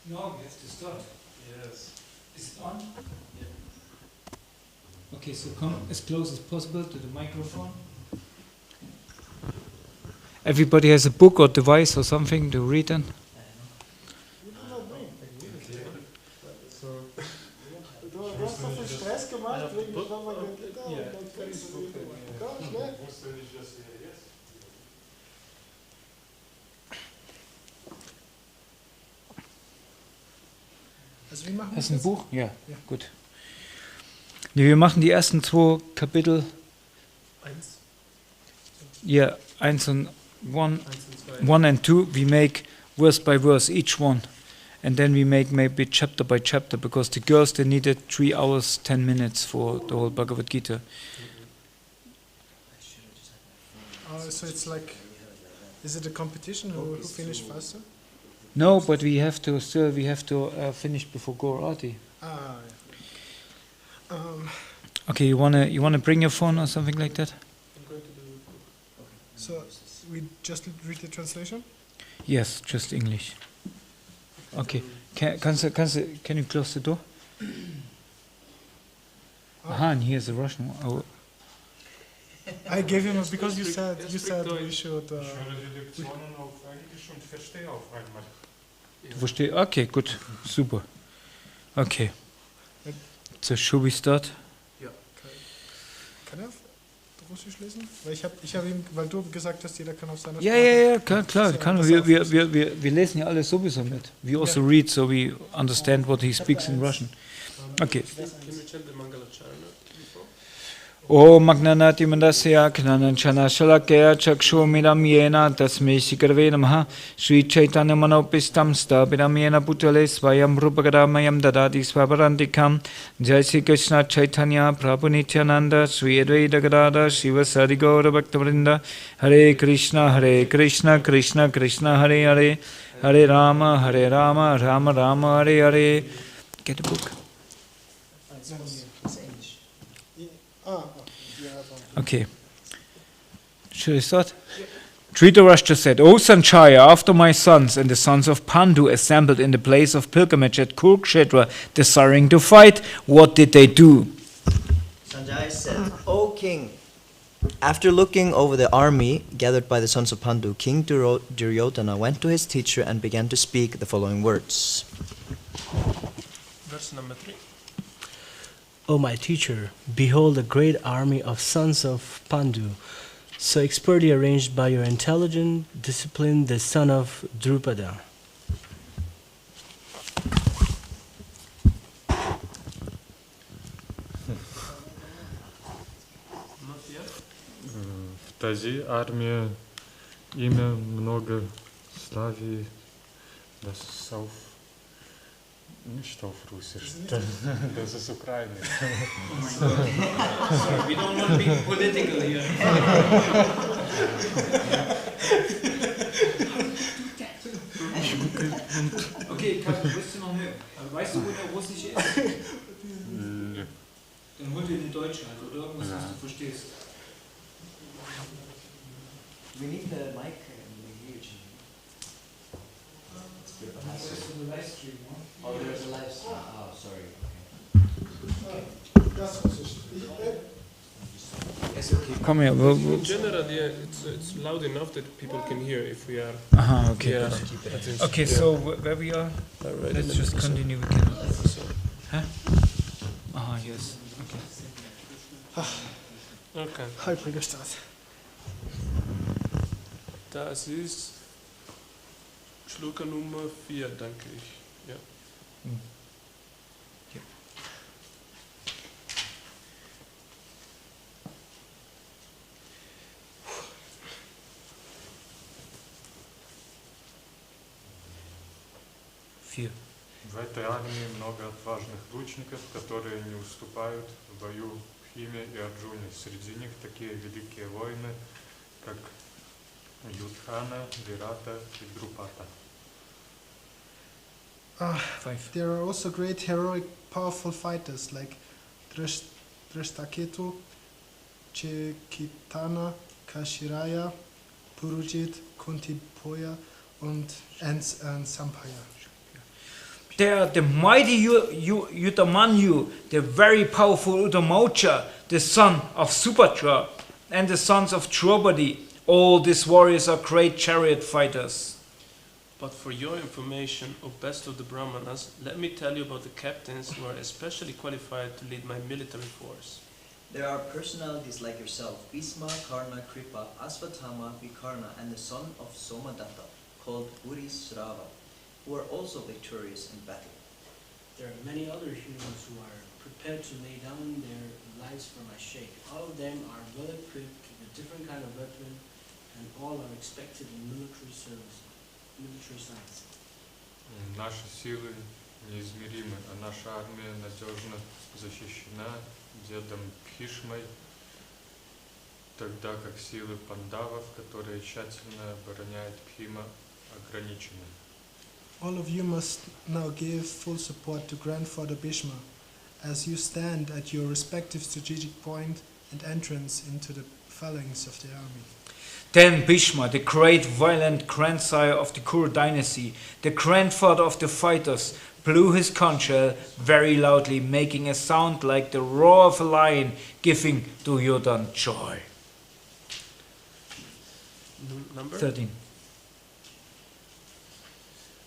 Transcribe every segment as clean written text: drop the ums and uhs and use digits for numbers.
No, we have to start. Yes. Is it on? Yeah. Okay, so come as close as possible to the microphone. Everybody has a book or device or something to read on? Du hast so viel Stress gemacht wegen Bhagavad Gita und dann kriegst du wieder. Komm, schnell. Also wie machen wir das? Hast du ein Buch? Ja, Ja. gut. Nee, wir machen die ersten 2 Kapitel. 1, Ja, 1 und 1. 1 und 2. 1 and 2, we make verse by verse each one. And then we make maybe chapter by chapter, because the girls, they needed 3 hours, 10 minutes for the whole Bhagavad Gita. So it's like, is it a competition who finished faster? No, but we have to finish before Gaur Aarti. Ah, yeah. Okay, you wanna bring your phone or something like that? I'm going to do it. So we just read the translation? Yes, just English. Okay. Can you close the door? Aha, and here's the Russian one. Oh. I gave him because you said we should. Du verstehst? Okay, gut, super. Okay. So, should we start? Ja. Kann er Russisch lesen? Weil ich hab ihm, weil du gesagt hast, jeder kann auf seiner Ja, Sprache. klar. Kann. Wir lesen ja alles sowieso mit. We also read, so we understand what he speaks in Russian. Okay. Can we chant the Mangala Charana before? O Magnanati Mandasya Knananchana Shalakaya Chakshomidam Yena Tasme Shikarve Namaha Sri Chaitanya Manopistam Stabidam Yena Bhutale Svayam Rupagadamayam Dadati Svaparantikam Jai Sri Krishna Chaitanya Prabhu Nityananda Sri Advaita Gadada Shiva Sadi Gaura Bhaktavrinda Hare Krishna Krishna Krishna Hare Hare Hare Rama Rama Rama Hare Hare. Get a book. Okay. Should I start? Dhritarashtra said, O Sanchaya, after my sons and the sons of Pandu assembled in the place of pilgrimage at Kurukshetra, desiring to fight, what did they do? Sanjaya said, O king, after looking over the army gathered by the sons of Pandu, King Duryodhana went to his teacher and began to speak the following words. Verse number 3. O my teacher, behold a great army of sons of Pandu, so expertly arranged by your intelligent discipline, the son of Drupada. Not yet. В тази армия има много слави, да са Что в Руси? Das ist Ukraine. Sorry, we don't want to be political here. Okay, willst du noch mehr? Weißt du, wo der Russische ist? Nö. Dann hol dir den Deutschen halt, oder irgendwas, was du verstehst. We need the mic in the huge. There's the live stream, no? Oh, there's a live stream. Oh, sorry. Das Russisch. Yes, okay. Komm her. In general, yeah, it's loud enough that people can hear if we are. Aha, okay. Yeah. Good. Okay, so where we are? Let's just continue. We can. Huh? Aha, yes. Okay. Okay. Holpriger Start. Das ist Schluka Nummer 4, denke ich. Ja. В этой армии много отважных лучников, которые не уступают в бою Бхиме и Арджуне. Среди них такие великие воины, как Юдхана, Вирата и Друпата. There are also great, heroic, powerful fighters like Drashtaketu, Chekitana, Kashiraya, Purujit, Kuntipoya and Sampaya. There are the mighty Utamanyu, the very powerful Utamocha, the son of Subhadra, and the sons of Draupadi. All these warriors are great chariot fighters. But for your information, O best of the Brahmanas, let me tell you about the captains who are especially qualified to lead my military force. There are personalities like yourself, Bhisma, Karna, Kripa, Asvatthama, Vikarna, and the son of Somadatta, called Urisrava, who are also victorious in battle. There are many other heroes who are prepared to lay down their lives for my sake. All of them are well equipped with different kind of weapon, and all are expected in military service, military science. Наши силы неизмеримы, а наша армия надежно защищена дедом Бхишмой, тогда как силы пандавов, которые тщательно обороняют Бхима, ограничены. All of you must now give full support to Grandfather Bhishma as you stand at your respective strategic point and entrance into the phalanx of the army. Then Bhishma, the great violent grandsire of the Kuru dynasty, the grandfather of the fighters, blew his conch shell very loudly, making a sound like the roar of a lion, giving Duryodhana joy. Number? 13.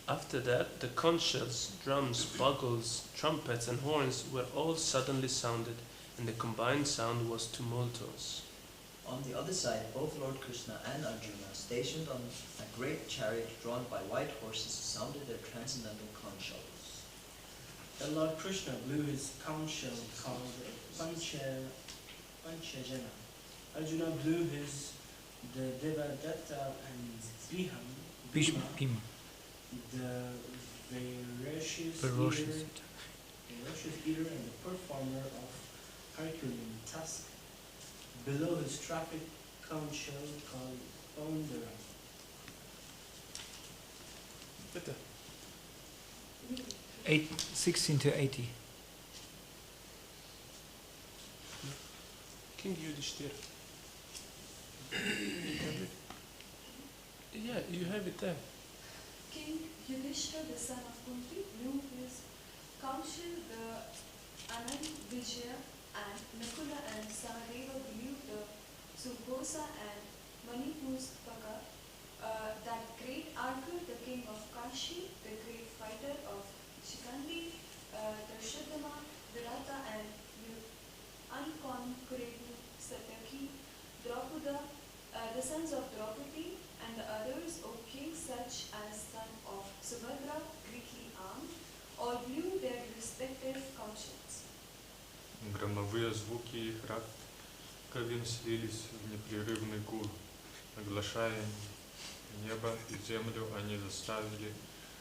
After that, the conch shells, drums, bugles, trumpets, and horns were all suddenly sounded, and the combined sound was tumultuous. On the other side, both Lord Krishna and Arjuna, stationed on a great chariot drawn by white horses, sounded their transcendental conch shells. Then Lord Krishna blew his conch shell called Panchajana. Arjuna blew the Devadatta and Bhima, the ferocious eater and the performer of Herculean task, below his traffic conch shell called Ondara. 16 to 80. King Yudhishthira. Yeah, you have it there. King Yudhishthira, the son of Kunti, blew his council, the Anand Vijaya and Nakula and Sahadeva blew the Subhosa and Manipuspaka, that great archer, the king of Kashi, the great fighter of Shikandi, Darshatama, Virata and unconquerable Satyaki, Draupada, the sons of Draupadi, and the others, O king, such as son of Subhadra, greatly armed, all blew their respective conches. Громовые звуки их раковин слились в непрерывный гул. Оглашая небо и землю, они заставили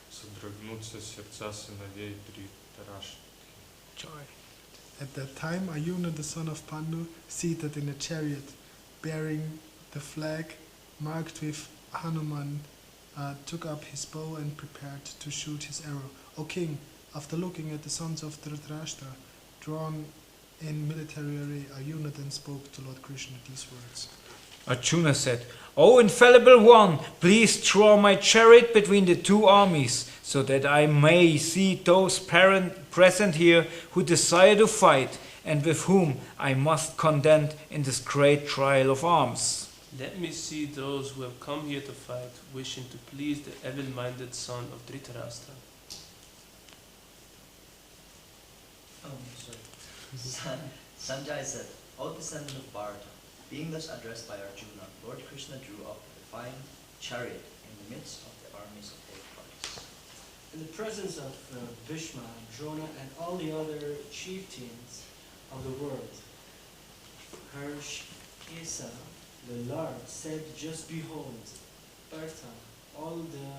содрогнуться сердца сыновей Дритараштры. Joy. At that time, Arjuna, the son of Pandu, seated in a chariot, bearing the flag marked with Hanuman, took up his bow and prepared to shoot his arrow. O king, after looking at the sons of Dhritarashtra, drawn in military array, Arjuna then spoke to Lord Krishna these words. Arjuna said, O infallible one, please draw my chariot between the two armies, so that I may see those present here who desire to fight, and with whom I must contend in this great trial of arms. Let me see those who have come here to fight, wishing to please the evil-minded son of Dhritarashtra. Sanjay said, O descendant of Bharata, being thus addressed by Arjuna, Lord Krishna drew up a fine chariot in the midst of the armies of both parties. In the presence of Bhishma, Drona, and all the other chieftains of the world, Harshkesa, the Lord, said, just behold, Partha, all the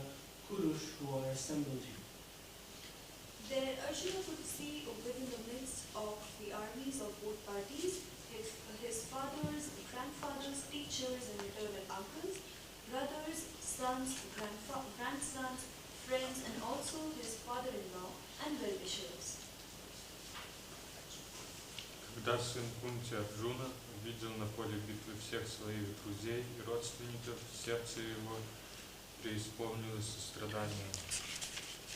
Kurush who are assembled here. There Arjuna could see within the midst of the armies of both parties his fathers, grandfathers, teachers and maternal uncles, brothers, sons, grandsons, friends, and also his father-in-law and well-wishers. Когда сын Кунти Арджуна увидел на поле битвы всех своих друзей и родственников, сердце его преисполнилось состраданием.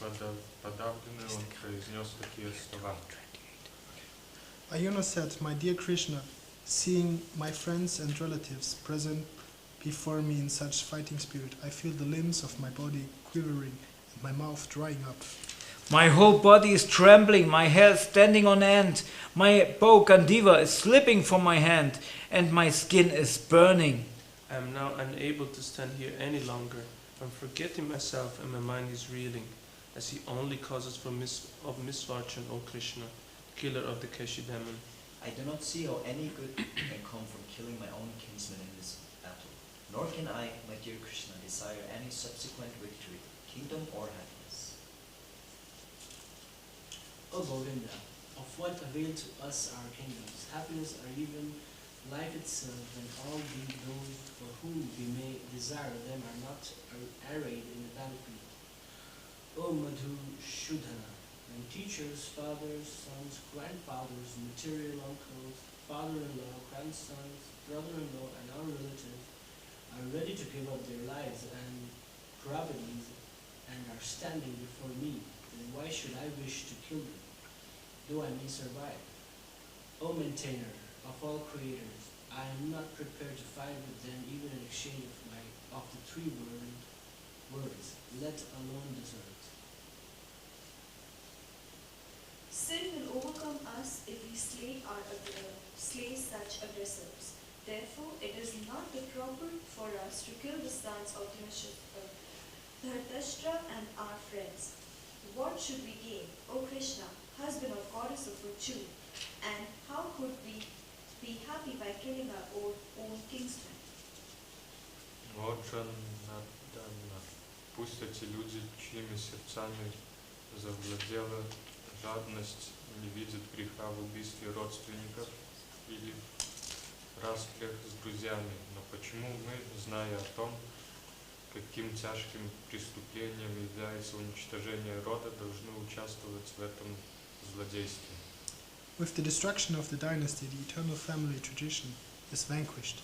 подавленный, он произнес такие слова. Arjuna said, "My dear Krishna, seeing my friends and relatives present before me in such fighting spirit, I feel the limbs of my body quivering and my mouth drying up. My whole body is trembling, my hair standing on end, my bow Gandiva is slipping from my hand, and my skin is burning. I am now unable to stand here any longer. I'm forgetting myself and my mind is reeling. I see only causes of misfortune, O Krishna, killer of the Keshi demon. I do not see how any good can come from killing my own kinsman in this battle. Nor can I, my dear Krishna, desire any subsequent victory, kingdom or happiness. O Govinda, of what avail to us our kingdoms, happiness, or even life itself, when all those for whom we may desire them are not arrayed in the battlefield? O Madhu Shudhana, when teachers, fathers, sons, grandfathers, material uncles, father-in-law, grandsons, brother-in-law, and our relatives are ready to give up their lives and properties and are standing before me, then why should I wish to kill them, though I may survive? O maintainer of all creators, I am not prepared to fight with them even in exchange of the three words, let alone desert. Sin will overcome us if we slay such aggressors. Therefore, it is not the proper for us to kill the sons of Dhritarashtra and our friends. What should we gain, O Krishna, husband of goddess of fortune, and how could we be happy by killing our own kinsmen? Отже, наданно, пусть эти люди, чьими сердцами завладела жадность, не видят греха в убийстве родственников или в распрях с друзьями. Но почему мы, зная о том, каким тяжким преступлением является уничтожение рода, должны участвовать в этом злодействе? With the destruction of the dynasty, the eternal family tradition is vanquished,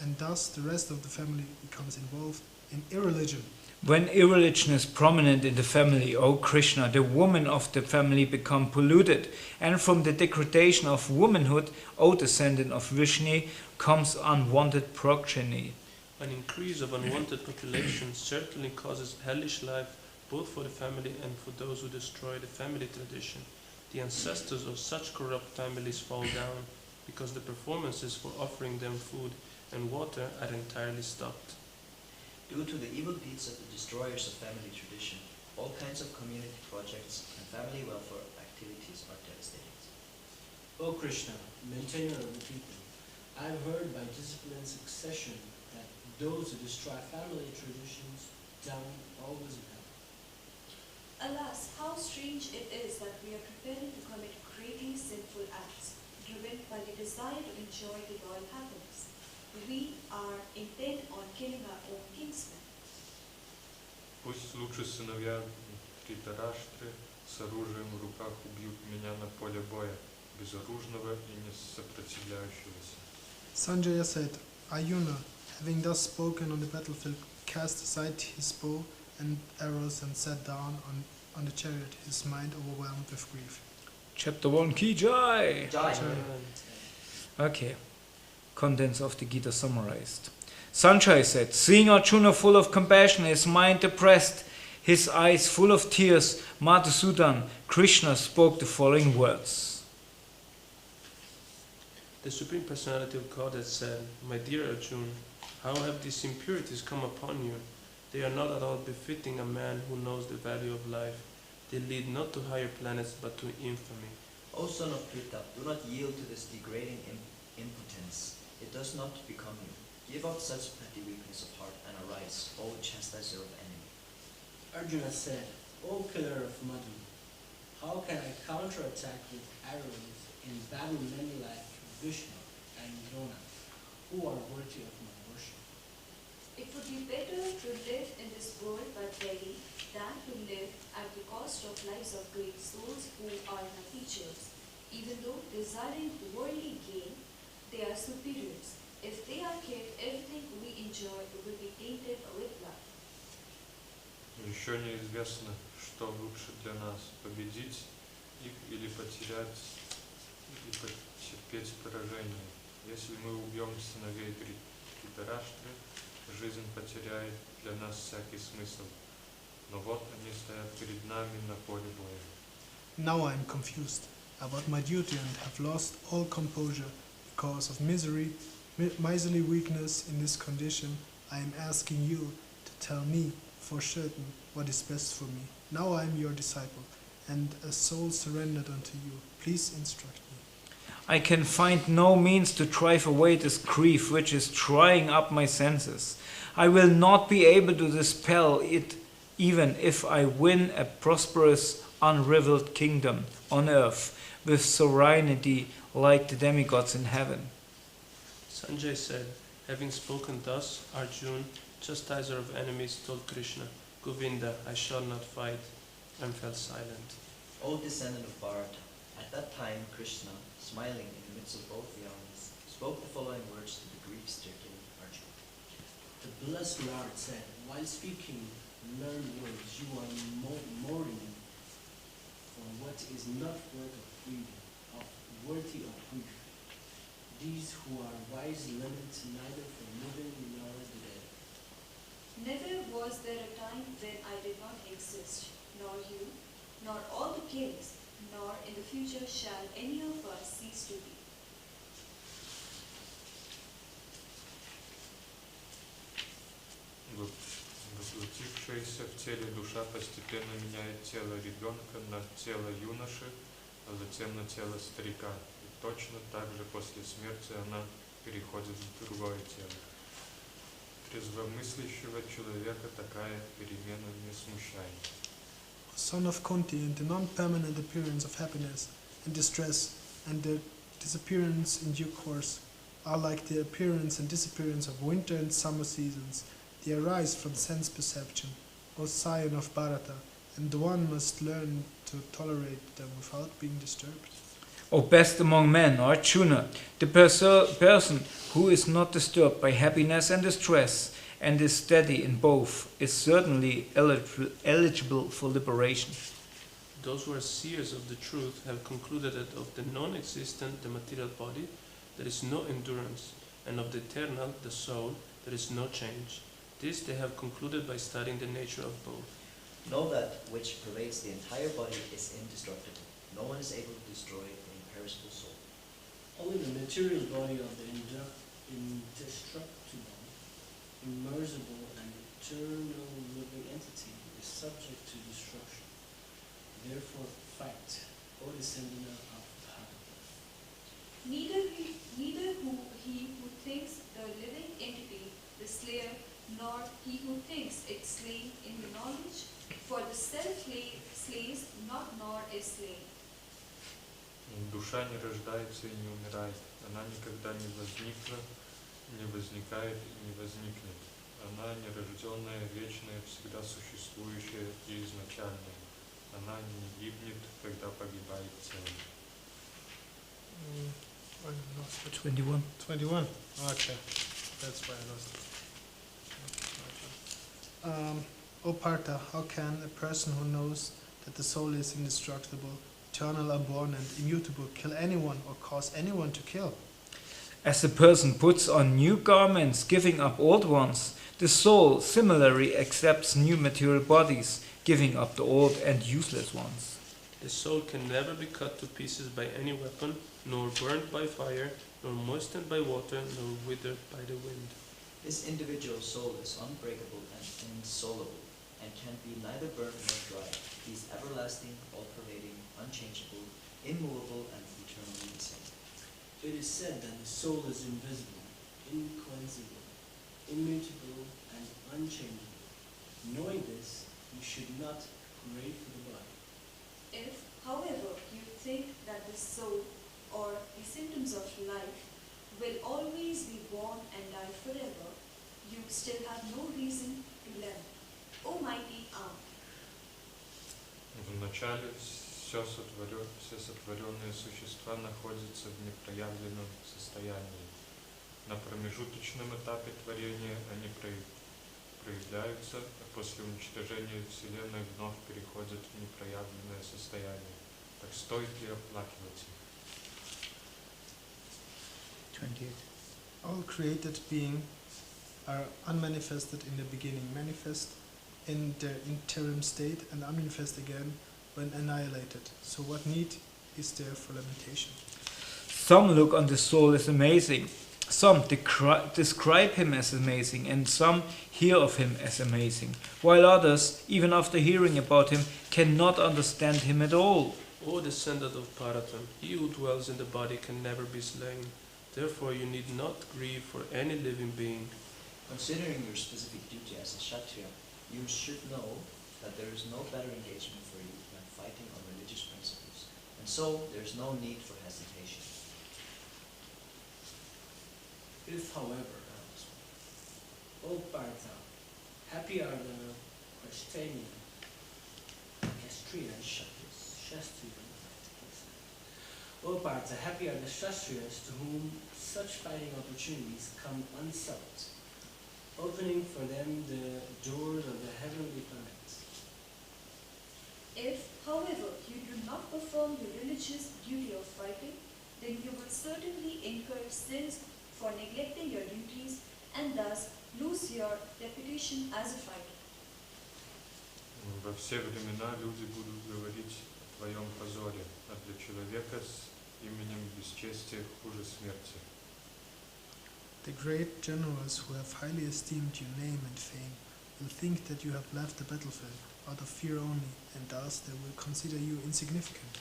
and thus the rest of the family becomes involved in irreligion. When irreligion is prominent in the family, O Krishna, the women of the family become polluted, and from the degradation of womanhood, O descendant of Vishnu, comes unwanted progeny. An increase of unwanted population certainly causes hellish life both for the family and for those who destroy the family tradition. The ancestors of such corrupt families fall down because the performances for offering them food and water are entirely stopped. Due to the evil deeds of the destroyers of family tradition, all kinds of community projects and family welfare activities are devastated. O Krishna, maintainer of the people, I have heard by discipline and succession that those who destroy family traditions down always in hell. Alas, how strange it is that we are preparing to commit greatly sinful acts, driven by the desire to enjoy the royal happiness. We are intent on killing our own kinsmen. Пусть лучше сыновья Dhritarashtra с оружием в руках убьют меня на поле боя, безоружного и не сопротивляющегося. Sanjaya said, Arjuna, having thus spoken on the battlefield, cast aside his bow and arrows and sat down on the chariot, his mind overwhelmed with grief. Chapter 1, Ki Jai! Jai. Okay. Contents of the Gita summarized. Sanjaya said, seeing Arjuna full of compassion, his mind depressed, his eyes full of tears, Madhusudan, Krishna spoke the following words. The Supreme Personality of Godhead said, My dear Arjuna, how have these impurities come upon you? They are not at all befitting a man who knows the value of life. They lead not to higher planets but to infamy. O son of Pritha, do not yield to this degrading impotence. It does not become you. Give up such petty weakness of heart and arise, O chastiser of enemy. Arjuna said, O killer of Madhu, how can I counterattack with arrows in battle many like Vishnu and Drona, who are worthy of my worship? It would be better to live in this world by begging than to live at the cost of lives of great souls who are my teachers. Even though desiring worldly gain, they are superiors. If they are kept, everything we enjoy will be tainted with blood. Еще неизвестно, что лучше для нас, победить их или потерять, или потерпеть поражение. Если мы убьем сыновей Дритараштры, жизнь потеряет для нас всякий смысл. Но вот они стоят перед нами на поле боя. Now I am confused about my duty and have lost all composure because of miserly weakness in this condition. I am asking you to tell me for certain what is best for me. Now I am your disciple and a soul surrendered unto you. Please instruct me. I can find no means to drive away this grief which is drying up my senses. I will not be able to dispel it even if I win a prosperous, unrivaled kingdom on earth with serenity like the demigods in heaven. Sanjay said, having spoken thus, Arjun, chastiser of enemies, told Krishna, Govinda, I shall not fight, and fell silent. O descendant of Bharata, at that time Krishna, smiling in the midst of both the armies, spoke the following words to the grief-stricken Arjuna. The blessed Lord said, while speaking learned words, you are mourning for what is not worthy of grief. These who are wise lament neither for living nor the dead. Never was there a time when I did not exist, nor you, nor all the kings, nor in the future shall any of us cease to be. Воплотившаяся в теле душа постепенно меняет тело ребенка на тело юноши, а затем на тело старика. И точно так же после смерти она переходит в другое тело. Трезвомыслящего человека такая перемена не смущает. Son of Kunti, and the non-permanent appearance of happiness and distress and their disappearance in due course are like the appearance and disappearance of winter and summer seasons. They arise from sense perception, O scion of Bharata, and one must learn to tolerate them without being disturbed. O best among men, Arjuna, the person who is not disturbed by happiness and distress and is steady in both is certainly eligible for liberation. Those who are seers of the truth have concluded that of the non-existent, the material body, there is no endurance, and of the eternal, the soul, there is no change. This they have concluded by studying the nature of both. Know that which pervades the entire body is indestructible. No one is able to destroy the imperishable soul. Only the material body of the indestructible, immersible, and eternal living entity is subject to destruction. Therefore fight, O descendant of Bharata. Neither he who thinks the living entity, the slayer, nor he who thinks it slain in the knowledge, for the self slays not nor is slain. Душа не рождается и не умирает. Она никогда не возникла, не возникает и не возникнет. Она нерожденная, вечная, всегда существующая и изначальная. Она не гибнет, когда погибает тело. I lost it. 21. 21. Okay, that's why I lost it. O Partha, how can a person who knows that the soul is indestructible, eternal, unborn, and immutable kill anyone or cause anyone to kill? As a person puts on new garments, giving up old ones, the soul similarly accepts new material bodies, giving up the old and useless ones. The soul can never be cut to pieces by any weapon, nor burnt by fire, nor moistened by water, nor withered by the wind. This individual soul is unbreakable and insoluble, and can be neither burnt nor dry. He is everlasting, all-pervading, unchangeable, immovable, and eternally the same. It is said that the soul is invisible, incognizable, immutable, and unchangeable. Knowing this, you should not crave for the body. If, however, you think that the soul or the symptoms of life will always be born and die forever, you still have no reason to lament. O mighty arm! Вначале все сотворенные существа находятся в непроявленном состоянии. На промежуточном этапе творения они проявляются, а после уничтожения Вселенной вновь переходят в непроявленное состояние. Так стоит ли оплакивать их? 28. All created beings are unmanifested in the beginning, manifest in their interim state, and unmanifest again when annihilated. So what need is there for lamentation? Some look on the soul as amazing, some describe him as amazing, and some hear of him as amazing, while others, even after hearing about him, cannot understand him at all. O descendant of Paratam, he who dwells in the body can never be slain. Therefore you need not grieve for any living being. Considering your specific duty as a Kshatriya, you should know that there is no better engagement for you than fighting on religious principles, and so there is no need for hesitation. If, however, O Partha, happy are the Castrian Shastrian. O Partha, happy are the Shastriyas to whom such fighting opportunities come unsought, opening for them the doors of the heavenly planets. If, however, you do not perform your religious duty of fighting, then you will certainly incur sins for neglecting your duties and thus lose your reputation as a fighter. Во все времена люди будут говорить о твоем позоре, а для человека с именем бесчестия хуже смерти. The great generals who have highly esteemed your name and fame will think that you have left the battlefield out of fear only, and thus they will consider you insignificant.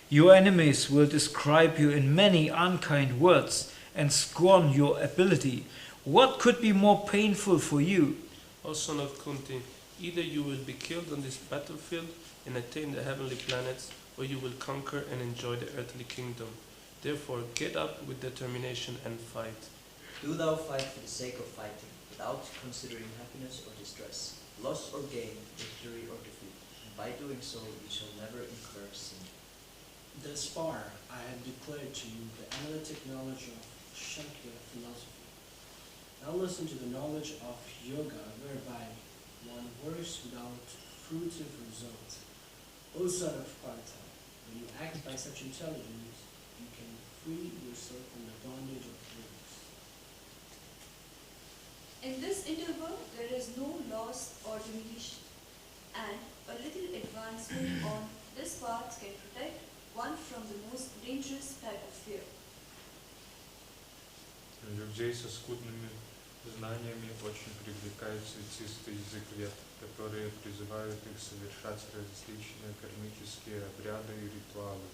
Your enemies will describe you in many unkind words and scorn your ability. What could be more painful for you? O son of Kunti, either you will be killed on this battlefield and attain the heavenly planets, or you will conquer and enjoy the earthly kingdom. Therefore, get up with determination and fight. Do thou fight for the sake of fighting, without considering happiness or distress, loss or gain, victory or defeat, and by doing so you shall never incur sin. Thus far, I have declared to you the analytic knowledge of Shankya philosophy. Now listen to the knowledge of yoga, whereby one works without fruitive result. O son of Partha, when you act by such intelligence, you can free yourself from the bondage of dreams. In this interval, there is no loss or diminution, and a little advancement on this path can protect one from the most dangerous type of fear. Людей со скудными знаниями очень привлекает цветистый язык вед, которые призывают их совершать различные кармические обряды и ритуалы,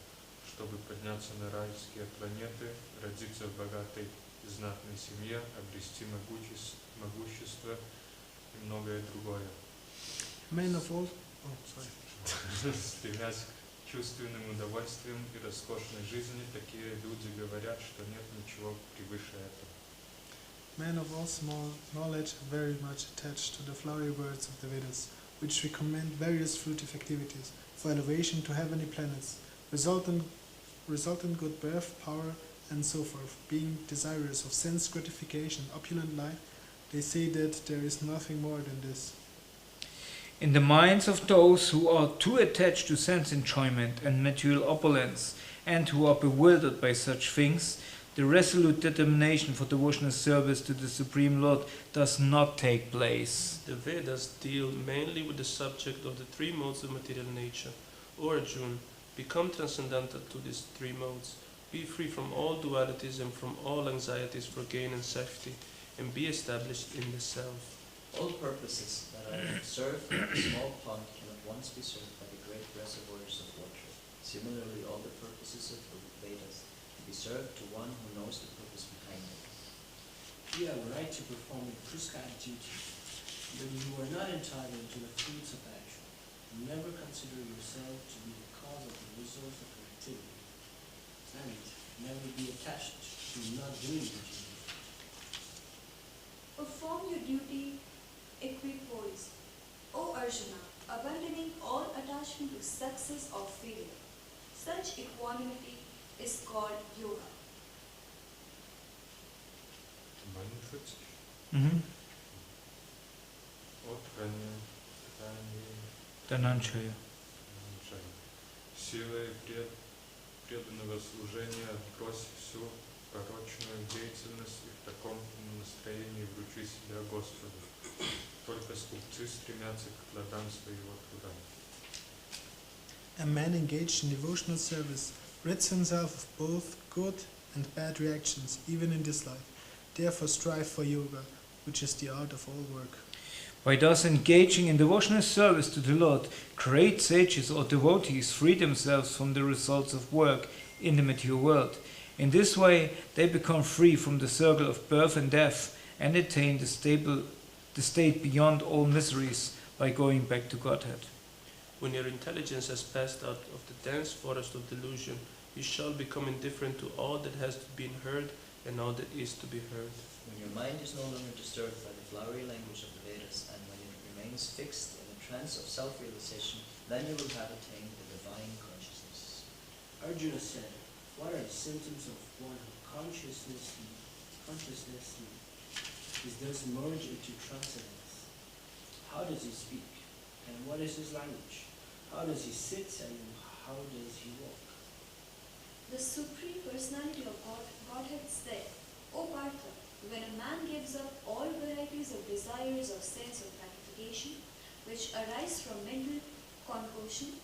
чтобы подняться на райские планеты, родиться в богатой и знатной семье, обрести могущество и многое другое. Men of all, Стремясь к чувственным удовольствиям и роскошной жизни, такие люди говорят, что нет ничего превыше этого. Men of all small knowledge are very much attached to the flowery words of the Vedas, which recommend various fruitive activities for elevation to heavenly planets, resultant good birth, power, and so forth. Being desirous of sense gratification, opulent life, they say that there is nothing more than this. In the minds of those who are too attached to sense enjoyment and material opulence, and who are bewildered by such things, the resolute determination for devotional service to the Supreme Lord does not take place. The Vedas deal mainly with the subject of the three modes of material nature. O Arjuna, become transcendental to these three modes, be free from all dualities and from all anxieties for gain and safety, and be established in the self. All purposes that are served in a small pond can at once be served by the great reservoirs of water. Similarly, all the purposes of the Vedas can be served to one who knows the purpose behind it. You have a right to perform your prescribed duty, but you are not entitled to the fruits of action. Never consider yourself to be the cause of the results of your activity, and never be attached to not doing your duty. Perform your duty equipoise, O Arjuna, abandoning all attachment to success or failure. Such equanimity is called yoga. Dhananjaya. Силой преданного служения отбрось всю порочную деятельность и в таком настроении вручи себя Господу. Только скупцы стремятся к плодам своего труда. A man engaged in devotional service rids himself of both good and bad reactions, even in this life. Therefore strive for yoga, which is the art of all work. By thus engaging in devotional service to the Lord, great sages or devotees free themselves from the results of work in the material world. In this way, they become free from the circle of birth and death and attain the state beyond all miseries by going back to Godhead. When your intelligence has passed out of the dense forest of delusion, you shall become indifferent to all that has been heard and all that is to be heard. When your mind is no longer disturbed by the flowery language of the Vedas, and when it remains fixed in a trance of self-realization, then you will have attained the divine consciousness. Arjuna said, what are the symptoms of one who consciousness is thus merged into transcendence? How does he speak? And what is his language? How does he sit and how does he walk? The Supreme Personality of Godhead said, O Partha, when a man gives up all varieties of desires of sense or gratification, which arise from mental concoction,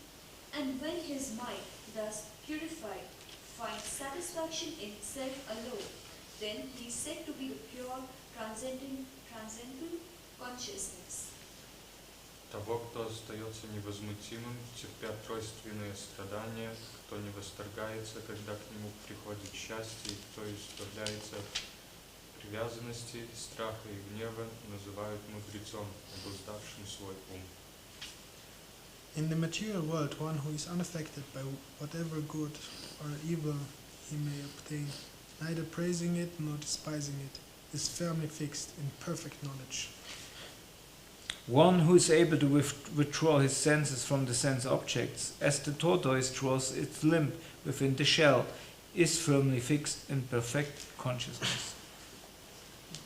and when his mind, thus purified, finds satisfaction in self alone, then he is said to be the pure, transcendental consciousness. Того, кто остается невозмутимым, терпя тройственные страдания, кто не восторгается, когда к нему приходит счастье, и кто избавляется от привязанности, страха и гнева, называют мудрецом, обуздавшим свой ум. In the material world, one who is unaffected by whatever good or evil he may obtain, neither praising it nor despising it, is firmly fixed in perfect knowledge. One who is able to withdraw his senses from the sense objects, as the tortoise draws its limb within the shell, is firmly fixed in perfect consciousness.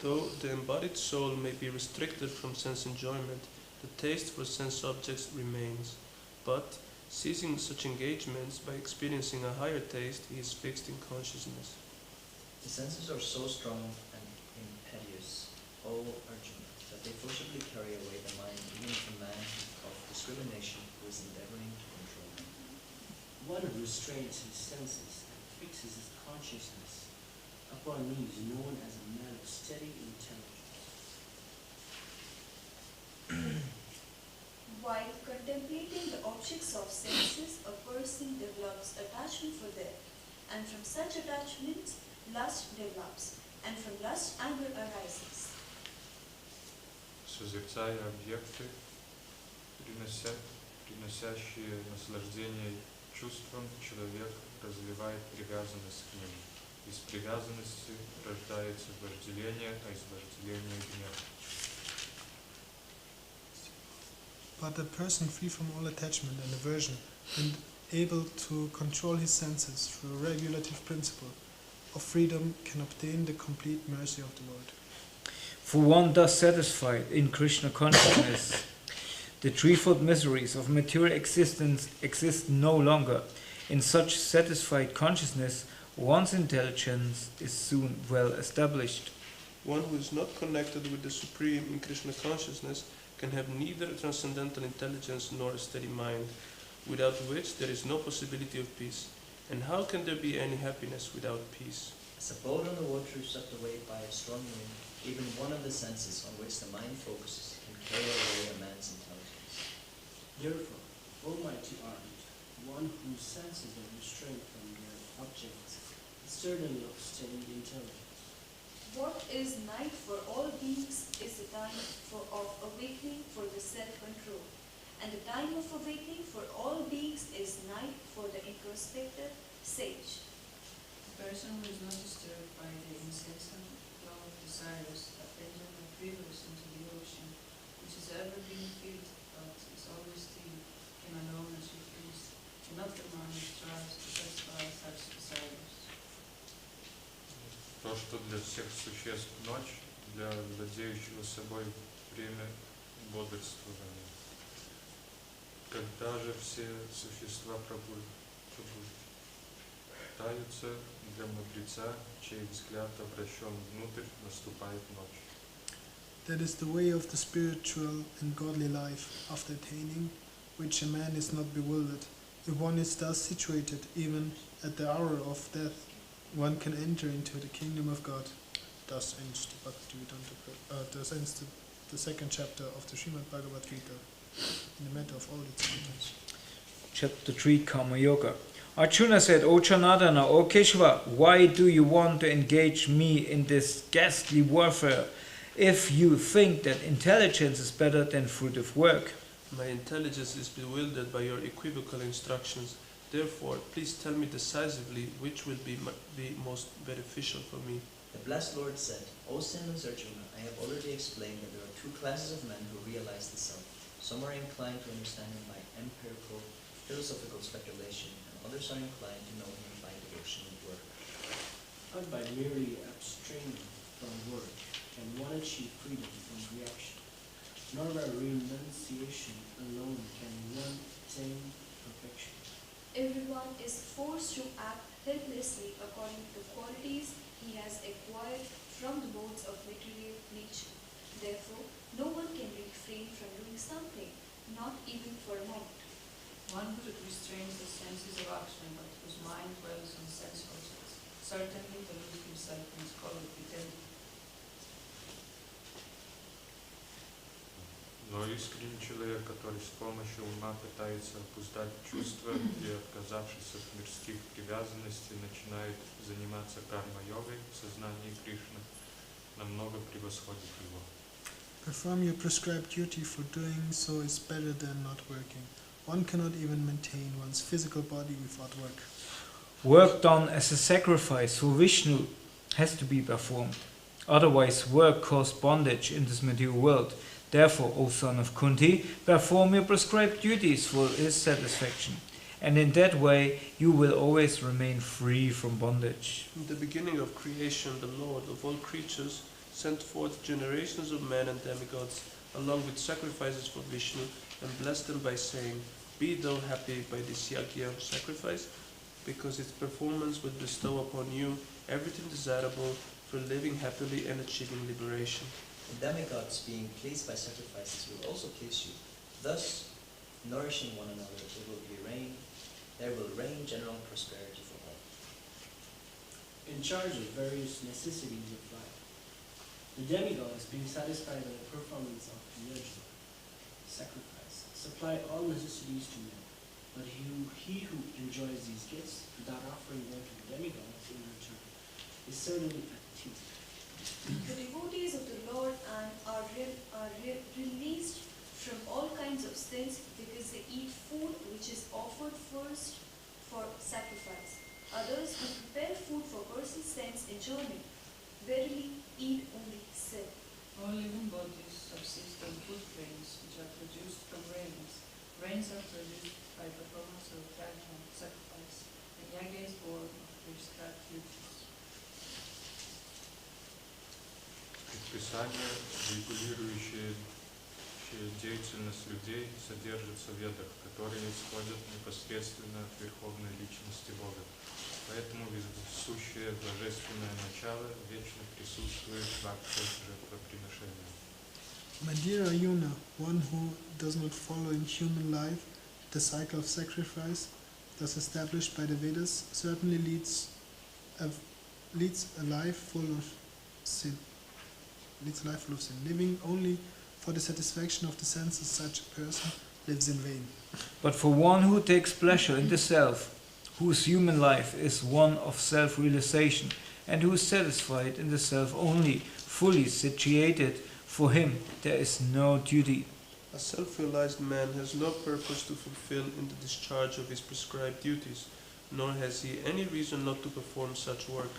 Though the embodied soul may be restricted from sense enjoyment, the taste for sense objects remains. But, ceasing such engagements by experiencing a higher taste, he is fixed in consciousness. The senses are so strong and impetuous, O Arjuna, that they forcibly carry away the mind even of a man of discrimination who is endeavoring to control them. One who restrains his senses and fixes his consciousness upon me is known as a man of steady intelligence. While contemplating the objects of senses, a person develops attachment for them, and from such attachments, lust develops, and from lust, anger arises. Созерцая объекты, приносящие наслаждение чувствам, человек развивает привязанность к ним. Из привязанности рождается вожделение, а из вожделения гнев. But a person free from all attachment and aversion, and able to control his senses through a regulative principle of freedom, can obtain the complete mercy of the Lord. For one thus satisfied in Krishna consciousness, the threefold miseries of material existence exist no longer. In such satisfied consciousness, one's intelligence is soon well established. One who is not connected with the Supreme in Krishna consciousness can have neither transcendental intelligence nor a steady mind, without which there is no possibility of peace. And how can there be any happiness without peace? As a boat on the water swept away by a strong wind, even one of the senses on which the mind focuses can carry away a man's intelligence. Therefore, Almighty Arhat, one whose senses are restrained from their objects, is certainly of steady intelligence. What is night for all beings is the time of awakening for the self-control, and the time of awakening for all beings is night for the introspective sage. The person who is not disturbed by the incessant flow of desires that enter like rivers into the ocean, which is ever being filled but is always still, can alone as refuse, and not the man who strives to satisfy such desires. То, что для всех существ ночь, для владеющего собой время бодрствования. Когда же все существа пробуждаются, для мудреца, чей взгляд обращен внутрь, наступает ночь. That is the way of the spiritual and godly life, after attaining which a man is not bewildered. If one is thus situated, even at the hour of death, one can enter into the kingdom of God. Thus ends the second chapter of the Srimad Bhagavad Gita, in the matter of all its contents. Chapter 3, Karma Yoga. Arjuna said, O Janardana, O Keshava, why do you want to engage me in this ghastly warfare if you think that intelligence is better than fruitive work? My intelligence is bewildered by your equivocal instructions. Therefore, please tell me decisively which will be most beneficial for me. The blessed Lord said, O sinless Arjuna, I have already explained that there are two classes of men who realize the self. Some are inclined to understand him by empirical, philosophical speculation, and others are inclined to know him by devotion and work. Not by merely abstraining from work can one achieve freedom from reaction, nor by renunciation alone can one attain perfection. Everyone is forced to act helplessly according to the qualities he has acquired from the modes of material nature. Therefore, no one can refrain from doing something, not even for a moment. One who restrains the senses of action but whose mind dwells on sense objects, certainly to lose himself in his futility. Но искренний человек, который с помощью ума пытается обуздать чувства и, отказавшись от мирских привязанностей, начинает заниматься карма-йогой в сознании Кришны, намного превосходит его. Perform your prescribed duty, for doing so is better than not working. One cannot even maintain one's physical body without work. Work done as a sacrifice for Vishnu has to be performed. Otherwise, work causes bondage in this material world. Therefore, O son of Kunti, perform your prescribed duties for his satisfaction, and in that way you will always remain free from bondage. In the beginning of creation, the Lord of all creatures sent forth generations of men and demigods, along with sacrifices for Vishnu, and blessed them by saying, Be thou happy by this yajna sacrifice, because its performance will bestow upon you everything desirable for living happily and achieving liberation. The demigods, being pleased by sacrifices, will also please you. Thus, nourishing one another, there will reign general prosperity for all. In charge of various necessities of life, the demigods, being satisfied by the performance of the yajna, sacrifice, supply all necessities to men. But he who enjoys these gifts without offering them to the demigods in return is certainly at peace. The devotees of the Lord are released from all kinds of sins because they eat food which is offered first for sacrifice. Others who prepare food for personal sense enjoyment verily eat only sin. All living bodies subsist on food grains which are produced from rains. Rains are produced by performance of yajna, sacrifice, and yajna is born of prescribed duties. Предписания, регулирующие деятельность людей, содержатся в ведах, которые исходят непосредственно от Верховной Личности Бога. Поэтому вездесущее божественное начало вечно присутствует в актах жертвоприношения. My dear Arjuna, one who does not follow in human life the cycle of sacrifice, thus established by the Vedas, certainly leads a life full of sin. Living only for the satisfaction of the senses, such a person lives in vain. But for one who takes pleasure in the self, whose human life is one of self-realization, and who is satisfied in the self only, fully situated, for him there is no duty. A self-realized man has no purpose to fulfill in the discharge of his prescribed duties, nor has he any reason not to perform such work,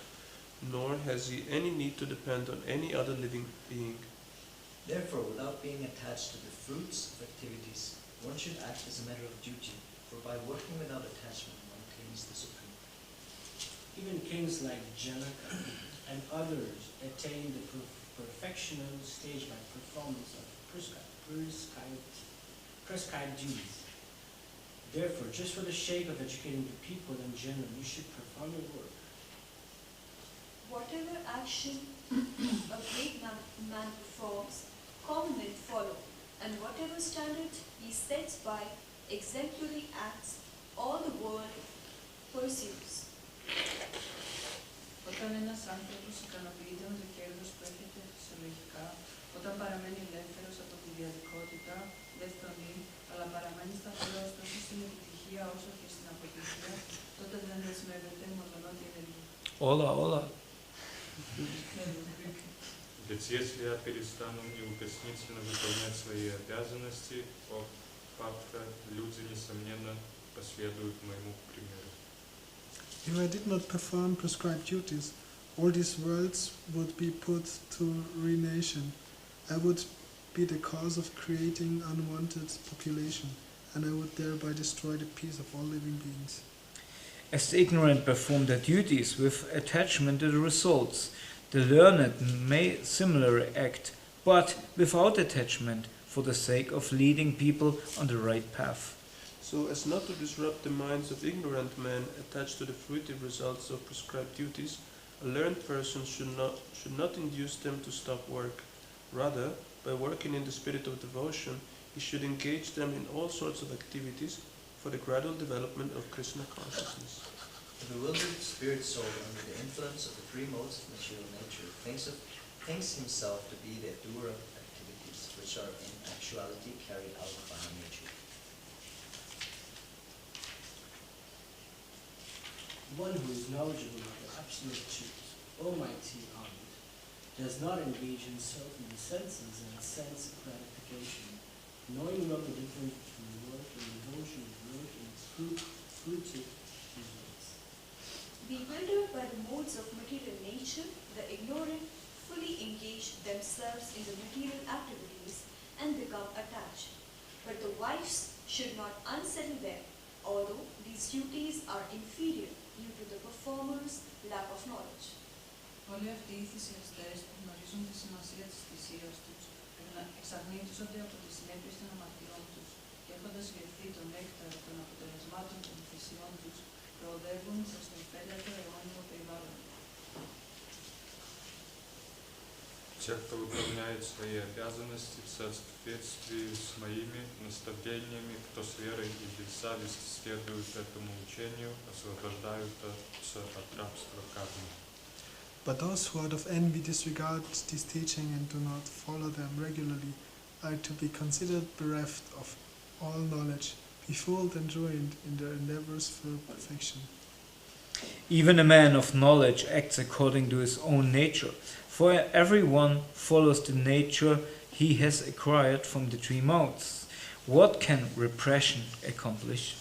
nor has he any need to depend on any other living being. Therefore, without being attached to the fruits of activities, one should act as a matter of duty, for by working without attachment, one attains the Supreme. Even kings like Janaka and others attain the perfectional stage by performance of prescribed prescribed duties. Therefore, just for the sake of educating the people in general, you should perform your work. Whatever action a great man performs, common men follow, and whatever standard he sets by exemplary acts, all the world pursues. Όταν ένας άνθρωπος ικανοποιείται με το κέρδος που έχετε φυσιολογικά, όταν παραμένει ελεύθερος από τη διαδικότητα, δεν φρονεί, αλλά παραμένει σταθερός τόσο στην επιτυχία όσο και στην αποτυχία, τότε δεν δεσμεύεται μολονότι ενεργεί. Ола. Ведь если я перестану неукоснительно выполнять свои обязанности, о Патха, люди, несомненно, последуют моему примеру. If I did not perform prescribed duties, all these worlds would be put to ruination. I would be the cause of creating unwanted population, and I would thereby destroy the peace of all living beings. As the ignorant perform their duties with attachment to the results, the learned may similarly act, but without attachment, for the sake of leading people on the right path. So as not to disrupt the minds of ignorant men attached to the fruitive results of prescribed duties, a learned person should not induce them to stop work. Rather, by working in the spirit of devotion, he should engage them in all sorts of activities for the gradual development of Krishna consciousness. The bewildered spirit soul under the influence of the three modes of material nature thinks himself to be the doer of activities which are in actuality carried out by nature. One who is knowledgeable of the absolute truth, almighty Arhat, does not engage himself in the senses and sense gratification, knowing well the difference between work and devotion, work and fruitive results. Bewildered by the modes of material nature, the ignorant fully engage themselves in the material activities and become attached. But the wise should not unsettle them, although these duties are inferior due to the performer's lack of knowledge. Όλοι αυτοί οι θυσιαστές που γνωρίζουν τη σημασία της θυσίας τους, εξαγνίζονται από τις συνέπειες των αμαρτιών τους και έχοντας γευθεί τον νέκταρο των αποτελεσμάτων των θυσιών τους, προοδεύουν προς το υπέρτερο αιώνιο περιβάλλον. Те, кто выполняет свои обязанности в соответствии с моими наставлениями, кто с верой и без зависти следует этому учению, освобождаются от рабства кармы. But those who out of envy disregard this teaching and do not follow them regularly are to be considered bereft of all knowledge, befooled and ruined in their endeavors for perfection. Even a man of knowledge acts according to his own nature, for everyone follows the nature he has acquired from the three modes. What can repression accomplish?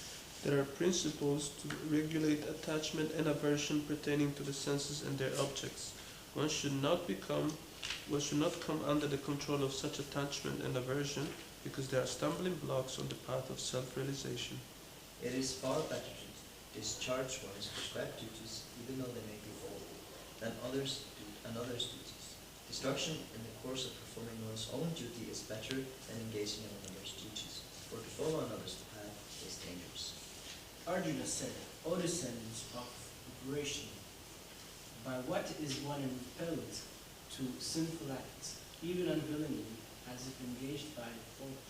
There are principles to regulate attachment and aversion pertaining to the senses and their objects. One should not come under the control of such attachment and aversion because they are stumbling blocks on the path of self-realization. It is far better to discharge one's prescribed duties, even though they may be awful, than others' duties. Destruction in the course of performing one's own duty is better than engaging in another's duties, for to follow another's path is dangerous. Arjuna said, O descendants of liberation, by what is one impelled to sinful acts, even unwillingly, as if engaged by force?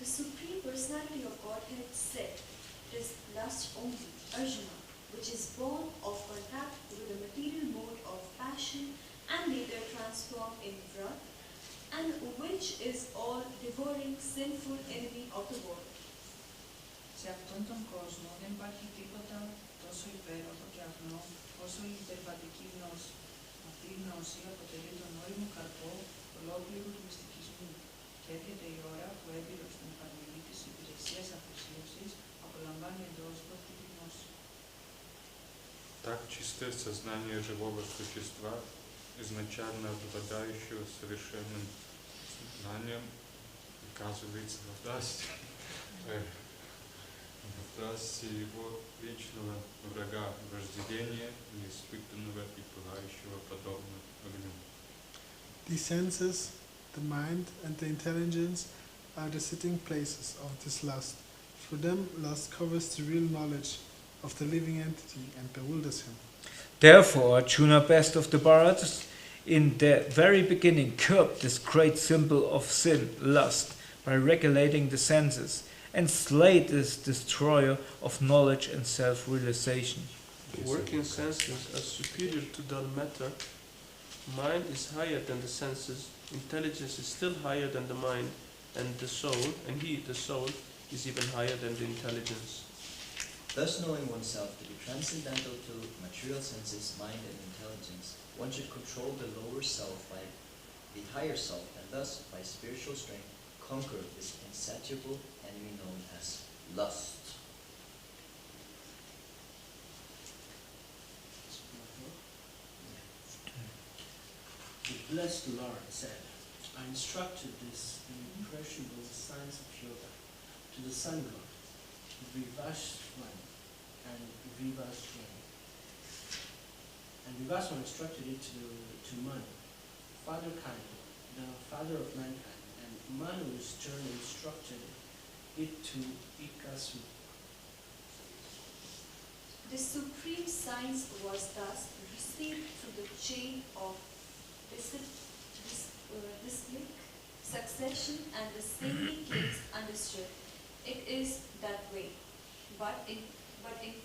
The Supreme Personality of Godhead said, it is lust only, Arjuna, which is born of contact with the material mode of passion and later transformed in wrath, and which is all devouring sinful enemy of the world. Σε αυτόν τον κόσμο δεν υπάρχει τίποτα τόσο υπέροχο και αγνό όσο η υπερβατική γνώση. Αυτή η γνώση αποτελεί τον όριμο καρπό ολόκληρου του μυστικισμού και έρχεται η ώρα που έμπειρος στην εφαρμογή της υπηρεσίας αφοσίωσης απολαμβάνει εντός του αυτή τη γνώση. Так чистое сознание живого существа, изначально обладающего совершенным знанием, оказывается во власти его вечного врага, вожделения, неиспытанного и пылающего подобно огню. These senses the mind, and the intelligence are the sitting places of this lust. For them, lust covers the real knowledge of the living entity and bewilders him. Therefore, Arjuna, best of the Bharatas, in the very beginning curbed this great symbol of sin, lust, by regulating the senses, and slayed this destroyer of knowledge and self-realization. Working senses are superior to dull matter. Mind is higher than the senses. Intelligence is still higher than the mind, and the soul, the soul, is even higher than the intelligence. Thus, knowing oneself to be transcendental to material senses, mind, and intelligence, one should control the lower self by the higher self, and thus, by spiritual strength, conquer this insatiable enemy known as lust. The blessed Lord said, I instructed this imperishable science of yoga to the sun god, Vivaswan and Vivaswan. And Vivaswan instructed it to Manu, father kind, the father of mankind, and Manu's turn instructed it to Ikasu. The supreme science was thus received through the chain of disciplic succession, and the saintly kings understood it is that way. But in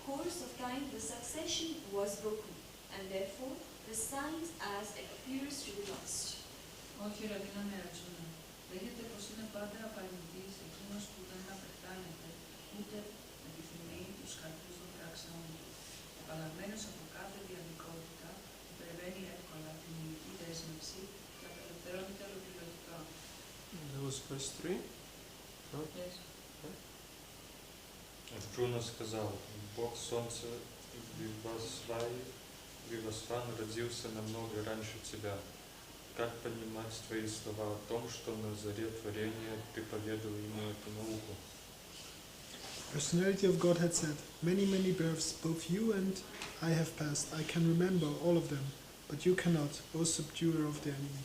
course of time the succession was broken, and therefore the science as it appears to be lost. Όχι ρε δύναμη Αρτζούνα, λέγεται πως είναι πάντα απαρνητής εκείνος που δεν απεχτάνεται ούτε επιθυμεί τους καρπούς των πράξεων του. Επαλλαγμένος από κάθε διαδικότητα που περιβαίνει εύκολα την ηλική δέσμευση και απελευθερώνεται ολοκληρωτικά. That was verse 3. No? Yes. Арджуна сказал, Бог Солнца Вивасван родился намного раньше тебя. Как понимать твои слова о том, что на заре творения ты поведал ему эту науку? Personality of God had said, many, many births both you and I have passed. I can remember all of them, but you cannot, O subduer of the enemy.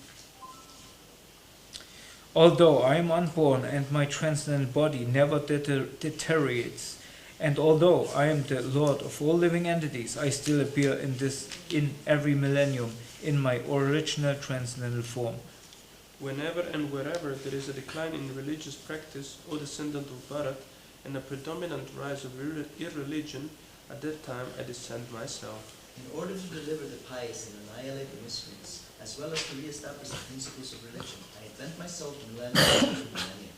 Although I am unborn and my transcendental body never deteriorates, and although I am the Lord of all living entities, I still appear in every millennium in my original transcendental form. Whenever and wherever there is a decline in religious practice, O descendant of Bharat, and a predominant rise of irreligion, at that time I descend myself. In order to deliver the pious and annihilate the miscreants, as well as to re-establish the principles of religion, I invent myself millennium.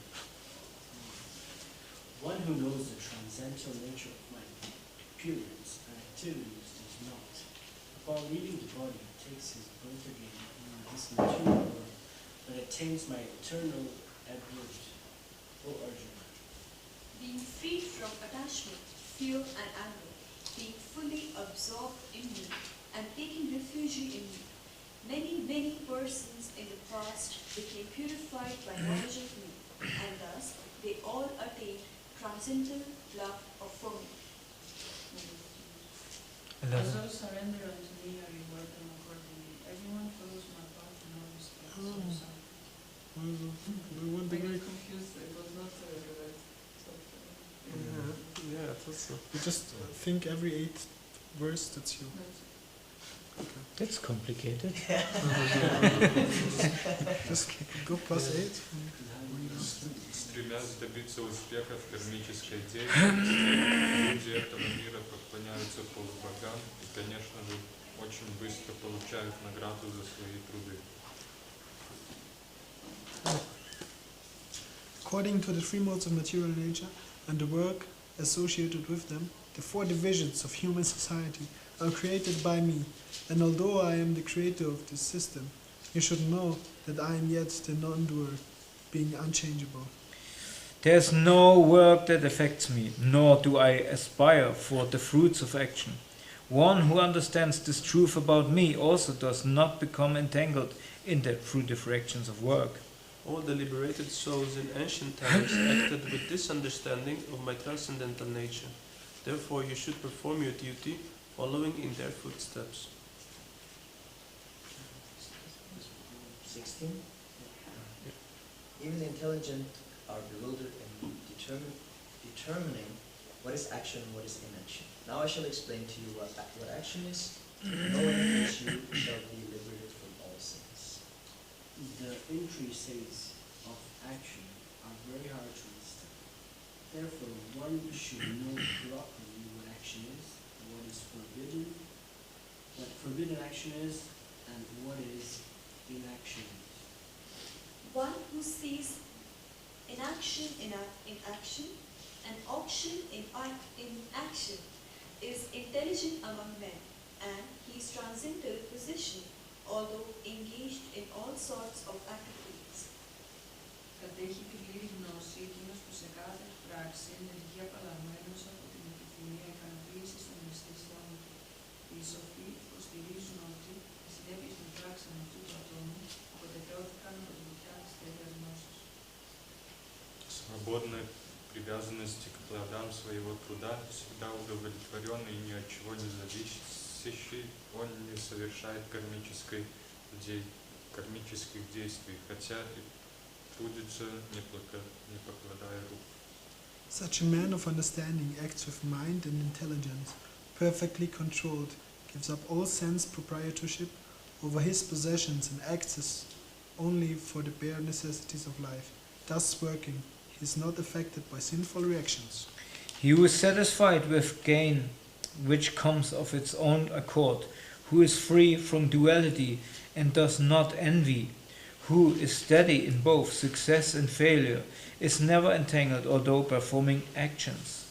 One who knows the transcendental nature of my appearance and activities does not, upon leaving the body, takes his birth again in this material world, but attains my eternal abode. O Arjuna, Being freed from attachment, fear and anger, being fully absorbed in me and taking refuge in me, many persons in the past became purified by knowledge of me, and thus they all attained transcendental love for me. As all surrender unto me, I reward them accordingly. Everyone follows my path in all respects. Oh. So some- We want the I great. get confused, it was not the right stuff. Yeah, I thought so. You just think every 8th verse that's you. That's complicated. Just go plus 8. Стремясь добиться успеха в кармической деятельности, люди этого мира поклоняются полубогам и, конечно же, очень быстро получают награду за свои труды. According to the three modes of material nature and the work associated with them, the four divisions of human society are created by me, and although I am the creator of this system, you should know that I am yet the non-doer, being unchangeable. There is no work that affects me, nor do I aspire for the fruits of action. One who understands this truth about me also does not become entangled in the fruitive actions of work. All the liberated souls in ancient times acted with this understanding of my transcendental nature. Therefore you should perform your duty following in their footsteps. 16. Even the intelligent are bewildered in determining what is action and what is inaction. Now I shall explain to you what action is, knowing which you shall be liberated from all sins. The intricacies of action are very hard to understand. Therefore, one should know properly what action is, what is forbidden, what forbidden action is, and what is inaction is. One who sees inaction in action and action in action is intelligent among men, and he is transcendental position, although engaged in all sorts of activities. Κατέχει τη γνώση εκείνος που σε κάθε πράξη είναι ενεργεί απαλλαγμένος από την επιθυμία ικανοποίησης των αισθήσεων του. Οι σοφοί υποστηρίζουν ότι οι συνέπειες των πράξεων αυτού του ατόμου αποτελώθηκαν από τη βουτιά της τέλειας γνώσης. Свободной привязанности к плодам своего труда, всегда удовлетворенный и ни от чего не зависящий, он не совершает кармических действий, хотя и трудится, не покладая рук. Such a man of understanding acts with mind and intelligence, perfectly controlled, gives up all sense proprietorship over his possessions and acts only for the bare necessities of life. Thus working, he is not affected by sinful reactions. He who is satisfied with gain which comes of its own accord, who is free from duality and does not envy, who is steady in both success and failure, is never entangled although performing actions.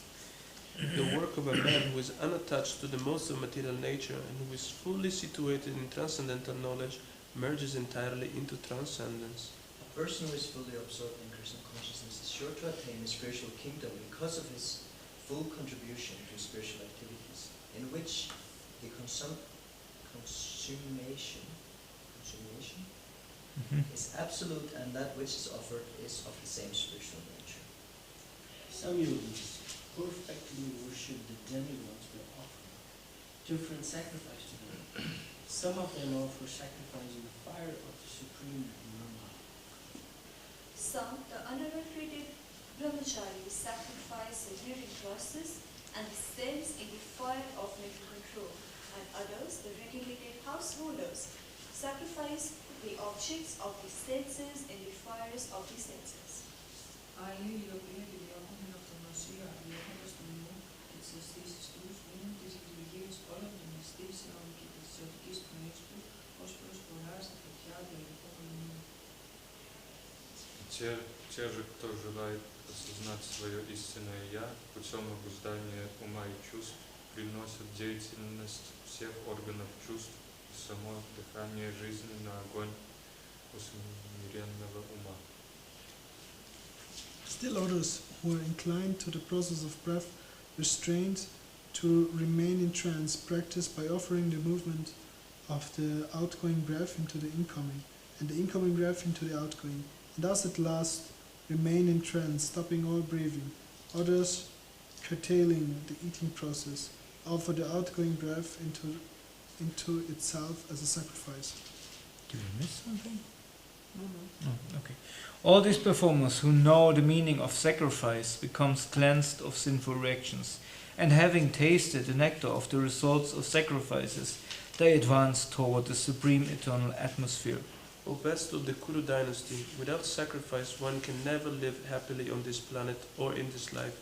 The work of a man who is unattached to the modes of material nature and who is fully situated in transcendental knowledge merges entirely into transcendence. A person who is fully absorbed in Krishna consciousness is sure to attain the spiritual kingdom because of his full contribution to spiritual activities, in which the consummation is absolute, and that which is offered is of the same spiritual nature. Some yogis perfectly worship the demigods by offering different sacrifices to them. Some of them offer sacrifice in the fire of the supreme Brahma. Some, the unadulterated brahmacharis, sacrifice the hearing process and the sense in the fire of mental control, and others, the regulated householders, sacrifice the objects of the senses in the fires of the senses. Άλλοι οι οποίοι επιδιώκουν την αυτογνωσία διέχοντας το νου και τις αισθήσεις τους, δίνουν τις λειτουργίες όλων των αισθήσεων και της ζωτικής πνοής τους ως προσφορά στα φωτιά του ελεγχόμενου νου. Те же, кто желает осознать свое истинное «Я» путем обуздания ума и чувств, приносят деятельность всех органов чувств и само дыхание жизни на огонь усмиренного ума. Still others, who are inclined to the process of breath restraint to remain in trance, practice by offering the movement of the outgoing breath into the incoming, and the incoming breath into the outgoing, and thus at last remain in trance, stopping all breathing. Others, curtailing the eating process, offer the outgoing breath into itself as a sacrifice. Did we miss something? No, okay. All these performers who know the meaning of sacrifice becomes cleansed of sinful reactions, and having tasted the nectar of the results of sacrifices, they advance toward the supreme eternal atmosphere. O best of the Kuru dynasty, without sacrifice one can never live happily on this planet or in this life.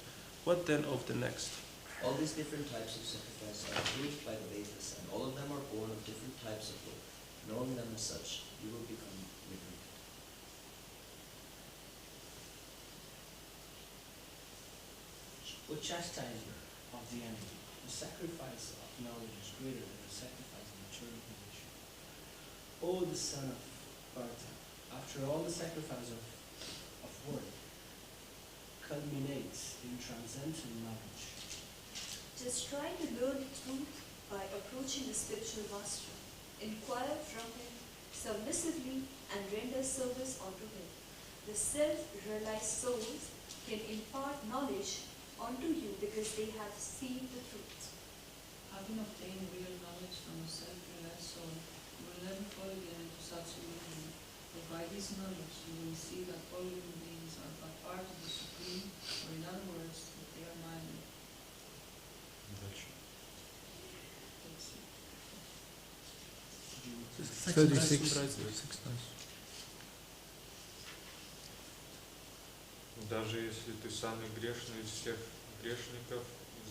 What then of the next? All these different types of sacrifice are approved by the Vedas, and all of them are born of different types of work. Knowing them as such, you will become liberated. O chastiser of the enemy, the sacrifice of knowledge is greater than the sacrifice of material possession. O the son of Partha, after all the sacrifice of work culminates in transcendental knowledge. Just try to learn the truth by approaching the spiritual master. Inquire from him submissively and render service unto him. The self-realized souls can impart knowledge unto you because they have seen the truth. Having obtained real knowledge from a self-realized soul, you will never fall again into such illusion. For by this knowledge you will see that all living beings are but part of the Supreme, or in other words, that they are minor. Дальше. That's it. 36. Даже если ты самый грешный из всех грешников,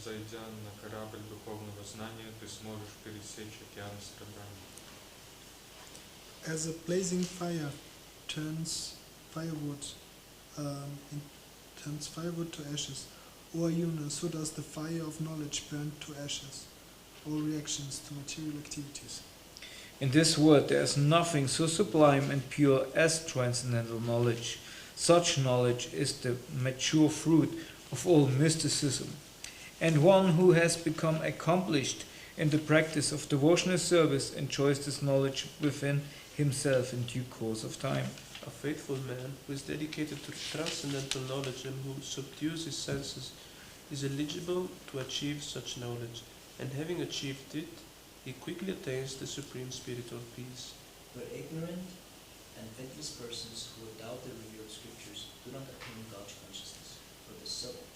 зайдя на корабль духовного знания, ты сможешь пересечь океан страданий. As a blazing fire turns firewood, turns firewood to ashes, O Arjuna, so does the fire of knowledge burn to ashes all reactions to material activities. In this world there is nothing so sublime and pure as transcendental knowledge. Such knowledge is the mature fruit of all mysticism. And one who has become accomplished in the practice of devotional service enjoys this knowledge within himself in due course of time. A faithful man who is dedicated to transcendental knowledge and who subdues his senses is eligible to achieve such knowledge, and having achieved it, he quickly attains the supreme spiritual peace. But ignorant and faithless persons who doubt the revealed scriptures do not attain God consciousness.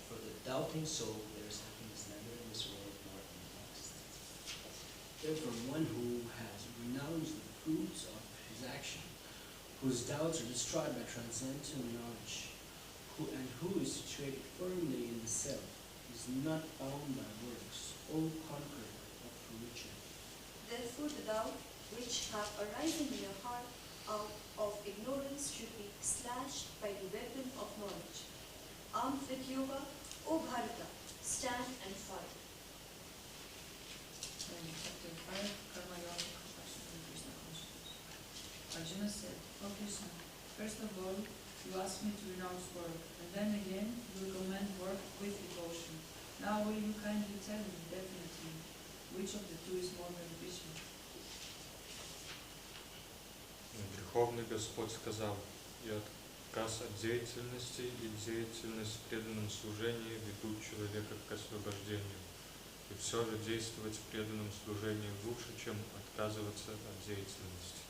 For the doubting soul, there is happiness neither in this world nor in the next. Therefore, one who has renounced the fruits of his action, whose doubts are destroyed by transcendental knowledge, who is situated firmly in the self, is not bound by works, all conqueror of fruition. Therefore, the doubt which have arisen in your heart out of ignorance should be slashed by the weapon of knowledge. Armed with yoga, O Bharata, stand and fight. Chapter 5, Karma Yoga, Compassion and Krishna Consciousness. Arjuna said, O Krishna, first of all, you asked me to renounce work, and then again you recommend work with devotion. Now will you kindly tell me definitely which of the two is more beneficial? Верховный Господь сказал: и отказ от деятельности и деятельность в преданном служении ведут человека к освобождению. И все же действовать в преданном служении лучше, чем отказываться от деятельности.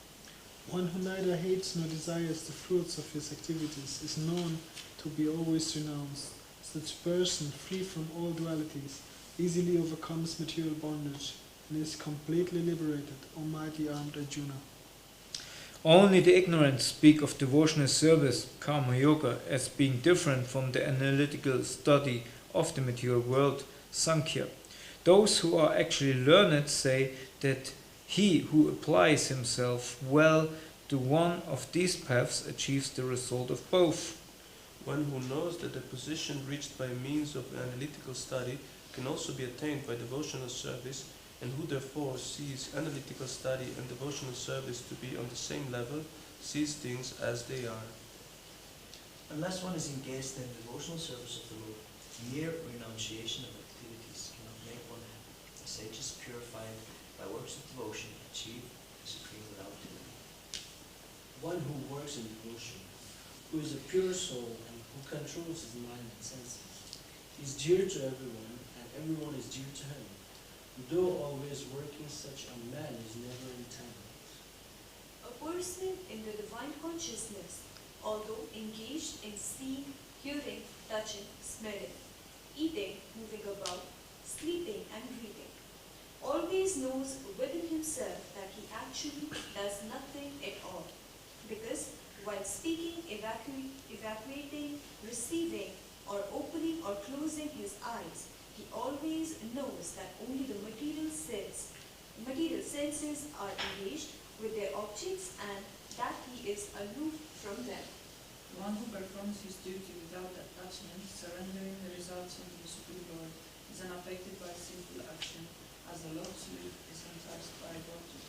One who neither hates nor desires the fruits of his activities is known to be always renounced. Such person, free from all dualities, easily overcomes material bondage and is completely liberated, O mighty armed Arjuna. Only the ignorant speak of devotional service, karma yoga, as being different from the analytical study of the material world, sankhya. Those who are actually learned say that he who applies himself well to one of these paths achieves the result of both. One who knows that the position reached by means of analytical study can also be attained by devotional service, and who therefore sees analytical study and devotional service to be on the same level, sees things as they are. Unless one is engaged in devotional service of the Lord, mere renunciation of activities cannot make one happy. The sages purified by works of devotion achieve the supreme without delay. One who works in devotion, who is a pure soul and who controls his mind and senses, is dear to everyone and everyone is dear to him. Though always working, such a man is never entangled. A person in the divine consciousness, although engaged in seeing, hearing, touching, smelling, eating, moving about, sleeping and breathing, always knows within himself that he actually does nothing at all, because while speaking, evacuating, receiving, or opening or closing his eyes, he always knows that only the material senses are engaged with their objects and that he is aloof from them. One who performs his duty without attachment, surrendering the results unto the Supreme Lord, is unaffected by sinful action, as the lotus leaf is untouched by water.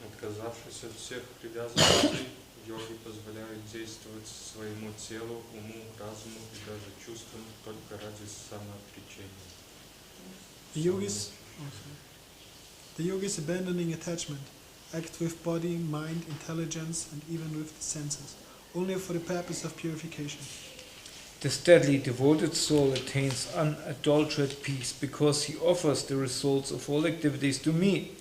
Отказавшись от всех привязанностей, йоги позволяют действовать своему телу, уму, разуму и даже чувствам только ради самоотречения. The yogis abandoning attachment act with body, mind, intelligence, and even with the senses, only for the purpose of purification. The steadily devoted soul attains unadulterated peace because he offers the results of all activities to me.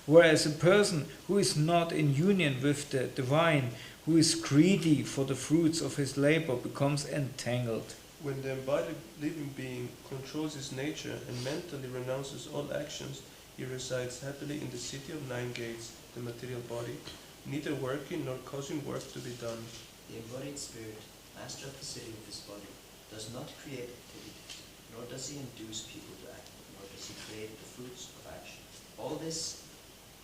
Whereas a person who is not in union with the divine, who is greedy for the fruits of his labor, becomes entangled. When the embodied living being controls his nature and mentally renounces all actions, he resides happily in the city of nine gates, the material body, neither working nor causing work to be done. The embodied spirit, master of the city of his body, does not create activities, nor does he induce people to act, nor does he create the fruits of action. All this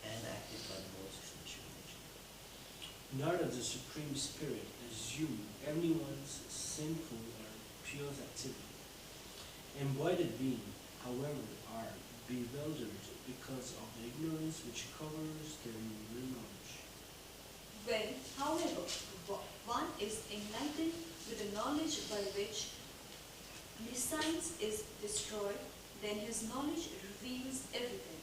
enacted by the modes of nature. Nor does the Supreme Spirit assume everyone's sinful or pure activity. Embodied beings, however, are bewildered because of the ignorance which covers their real knowledge. When, however, one is enlightened with the knowledge by which nescience is destroyed, then his knowledge reveals everything,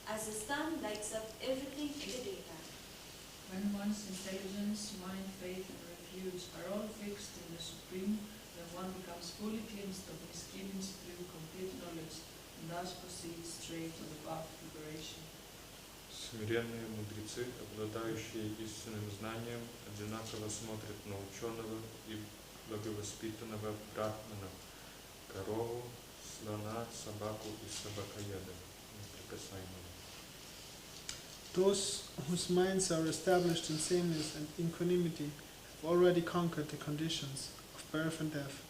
as the sun lights up everything in the daytime. When one's intelligence, mind, faith, and refuge are all fixed in the Supreme, then one becomes fully cleansed of misgivings through complete knowledge, and thus proceeds straight to the path of liberation. Смиренные мудрецы, обладающие истинным знанием, одинаково смотрят на ученого и благовоспитанного брахмана, корову, слона, собаку и собакоеда, неприкасаемого. Those whose minds are established in sameness and equanimity have already conquered the conditions of birth and death.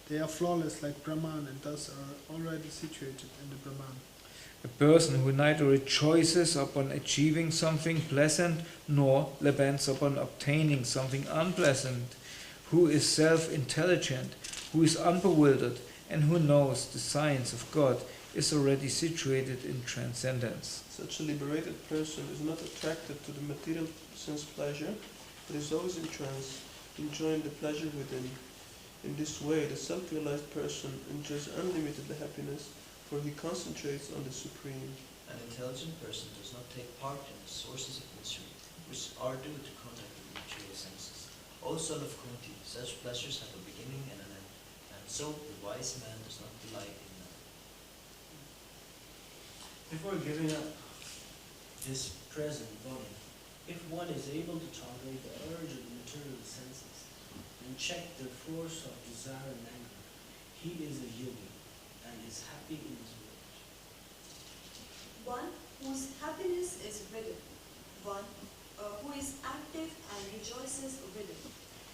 They are flawless like Brahman and thus are already situated in the Brahman. A person who neither rejoices upon achieving something pleasant nor laments upon obtaining something unpleasant, who is self-intelligent, who is unbewildered, and who knows the science of God, is already situated in transcendence. Such a liberated person is not attracted to the material sense pleasure, but is always in trance, enjoying the pleasure within. In this way, the self-realized person enjoys unlimited happiness, for he concentrates on the Supreme. An intelligent person does not take part in the sources of misery, which are due to contact with the material senses. O son of Kunti, such pleasures have a beginning and an end, and so the wise man does not delight in them. Before giving up this present body, if one is able to tolerate the urge of the material senses and check the force of desire and anger, he is a yogi and is happy in his world. One whose happiness is within, one who is active and rejoices within,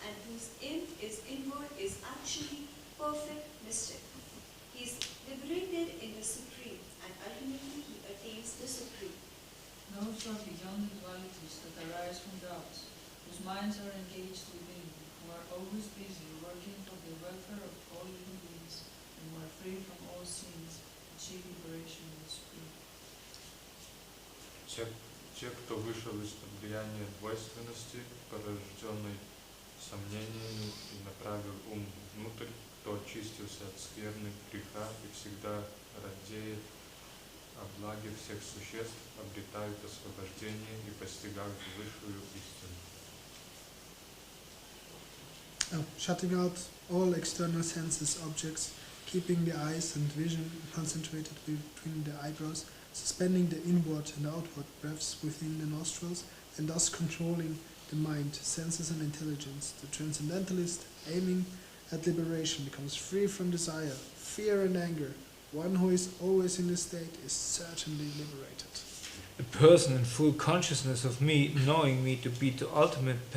and whose aim is inward is actually perfect mystic. He is liberated in the Supreme, and ultimately he attains the Supreme. Those who are beyond the dualities that arise from doubts, whose minds are engaged within, who are always busy working for the welfare of all living beings, and who are free from all sins, achieve liberation in the Supreme. Те, кто вышел из-под влияния двойственности, порожденной сомнениями, и направил ум внутрь, кто очистился от скверны, греха и всегда радеет о благе всех существ, обретают освобождение и постигают высшую истину. Shutting out all external senses objects, keeping the eyes and vision concentrated between the eyebrows, suspending the inward and outward breaths within the nostrils, and thus controlling the mind, senses and intelligence. The transcendentalist, aiming at liberation, becomes free from desire, fear and anger. One who is always in this state is certainly liberated. A person in full consciousness of me, knowing me to be the ultimate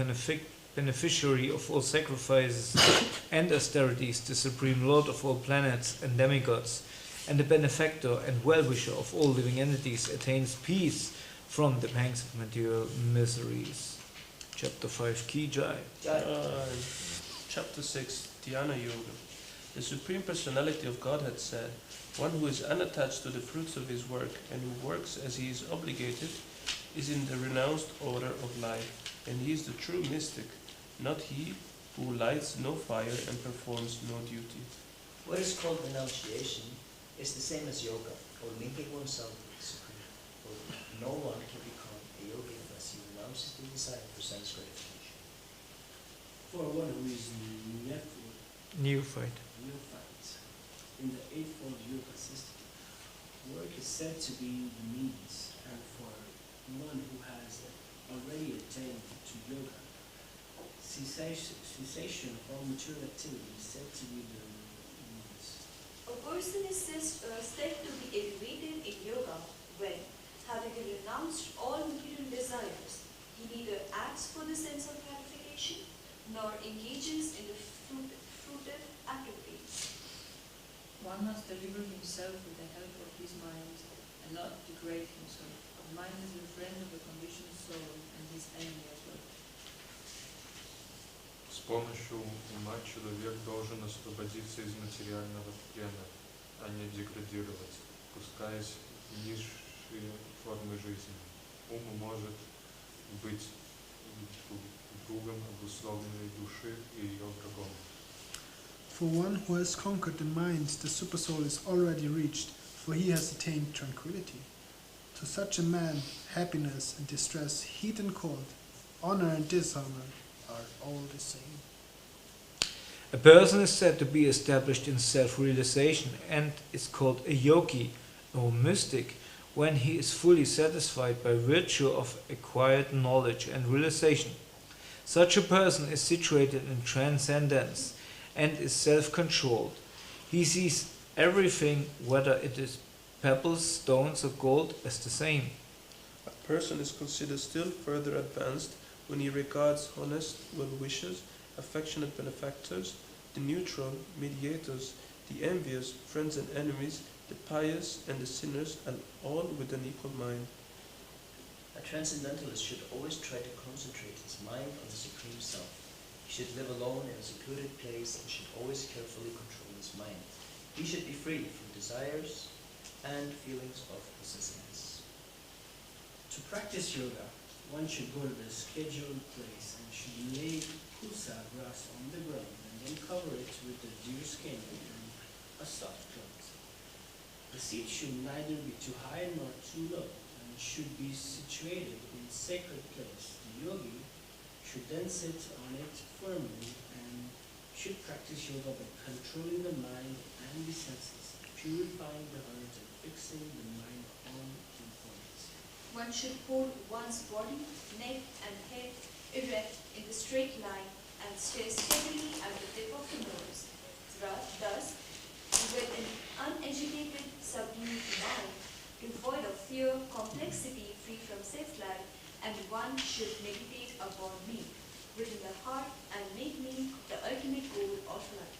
beneficiary of all sacrifices and austerities, the Supreme Lord of all planets and demigods, and the benefactor and well-wisher of all living entities, attains peace from the pangs of material miseries. Chapter 5, Ki Jai. Chapter 6, Dhyana Yoga. The Supreme Personality of Godhead said, one who is unattached to the fruits of his work and who works as he is obligated is in the renounced order of life, and he is the true mystic, not he who lights no fire and performs no duty. What is called renunciation is the same as yoga, or linking oneself with the Supreme. For no one can become a yogi unless he renounces the desire for sense gratification. For one who is Neophyte. in the Eightfold Yoga system, work is said to be the means, and for one who has already attained to yoga. Cessation of all material activity is said to be the means. A person is said to be elevated in yoga when, having renounced all material desires, he neither acts for the sense of gratification nor engages in the fruitive activities. One must deliver himself with the help of his mind and not degrade himself. The mind is the friend of the conditioned soul and his enemy as well. С помощью ума человек должен освободиться из материального плена, а не деградировать, пускаясь в низшие формы жизни. Ум может быть другом обусловленной души и ее врагом. For one who has conquered the mind, the supersoul is already reached, for he has attained tranquility. To such a man, happiness and distress, heat and cold, honor and dishonor are all the same. A person is said to be established in self-realization and is called a yogi or mystic when he is fully satisfied by virtue of acquired knowledge and realization. Such a person is situated in transcendence and is self-controlled. He sees everything, whether it is pebbles, stones or gold, as the same. A person is considered still further advanced when he regards honest well-wishers, affectionate benefactors, the neutral mediators, the envious friends and enemies, the pious and the sinners, and all with an equal mind. A transcendentalist should always try to concentrate his mind on the Supreme Self. He should live alone in a secluded place and should always carefully control his mind. He should be free from desires and feelings of possessiveness. To practice yoga, one should go to the scheduled place and should lay pusa grass on the ground and then cover it with the deer skin and a soft cloth. The seat should neither be too high nor too low and should be situated in a sacred place. The yogi should then sit on it firmly and should practice yoga by controlling the mind and the senses, purifying the heart and fixing the mind on the point. One should hold one's body, neck and head erect in the straight line and stare steadily at the tip of the nose. Thus, with an unagitated, subdued mind, devoid of fear, complexity, free from self-life, and one should meditate upon me, within the heart, and make me the ultimate goal of life.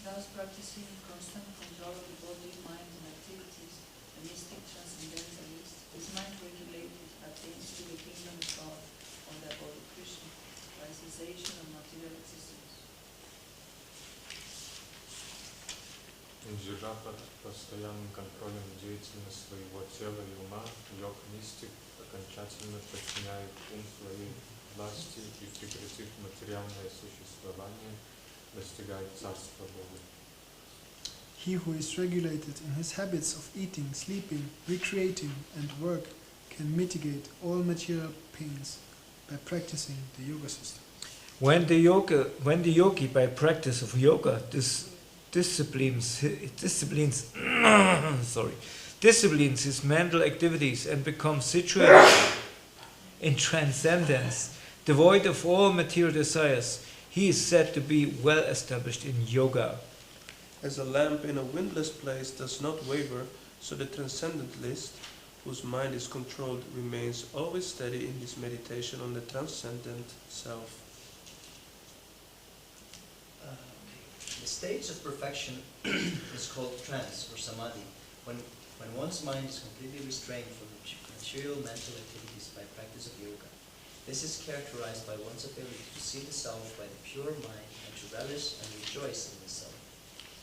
Thus, practicing constant control of the body, mind, and activities, the mystic transcendentalist, his mind regulated, attains to the kingdom of God, or the abode of Krishna, by cessation of material existence. Держа под постоянным контролем деятельность своего тела и ума, йог-мистик окончательно подчиняет ум своей власти и, прекратив материальное существование, достигает Царства Бога. He who is regulated in his habits of eating, sleeping, recreating, and work can mitigate all material pains by practicing the yoga system. When the yogi by practice of yoga disciplines his mental activities and becomes situated in transcendence, devoid of all material desires, he is said to be well established in yoga. As a lamp in a windless place does not waver, so the transcendentalist, whose mind is controlled, remains always steady in his meditation on the transcendent self. The stage of perfection is called trance or samadhi, when one's mind is completely restrained from material mental activities by practice of yoga. This is characterized by one's ability to see the self by the pure mind and to relish and rejoice in the self.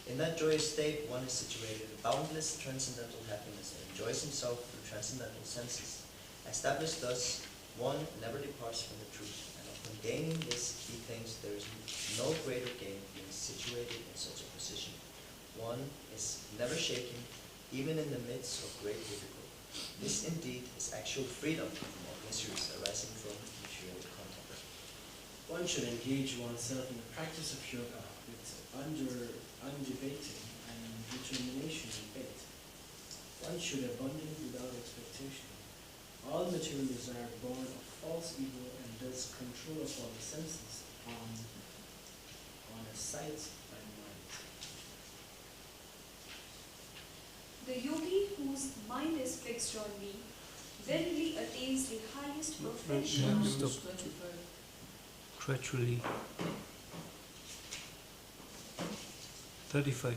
In that joyous state, one is situated in boundless transcendental happiness and enjoys himself through transcendental senses. Established thus, one never departs from the truth, and upon gaining this, he thinks there is no greater gain being situated in such a position. One is never shaken, even in the midst of great difficulty. This indeed is actual freedom from all miseries arising from material contact. One should engage oneself in the practice of yoga with undebating and determination and faith. One should abandon without expectation all all material desire born of false ego and thus control of all the senses on a sight by mind. The yogi whose mind is fixed on me verily attains the highest perfection. Yeah, stop. Gradually. 35.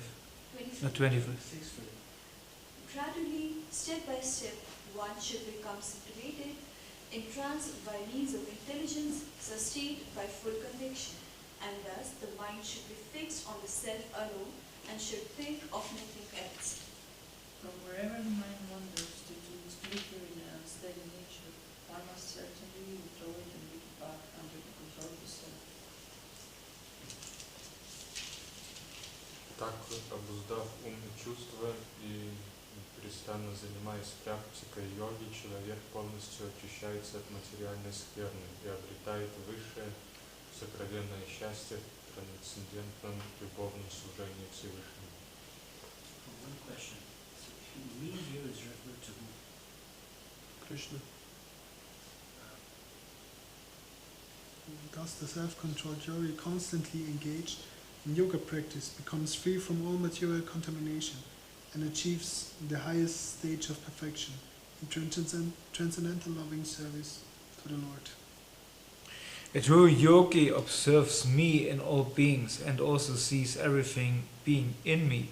No, 25. Gradually, step by step, one should become situated in trance by means of intelligence sustained by full conviction, and thus the mind should be fixed on the self alone and should think of nothing else. From wherever the mind wanders due to its weaker in an unsteady nature, one must certainly withdraw it and bring it back under the control of the self. Так, обуздав ум и чувства и непрестанно занимаясь практикой йоги, человек полностью очищается от материальной скверны и обретает высшее сокровенное счастье в трансцендентном любовном служении Всевышнему. One question. So me here is referred to who? Krishna. Thus the self-controlled yogi constantly engaged in yoga practice becomes free from all material contamination and achieves the highest stage of perfection in transcendental loving service to the Lord. A true yogi observes me in all beings and also sees everything being in me.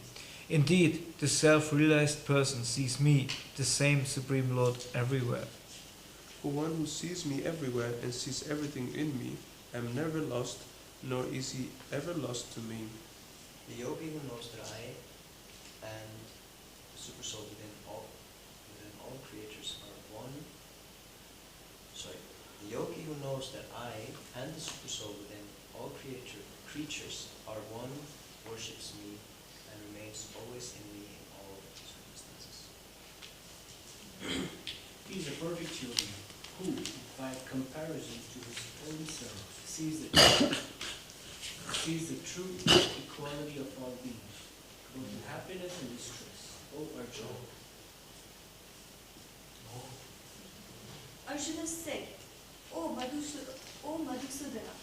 Indeed, the self-realized person sees me, the same Supreme Lord, everywhere. For one who sees me everywhere and sees everything in me, I am never lost, nor is he ever lost to me. The yogi who knows that I and the supersoul within all creatures are one. The yogi who knows that I and the supersoul within all creatures are one worships me and remains always in me in all circumstances. He is a perfect yogi who, by comparison to his own self, sees the true equality of all beings, both in happiness and distress. O Arjuna. Arjuna said, O Madhusudana,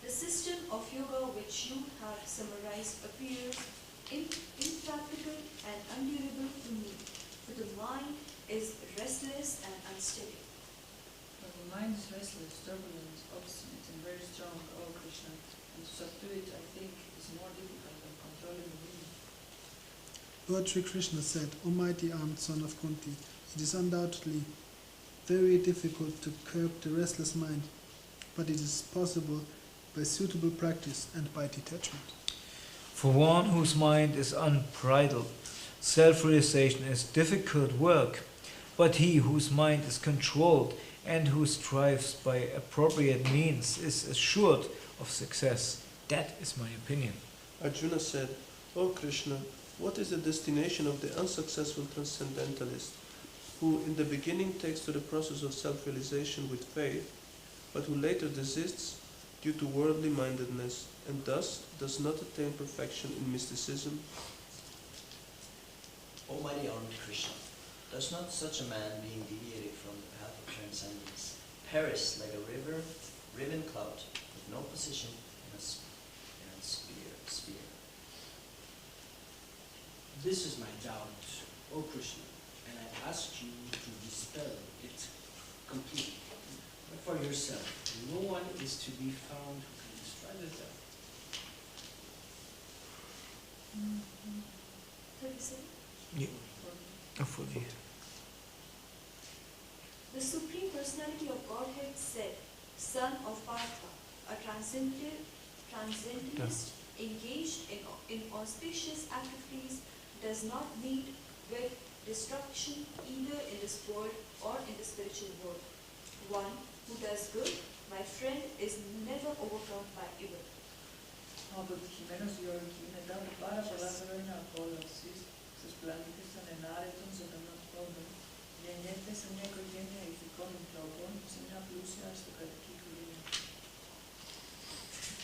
the system of yoga which you have summarized appears impractical and unendurable to me, for the mind is restless and unsteady. When the mind is restless, turbulent, obstinate, and very strong, O Krishna, and to subdue it, I think, is more difficult than controlling the wind. Lord Sri Krishna said, O mighty armed son of Kunti, it is undoubtedly very difficult to curb the restless mind, but it is possible by suitable practice and by detachment. For one whose mind is unbridled, self-realization is difficult work, but he whose mind is controlled and who strives by appropriate means is assured of success. That is my opinion. Arjuna said, O Krishna, what is the destination of the unsuccessful transcendentalist, who in the beginning takes to the process of self-realization with faith, but who later desists due to worldly mindedness, and thus does not attain perfection in mysticism? O mighty armed Krishna, does not such a man, being deviated from the path of transcendence, perish like a riven cloud with no position in a sphere? This is my doubt, O Krishna, and I ask you to dispel it completely. But for yourself, no one is to be found who can destroy the doubt. 37. For the The Supreme Personality of Godhead said, Son of Partha, a transcendentalist engaged in auspicious activities does not meet with destruction either in this world or in the spiritual world. One who does good, my friend, is never overcome by evil. Αποτυχημένος Γιώργη μετά από πάρα πολλά χρόνια απόλαυσης στους πλανήτες των ενάρετων ζωντανών πόντων, γεννιέται σε μια οικογένεια ηθικών ανθρώπων σε μια πλούσια αριστοκρατική κλίμακα.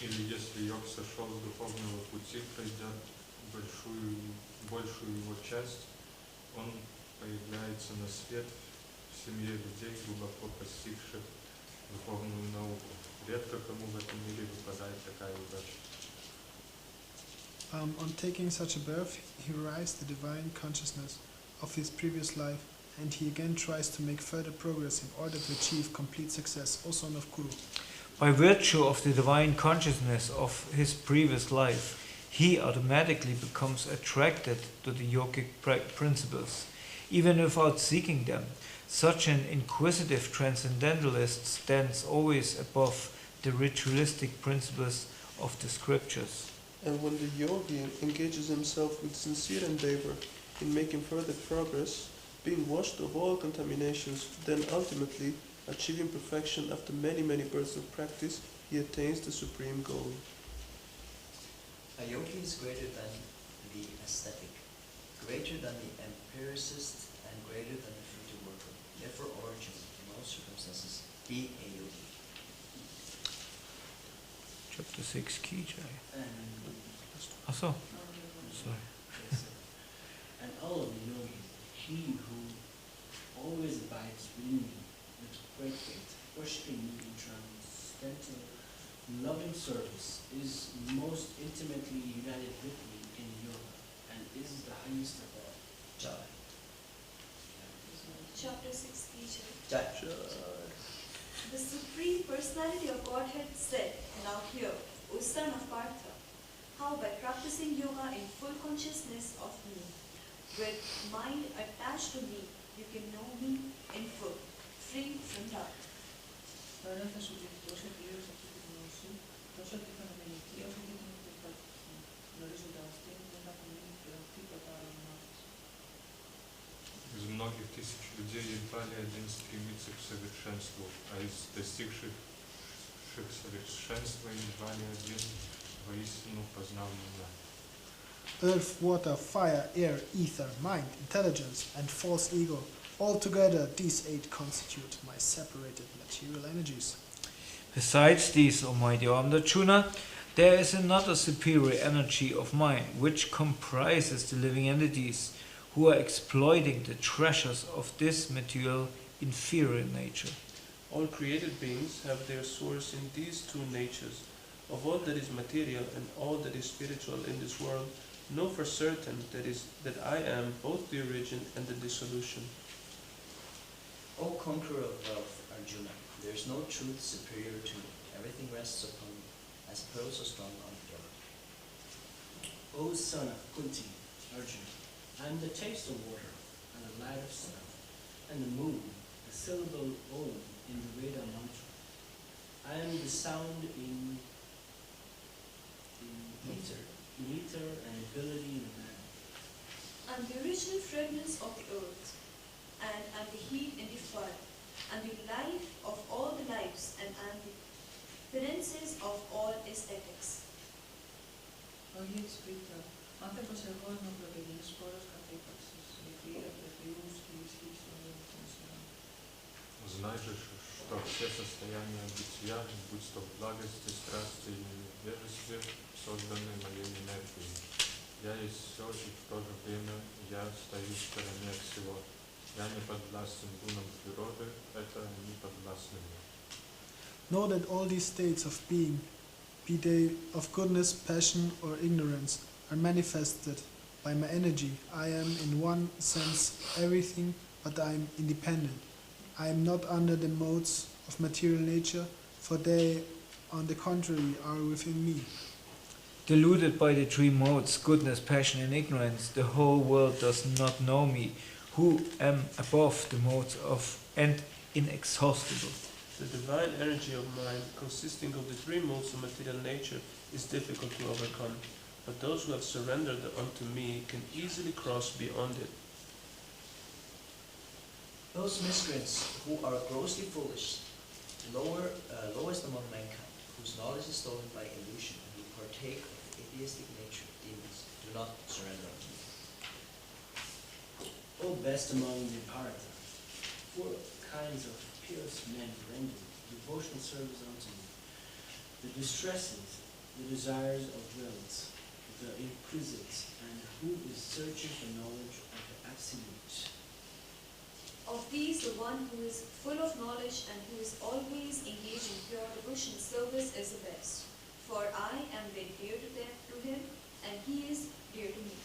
Или если йог сошел с духовного пути, пройдя большую его часть, он появляется на свет в в семье людей, глубоко постигших духовную науку. Редко кому в этом мире выпадает такая удача. On taking such a birth, he realizes the divine consciousness of his previous life, and he again tries to make further progress in order to achieve complete success, O son of Kuru. By virtue of the divine consciousness of his previous life, he automatically becomes attracted to the yogic principles, even without seeking them. Such an inquisitive transcendentalist stands always above the ritualistic principles of the scriptures. And when the yogi engages himself with sincere endeavor in making further progress, being washed of all contaminations, then ultimately, achieving perfection after many, many births of practice, he attains the supreme goal. A yogi is greater than the ascetic, greater than the empiricist, and greater than the fruity worker. Therefore, origin, in all circumstances, be a yogi. Chapter 6, Kijai. And Also, sorry. and all of the yogis, he who always abides within me with great faith, worshipping me in transcendental loving service, is most intimately united with me in yoga, and is the highest of all. Jai. Chapter 6, Kijai. Jai. The Supreme Personality of Godhead said, "Now hear, O son of Partha, how by practicing yoga in full consciousness of me, with mind attached to me, you can know me in full, free from doubt." Άρα θα σου δείχνει τόσο πλήρως αυτή τη γνώση, τόσο τη φαινομενική, όσο και την εκπαιδευτική. Γνωρίζοντας την, δεν θα απομείνει πλέον τίποτα άλλο μάθος. Из многих тысяч людей едва ли один стремится к совершенству, а из достигших совершенства едва ли один воистину познал меня. Earth, water, fire, air, ether, mind, intelligence, and false ego. Altogether, these 8 constitute my separated material energies. Besides these, O mighty Armed Arjuna, there is another superior energy of mine, which comprises the living entities who are exploiting the treasures of this material inferior nature. All created beings have their source in these two natures. Of all that is material and all that is spiritual in this world, know for certain that I am both the origin and the dissolution. O conqueror of wealth, Arjuna, there is no truth superior to me. Everything rests upon me, as pearls are strung on a thread. O son of Kunti, Arjuna, I am the taste of water, and the light of sun, and the moon, the syllable Om in the Veda mantra. I am the sound in ether and ability in man. I'm the original fragrance of the earth, and I'm the heat in the fire. I'm the life of all the lives, and I'm the finances of all aesthetics. Ο γης Πίτρα, άνθρωπος εγώ είμαι ο πρωτογενής σπόρος κάθε ύπαρξης, η θεία, πρεφιούς και η ισχύς των αιώνων. Знай же, что все состояния бытия, будь то в благости, страсти или невежестве, созданы моей энергией. Я есть все, и в то же время я стою в стороне от всего. Я не подвластен гунам природы, это не подвластны мне. Know that all these states of being, be they of goodness, passion, or ignorance, are manifested by my energy. I am in one sense everything, but I am independent. I am not under the modes of material nature, for they, on the contrary, are within me. Deluded by the 3 modes, goodness, passion, and ignorance, the whole world does not know me, who am above the modes of and inexhaustible. The divine energy of mind, consisting of the 3 modes of material nature, is difficult to overcome, but those who have surrendered unto me can easily cross beyond it. Those miscreants who are grossly foolish, lowest among mankind, whose knowledge is stolen by illusion, and who partake of the atheistic nature of demons, do not surrender unto me. O best among the Bharata, 4 kinds of pious men render devotional service unto me. The distresses, the desires of wealth, the inquisite, and who is searching for knowledge of the absolute. Of these, the one who is full of knowledge and who is always engaged in pure devotion service is the best. For I am very dear to him, and he is dear to me.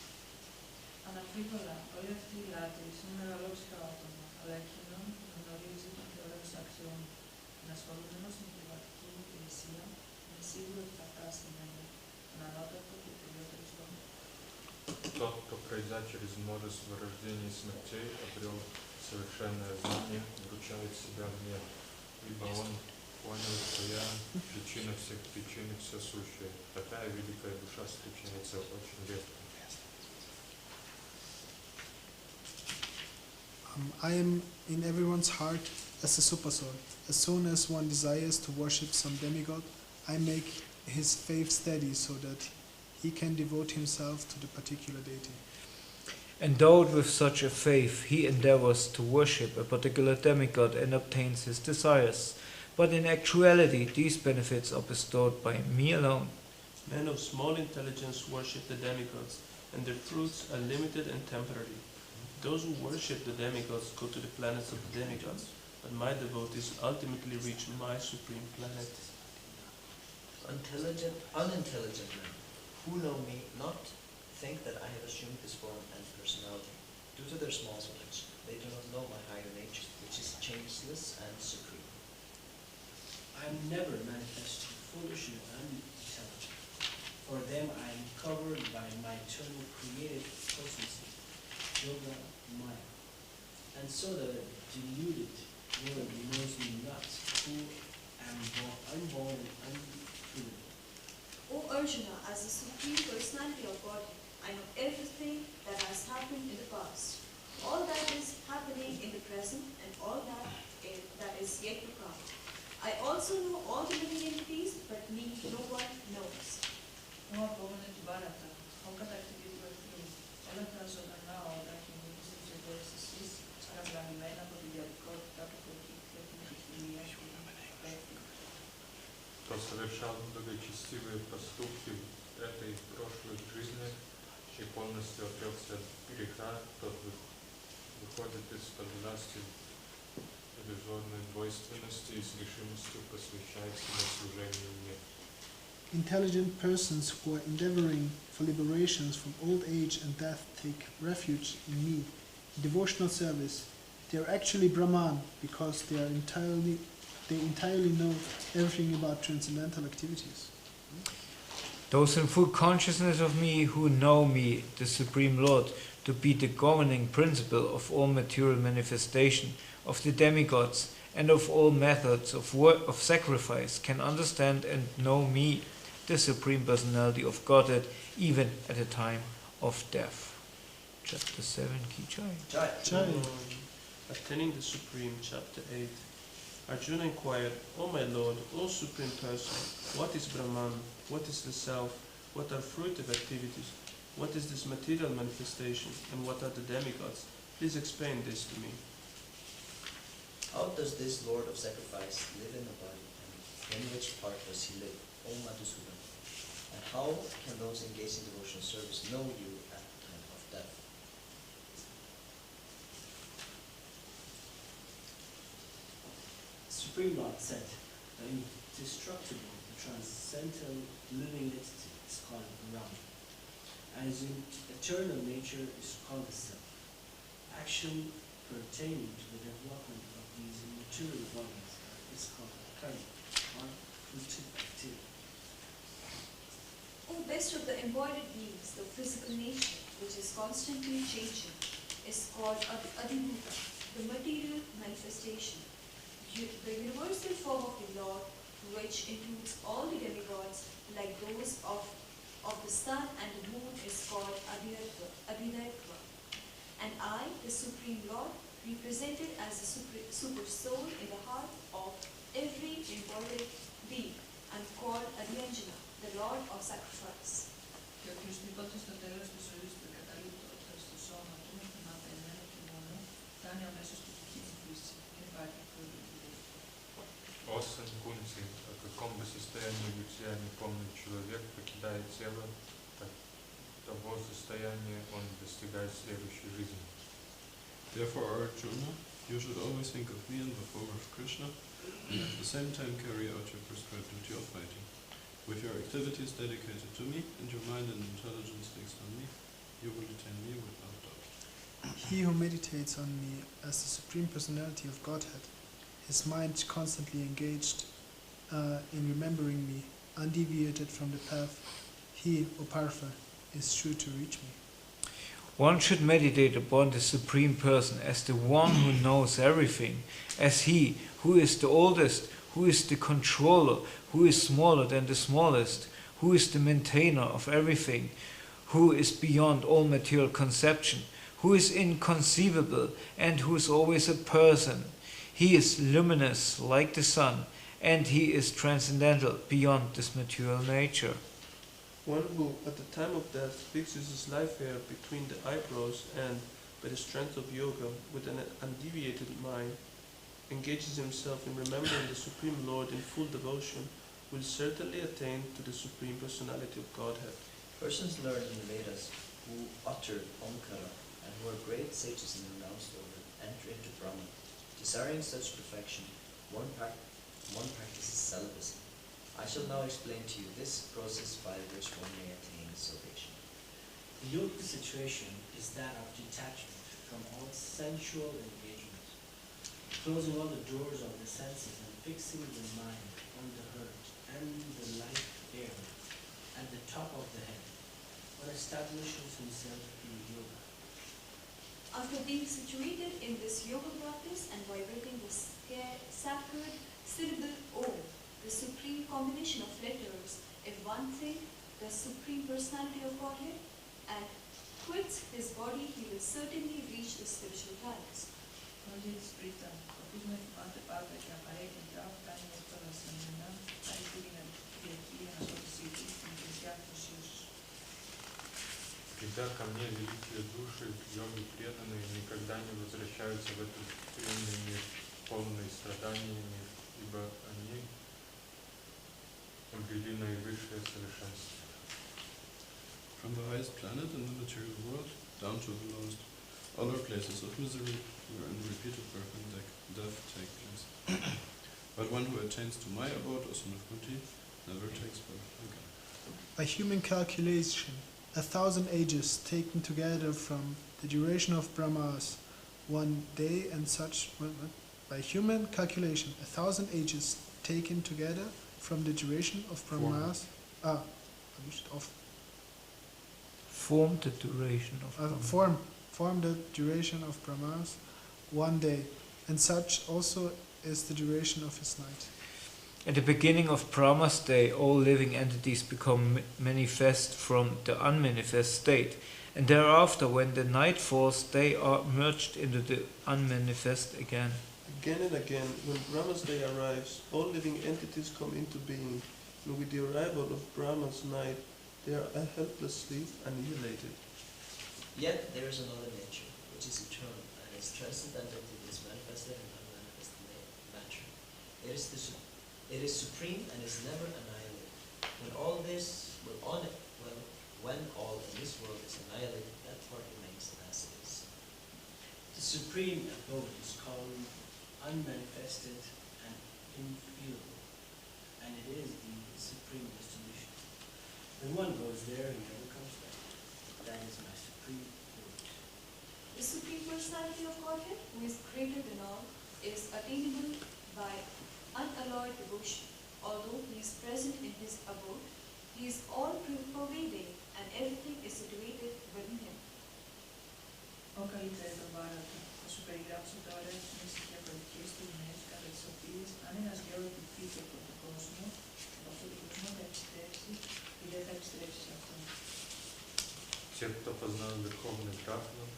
Αναμφίβολα, όλοι αυτοί οι λάτρεις είναι μεγαλόψυχα άτομα, αλλά εκείνον που γνωρίζει τον θεό της αξιών και ασχολούμενος με την πνευματική υπηρεσία, είναι σίγουρο ότι θα φτάσει στην έννοια, τον ανώτατο και τελειότερο στόχο. Тот, кто, пройдя через множество рождений и смертей, обрел совершенное знание, вручает себя мне, ибо он понял, что я причина всех причин и все сущее. Такая великая душа встречается очень редко. I am in everyone's heart as a supersoul. As soon as one desires to worship some demigod, I make his faith steady so that he can devote himself to the particular deity. Endowed with such a faith, he endeavors to worship a particular demigod and obtains his desires. But in actuality, these benefits are bestowed by me alone. Men of small intelligence worship the demigods, and their fruits are limited and temporary. Those who worship the demigods go to the planets of the demigods, but my devotees ultimately reach my supreme planet. Unintelligent men who know me not think that I have assumed this form and personality. Due to their small souls, they do not know my higher nature, which is changeless and supreme. I am never manifested foolish and unintelligent. For them I am covered by my eternal creative potency, yoga, maya. And so the deluded world knows me not, who am unborn and unproven. O Arjuna, as the Supreme Personality of Godhead, I know everything that has happened in the past, all that is happening in the present, and all that is yet to come. I also know all the living entities, but me no one knows. Моя помнит Барата, он κατακτητή του εχθρού. Όλα τα ζωντανά όλα και εμείς τις εντολές εσείς, παραγραμμένα από τη διαδικότητα του προκύπτει από την επιθυμία σου πέφτει. Кто совершал благочестивые поступки в этой прошлой жизни и полностью отрекся от греха, тот выходит из-под власти иллюзорной двойственности и с решимостью посвящает себя служению мне. Intelligent persons who are endeavoring for liberations from old age and death take refuge in me, in devotional service. They are actually Brahman because they entirely know everything about transcendental activities. Those in full consciousness of me who know me, the Supreme Lord, to be the governing principle of all material manifestation, of the demigods, and of all methods of sacrifice, can understand and know me, the Supreme Personality of Godhead, even at the time of death. Chapter 7, Ki Jai. Jai. Attaining the Supreme, Chapter 8. Arjuna inquired, O my Lord, O Supreme Person, what is Brahman? What is the Self? What are fruitive activities? What is this material manifestation? And what are the demigods? Please explain this to me. How does this Lord of Sacrifice live in the body, and in which part does he live, O Madhusudan? And how can those engaged in devotional service know you at the time of death? Supreme Lord said, the indestructible, the transcendental living entity is called Brahman, and his eternal nature is called the Self. Action pertaining to the development of these immaterial bodies is called karma, or fruitive activity. O best of the embodied beings, the physical nature, which is constantly changing, is called Adhibhuta, the material manifestation. The universal form of the Lord, which includes all the demigods, like those of the sun and the moon, is called Adhidayatva. And I, the Supreme Lord, represented as the super soul in the heart of every embodied being, and called Adhyanjana, the Lord of Sacrifice. Και ο Χριστικός στο τέλος της ζωής του καταλήπτοντας στο σώμα του με τον απελμένο και μόνο, φτάνει αμέσως στη δική του φύση και υπάρχει πρώτη ιδέα. Осень Кунти, о каком бы состоянии бытия не помнит человек, покидая тело, так того состояния он достигает следующей жизни. Therefore, Arjuna, You should always think of me in the form of Krishna, and at the same time carry out your prescribed duty of fighting. With your activities dedicated to me, and your mind and intelligence fixed on me, you will attain me without doubt. He who meditates on me as the Supreme Personality of Godhead, his mind constantly engaged in remembering me, undeviated from the path, he, O Partha, is sure to reach me. One should meditate upon the Supreme Person as the one who knows everything, as he who is the oldest, who is the controller, who is smaller than the smallest, who is the maintainer of everything, who is beyond all material conception, who is inconceivable, and who is always a person. He is luminous like the sun, and he is transcendental beyond this material nature. One who, at the time of death, fixes his life hair between the eyebrows and, by the strength of yoga, with an undeviated mind, engages himself in remembering the Supreme Lord in full devotion, will certainly attain to the Supreme Personality of Godhead. Persons learned in the Vedas who utter Omkara and who are great sages in the renounced order enter into Brahman. Desiring such perfection, one practices celibacy. I shall now explain to you this process by which one may attain salvation. The yogic situation is that of detachment from all sensual engagement, closing all the doors of the senses and fixing the mind on the heart and the light air at the top of the head. One establishes himself in yoga. After being situated in this yoga practice and vibrating the sacred syllable Om, the supreme combination of letters, if one think the Supreme Personality of Godhead and quits his body, he will certainly reach the spiritual tides. Многие сприта, описано в антепата, que aparece en cada plano de toda la semana, hay que ir a solicitude intensiar fusiosos. Придя ко мне, великие души, йоги преданные, никогда не возвращаются в этот стремный мир, полный страданиями, ибо они обрели наивысшее совершенство. From the highest planet in the material world down to the lowest, all are places of misery, wherein repeated birth and death take place. But one who attains to my abode, O son of Kunti, never takes birth again. By human calculation, 1,000 ages taken together from the duration of Brahma's one day and such. By human calculation, 1,000 ages taken together from the duration of Brahma's Form the duration of Brahma. form the duration of Brahma's one day, and such also is the duration of his night. At the beginning of Brahma's day, all living entities become manifest from the unmanifest state, and thereafter, when the night falls, they are merged into the unmanifest again. Again and again, when Brahma's day arrives, all living entities come into being, and with the arrival of Brahma's night, they are helplessly annihilated. Yet there is another nature, which is eternal, and is transcendental to this manifested and unmanifested matter. It is supreme and is never annihilated. When all in this world is annihilated, that part remains as it is. The supreme abode is called unmanifested and inviolable, and it is the supreme destination. When one goes there, he never comes back. That is my supreme abode. The Supreme Personality of Godhead, who is greater than all, is attainable by unalloyed devotion. Although he is present in his abode, he is all-pervading and everything is situated within him. Oka ítélve bárata, a superigrație doare, mystica per chestii unesca del sofilis, anenas georgi fite protocosmo, autodicosmo de extersi, и de extersi автом. Те, кто познал Верховный Брахман,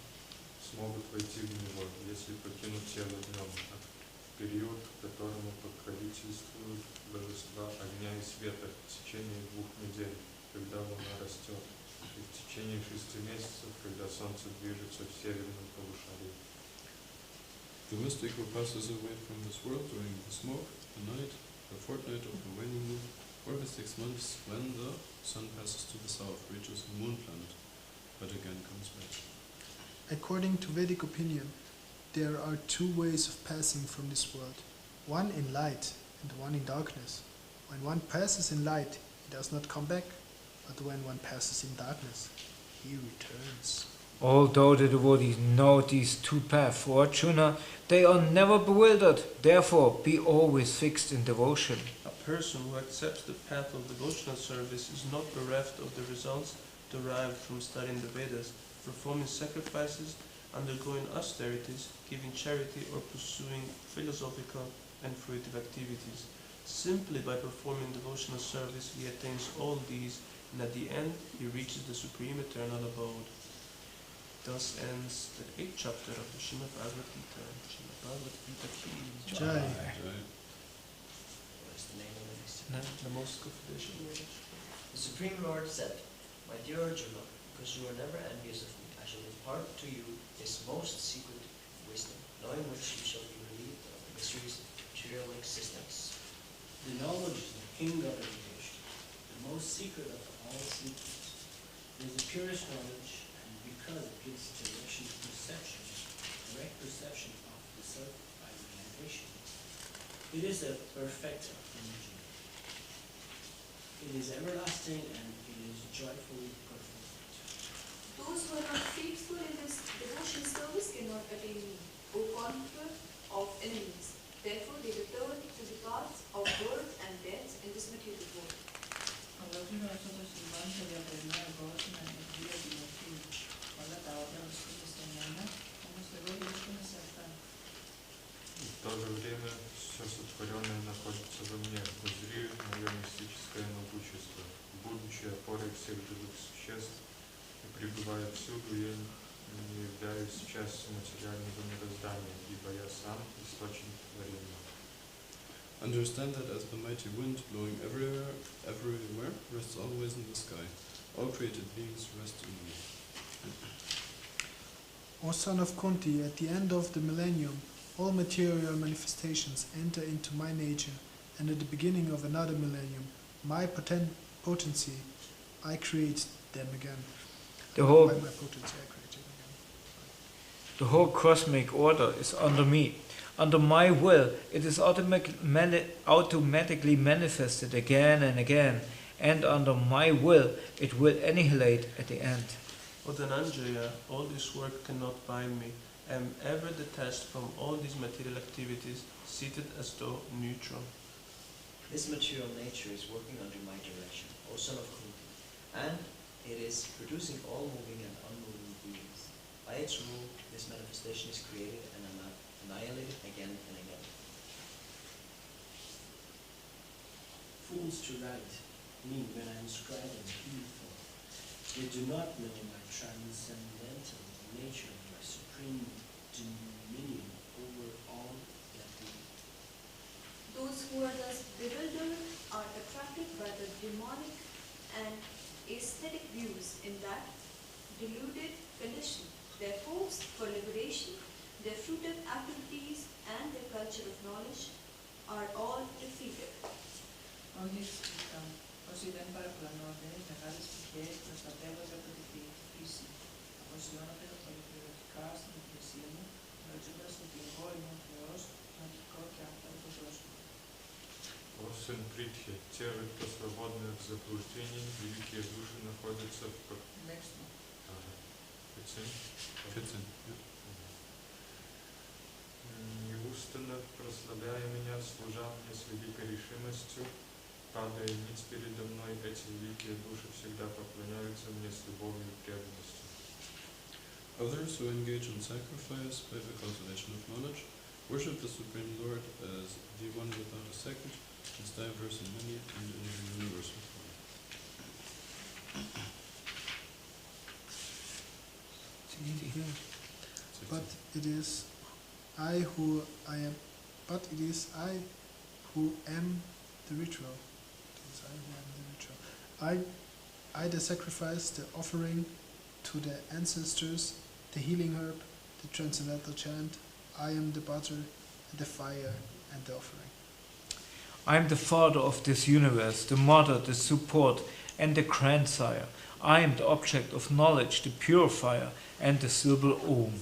смогут войти в него, если покинут тело днем, в период, которому покровительствуют божества огня и света в течение 2 недель, когда луна растет, и в течение 6 месяцев, когда солнце движется в северном полушарии. The mystic who passes away from this world during the smoke, the night, the fortnight of the waning moon, or the 6 months when the sun passes to the south, reaches the moon planet, but again comes back. According to Vedic opinion, there are two ways of passing from this world, one in light and one in darkness. When one passes in light, he does not come back, but when one passes in darkness, he returns. Although the devotees know these two paths for Arjuna, they are never bewildered. Therefore, be always fixed in devotion. A person who accepts the path of devotional service is not bereft of the results derived from studying the Vedas, performing sacrifices, undergoing austerities, giving charity, or pursuing philosophical and fruitive activities. Simply by performing devotional service, he attains all these, and at the end, he reaches the supreme eternal abode. Thus ends the 8th chapter of the Srimad Bhagavad Gita. Srimad Bhagavad Gita ki Jai. What is the name of the next? Namaskar Federation. The Supreme Lord said, My dear Arjuna, because you are never envious of me, I shall impart to you this most secret wisdom, knowing which you shall be relieved of the mysteries of material existence. The knowledge is the king of education, the most secret of all secrets. It is the purest knowledge, and because it gives direction to perception, correct perception of the self by realization. It is a perfect energy. It is everlasting and it is joyfully performed. Those who are not faithful in this devotion service cannot attain me, O conqueror of enemies. Therefore they return to the paths of birth and death in this material world. Благодарю nosotros el avance de aprender Gosma en el día de motivo. Hola, Taotra, воспитание, como se ve de что не создано. И в то же время все сотворенное находится во мне. Узри мое мистическое могущество. Будучи опорой всех живых существ и пребывая всюду, я не являюсь частью материального мироздания, ибо я сам источник творения. Understand that as the mighty wind blowing everywhere rests always in the sky, all created beings rest in me. O son of Kunti, at the end of the millennium, all material manifestations enter into my nature, and at the beginning of another millennium, my potency, I create them again. The whole By my potency, I create them again. The whole cosmic order is under me. Under my will, it is automatically manifested again and again, and under my will, it will annihilate at the end. O Dhananjaya, all this work cannot bind me. I am ever detached from all these material activities, seated as though neutral. This material nature is working under my direction, O son of Kunti, and it is producing all moving and unmoving beings. By its rule, this manifestation is created and annihilated again and again. Fools to write me when I inscribe in human form. They do not know my transcendental nature, my supreme dominion over all that being. Those who are thus bewildered are attracted by the demonic and aesthetic views in that deluded condition. Their hopes for liberation, their fruitive activities, and their culture of knowledge are all defeated. Oni osiden παραπλανώνται μεγάλες πτυχές προστατεύονται από τη φύση. Αποσιώνονται τα πολυπληρωτικά στην εκκλησία μου, γνωρίζοντας ότι εγώ είμαι ο Θεός, μαγικό και αυτόματο πρόσωπο. О сын Притхи, те же, кто свободны от заблуждений, великие души находятся в... Next one. Fits in. Неустанно прославляя меня, служа мне с великой решимостью, падая ниц передо мной, эти великие души всегда поклоняются мне с любовью и преданностью. Others who engage in sacrifice by the cultivation of knowledge worship the Supreme Lord as the one without a second, is diverse in many and in a universal form. But it is I who I am. But it is I who am the ritual. It is I who am the ritual. I the sacrifice, the offering to the ancestors, the healing herb, the transcendental chant. I am the butter, the fire, and the offering. I am the father of this universe, the mother, the support, and the grandsire. I am the object of knowledge, the purifier, and the silver Om.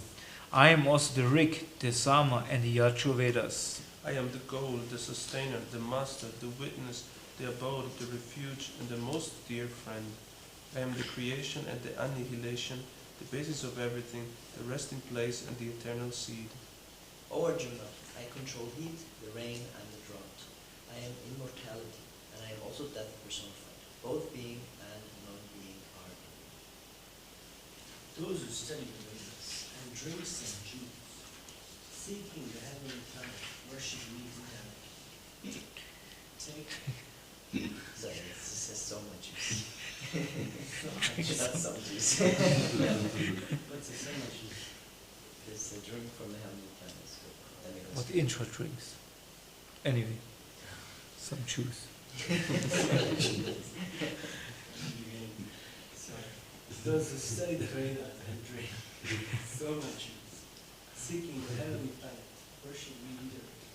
I am also the Rig, the Sama, and the Yajurvedas. I am the goal, the sustainer, the master, the witness, the abode, the refuge, and the most dear friend. I am the creation and the annihilation, the basis of everything, the resting place and the eternal seed. O Arjuna, I control heat, the rain, and the drought. I am immortality, and I am also death personified. Both being and non-being are in me. Those who study the Vedas and drink some juice, seeking the heavenly planet, worship me indirectly. Take Sorry, it says so much juice. so much. Not some juice. What's the so much juice? It's a drink from the heavenly planets. What intro drinks? Anyway, some juice. Sorry. Those who study the Vedas and drink so much juice, seeking the heavenly planet, worship me indirectly.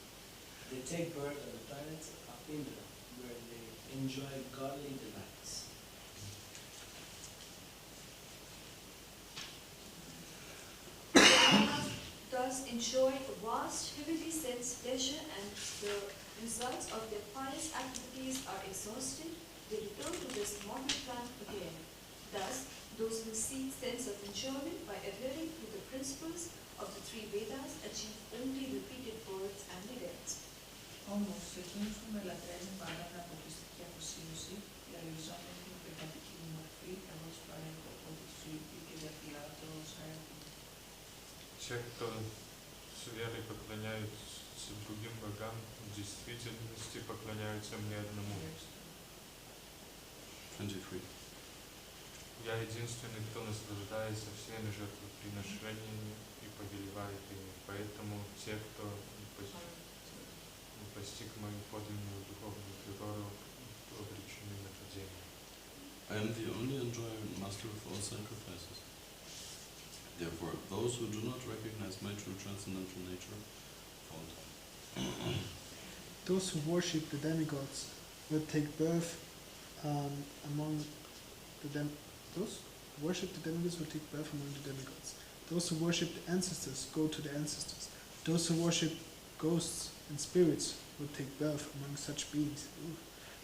They take birth on the planets of Indra, where they enjoy godly delights. Thus enjoy vast heavenly sense pleasure, and the results of their pious activities are exhausted, they return to this mortal plane again. Thus, those who seek sense of enjoyment by adhering to the principles of the three Vedas achieve only repeated births and deaths. Όμως, εκείνους που μελατρεύουν παρά την αποκλειστική αφοσίωση, διαλυζόμενοι την πνευματική μου μορφή, εγώ τους παρέχω ό,τι τους λείπει και διαφυλάτω όσα έχουν. Те, кто с верой поклоняются другим богам, в действительности поклоняются мне одному. 23. Я единственный, кто наслаждается всеми жертвоприношениями и повелевает ими. Поэтому те, кто не постиг мою подлинную духовную природу, обречены на падение. I am the only enjoyer and master of all sacrifices. Therefore, those who do not recognize my true transcendental nature fall down. Those who worship the demigods will take birth among the those who worship the demigods will take birth among the demigods. Those who worship the ancestors go to the ancestors. Those who worship ghosts and spirits will take birth among such beings.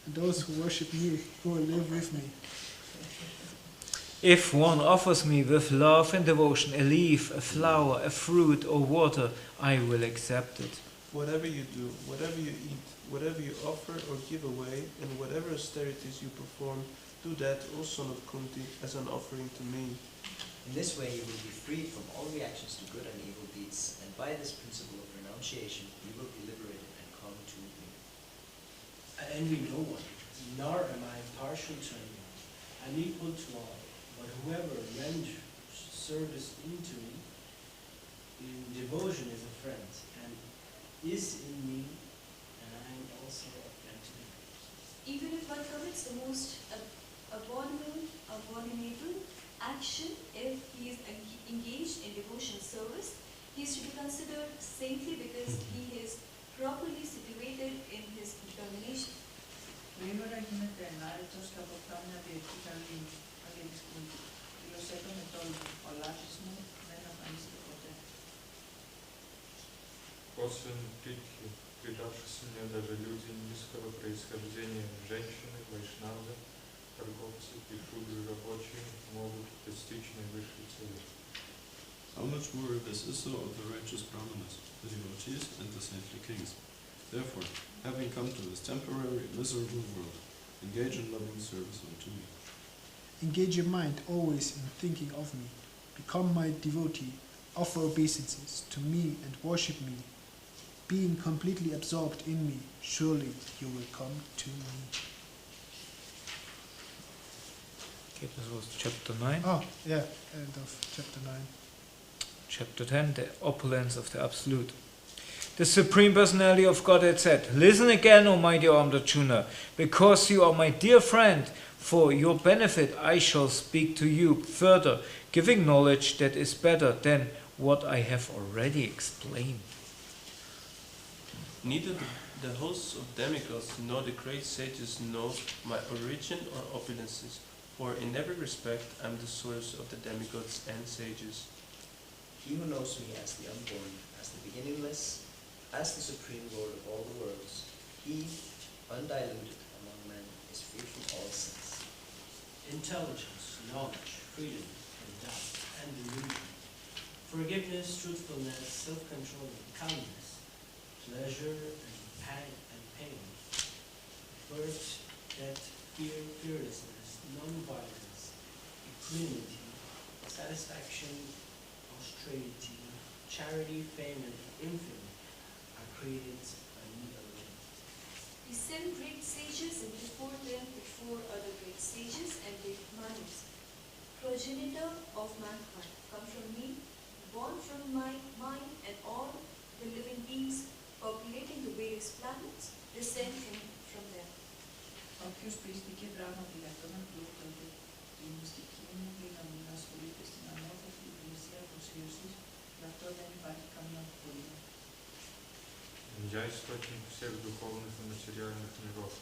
And those who worship me will live with me. If one offers me with love and devotion a leaf, a flower, a fruit, or water, I will accept it. Whatever you do, whatever you eat, whatever you offer or give away, and whatever austerities you perform, do that, O son of Kunti, as an offering to me. In this way, you will be freed from all reactions to good and evil deeds, and by this principle of renunciation, you will be liberated and come to me. I envy no one, nor am I partial to anyone. I'm equal to all, but whoever renders service into me in devotion is a friend, and is in me, and I am also a friend to him. Even if one commits the most abominable action, if he is engaged in devotional service, he is to be considered saintly because he is properly situated in his determination. Γρήγορα γίνεται ενάρετος και αποκτά μια διετή καρδίνη. Αγγελής Κούντι. Φιλοσέτω με τόλμη. Ο λάθος μου δεν εμφανίζεται ποτέ. После Притхи, предавшись мне даже люди низкого происхождения, женщины, вайшнавы, торговцы и шудры рабочие могут достичь наивысшей цели. How much more this is so of the righteous brahmanas, the devotees, and the saintly kings. Therefore, having come to this temporary, miserable world, engage in loving service unto me. Engage your mind always in thinking of me. Become my devotee. Offer obeisances to me and worship me. Being completely absorbed in me, surely you will come to me. Okay, this was chapter 9. Oh, yeah, end of chapter 9. Chapter 10, the opulence of the Absolute. The Supreme Personality of Godhead said, "Listen again, O mighty armed Arjuna, because you are my dear friend. For your benefit I shall speak to you further, giving knowledge that is better than what I have already explained." Neither the hosts of demigods nor the great sages know my origin or opulences, for in every respect I am the source of the demigods and sages. He who knows me as the unborn, as the beginningless, as the supreme Lord of all the worlds, he, undiluted among men, is free from all sins. Intelligence, knowledge, freedom from doubt and delusion, forgiveness, truthfulness, self-control and kindness, pleasure and pain, birth, death, fear, fearlessness, non-violence, equanimity, satisfaction, austerity, charity, fame, and infamy are created by me alone. We send great sages and report them before other great sages and great manners. Progenitor of mankind, come from me, born from my mind, and all the living beings populating the various planets descend from them. Όποιος πίστηκε πράγματι για αυτόν εμπλούτονται η μυστική μου δύναμη να ασχολείται στην ανώθετη υπηρεσία αφοσίωσης, γι' αυτό δεν υπάρχει καμία αμφιβολία. Я источник всех духовных и материальных миров.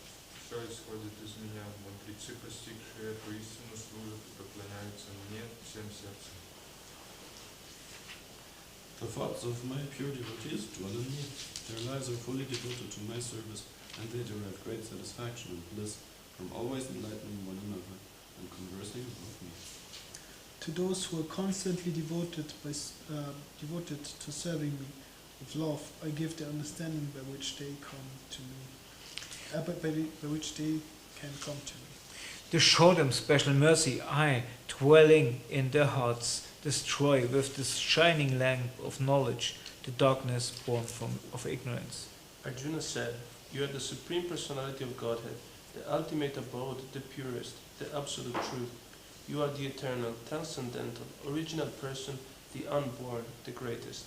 Все исходит из меня. Мудрецы, постигшие эту истину, служат и поклоняются мне всем сердцем. The thoughts of my pure devotees dwell in me. Their lives are fully devoted to my service, and they derive great satisfaction and bliss from always enlightening one another and conversing with me. To those who are constantly devoted to serving me with love, I give the understanding by which they come to me, by which they can come to me. To show them special mercy, I, dwelling in their hearts, destroy with this shining lamp of knowledge the darkness born of ignorance. Arjuna said, "You are the Supreme Personality of Godhead, the ultimate abode, the purest, the absolute truth. You are the eternal, transcendental, original person, the unborn, the greatest."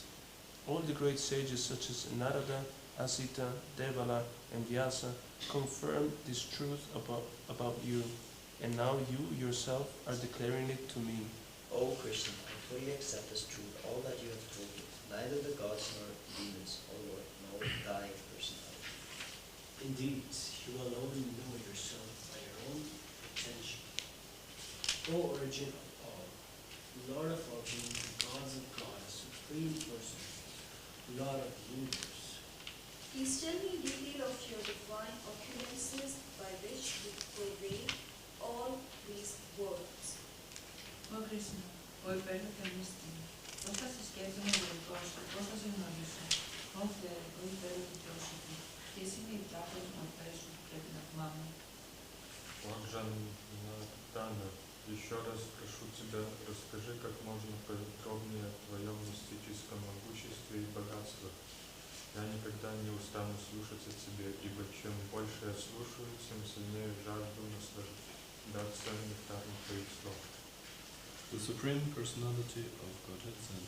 All the great sages such as Narada, Asita, Devala, and Vyasa confirm this truth about you, and now you yourself are declaring it to me. O Krishna, I fully accept as truth all that you have told me, neither the gods nor demons, O Lord, nor thy personality. Indeed, you alone know yourself by your own attention. O origin of all, Lord of all beings, gods of gods, supreme person, Lord of the universe. Please tell me in detail of your divine occurrences by which you pervade all these worlds. Ω Κρίσινα, ο υπέροχε μυστή, πώς θα συσκέπτομαι γενικός και πώς θα σε γνωρίσω. Ω Θεέ, ο υπέροχε πρόσωπο, ποιες είναι οι τάπες μορφές σου που πρέπει να θυμάμαι. Ваджанатана, еще раз прошу тебя, расскажи как можно подробнее о твоем мистическом могуществе и богатстве. Я никогда не устану слушать о тебе, ибо чем больше я слушаю, тем сильнее жажду наслаждаться нектаром твоих слов. The Supreme Personality of Godhead said,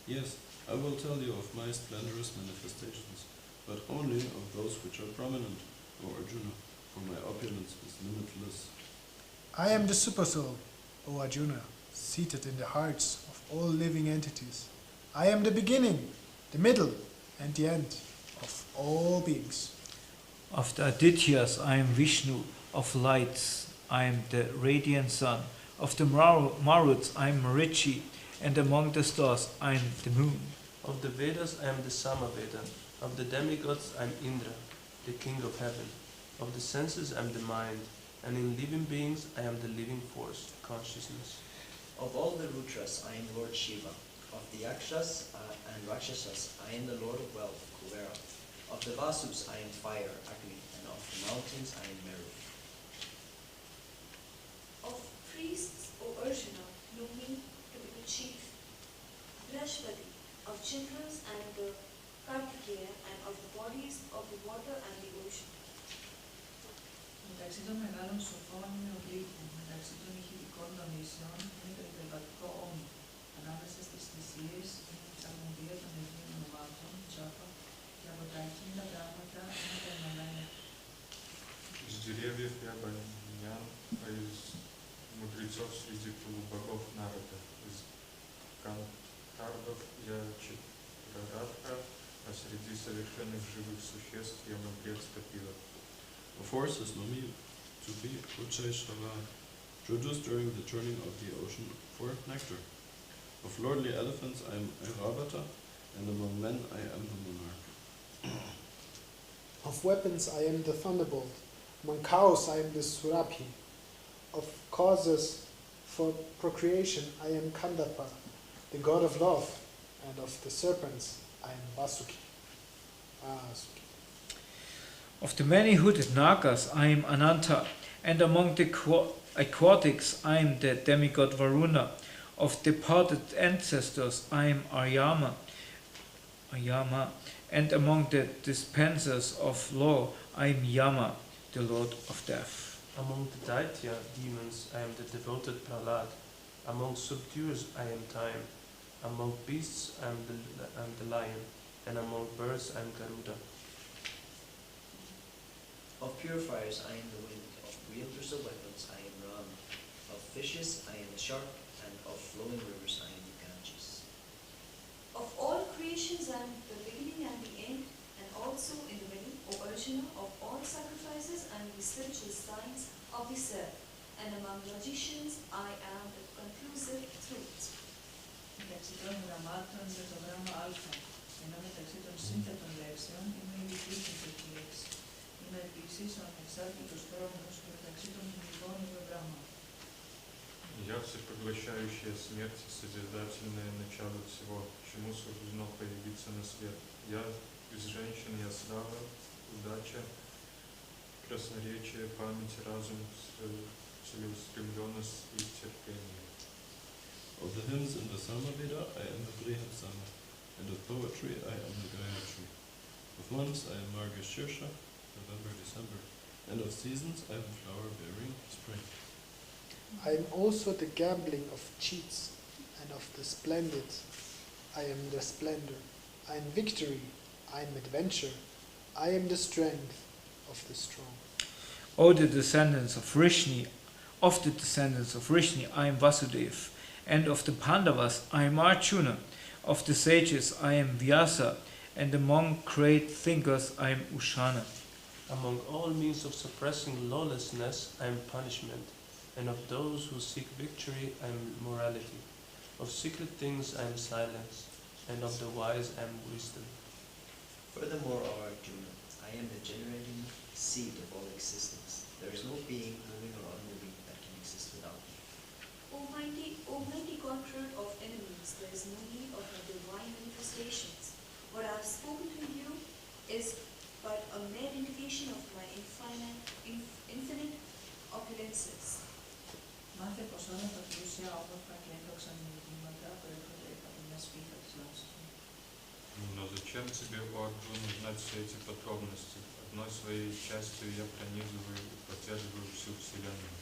"Yes, I will tell you of my splendorous manifestations, but only of those which are prominent, O Arjuna, for my opulence is limitless." I am the Supersoul, O Arjuna, seated in the hearts of all living entities. I am the beginning, the middle, and the end of all beings. Of the Adityas, I am Vishnu. Of lights, I am the radiant sun. Of the Maruts, I am Marichi. And among the stars, I am the moon. Of the Vedas I am the Samaveda, of the demigods I am Indra, the king of heaven. Of the senses I am the mind, and in living beings I am the living force, consciousness. Of all the Rudras, I am Lord Shiva. Of the Yakshas and Rakshasas, I am the Lord of Wealth, Kuvera. Of the Vasus, I am fire, Agni, and of the mountains, I am Meru. Of priests, O Arjuna, know me to be the chief, Brahspati, of generals and the Kartikeya, and of the bodies of the water and the ocean. Μεταξύ των μεγάλων σοφών είναι ο Γλύκου, μεταξύ των ηχητικών των ίσεων είναι το υπερβατικό όμο. Ανάμεσα στις θυσίες είναι η ψαλμοδία των Αιωλίων ονομάτων, τζάπα, και από τα ακίνητα πράγματα είναι τα ενωμένα. Из деревьев я баньян, а из мудрецов среди полубогов Нарада. Из кантардов я Читрарадха, а среди совершенных живых существ я мудрец Капила. The forces know me to be Uchai Shava, produced during the turning of the ocean for nectar. Of lordly elephants I am Airavata, and among men I am the monarch. Of weapons I am the thunderbolt. Among cows I am the Surabhi. Of causes for procreation I am Kandapa, the god of love. And of the serpents I am Vasuki. Of the many-hooded Nagas I am Ananta, and among the aquatics I am the demigod Varuna. Of departed ancestors I am Ayama, and among the dispensers of law I am Yama, the lord of death. Among the Daitya demons I am the devoted Prahlad. Among subduers I am Time. Among beasts I am the lion. And among birds I am Garuda. Of purifiers I am the wind. Of wielders of weapons I am Ram. Of fishes I am the shark. And of flowing rivers I am the Ganges. Of all creations I am the beginning and the end, and also in the middle, O Arjuna, of all sacrifices I am the spiritual signs of the self, and among logicians I am the conclusive truth. μεταξύ των γραμμάτων με το γράμμα α, ενώ μεταξύ των σύνθετων λέξεων είμαι η δίθετη λέξη. Είμαι επίσης ο ανεξάρτητος χρόνος μεταξύ των μυθικών γραμμάτων. Я всепоглощающая смерть, созидательное начало всего, чему суждено появиться на свет. Я из женщин, я слава, удача, красноречие, память, разум, целеустремленность и терпение. Of the hymns in the Samaveda, I am the Brihapsama, and of poetry, I am the Gayatri. Of months, I am Margashirsha, November, December, and of seasons, I am flower-bearing spring. I am also the gambling of cheats, and of the splendid I am the splendor. I am victory, I am adventure, I am the strength of the strong. O the descendants of Vrishni, I am Vasudev, and of the Pandavas I am Arjuna, of the sages I am Vyasa, and among great thinkers I am Ushana. Among all means of suppressing lawlessness I am punishment, and of those who seek victory I am morality. Of secret things I am silence, and of the wise I am wisdom. Furthermore, O Arjuna, I am the generating seed of all existence. There is no being, moving or unmoving, that can exist without me. Almighty conqueror of enemies, there is no need of my divine manifestations. What I have spoken to you is but a mere indication of my infinite opulences. Μάθε πως όλα τα πλούσια όμορφα και έντοξα μηνύματα προέρχονται από μια σπίθα της Λάστρου. Но зачем тебе, о Арджуна, знать все эти подробности? Одной своей частью я пронизываю и поддерживаю всю Вселенную.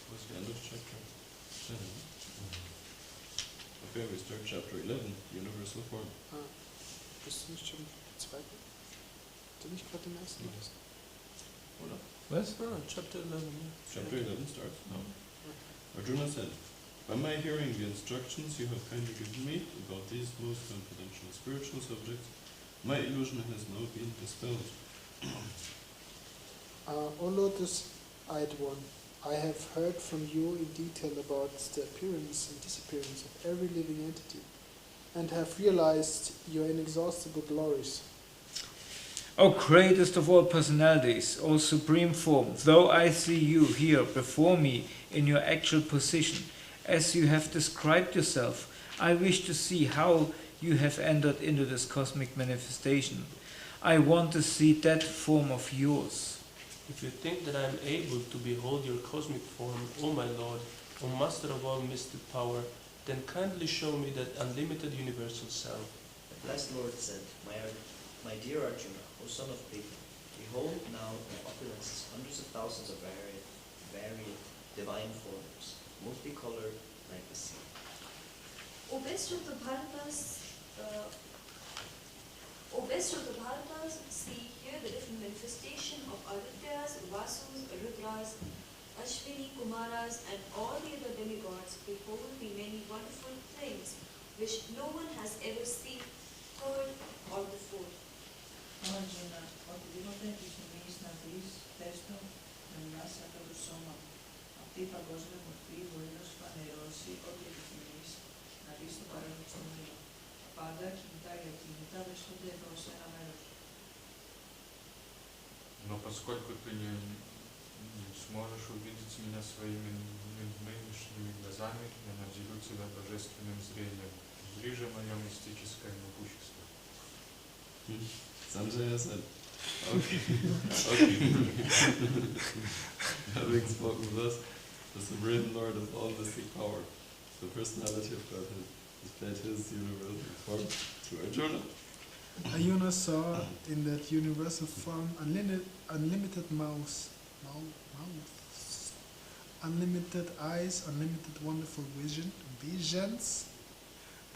What's the end of chapter 10? Okay, we start chapter 11, Universal Form. Bist du nicht schon im zweiten? Hast du nicht gerade den ersten gelesen? Oder? Was? Chapter 11. Chapter 11 starts now. Arjuna said, by my hearing the instructions you have kindly given me about these most confidential spiritual subjects, my illusion has now been dispelled. O Lotus-eyed one, I have heard from you in detail about the appearance and disappearance of every living entity, and have realized your inexhaustible glories. O greatest of all personalities, O supreme form, though I see you here before me in your actual position, as you have described yourself, I wish to see how you have entered into this cosmic manifestation. I want to see that form of yours. If you think that I am able to behold your cosmic form, O my Lord, O Master of all mystic power, then kindly show me that unlimited universal self. The blessed Lord said, my dear Arjuna, O son of Pritha, behold now the opulences, hundreds of thousands of varied divine forms, multicolored like the sea. O best of the Bharatas, see here the different manifestation of Adityas, Vasus, Rudras, Ashwini, Kumaras, and all the other demigods. Behold the many wonderful things which no one has ever seen, heard, or before. Arjuna, οτιδήποτε επιθυμείς να δεις, θες το με μια σαν το σώμα. Αυτή Αυτή η παγκόσμια μορφή μπορεί να σου φανερώσει ό,τι επιθυμείς να δεις στο παρόν στο μέλλον. Πάντα κινητά ή ακίνητα βρίσκονται εδώ σε ένα μέρος. Но поскольку ты не сможешь увидеть меня своими нынешними глазами, я наделю тебя божественным зрением. Зри же мое мистическое могущество. Sanjaya said, okay, okay. Having spoken thus, the Supreme Lord of all mystic power, the personality of Godhead, displayed his universal form to Arjuna. Arjuna saw in that universal form unlimited mouths, unlimited eyes, unlimited wonderful visions.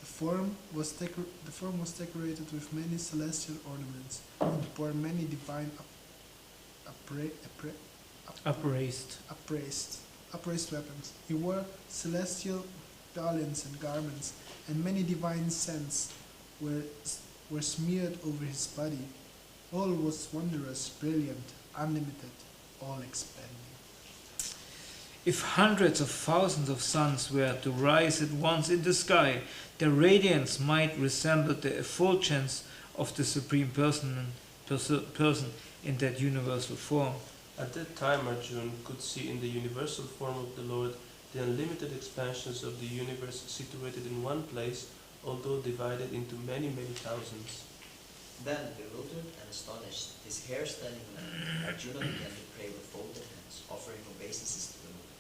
The form was decorated with many celestial ornaments and bore many divine upraised weapons. He wore celestial garlands and garments, and many divine scents were smeared over his body. All was wondrous, brilliant, unlimited, all-expanding. If hundreds of thousands of suns were to rise at once in the sky, their radiance might resemble the effulgence of the Supreme Person in that universal form. At that time, Arjuna could see in the universal form of the Lord the unlimited expansions of the universe situated in one place, although divided into many, many thousands. Then, bewildered and astonished, his hair standing on end, Arjuna began to pray with folded hands, offering obeisances to the Lord.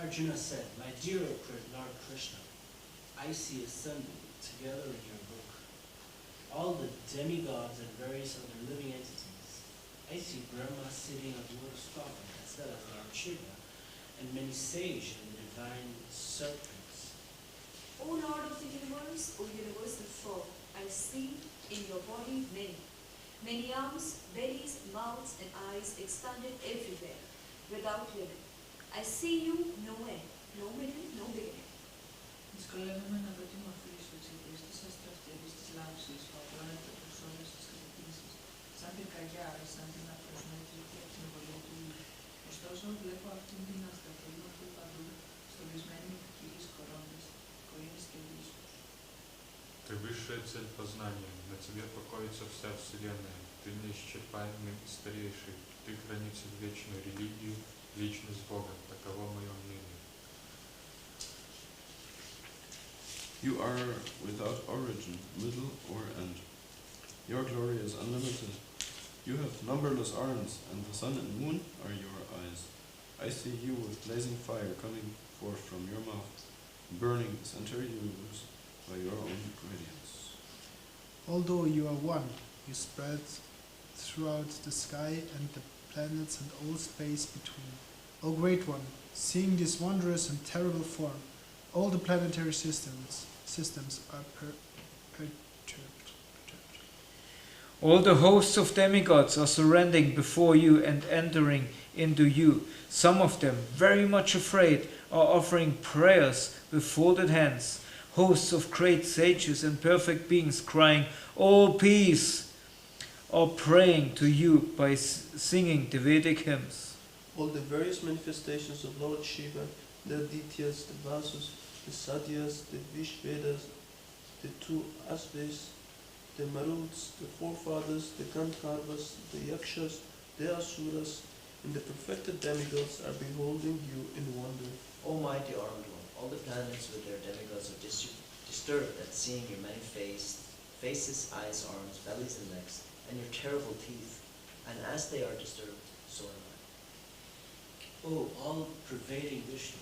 Arjuna said, "My dear Lord Krishna, I see assembled together in your book all the demigods and various other living entities. I see Brahma sitting on the lotus flower, as well as Lord Shiva, and many sages and divine serpents. O Lord of the universe, O universal form, I see in your body many arms, bellies, mouths, and eyes expanded everywhere, without limit. I see you no end, no middle, no beginning. Δυσκολεύομαι να βρω τη μορφή σου εξαιτίας της αστραφτέρης της λάμψης που απλώνεται προς όλες τις κατευθύνσεις, σαν πυρκαγιά ή σαν την απροσμέτρητη ακτινοβολία του ήλιου. Ωστόσο, βλέπω αυτήν την αστραφτερή μορφή παντού, στολισμένη με ποικίλες κορώνες και βρίσκους. Ты высшая цель познания, на тебе покоится вся Вселенная, ты неисчерпаемый и старейший, ты хранитель вечной религии, личность Бога, таково мое мнение. You are without origin, middle, or end. Your glory is unlimited. You have numberless arms, and the sun and moon are your eyes. I see you with blazing fire coming forth from your mouth, burning this entire universe by your own radiance. Although you are one, you spread throughout the sky and the planets and all space between. O Great One, seeing this wondrous and terrible form, all the planetary systems are perturbed. All the hosts of demigods are surrendering before you and entering into you. Some of them, very much afraid, are offering prayers with folded hands. Hosts of great sages and perfect beings crying, "All peace," are praying to you by singing the Vedic hymns. All the various manifestations of Lord Shiva, the Adityas, the Vasus, the Satyas, the Vishvedas, the two Asves, the Maruts, the forefathers, the Gandharvas, the Yakshas, the Asuras, and the perfected demigods are beholding you in wonder. O mighty armed one, all the planets with their demigods are disturbed at seeing your many faces, eyes, arms, bellies, and legs, and your terrible teeth. And as they are disturbed, so am I. O all-pervading Vishnu,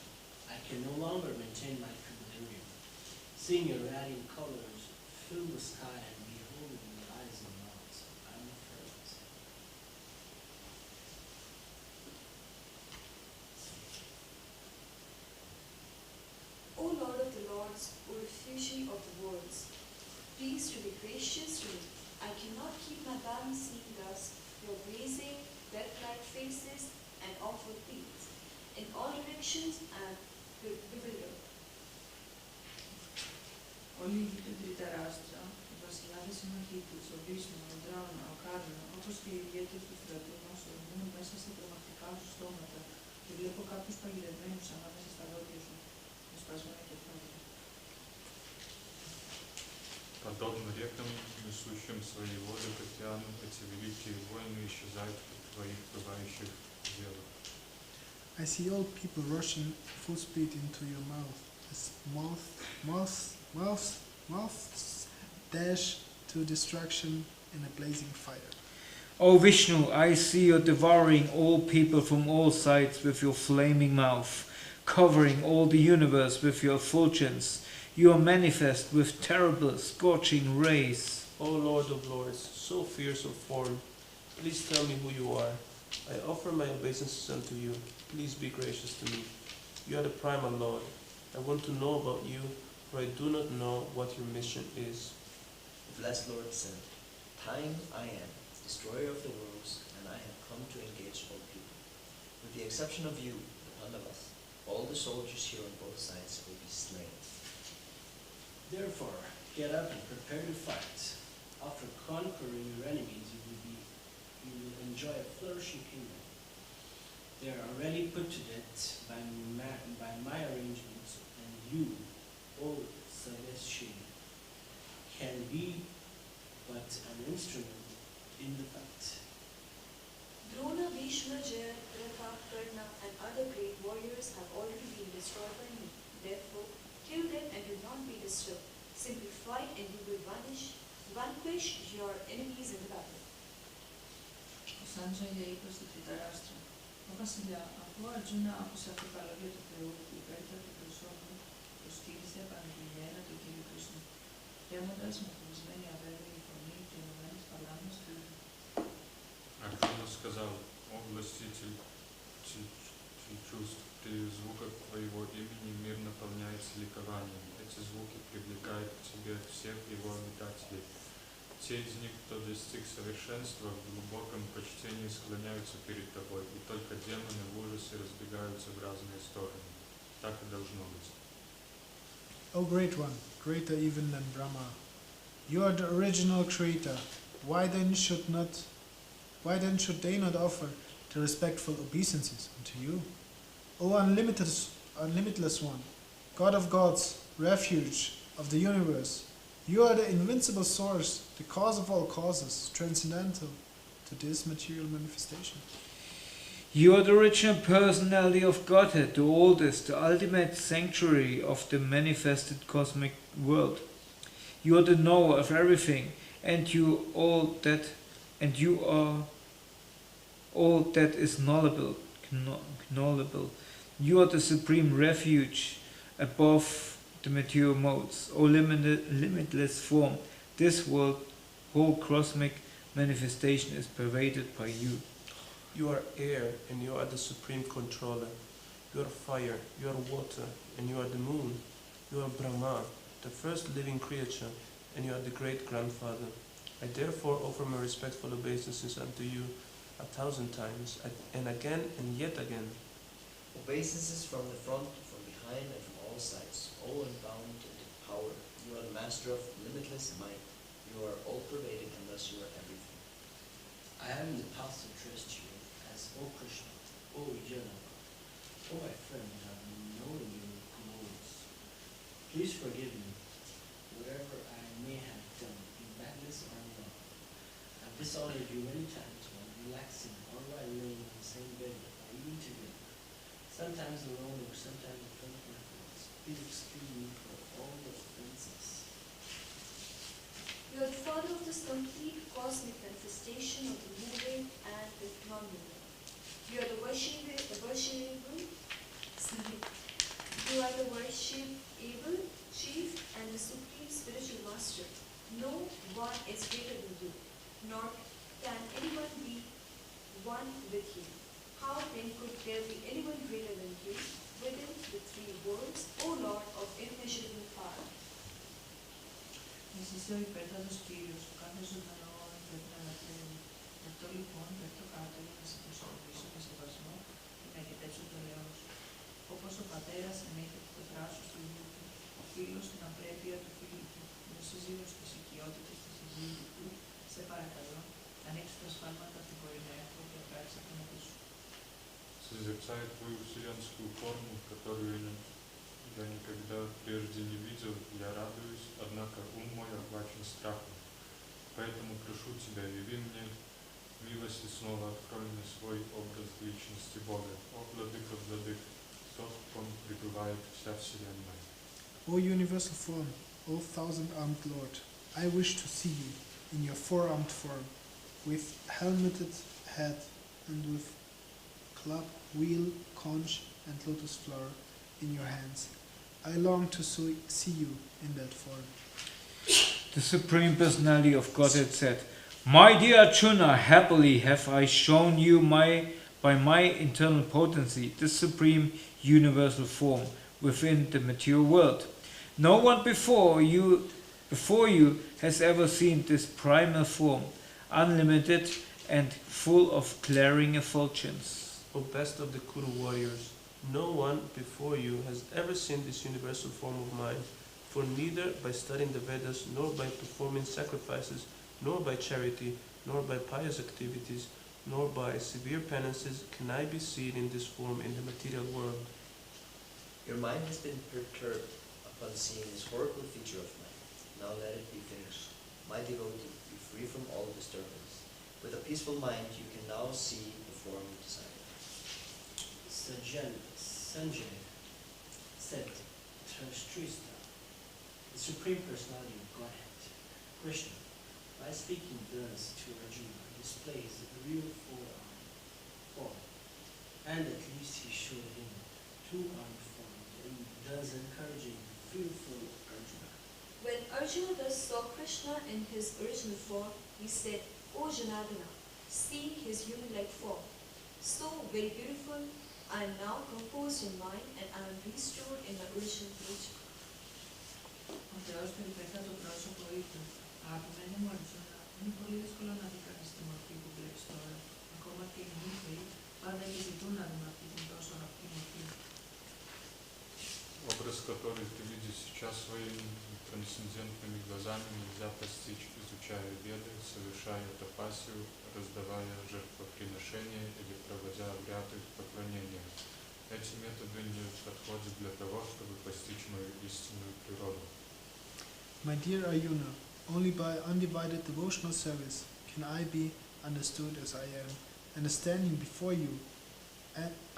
I can no longer maintain my equilibrium. Seeing your radiant colors fill the sky and beholding your eyes and mouths, I am afraid. O Lord of the Lords, O refugee of the worlds, please to be gracious to me. I cannot keep my balance seeing thus your blazing, death-like faces and awful teeth. In all directions and bewildered. Όλοι οι γη τεράστια, οι βασιλιάδες συμμαχοί τους, ο Βίσνου, ο Ντράουνα, ο Κάρνα, όπως και οι ηγέτες του στρατού μας, ορμούν μέσα στα τρομακτικά σου στόματα Και βλέπω κάποιους παγιδευμένους ανάμεσα στα δόντια σου, με σπασμένα κεφάλια. Подобно рекам, несущим свои воды к океану, эти великие войны исчезают в твоих бывающих делах. I see old people rushing full speed into your mouth, as mouths dash to destruction in a blazing fire. O Vishnu, I see you devouring all people from all sides with your flaming mouth, covering all the universe with your effulgence. You are manifest with terrible, scorching rays. O Lord of Lords, so fierce of form, please tell me who you are. I offer my obeisances unto you. Please be gracious to me. You are the primal Lord. I want to know about you, for I do not know what your mission is. The blessed Lord said, Time I am, destroyer of the worlds, and I have come to engage all people. With the exception of you, the Pandavas, all the soldiers here on both sides will be slain. Therefore, get up and prepare to fight. After conquering your enemies, you will enjoy a flourishing kingdom. They are already put to death by my arrangements, and you, O Celestial, can be but an instrument in the fight. Drona, Bhishma, Jaya, Pratha, Karna and other great warriors have already been destroyed by me. Therefore, kill them and do not be disturbed. Simply fight and you will vanquish your enemies in the battle. Ο Σάντζαγια είπε στο Τριταράστρα, «Ω βασιλιά, αφού ο Αρτζούνα άκουσε αυτή τα λόγια του Θεού που υπέρτα του προσώπου, προσκύλησε επανειλημμένα τον Κύριο Κρishna, ρέμοντας με φοβισμένη αβέβαιη φωνή και ενωμένες παλάμες του ήλιου. Арджуна сказал: «О властитель чувств, при звуках твоего имени мир наполняется ликованием. Эти звуки привлекают к тебе всех его обитателей. Те из них, кто достиг совершенства, в глубоком почтении склоняются перед тобой, и только демоны в ужасе разбегаются в разные стороны. Так и должно быть». O Great One, greater even than Brahma, you are the original creator. Why then should they not offer the respectful obeisances unto you? O unlimitless One, God of gods, refuge of the universe, you are the invincible source, the cause of all causes, transcendental to this material manifestation. You are the original personality of Godhead, the oldest, the ultimate sanctuary of the manifested cosmic world. You are the knower of everything, and you are all that is knowable. You are the supreme refuge above the material modes, O limitless form. This world, whole cosmic manifestation is pervaded by you. You are air, and you are the supreme controller. You are fire, you are water, and you are the moon. You are Brahma, the first living creature, and you are the great grandfather. I therefore offer my respectful obeisances unto you 1,000 times, and again and yet again. Obeisances from the front, from behind, and from all sides, all unbound in power. You are the master of limitless might. You are all-pervading, and thus you are everything. I am in the past addressed you as O Krishna, O Janava, O my friend, I have known you glorious. Please forgive me wherever I may have done in badness or not. I have dishonored you many times while relaxing or while laying in the same bed or eating together, sometimes alone or sometimes in front of my friends. Please excuse me for all the offenses. You are the father of this complete cosmic manifestation of the moving and the non-moving. You are the worshipable, chief and the supreme spiritual master. No one is greater than you, nor can anyone be one with you. How then could there be anyone greater than you within the three worlds, O Lord of immeasurable power? Εσύ ο υπέρτατος Κύριος, ο κάθε ζωντανό πρέπει να αναφέρει. Γι' αυτό λοιπόν πέφτω κάτω για να σε προσωπήσω με σεβασμό και να εκετέψω το λαιό σου. Όπως ο πατέρας ανέχεται το θράσος του γιού του, ο φίλος την απρέπεια του φίλου του, ο σύζυγος της οικειότητας της συζύγου του, σε παρακαλώ, ανοίξου τα σφάλματα που μπορεί να έχω και πράξει απέναντι σου. Созерцая отрицает твою вселенскую форму, которую я никогда прежде не видел, я радуюсь, однако ум мой охвачен страхом. Поэтому прошу тебя, яви мне милость и снова открой мне свой образ личности Бога. О, владыка владык, тот, в ком пребывает вся вселенная. O universal form, O thousand-armed Lord, I wish to see you in your four-armed form, with helmeted head and with club, wheel, conch, and lotus flower in your hands. I long to see you in that form. The Supreme Personality of Godhead said, My dear Arjuna, happily have I shown you by my internal potency the supreme universal form within the material world. No one before you has ever seen this primal form, unlimited and full of glaring effulgence. O best of the Kuru warriors, no one before you has ever seen this universal form of mine, for neither by studying the Vedas, nor by performing sacrifices, nor by charity, nor by pious activities, nor by severe penances can I be seen in this form in the material world. Your mind has been perturbed upon seeing this horrible feature of mine. Now let it be finished. My devotee, be free from all disturbance. With a peaceful mind, you can now see the form you desire. Sanjay said, Trishta, the Supreme Personality of Godhead, Krishna, by speaking thus to Arjuna, displays the real form, and at least he showed him two-armed form, and thus encouraging fearful Arjuna. When Arjuna thus saw Krishna in his original form, he said, O Janardana, see his human-like form, so very beautiful. I am now composed in mind and I am restored in my original nature. Ο Θεός περιπέτα το πρόσωπο είπε, αγαπημένη μου Αρджούνα, είναι πολύ δύσκολο να δει κανείς τη μορφή που βλέπεις τώρα. Ακόμα και οι νύχοι πάντα επιζητούν να δουν αυτή την τόσο αγαπητή μορφή. Образ, который ты видишь сейчас своими трансцендентными глазами, нельзя постичь, изучая Веды, совершая тапасию, раздавая жертвоприношения или проводя обряды поклонения. Эти методы не подходят для того, чтобы постичь мою истинную природу. My dear Arjuna, only by undivided devotional service can I be understood as I am, and standing before you,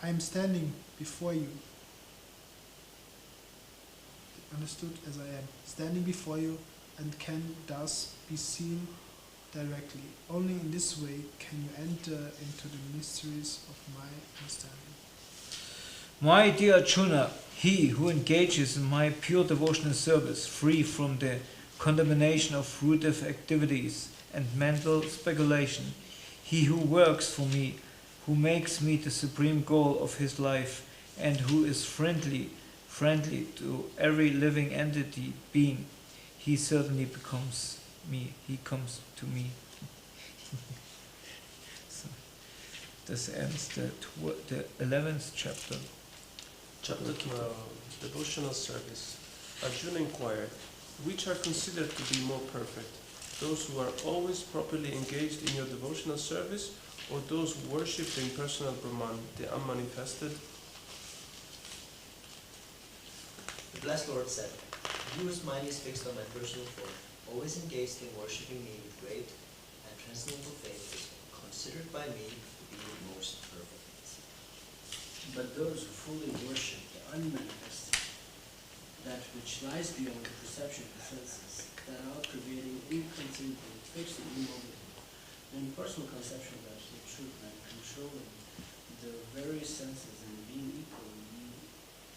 I am standing before you, understood as I am, standing before you, and can thus be seen directly. Only in this way can you enter into the mysteries of my understanding. My dear Arjuna, he who engages in my pure devotional service, free from the contamination of fruitive activities and mental speculation, he who works for me, who makes me the supreme goal of his life, and who is friendly to every living entity, being, he certainly becomes me, he comes to me. So, this ends the 11th chapter. Chapter 12, Devotional Service. Arjuna inquired, which are considered to be more perfect, those who are always properly engaged in your devotional service, or those who worship the impersonal Brahman, the unmanifested? The Blessed Lord said, He whose mind is fixed on my personal form, always engaged in worshipping me with great and transcendental faith, is considered by me to be the most perfect. But those who fully worship the unmanifested, that which lies beyond the perception of the senses, that all-pervading, inconceivable, fixed and immovable, the impersonal conception of absolute truth, and controlling the various senses and being equally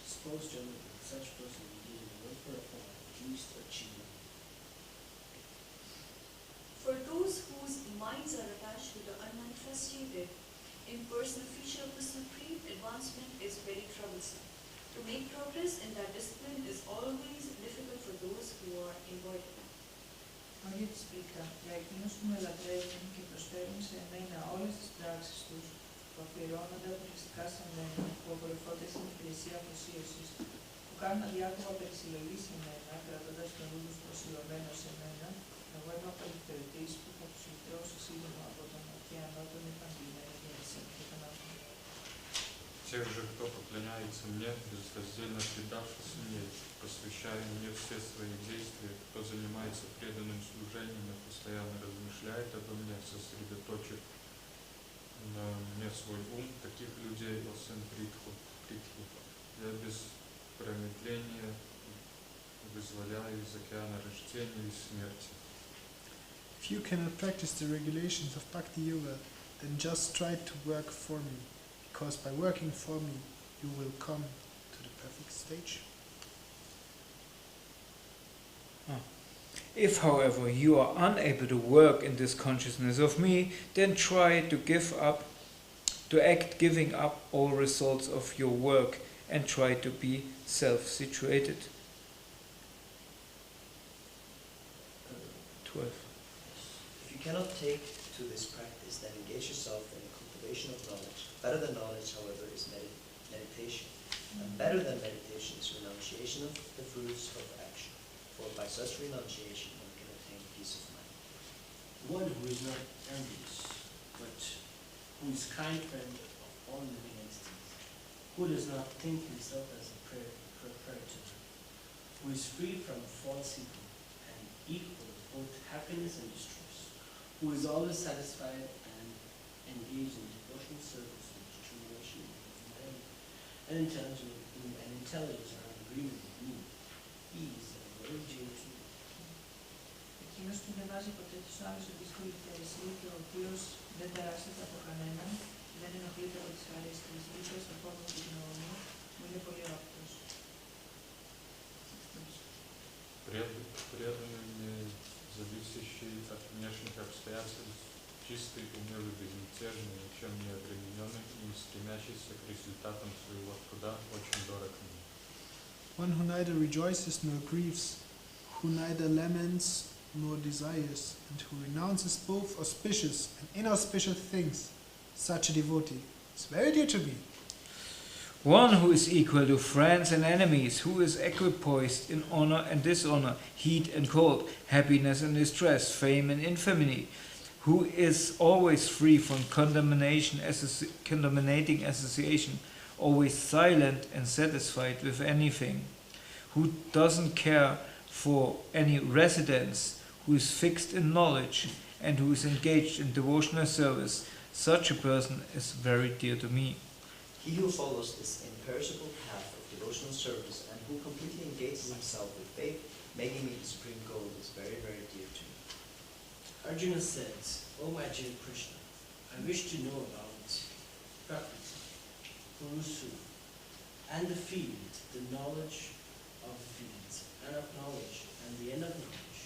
disposed to everything, such person indeed in the welfare of all, at least achievement. For those whose minds are attached to the unmanifested, impersonal feature of the supreme advancement is very troublesome. To make progress in that discipline is always difficult for those who are avoiding. Όχι εξπλήκα, για εκείνους που με λατρεύουν και προσφέρουν σε εμένα όλες τις πράξεις τους, που αφιερώνονται αποκλειστικά σε μένα, που απορροφώνται στην υπηρεσία αφοσίωσης, που κάνουν αδιάκοπα περισυλλογή σε μένα, κρατώντας τον νου τους προσιλωμένο σε μένα, εγώ είμαι απελευθερωτής που θα τους λυτρώσω σύντομα από τον ωκεανό των επαγγελμένων για εσένα και τον άνθρωπο. Те, тех же, кто поклоняется мне, безраздельно предавшись мне, посвящая мне все свои действия, кто занимается преданным служением и постоянно размышляет обо мне, сосредоточив на мне свой ум, таких людей, о сын Притху, я без промедления вызволяю из океана рождения и смерти. If you cannot practice the regulations of Bhakti Yoga, then just try to work for me, because by working for me, you will come to the perfect stage. If, however, you are unable to work in this consciousness of me, then try to act giving up all results of your work and try to be self-situated. 12. If you cannot take to this practice, then engage yourself in the cultivation of knowledge. Better than knowledge, however, is meditation. And better than meditation is renunciation of the fruits of action. For by such renunciation, one can attain peace of mind. One who is not envious, but who is kind friend of all living entities, who does not think himself as a predator, who is free from false ego and equal both happiness and distress, who is always satisfied and engaged in devotional service with determination of mind and intelligence are in agreement with me. He is a very dear to me. Εκείνος που δεν βάζει ποτέ τους άλλους σε δύσκολη θέση και ο οποίος δεν ταράσσεται από κανέναν, δεν ενοχλείται από τις χαρές της λύπες, ακόμη και την γνώμη, μου είναι πολύ άπτος. Преданный, зависящий от внешних обстоятельств, чистый, умелый, безмятежный, ничем не обремененный и не стремящийся к результатам своего труда, очень дорог мне. One who neither rejoices nor grieves, who neither laments nor desires, and who renounces both auspicious and inauspicious things, such a devotee is very dear to me. One who is equal to friends and enemies, who is equipoised in honor and dishonor, heat and cold, happiness and distress, fame and infamy, who is always free from condemnating association, always silent and satisfied with anything, who doesn't care for any residence, who is fixed in knowledge, and who is engaged in devotional service, such a person is very dear to me. He who follows this imperishable path of devotional service and who completely engages himself with faith, making it the supreme goal, is very, very dear to me. Arjuna says, O my dear Krishna, I wish to know about Prakriti, Purusu, and the field, the knowledge of the fields, and of knowledge, and the end of knowledge.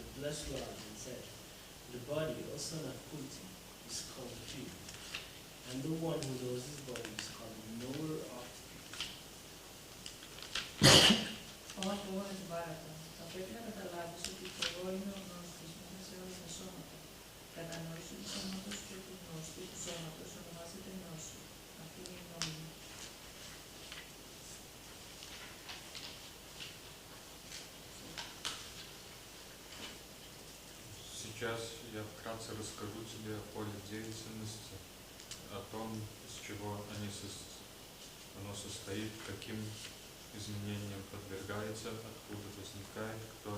The blessed Lord then said, the body, O son of Kunti, is called the field, and the one who knows his body is called the knower of the field. Όμως που είναι την Βάρατα, θα πρέπει να καταλάβεις ότι το εγώ είμαι ο γνώστης μέσα σε όλα τα σώματα. Κατανόηση του σώματος και του γνώστη του σώματος ονομάζεται γνώση. Αυτή είναι η γνώμη μου. Сейчас я вкратце расскажу тебе о поле деятельности, о том, из чего оно состоит, каким изменениям подвергается, откуда возникает, кто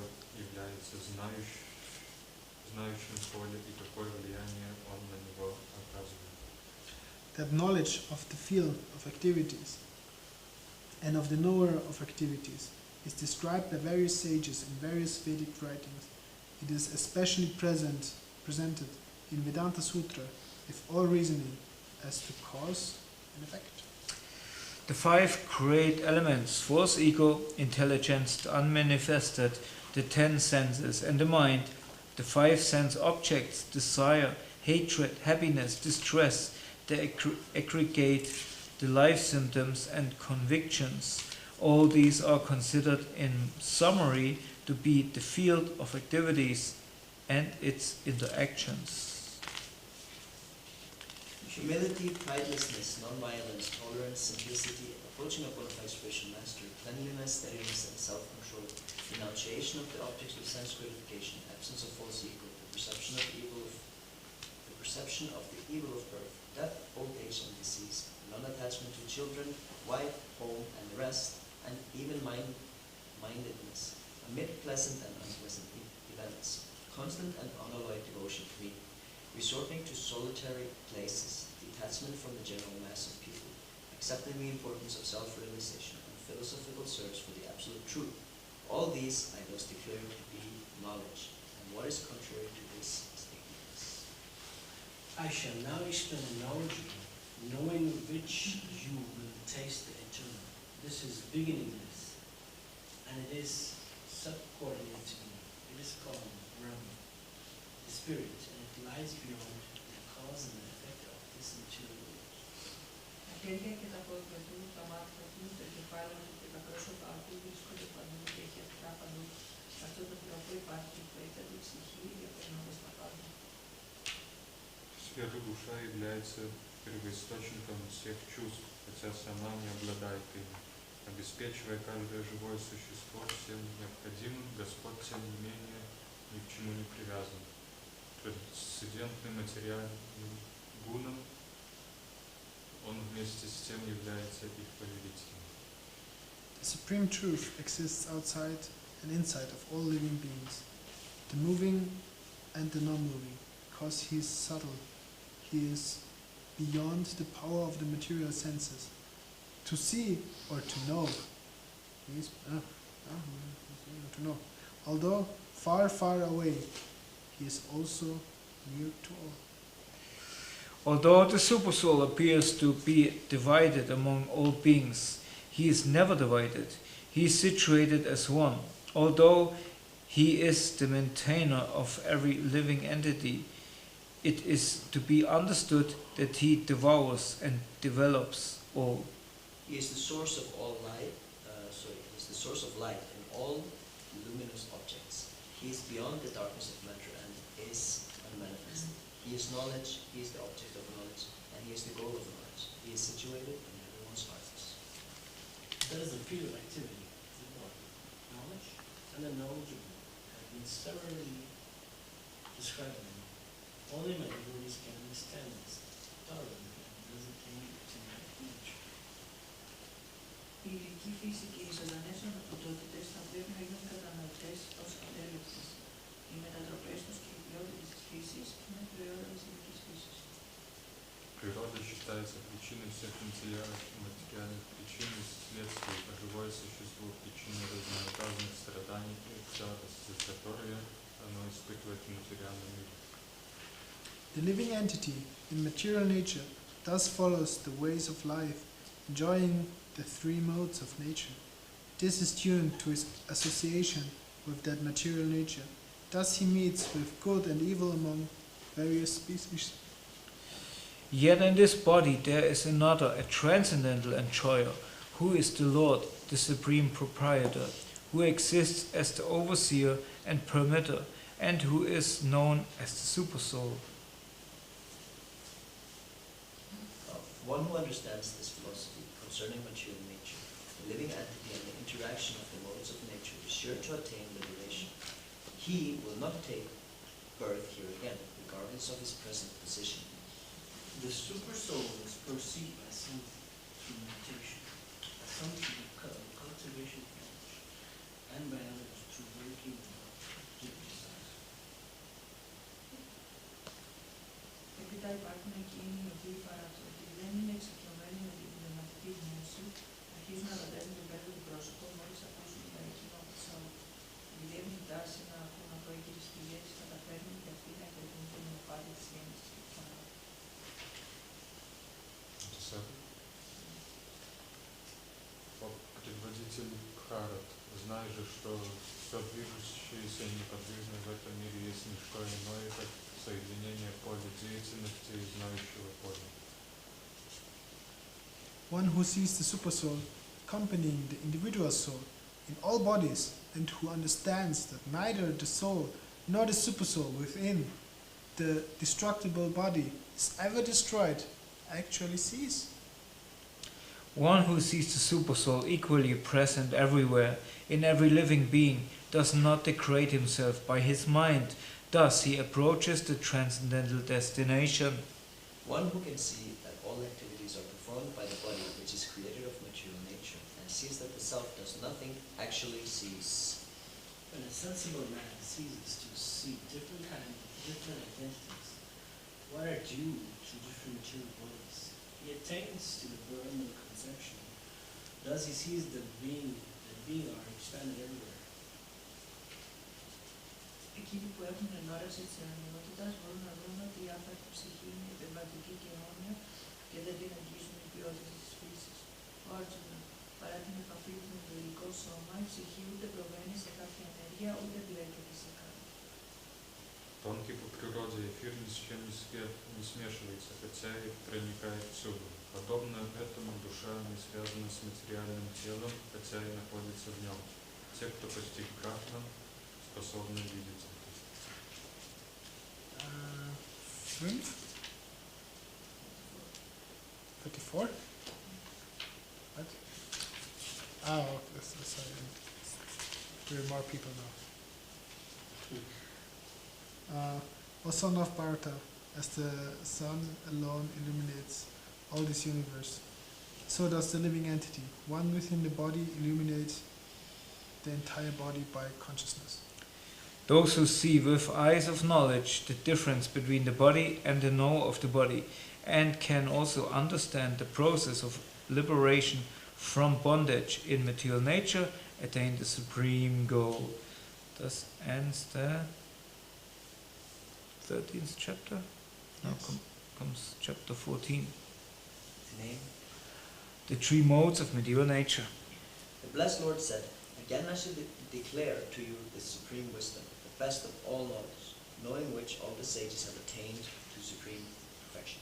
является знающим поле и какое влияние он на него оказывает. That knowledge of the field of activities and of the knower of activities is described by various sages in various Vedic writings. It is especially presented in Vedanta Sutra with all reasoning as to cause and effect. The five great elements, force, ego, intelligence, the unmanifested, the 10 senses, and the mind, the 5 sense objects, desire, hatred, happiness, distress, they aggregate the life symptoms and convictions. All these are considered in summary to be the field of activities and its interactions. Humility, pridelessness, non-violence, tolerance, simplicity, approaching a bona fide spiritual master, cleanliness, steadiness, and self-control, renunciation of the objects of sense gratification, absence of false ego, the perception of evil, the perception of the evil of birth, death, old age, and disease, non-attachment to children, wife, home, and the rest, and even mindedness, amid pleasant and unpleasant events, constant and unalloyed devotion to me, resorting to solitary places, detachment from the general mass of people, accepting the importance of self-realization, and philosophical search for the absolute truth. All these I thus declare to be knowledge, and what is contrary to this is ignorance. I shall now explain knowledge, knowing which you will taste the eternal. This is beginningless, and it is subordinate to me. It is called Brahma, the spirit, and it lies beyond the cause and the effect of this material world. Τα χέρια και τα πόδια του, τα μάτια του, το κεφάλι του και τα πρόσωπα του βρίσκονται παντού και έχει αυτά παντού. Αυτό το οποίο υπάρχει που έχει την ψυχή διαπερνώντας τα πάντα. Сфера душа является первоисточником всех чувств, хотя сама не обладает ими. Обеспечивая каждое живое существо всем необходимым, Господь, тем не менее, ни к чему не привязан. Трансцендентным материальным гуном он вместе с тем является их повелителем. The supreme truth exists outside and inside of all living beings, the moving and the non-moving, because he is subtle. He is beyond the power of the material senses. To see or to know, he is to know. Although far, far away, he is also near to all. Although the Supersoul appears to be divided among all beings, he is never divided. He is situated as one. Although he is the maintainer of every living entity, it is to be understood that he devours and develops all. He is the source of all light. He is the source of light in all luminous objects. He is beyond the darkness of matter and is unmanifest. He is knowledge. He is the object of knowledge, and he is the goal of knowledge. He is situated in everyone's hearts. That is the field of activity, the body. Knowledge and the knowledgeable have been severally described. Only my devotees can understand this thoroughly and does it came to my nature. Η ειδική φύση και οι ζωντανές οντότητες θα πρέπει να γίνουν κατανοητές ως ατέλειπτες. Οι μετατροπές τους και η ποιότητα της φύσης είναι προϊόντα της ειδικής φύσης. Природа считается причиной всех материальных причин и следствий, а живое существо причиной разнообразных страданий и тягостей, которые оно испытывает в материальном мире. The living entity in material nature thus follows the ways of life, enjoying the three modes of nature. This is tuned to his association with that material nature. Thus he meets with good and evil among various species. Yet in this body there is another, a transcendental enjoyer, who is the Lord, the Supreme Proprietor, who exists as the overseer and permitter, and who is known as the Supersoul. One who understands this philosophy concerning material nature, the living entity and the interaction of the modes of nature is sure to attain liberation. He will not take birth here again, regardless of his present position. The super soul is perceived by some through meditation, by some through the cultivation of knowledge, and by others through working without exercise. Έπειτα υπάρχουν εκείνοι οι οποίοι παρά το ότι δεν είναι εξοικειωμένοι με την πνευματική γνώση, αρχίζουν να φαντάζουν το υπέροχο του πρόσωπο μόλις ακούσουν τα εκείνα από τις άλλες. Επειδή έχουν την τάση να ακούν απροϊκές σκηνές, καταφέρνουν και αυτοί να υπηρετούν την μονοπάτη της γέννησης και του θανάτου. Предводитель Бхарат, знай же, что все движущееся и неподвижное в этом мире есть не что иное, как соединение поля деятельности и знающего поля. One who sees the supersoul accompanying the individual soul in all bodies and who understands that neither the soul nor the supersoul within the destructible body is ever destroyed actually sees. One who sees the Supersoul equally present everywhere, in every living being, does not degrade himself by his mind, Thus he approaches the transcendental destination. One who can see that all activities are performed by the body which is created of material nature, and sees that the self does nothing, actually sees. When a sensible man ceases to see different identities, what are due to different material bodies, he attains to the Brahman conception. Thus he sees that being are expanded everywhere. Εκείνοι που έχουν ενόραση της αιρεμιότητας μπορούν να δουν ότι η άπαρτη ψυχή είναι πνευματική και αιώνια και δεν την αγγίζουν οι ποιότητες της φύσης. Ο Αρτζούνα, παρά την επαφή του με το υλικό σώμα, η ψυχή ούτε προβαίνει σε κάποια ενέργεια, ούτε μπλέκεται σε κάτι. Тонкий по природе эфир ни с чем не смешивается, хотя и проникает всюду. Подобно этому душа не связана с материальным телом, хотя и находится в нем. Те, кто постиг Брахман, способны видеть это. 5. 34? What? Oh, sorry. There are more people now. O son of Bharata, as the sun alone illuminates all this universe, so does the living entity, one within the body, illuminate the entire body by consciousness. Those who see with eyes of knowledge the difference between the body and the know of the body, and can also understand the process of liberation from bondage in material nature, attain the supreme goal. Thus ends the 13th chapter. Now comes chapter 14. The name? The three modes of material nature. The blessed Lord said, "Again I shall declare to you the supreme wisdom, the best of all knowledge, knowing which all the sages have attained to supreme perfection."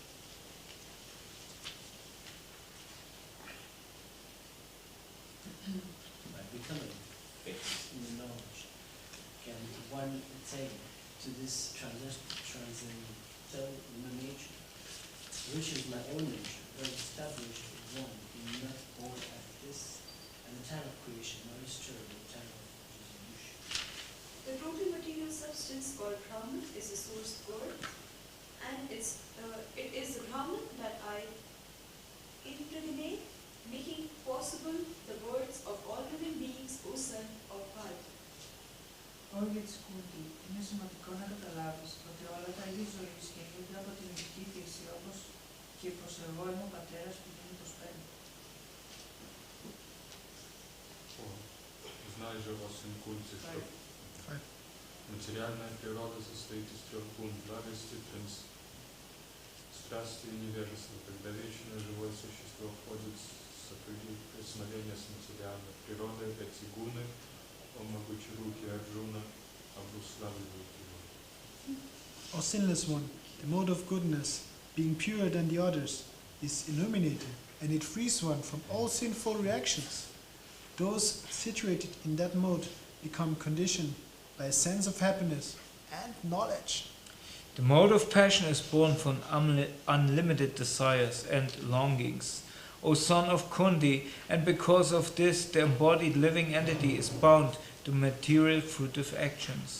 By becoming fixed in the knowledge, can one attain to this transcendental nature, which is my own nature, well established one, being not born at this, at the time of creation, nor disturbed at the time of dissolution. The total material substance called Brahman is the source word, and it is the Brahman that I impregnate, making possible the words of all living beings, O son of Bharata. Όλη της Κούντι, είναι σημαντικό να καταλάβεις ότι όλα τα είδη ζωής γεννιούνται από την ειδική φύση, όπως και πως εγώ είμαι ο πατέρας που γίνει το σπέρμα. Знаешь же, о сын Кунти, что материальная природа состоит из трех гун, благости, страсти и невежества. Когда вечное живое существо входит в соприкосновение с материальной природой, эти гуны, о могучеруки Арджуна, обуславливают его. O sinless one, the mode of goodness, being purer than the others, is illuminated, and it frees one from all sinful reactions. Those situated in that mode become conditioned by a sense of happiness and knowledge. The mode of passion is born from unlimited desires and longings. O son of Kundi, and because of this the embodied living entity is bound to material fruitive actions.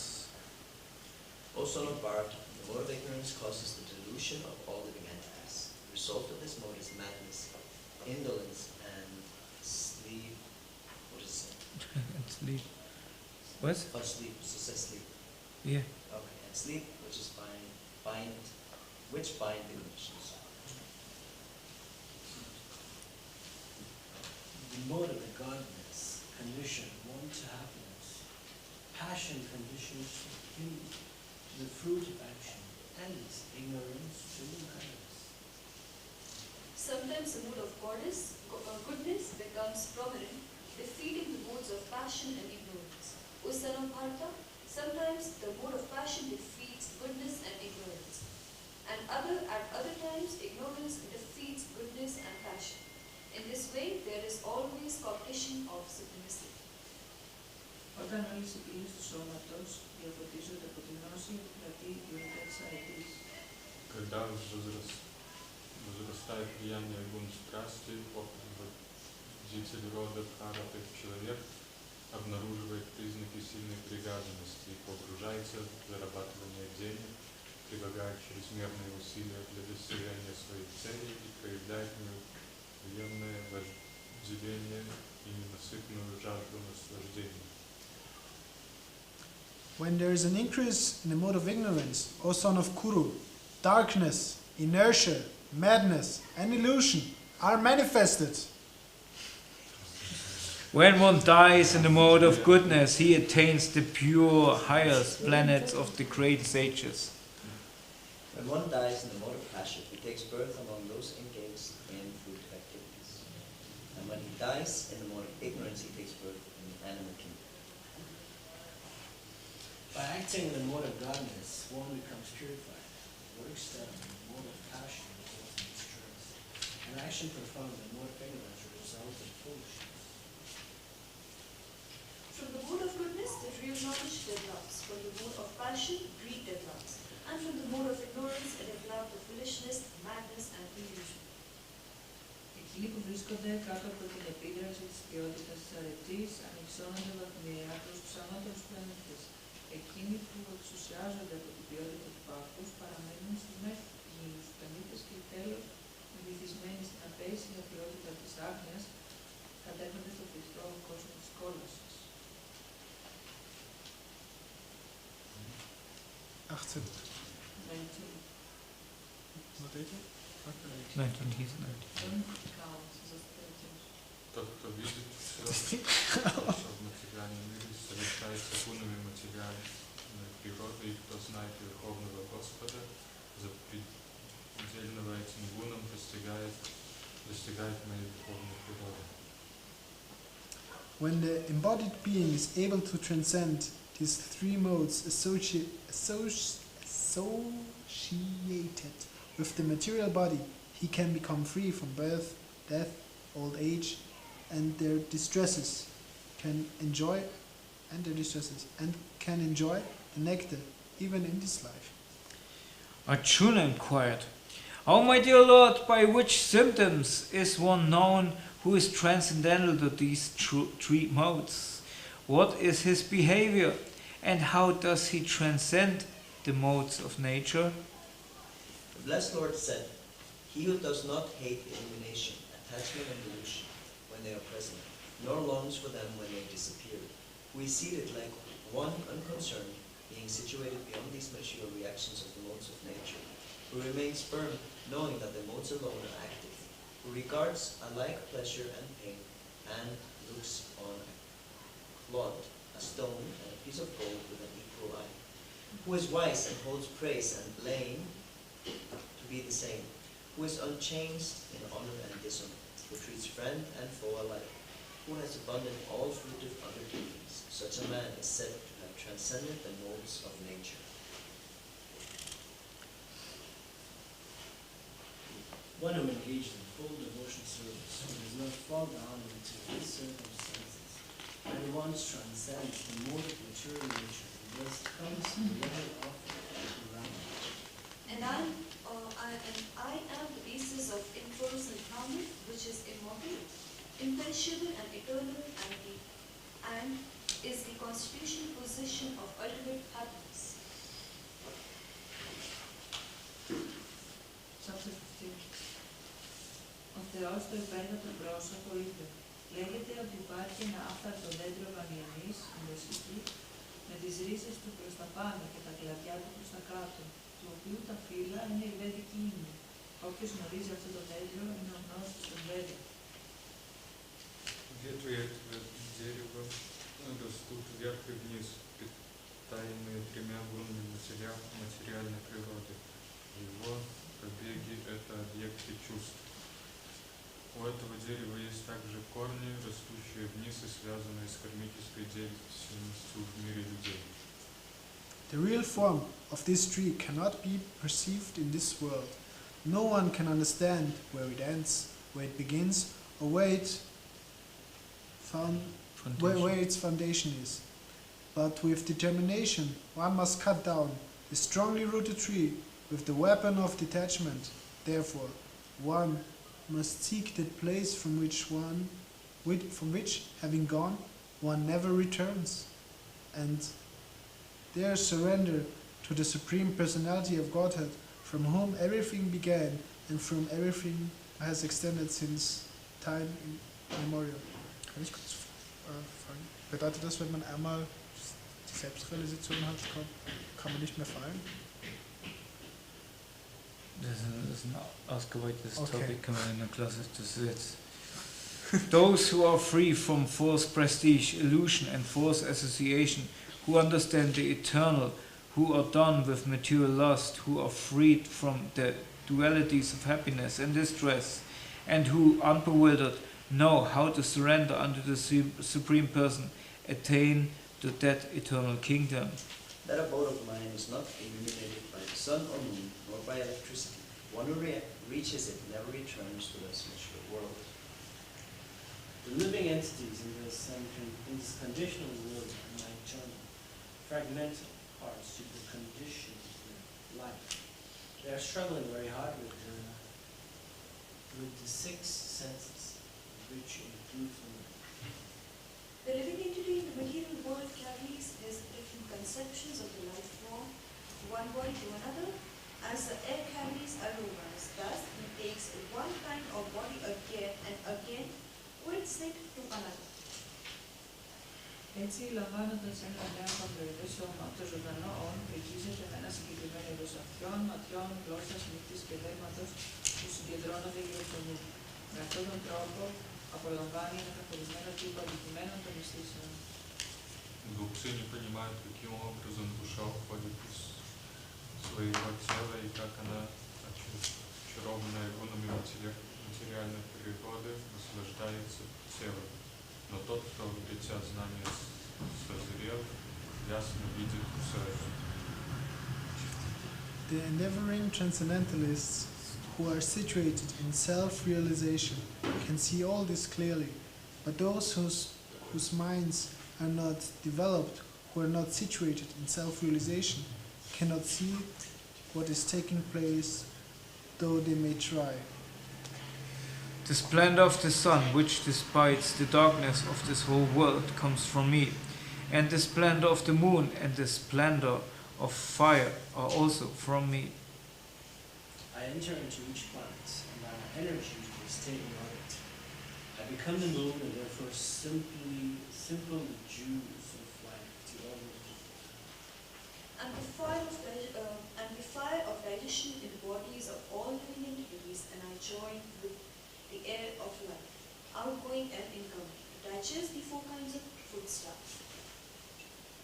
O son of Bharata, the mode of ignorance causes the delusion of all living entities. The result of this mode is madness, indolence, and sleep. What is it? And sleep. What? Oh, sleep. So say sleep. Yeah. Okay, and sleep, which is bind the conditions. The mode of the godness condition one to happiness. Passion conditions him to the fruit of action, and ignorance to kindness. Sometimes the mood of goodness becomes prominent, defeating the modes of passion and ignorance. O son of Bharata, sometimes the mode of passion defeats goodness and ignorance, and at other times ignorance defeats goodness and passion. In this way, there is always competition of supremacy. Όταν όλες οι πύλες του σώματος διαφωτίζονται από τη γνώση, δηλαδή διορκέ της αρετής. Когда возрастает влияние гун страсти, деятель рода Бхараты, человек обнаруживает признаки сильной привязанности и погружается в зарабатывание денег, прилагает чрезмерные усилия для достижения своих целей и проявляет неуемное вожделение и ненасытную жажду наслаждения. When there is an increase in the mode of ignorance, O son of Kuru, darkness, inertia, madness, and illusion are manifested. When one dies in the mode of goodness, he attains the pure, highest planets of the great sages. When one dies in the mode of passion, he takes birth among those engaged in fruit activities. And when he dies in the mode of ignorance, he takes birth in the animal kingdom. By acting in the mode of godliness, one becomes purified. Works done in the mode of passion result in distress. And action performed in the mode of ignorance results in foolishness. From the mode of goodness, the real knowledge develops. From the mode of passion, greed develops. And from the mode of ignorance, it develops the foolishness, madness, and illusion. Εκείνοι που βρίσκονται κάτω από την επίδραση της ποιότητας της αρετής ανυψώνονται βαθμιαία προς τους ανώτερους πλανήτες. Εκείνοι που εξουσιάζονται από την ποιότητα του πάθους παραμένουν στους μέγιστους πλανήτες και τέλος, βυθισμένοι στην απέσια ποιότητα της άγνοιας, κατέχονται στο φυκτό κόσμο της κόλασης. 18. 19. Not 18? Okay. 19, he's 19. Don't count, just 13. Тот, кто видит все, в материальном мире, совершает законами материальной природы, и кто знает Верховного Господа, за предельного этим гуном достигает моей духовной природы. When the embodied being is able to transcend these three modes associated with the material body, he can become free from birth, death, old age, and their distresses, and can enjoy the nectar even in this life. Arjuna inquired, "O my dear Lord, by which symptoms is one known who is transcendental to these three modes? What is his behavior, and how does he transcend the modes of nature?" The blessed Lord said, "He who does not hate illumination, attachment, and delusion when they are present, nor longs for them when they disappear, who is seated like one unconcerned, being situated beyond these material reactions of the modes of nature, who remains firm, knowing that the modes alone are active, who regards alike pleasure and pain, and looks on a clod, a stone, and a piece of gold with an equal eye, who is wise and holds praise and blame to be the same, who is unchanged in honor and dishonor, who treats friend and foe alike, who has abundant all fruitive undertakings. Such a man is said to have transcended the modes of nature." One who engages in full devotion service, who does not fall down into these circumstances, and once transcends the mode of material nature, and thus comes to the level of Brahma. And I am the basis of inflows and harmony, which is immortal, imperishable and eternal, and is the constitutional position of ultimate happiness. Chapter 15. Ο Θεός το υπέρτατο πρόσωπο είπε, λέγεται ότι υπάρχει ένα άφθαρτο δέντρο βαμιανής, μεσική, με τις ρίζες του προς τα πάνω και τα κλαδιά του προς τα κάτω, του οποίου τα φύλλα είναι η βέδικη ύμνη. Όποιος γνωρίζει αυτό το δέντρο είναι ο γνώστης των Βέδων. Ветви этого дерева растут вверх и вниз, питаемые тремя гунами материальной природы. Его побеги – это объекты чувств. У этого дерева есть также корни, растущие вниз и связанные с кармической деятельностью в мире людей. The real form of this tree cannot be perceived in this world. No one can understand where it ends, where it begins, or where its foundation is. But with determination, one must cut down a strongly rooted tree with the weapon of detachment. Therefore, one must seek that place from which, having gone, one never returns. And their surrender to the Supreme Personality of Godhead, from whom everything began and from everything has extended since time immemorial. Kann ich kurz fragen? Bedeutet das, wenn man einmal die Selbstrealisation hat, kann man nicht mehr fallen? Das ist ein ausgeweites Okay. Topic, kann man in der Klasse das jetzt. Those who are free from false prestige, illusion and false association, who understand the eternal, who are done with material lust, who are freed from the dualities of happiness and distress, and who, unbewildered, know how to surrender unto the Supreme Person, attain to that eternal kingdom. That abode of mine is not illuminated by the sun or moon, nor by electricity. One who reaches it never returns to this material world. The living entities in this conditional world are my eternal, fragmental parts to the conditioned life. They are struggling very hard with the six senses, which includes the mind. The living entity in the material world carries his different conceptions of the life form, one body to another, as the air carries aromas. Thus, he takes one kind of body again and again, quits it to another. Έτσι, λαμβάνοντας ένα νέο παντοειδές σώμα από το ζωντανό όν, πρικίζεται με ένα συγκεκριμένο είδος αυτιών, ματιών, γλώσσας, νύχτης και δέρματος που συγκεντρώνονται γύρω από τον νου. Με αυτόν τον τρόπο απολαμβάνει ένα καθορισμένο τύπο αντικειμένων των αισθήσεων. Глупцы не понимают, каким образом душа уходит из своего тела и как она, очарованная гунами материальной природы, наслаждается телом. Но тот, кто, обретя знания, созрел, ясно видит все это. The endeavoring transcendentalists who are situated in self-realization can see all this clearly, but those whose minds are not developed, who are not situated in self-realization, cannot see what is taking place, though they may try. The splendor of the sun, which dissipates the darkness of this whole world, comes from me, and the splendor of the moon and the splendor of fire are also from me. I enter into each planet, and my energy is taken on it. I become the moon, and therefore simple juice of life to all living. And the fire of digestion in the bodies of all living entities, and I join with the air of life, outgoing and incoming, to digest the four kinds of foodstuffs.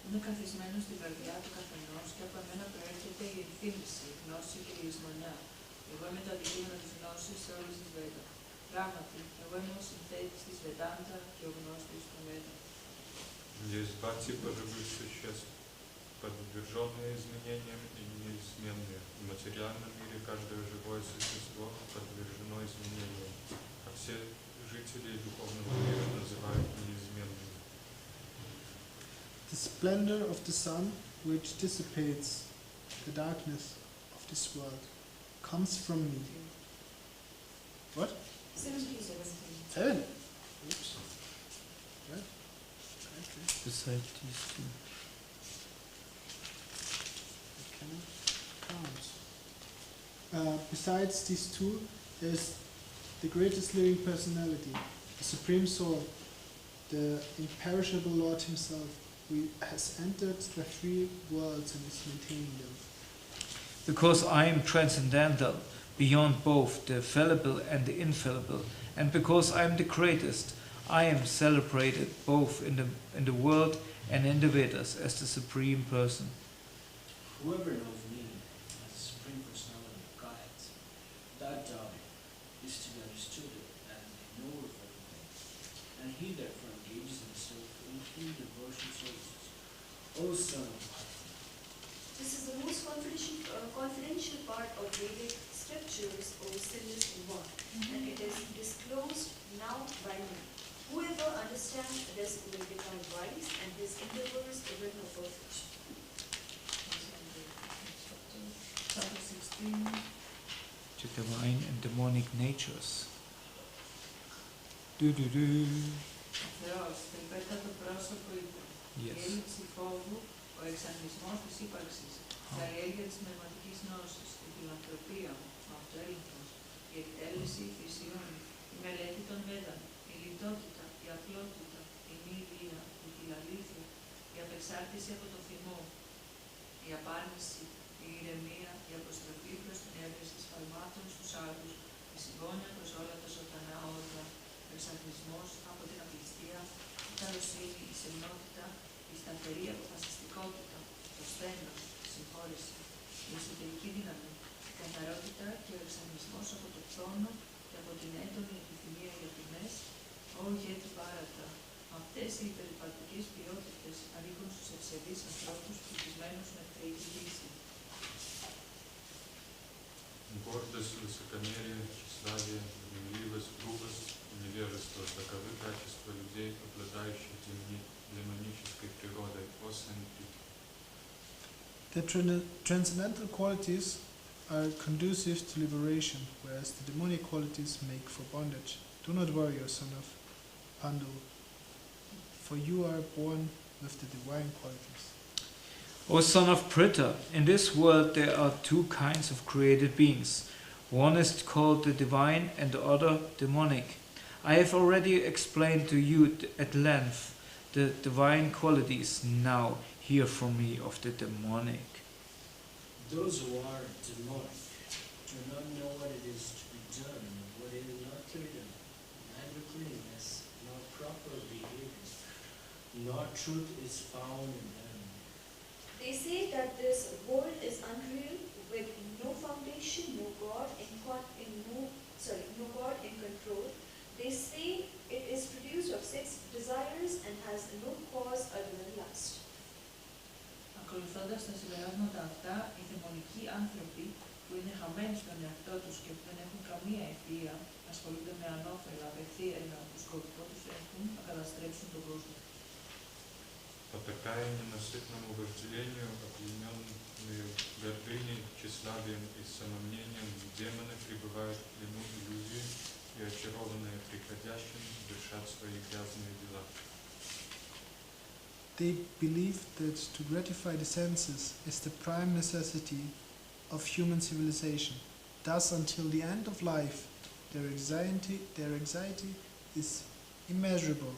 Είμαι καθισμένος στην καρδιά του καθενός και από εμένα προέρχεται η ενθύμηση, η γνώση και η λησμονιά. Εγώ είμαι το αντικείμενο της γνώσης σε όλες τις Βέδα. Πράγματι, εγώ είμαι ο συνθέτης της Βεδάντα και ο γνώστης του Βέδα. Есть два типа живых существ, подверженные изменениям и неизменные. В материальном мире каждое живое существо подвержено изменениям, а все жители духовного мира называют неизменными. The splendor of the sun, which dissipates the darkness of this world, comes from me. What? 17. 7. Oops. Right? Okay. Besides these two. I cannot count. Besides these two, there's the greatest living personality, the Supreme Soul, the imperishable Lord Himself, who has entered the three worlds and is maintaining them. Because I am transcendental, beyond both the fallible and the infallible, and because I am the greatest, I am celebrated both in the world and in the Vedas as the Supreme Person. Whoever knows me as the Supreme Personality of Godhead, that is to be understood as a knower of everything, and he therefore engages himself in true devotion services. O son of God, This is the most confidential part of Vedic scriptures, O sinless one, and it is disclosed now by me. Whoever understands this will become wise, and his endeavors will know perfection. Chapter 16. To divine and demonic natures. Do do do. Ο Θεός, το υπέρτατο πρόσωπο είπε, η Yes. έλλειψη φόβου, ο εξαγνισμός της ύπαρξης, η καλλιέργεια της πνευματικής γνώσης, η φιλανθρωπία, ο αυτοέλεγχος, η εκτέλεση θυσιών, η μελέτη των Βέδων, η λιτότητα, η απλότητα, η μη βία, η φιλαλήθεια, η απεξάρτηση από το θυμό, η απάρνηση, η ηρεμία, η αποστροφή προς την έβρεση σφαλμάτων στους άλλους, η συμπόνια προς όλα τα ζωντανά όρια, ο εξαγνισμός από την απληστία, η καλοσύνη, η σεμνότητα, η σταθερή αποφασιστικότητα, το σθένος, η συγχώρεση, η εσωτερική δύναμη, η καθαρότητα και ο εξαγνισμός από το φθόνο και από την έντονη επιθυμία για τιμές, ο ηγέτη πάρατα. Αυτές οι υπερυπαρκτικές ποιότητες ανήκουν στους ευσεβείς ανθρώπους πληθυσμένους με θεϊκή δύση. Гордость, высокомерие, тщеславие, гневливость, грубость и невежество – таковы качества людей, обладающих демонической природой, Оса и Пита. The transcendental qualities are conducive to liberation, whereas the demonic qualities make for bondage. Do not worry, O son of Pandu, for you are born with the divine qualities. O son of Pritha, in this world there are two kinds of created beings. One is called the divine and the other demonic. I have already explained to you at length the divine qualities. Now hear from me of the demonic. Those who are demonic do not know what it is to be done, what is not to be done, neither cleanliness, nor proper behavior, nor truth is found in them. They say that this world is unreal, with no foundation, no God in control. They say it is produced of 6 desires and has no cause other than lust. Ακολουθώντας τα συμπεράσματα αυτά, οι δαιμονικοί άνθρωποι που είναι χαμένοι στον εαυτό τους και που δεν έχουν καμία ευθεία, ασχολούνται με ανώφελα, απευθεία έργα που σκοπό τους έχουν να καταστρέψουν τον κόσμο. Потакая ненасытному вожделению, опьяненные гордыней, тщеславием и самомнением, демоны пребывают в плену иллюзии и, очарованные приходящим, вершат свои грязные дела. They believe that to gratify the senses is the prime necessity of human civilization. Thus, until the end of life, their anxiety is immeasurable,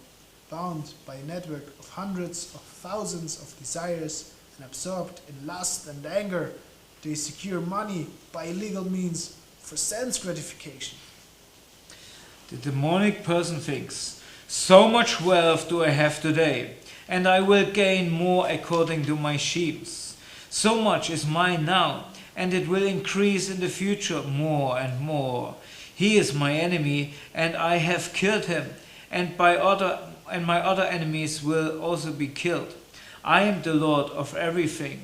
bound by a network of hundreds of thousands of desires, and absorbed in lust and anger, they secure money by illegal means for sense gratification. The demonic person thinks, so much wealth do I have today, and I will gain more according to my sheaves. So much is mine now, and it will increase in the future more and more. He is my enemy, and I have killed him, and my other enemies will also be killed. I am the Lord of everything.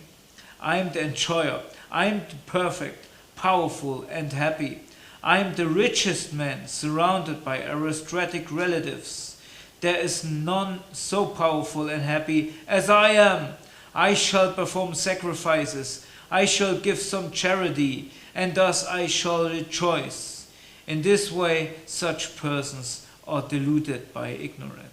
I am the enjoyer. I am the perfect, powerful, and happy. I am the richest man, surrounded by aristocratic relatives. There is none so powerful and happy as I am. I shall perform sacrifices. I shall give some charity, and thus I shall rejoice. In this way, such persons are deluded by ignorance.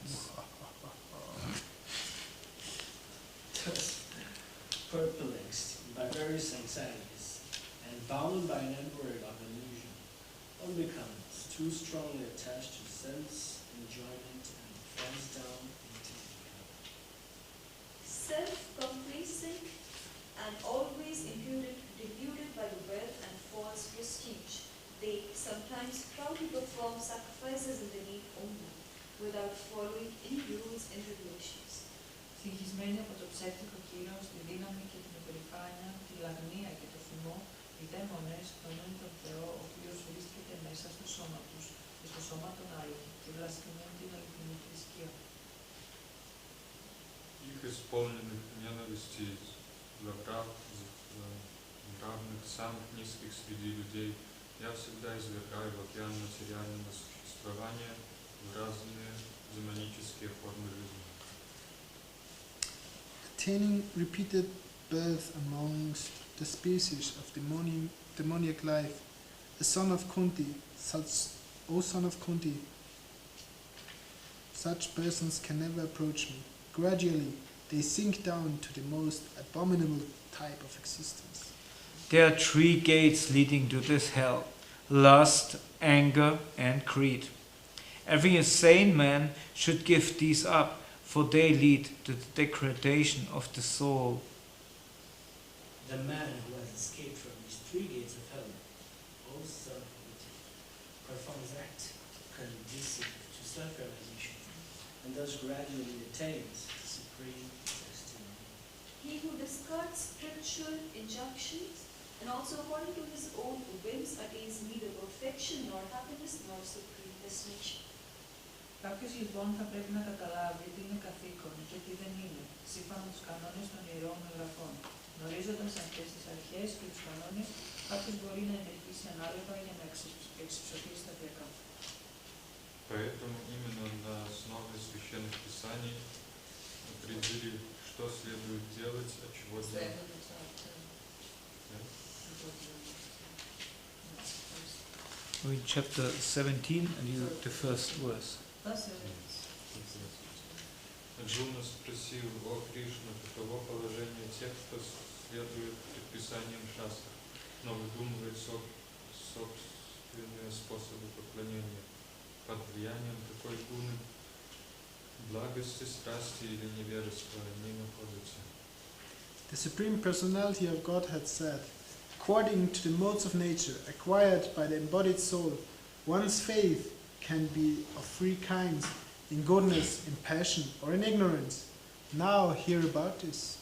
Perplexed by various anxieties and bound by a network of illusion, one becomes too strongly attached to sense enjoyment and falls down into decay. Self-complacent and always deluded by the wealth and false prestige, they sometimes proudly perform sacrifices in the name only, without following any rules and regulations. Συγχυσμένοι από το ψεύτικο κύρος, τη δύναμη και την υπερηφάνεια, τη λαγνία και το θυμό, οι δαίμονες φωνούν τον Θεό, ο οποίος βρίσκεται μέσα στο σώμα τους και στο σώμα των άλλων, και βλασφημούν την αληθινή θρησκεία. Их исполненных ненависти равных самых низких среди людей, я всегда извергаю в океан материального существования в разные демонические формы жизни. Attaining repeated birth amongst the species of demoniac life, O son of Kunti, Such persons can never approach me. Gradually, they sink down to the most abominable type of existence. There are 3 gates leading to this hell: lust, anger, and greed. Every sane man should give these up, for they lead to the degradation of the soul. The man who has escaped from these 3 gates of hell, O son of Eden, performs acts conducive to self-realization, and thus gradually attains the supreme destiny. He who discards scriptural injunctions and also according to his own whims attains neither perfection nor happiness nor supreme destination. Κάποιος λοιπόν θα πρέπει να καταλάβει τι είναι καθήκον και τι δεν είναι, σύμφωνα με τους κανόνες των ιερών γραφών. Γνωρίζοντας αυτές τις αρχές και τους κανόνες, κάποιος μπορεί να ενεργήσει ανάλογα για να εξυψωθεί σταδιακά. Поэтому именно на основе священных писаний определили, что следует делать, а чего делать. We're in chapter 17 and the first verse. Арджуна спросил: «О Кришна, каково положение тех, кто следует предписаниям шастр, но выдумывает собственные способы поклонения? Под влиянием какой гуны, благости, страсти или невежества они находятся?» The Supreme Personality of Godhead said, according to the modes of nature acquired by the embodied soul, one's faith can be of 3 kinds: in goodness, in passion, or in ignorance. Now hear about this.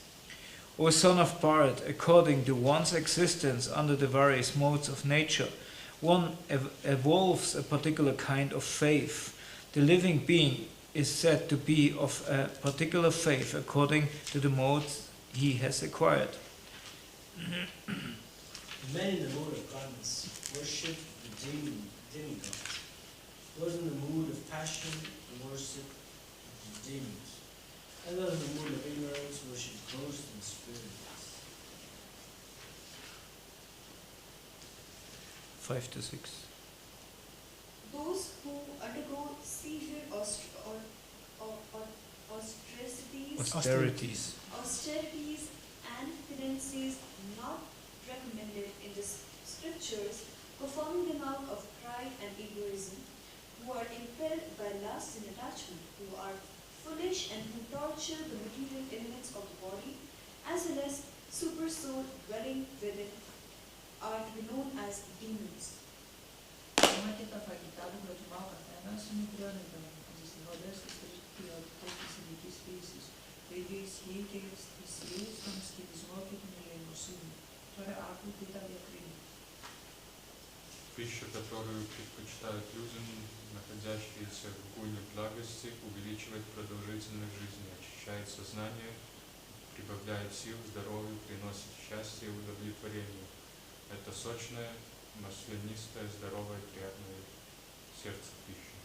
O son of Bharat, according to one's existence under the various modes of nature, one evolves a particular kind of faith. The living being is said to be of a particular faith according to the modes he has acquired. Men in the mode of godness worship the demigods. Those in the mood of passion worship the demons. And those in the mood of ignorance worship ghosts and spirits. 5 to 6. Those who undergo severe austerities and penances not recommended in the scriptures, performing them out of pride and egoism, who are impelled by lust and attachment, who are foolish and who torture the material elements of the body, as well as super soul dwelling within, are to be known as demons. Ακόμα και τα φαγητά που προτιμά ο καθένας είναι προϊόντα, αντιστοιχώντας τις τριπτικότητες της ειδικής φύσης. Το ίδιο ισχύει και για τις θυσίες, τον ασκητισμό και την ελεημοσύνη. Τώρα άκου τι τα διακρίνει. Пища, которую предпочитают люди, находящиеся в гуне благости, увеличивает продолжительность жизни, очищает сознание, прибавляет сил, здоровью, приносит счастье и удовлетворение. Это сочная, маслянистая, здоровая, приятная сердцу пища.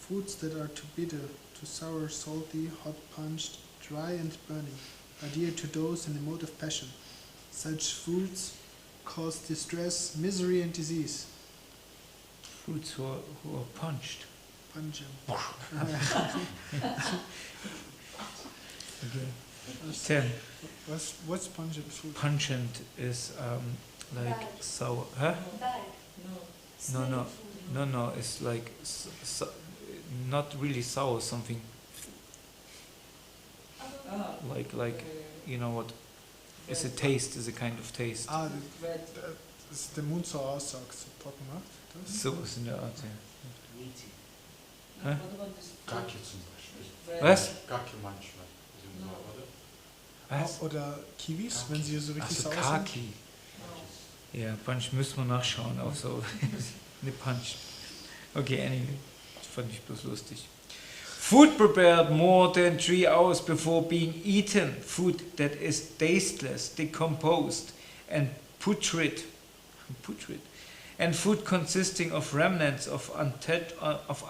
Foods that are too bitter, too sour, salty, hot punched, dry and burning are dear to those in the mode of passion. Such foods cause distress, misery and disease. Fruits who are punched. Pungent. Okay. 10. What's pungent food? Pungent is like Bad. sour. Huh? Bad. No. No. Smelly food. No, it's like not really sour, something like you know what? It's a taste, is a kind of taste. Ah, Red. das der Mund so aussagt, so trocken macht. Das? So ist in der Art, ja. Meaty. Hä? What about this? Kaki zum Beispiel. Red. Was? Kaki manchmal. Sind so, oder? Was? Oder Kiwis, wenn sie so richtig Achso, sauer sind. Kaki. Ja, Punch müssen wir nachschauen, auch so. Ne, Punch. Okay, anyway. Das fand ich bloß lustig. Food prepared more than 3 hours before being eaten. Food that is tasteless, decomposed, and putrid. And food consisting of remnants of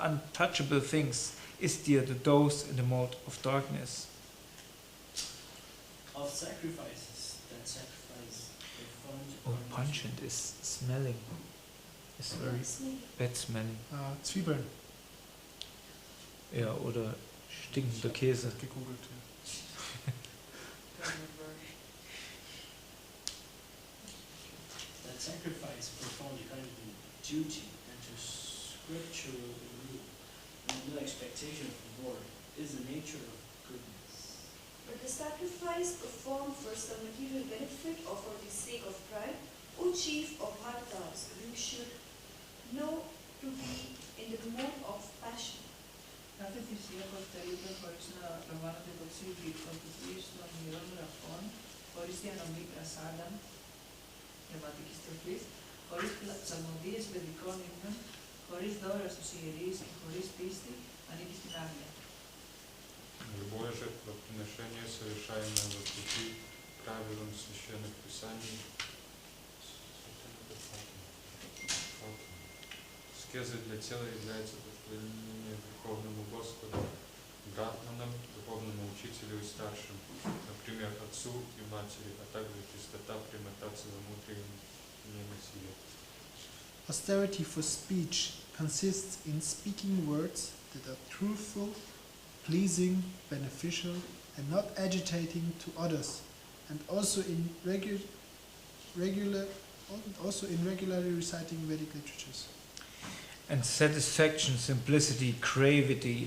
untouchable things is dear to those in the mode of darkness. Of sacrifices that sacrifice performed Oh, upon pungent is smelling. It's very Smelly. bad smelling. Zwiebeln. Ja, oder stinkender Käse. Gegoogelt, ja. That sacrifice performed according to duty and to scriptural rule, with no expectation of reward, is the nature of goodness. But the sacrifice performed for some material benefit or for the sake of pride, O chief of Bharatas, you should know to be in the mode of passion. Κάθε θυσία που εκτελείται χωρίς να λαμβάνονται υπόψη οι προποθήσεις των ιερών γραφών, χωρίς διανομή πρασάντων, πνευματικής τροφής, χωρίς ψαλμοδίες παιδικών ύμνων, χωρίς δώρα στους ιερείς και χωρίς πίστη, ανήκει στην άγνοια. Любое жертвоприношение, совершаемое вопреки правилам священных писаний, аскезой для тела является поклонение Верховному Господу, братманам, духовному учителю и старшим, например, отцу и матери, а также чистота, прямота, целомудрие и несие. Austerity for speech consists in speaking words that are truthful, pleasing, beneficial, and not agitating to others, and also in regularly reciting Vedic literatures. And satisfaction, simplicity, gravity,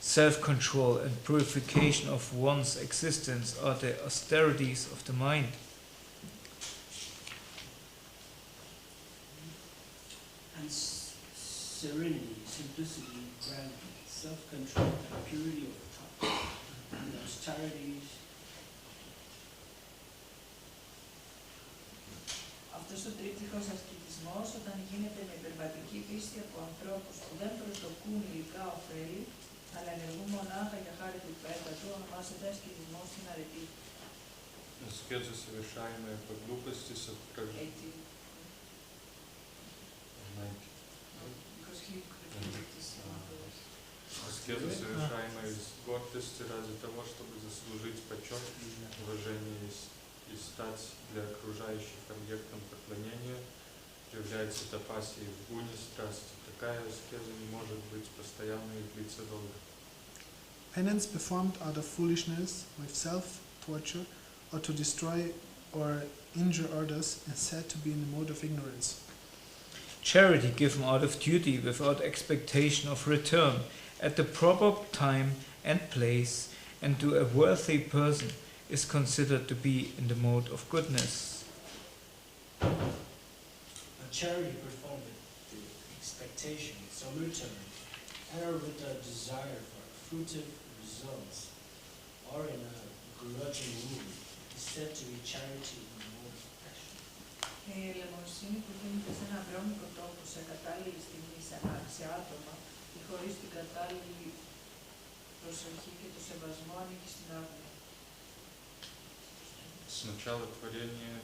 self-control, and purification of one's existence are the austerities of the mind. And serenity, simplicity, gravity, self-control, and purity of thought, and austerities. Αυτός ο τρίπτυχος ασκητισμός, όταν γίνεται με υπερβατική πίστη από ανθρώπους που δεν προσδοκούν υλικά ωφέλη, αλλά ενεργούν μονάχα για χάρη του υπέρτατου, ονομάζεται ασκητισμός στην αρετή. Аскеза, совершаемая по глупости, Έτσι. Because he repeated this Аскеза, совершаемая из гордости ради того, чтобы заслужить почет, уважение и стать для окружающих объектом поклонения, является тапасией в гуне страсти. Такая аскеза не может быть постоянной и длиться долго. Penance performed out of foolishness, with self-torture, or to destroy or injure others is said to be in the mode of ignorance. Charity given out of duty without expectation of return at the proper time and place and to a worthy person is considered to be in the mode of goodness. A charity performed with expectation, some return, and with a desire for fruitive results, or in a grudging mood, is said to be charity in the mode of passion. Η ελεημοσύνη που γίνεται σε έναν βρώμικο τόπο σε κατάλληλη στιγμή σε άτομα ή χωρίς την κατάλληλη προσοχή και το σεβασμό ανήκει στην άγνοια. С начала творения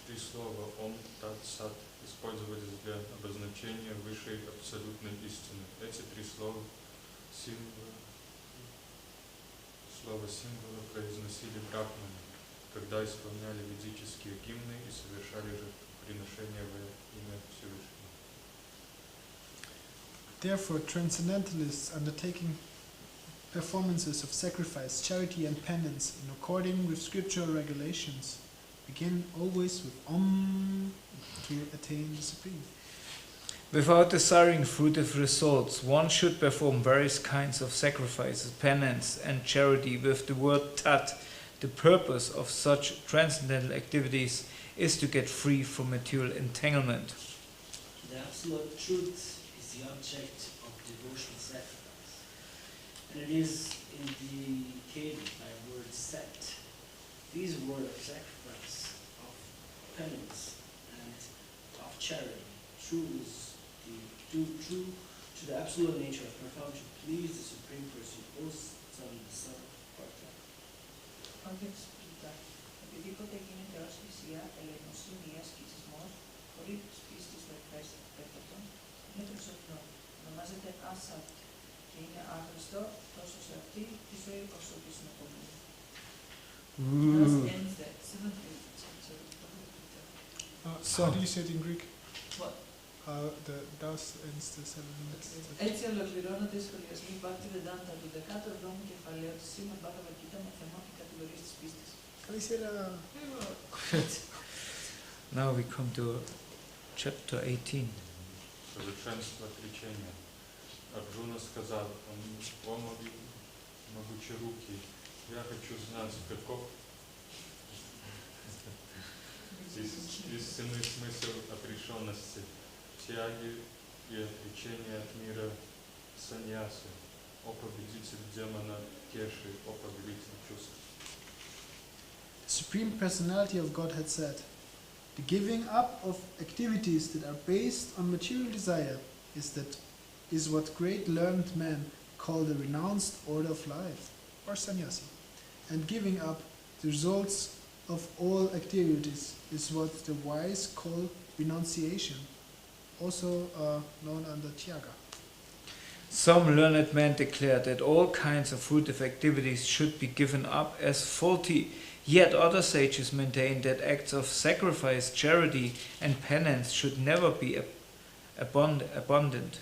три слова «Ом», «Тат», «Сат» использовались для обозначения высшей абсолютной истины. Эти три слова символа произносили брахманы, когда исполняли ведические гимны и совершали жертвоприношения во имя Всевышнего. Therefore, transcendentalists undertaking performances of sacrifice, charity, and penance in according with scriptural regulations begin always with Om to attain the Supreme. Without desiring fruitive results, one should perform various kinds of sacrifices, penance, and charity with the word Tat. The purpose of such transcendental activities is to get free from material entanglement. The absolute truth is the object of devotional sacrifice, and it is indicated by word set. These words of sacrifice, of penance, and of charity, true to the absolute nature of performance to please the Supreme Person, both Son and Son of Partha. Όχι εξυπηρετά. Οτιδήποτε γίνεται ως θυσία, ελεημοσύνη ή ασκητισμός, χωρίς πίστης στο υπέρτατο, είναι προσωπικό. Ονομάζεται άσατ και είναι άχρηστο τόσο σε αυτή τη ζωή όσο και στην επόμενη. Thus ends the 7th chapter of Bhagavad Gita. So how do you say it in Greek? What? the dust ends the 7 minutes. Έτσι ολοκληρώνονται οι σχολιασμοί Bhaktivedanta του 17ου κεφαλαίου της Srimad Bhagavad Gita με θέμα και κατηγορίες της πίστης. Καλή σειρά. Now we come to chapter 18. Совершенство отречения. Арджуна сказал, о могучерукий, я хочу знать, каков истинный смысл отрешенности, тяги и отречения от мира саньясы, о победитель демона Кеши, о повелитель чувств. The Supreme Personality of God had said, the giving up of activities that are based on material desire is what great learned men call the renounced order of life, or sannyasi. And giving up the results of all activities is what the wise call renunciation, also known under Tyaga. Some learned men declare that all kinds of fruitive activities should be given up as faulty, yet other sages maintain that acts of sacrifice, charity and penance should never be abundant.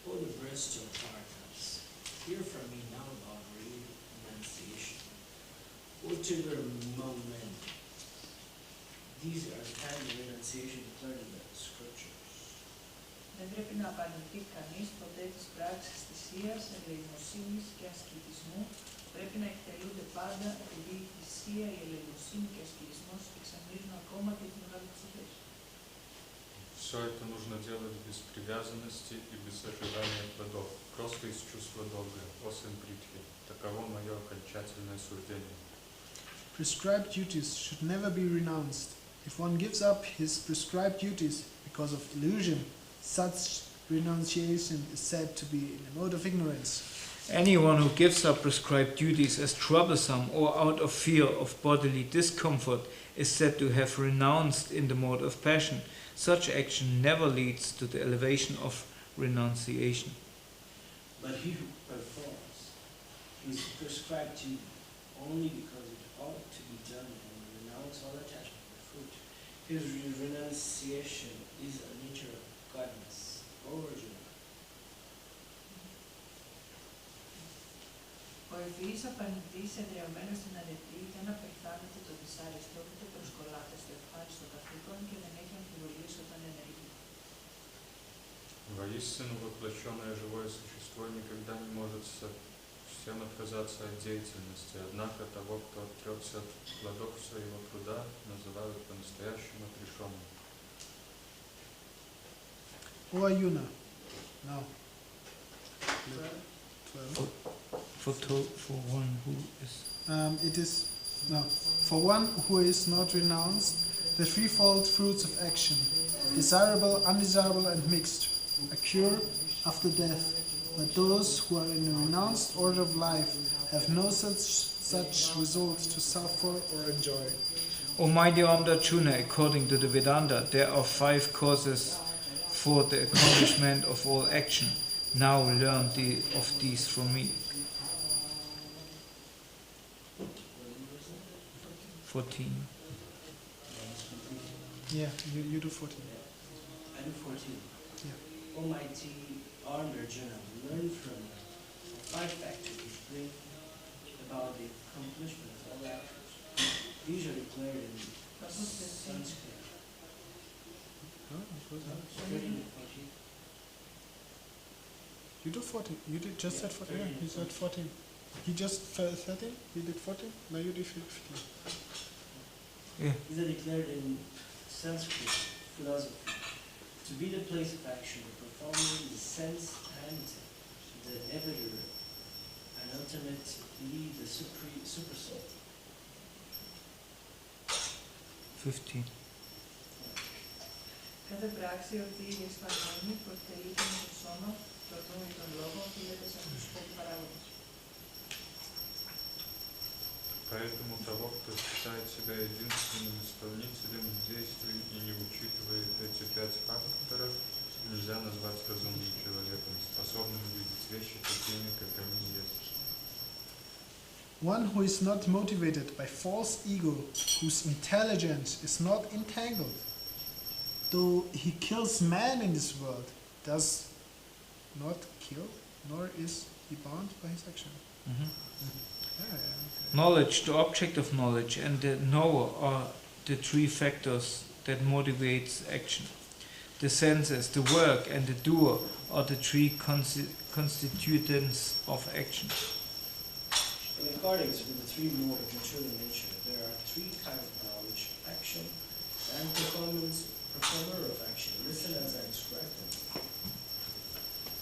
O the breast of Partners, hear from me now about renunciation. Whatever among men, these are the kind of renunciation declared in the scriptures. Δεν πρέπει να απαρνηθεί κανείς ποτέ τις πράξεις θυσίας, ελεημοσύνης και ασκητισμού. Πρέπει να εκτελούνται πάντα επειδή η θυσία, η ελεημοσύνη και ο ασκητισμός εξαμερίζουν ακόμα και τις μεγάλες ψυχές. Все это нужно делать без привязанности и без ожидания плодов, просто из чувства долга, о сын Притхи. Таково мое окончательное суждение. Prescribed duties should never be renounced. If one gives up his prescribed duties because of illusion, such renunciation is said to be in a mode of ignorance. Anyone who gives up prescribed duties as troublesome or out of fear of bodily discomfort is said to have renounced in the mode of passion. Such action never leads to the elevation of renunciation. But he who performs his prescribed duty only because it ought to be done and renounce all attachment to fruit, his renunciation is a nature of godness, origin. Ο ευφυής απαρνητής εδραιωμένος στην αρετή δεν απεχθάνεται το δυσάρεστο, ούτε προσκολάται στο ευχάριστο καθήκον και δεν έχει αμφιβολίες όταν ενεργεί. Воистину воплощенное живое существо никогда не может совсем отказаться от деятельности, однако того, кто отрекся от плодов своего труда, называют по-настоящему отрешенным. O Arjuna, now. 12. For one who is... For one who is not renounced, the threefold fruits of action, desirable, undesirable and mixed, occur after death, but those who are in a renounced order of life have no such results to suffer or enjoy. O my dear Arjuna, according to the Vedanta, there are 5 causes for the accomplishment of all action. Now learn of these from me. 14. Yeah, you do 14. I do 14. Yeah. Almighty Arjuna, learn from me 5 factors which bring about the accomplishment of all actions. These are declared in Sanskrit. You do 14. You did just said 14. Yeah, he said 14. He just said 13. He did 14. Now you did 15. Yeah. These are declared in Sanskrit philosophy to be the place of action, performing the sense and the evider, and ultimately the super soul. 15. Κάθε πράξη η οποία είναι εσφαλμένη που εκτελείται με το σώμα, το νου ή τον λόγο οφείλεται σε αυτούς τους 5 παράγοντες. Поэтому того, кто считает себя единственным исполнителем действий и не учитывает эти 5 факторов, нельзя назвать разумным человеком, способным видеть вещи такими, как они есть. One who is not motivated by false ego, whose intelligence is not entangled, though he kills man in this world, does not kill, nor is he bound by his action. Mhm. Yeah, okay. Knowledge, the object of knowledge, and the knower are the three factors that motivates action. The senses, the work, and the doer are the three constituents of action. In accordance with the three modes of material nature, there are three kinds of knowledge: action and performance, performer of action. Listen as I describe them.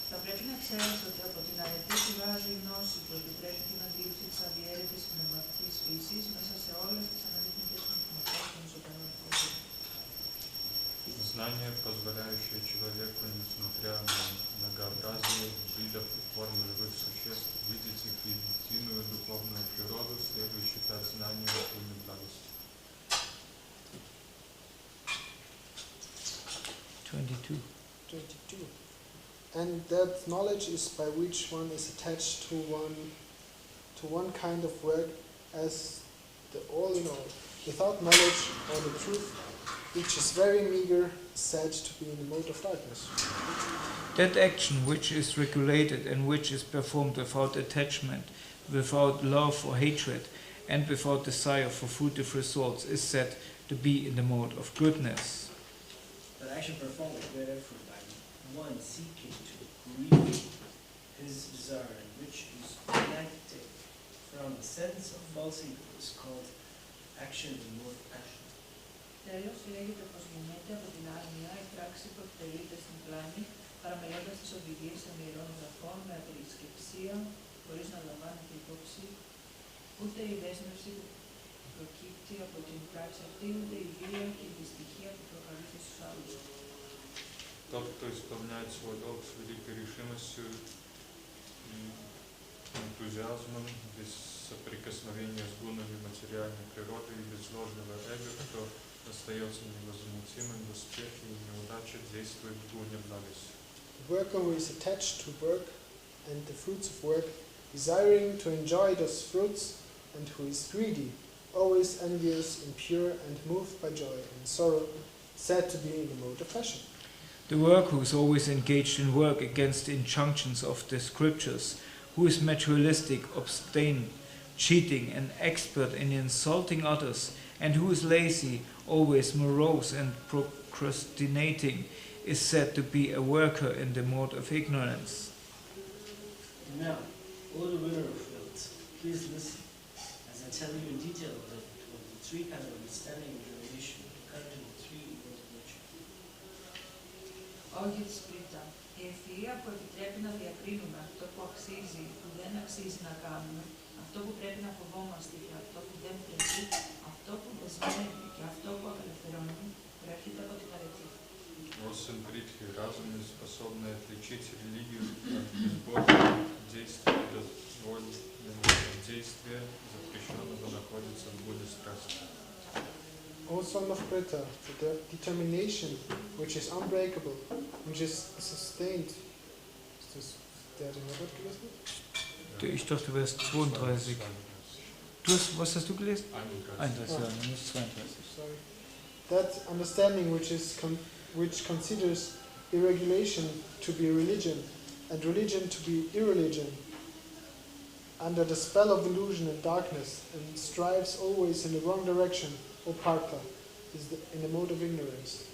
Θα πρέπει να ξέρεις ότι από την αρετή πηγάζει η γνώση που επιτρέπει την αντίληψη της αδιέρετης πνευματικής φύσης μέσα σε όλες τις αναλυτικές μορφές των ζωντανών κόσμων. Знание, позволяющее человеку, несмотря на многообразие видов и форм живых существ, видеть их единую духовную природу, следует считать знанием и благостью. 22. 22. And that knowledge is by which one is attached to one kind of work as the all in all. Without knowledge or the truth, which is very meager, said to be in the mode of darkness. That action which is regulated and which is performed without attachment, without love or hatred, and without desire for fruitive results is said to be in the mode of goodness. That action performed with great effort by one seeking to grieve his desire, which is connected from the sense of false ego, is called action in the mode of passion. Τέλος, λέγεται πως γεννιέται από την άγνοια η πράξη που εκτελείται στην πλάνη, παραμελώντας τις οδηγίες των ιερών γραφών με απερισκεψία, χωρίς να λαμβάνεται υπόψη ούτε η δέσμευση που προκύπτει από την πράξη αυτή, ούτε η βία και η δυστυχία που προκαλείται στους άλλους. Тот, кто исполняет свой долг с великой решимостью и энтузиазмом, без соприкосновения с гунами материальной природы и без ложного эго, кто остается невозмутимым в успехе и неудаче, действует в гуне благости. The worker who is attached to work and the fruits of work, desiring to enjoy those fruits, and who is greedy, always envious, impure, and moved by joy and sorrow, said to be in the mode of passion. The worker who is always engaged in work against the injunctions of the scriptures, who is materialistic, obstinate, cheating, and expert in insulting others, and who is lazy, always morose and procrastinating, is said to be a worker in the mode of ignorance. Now, O the winner of fields, please listen as I tell you in detail of the three kinds of understanding and revelation according to the three modes of nature. Όχι της Πρίτα. Η ευφυΐα που επιτρέπει να διακρίνουμε αυτό που αξίζει, που δεν αξίζει να κάνουμε, αυτό που πρέπει να φοβόμαστε και αυτό που δεν πρέπει, αυτό που δεσμεύει και αυτό που απελευθερώνει, προέρχεται από την αρετή. Осень бритхи, разум, не способный отличить религию от безбожного действия, дозволенного действия, запрещенного находится в гуне страсти. O son of Prita, the determination which is unbreakable, which is sustained. Ist das der den Robert gelesen hat? Ich dachte, du wärst 32. Was hast du gelesen? 31, ja, dann ist es 32. Sorry. That understanding which considers irregulation to be religion and religion to be irreligion, under the spell of delusion and darkness, and strives always in the wrong direction, O Partha, is in the mode of ignorance.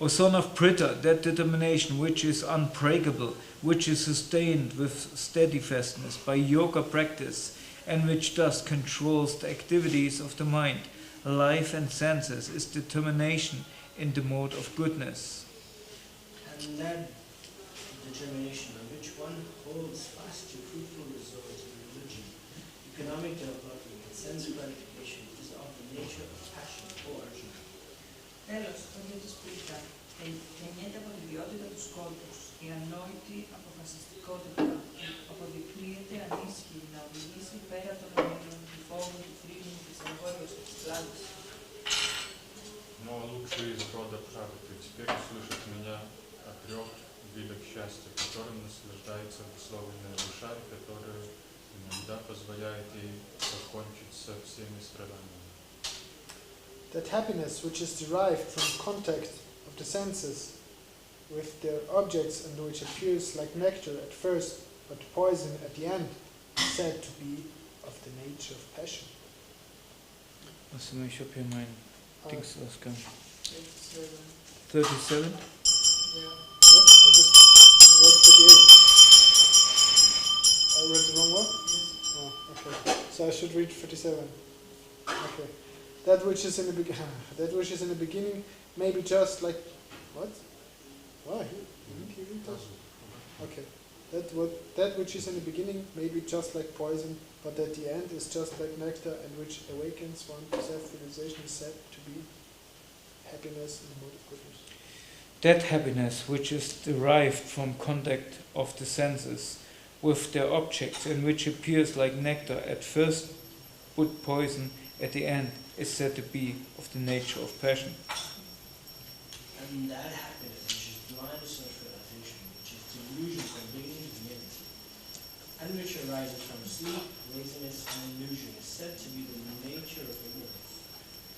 O son of Pritha, that determination which is unbreakable, which is sustained with steadfastness by yoga practice, and which thus controls the activities of the mind, life and senses, is determination in the mode of goodness. And that determination by which one holds fast to fruitful results in religion, economic development, and sense gratification is of the nature of passion or Arjuna. Τέλος, το γιο της Πρίτα γεννιέται από την ποιότητα του σκόπους, η ανόητη αποφασιστικότητα που αποδεικνύεται ανίσχυρη να οδηγήσει πέρα των ομίλων του φόβου, του θρήνου, της αγχώρειας και της πλάτης. Но лучший из рода правды теперь слышит меня о трех видах счастья, которым наслаждается обусловленная душа, и которая иногда позволяет ей покончить со всеми страданиями. That happiness which is derived from contact of the senses with their objects and which appears like nectar at first but poison at the end is said to be of the nature of passion. Was du mich, ob hier mein Uh, Dings ausgang? It's 37? yeah. What? I just read 38. I read the wrong one? Yes. Oh, okay. So I should read 37. Okay. That which is in the that which is in the beginning may be just like what? Why? Didn't you read that? Okay. That which is in the beginning may be just like poison, but at the end is just like nectar, and which awakens one to self-realization is said to be happiness and the mode of goodness. That happiness which is derived from contact of the senses with their objects and which appears like nectar at first but poison at the end is said to be of the nature of passion. And that happiness, which is blind self-realization, which is delusion from beginning to end, and which arises from sleep, laziness, and illusion, is said to be the nature of ignorance.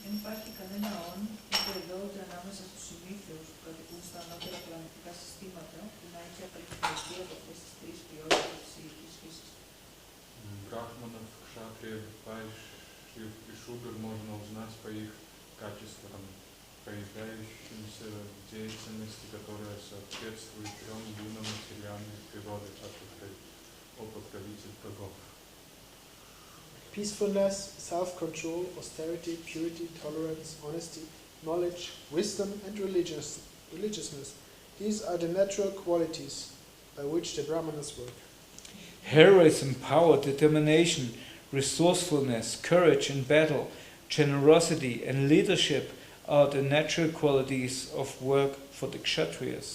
Δεν υπάρχει κανένα όν, ούτε εδώ ούτε ανάμεσα στους συνήθειους που κατοικούν στα ανώτερα πλανητικά συστήματα που να έχει απελευθερωθεί από αυτές τις τρεις ποιότητες της ηλικής φύσης. Брахманов, кшатриев, вайшьев и шудр можно узнать по их качествам, появляющимся в деятельности, которая соответствует трем гунам материальной природы, о покровитель богов. Peacefulness, self-control, austerity, purity, tolerance, honesty, knowledge, wisdom, and religiousness. These are the natural qualities by which the Brahmanas work. Heroism, power, determination, resourcefulness, courage in battle, generosity, and leadership are the natural qualities of work for the Kshatriyas.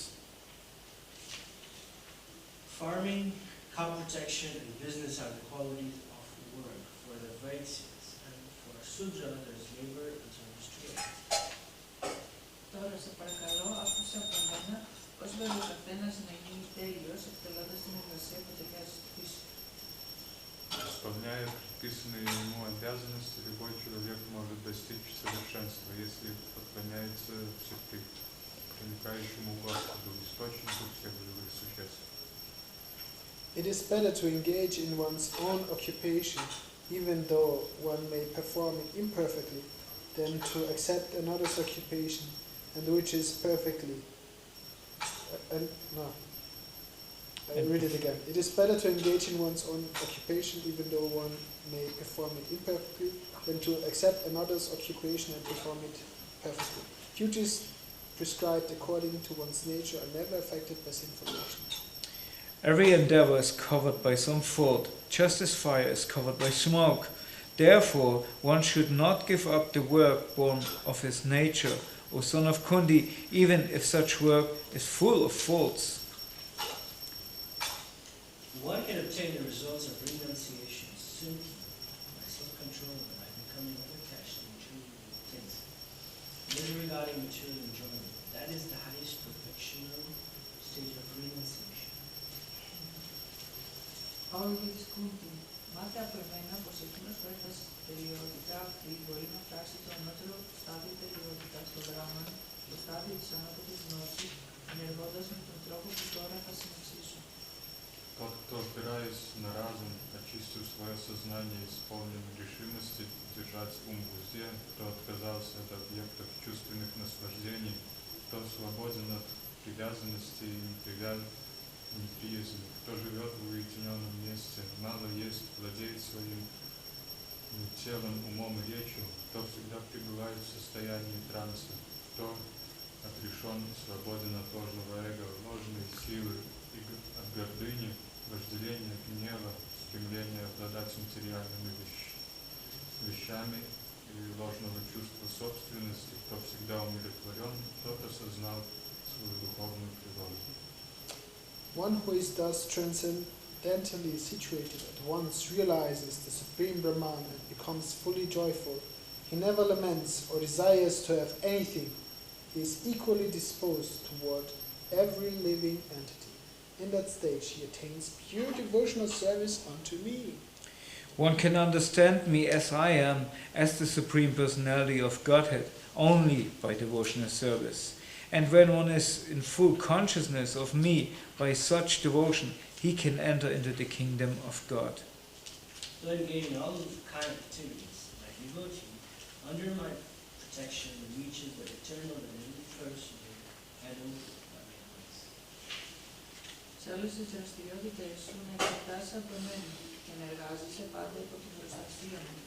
Farming, cow protection, and business are the qualities of work for the Vaisyas, and for Sudra there is labor and service to God. Τώρα σε παρακαλώ, άκουσα από μένα πώς μπορεί ο καθένας να γίνει τέλειος εκτελώντας την εργασία που ταιριάζει στη φύση. Исполняя предписанные ему обязанности, любой человек может достичь совершенства, если поклоняется всепривлекающему Господу, источнику всех живых существ. It is better to engage in one's own occupation, even though one may perform it imperfectly, than to accept another's occupation, and which is perfectly. I read it again. It is better to engage in one's own occupation, even though one may perform it imperfectly, than to accept another's occupation and perform it perfectly. Duties prescribed according to one's nature are never affected by sinful actions. Every endeavor is covered by some fault, just as fire is covered by smoke. Therefore, one should not give up the work born of his nature, O son of Kundi, even if such work is full of faults. One can obtain the results of renunciation simply by self-control and by becoming unattached to material things. Disregarding material enjoyment, that is the highest perfectional stage of renunciation. Όλη της Κούντι, μάθε από εμένα πως εκείνος που έφτασε στη τελειότητα αυτή μπορεί να φτάσει το ανώτερο στάδιο τελειότητας στο γράμμα, το στάδιο της ανώτατης γνώσης, ενεργώντας με τον τρόπο που τώρα θα συνεξήσω. Тот, кто, опираясь на разум, очистил свое сознание и исполнен решимости держать ум в узде, кто отказался от объектов чувственных наслаждений, кто свободен от привязанности и неприязни, кто живет в уединенном месте, мало ест, владеет своим телом, умом и речью, кто всегда пребывает в состоянии транса, кто отрешен и свободен от ложного эго, ложной силы и от гордыни, вожделения, гнева, стремления обладать материальными вещами и ложного чувства собственности, кто всегда умиротворен, тот осознал свою духовную природу. One who is thus transcendentally situated at once realizes the Supreme Brahman and becomes fully joyful. He never laments or desires to have anything. He is equally disposed toward every living entity. In that stage, he attains pure devotional service unto me. One can understand me as I am, as the Supreme Personality of Godhead, only by devotional service. And when one is in full consciousness of me by such devotion, he can enter into the kingdom of God. To engage in all kind of activities, my devotee, under my protection, reaches the eternal and impersonal heaven by my grace. Σε όλες τις δραστηριότητες σου να εξετάσεις από εμένα και να εργάζεσαι πάντα υπό την προστασία μου.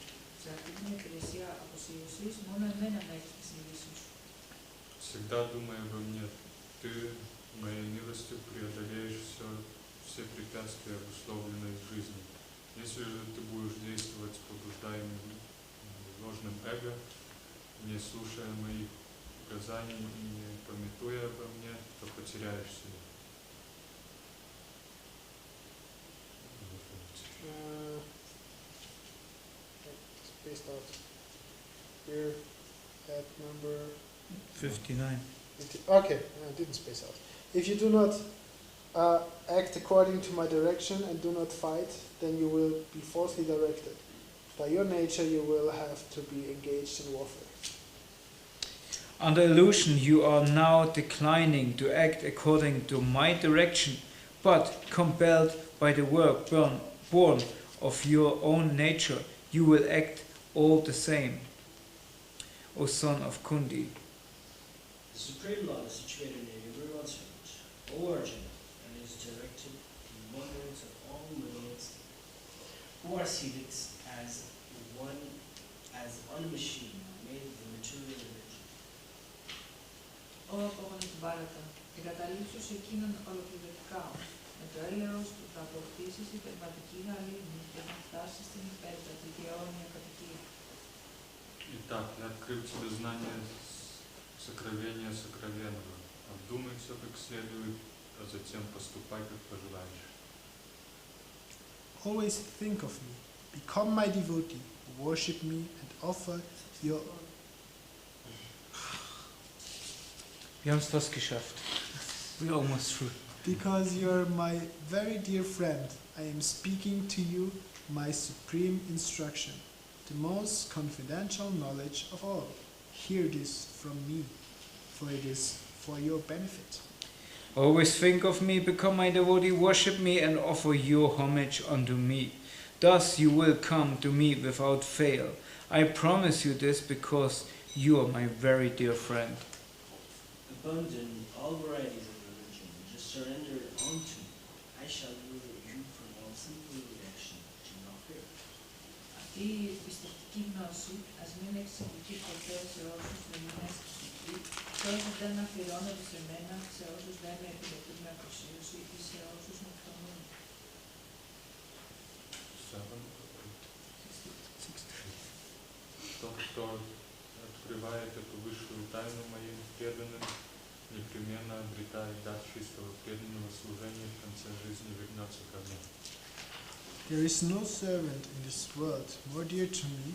Σε αυτή την υπηρεσία αποσίωσης, μόνο εμένα να έχεις τη συνείδηση σου. Всегда думай обо мне. Ты моей милостью преодолеешь все препятствия, обусловленные в жизни. Если же ты будешь действовать побуждаемым ложным эго, не слушая моих указаний и не памятуя обо мне, то потеряешь себя. Spaced out. We're at number 59. Okay, I didn't space out. If you do not act according to my direction and do not fight, then you will be falsely directed. By your nature, you will have to be engaged in warfare. Under illusion, you are now declining to act according to my direction, but compelled by the work born of your own nature, you will act all the same. O son of Kundi, The Supreme Lord is situated in every one's heart, O Arjuna, and is directed in wonders of all millions who are seated as on a machine made of the material energy. Ω απόγονε του Μπάρατα, εγκαταλείψου σε εκείνον ολοκληρωτικά, με το έλεος του θα αποκτήσεις την πνευματική γαλήνη και θα φτάσεις στην υπέρτατη και αιώνια κατοικία. Итак, я открыл тебе знание сокровения сокровенного. Обдумай все как следует, а затем поступай, как пожелаешь. Always think of me, become my devotee, worship me, and offer your... wir haben es fast geschafft. We're almost through. Because you're my very dear friend, I am speaking to you my supreme instruction, the most confidential knowledge of all. Hear this from me, for it is for your benefit. Always think of me, become my devotee, worship me, and offer your homage unto me. Thus you will come to me without fail. I promise you this because you are my very dear friend. Abandon all varieties of religion, just surrender unto me. I shall deliver you from all sinful reaction to no fear. Αυτή η πιστευτική γνώση ας μην εξυπηρετεί ποτέ σε όσους με είναι αισθητικοί, σε όσους δεν αφιερώνονται σε μένα, σε όσους δεν με επιλεγούν με αφοσίωση ή σε όσους με φθονούν. Тот, кто открывает эту высшую тайну моим преданным, непременно обретает дар чистого преданного служения в конце жизни вернется ко мне. There is no servant in this world more dear to me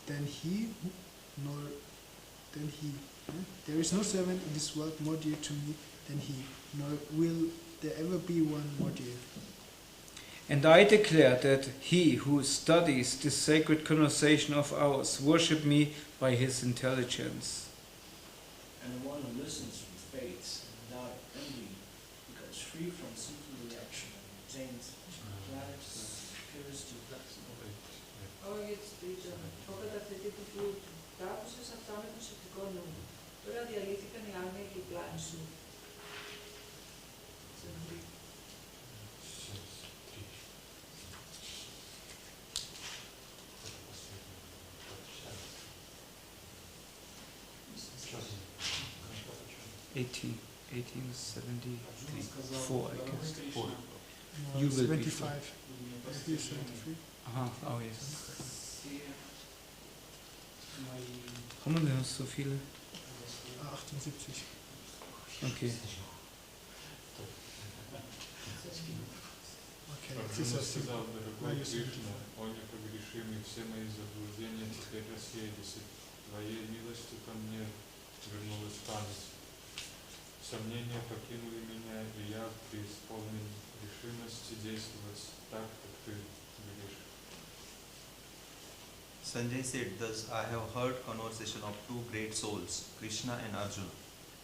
than he, There is no servant in this world more dear to me than he, nor will there ever be one more dear. And I declare that he who studies this sacred conversation of ours worship me by his intelligence. And the one who listens with faith and without envy becomes free from sinful reaction and obtains lives purest to Όχι έτσι τρίτον, ο καταθετή του φλούτου, τα άκουσες αυτά με προσεκτικό νου. Τώρα διαλύθηκαν οι άγνοια και οι πλάνοι σου. Eighteen, 1873, 4, I guess. No, You will be 25. You 73. Oh yes. Haben wir noch so viele? 78. Okay. Okay, Арджуна this is сказал, дорогой Minus Кришна, о непогрешимый, все мои заблуждения теперь рассеялись, и Твоей милостью ко мне вернулась память. Сомнения покинули меня, и я преисполнен решимости действовать так, как Ты велишь. Sanjay said, thus I have heard conversation of two great souls, Krishna and Arjuna,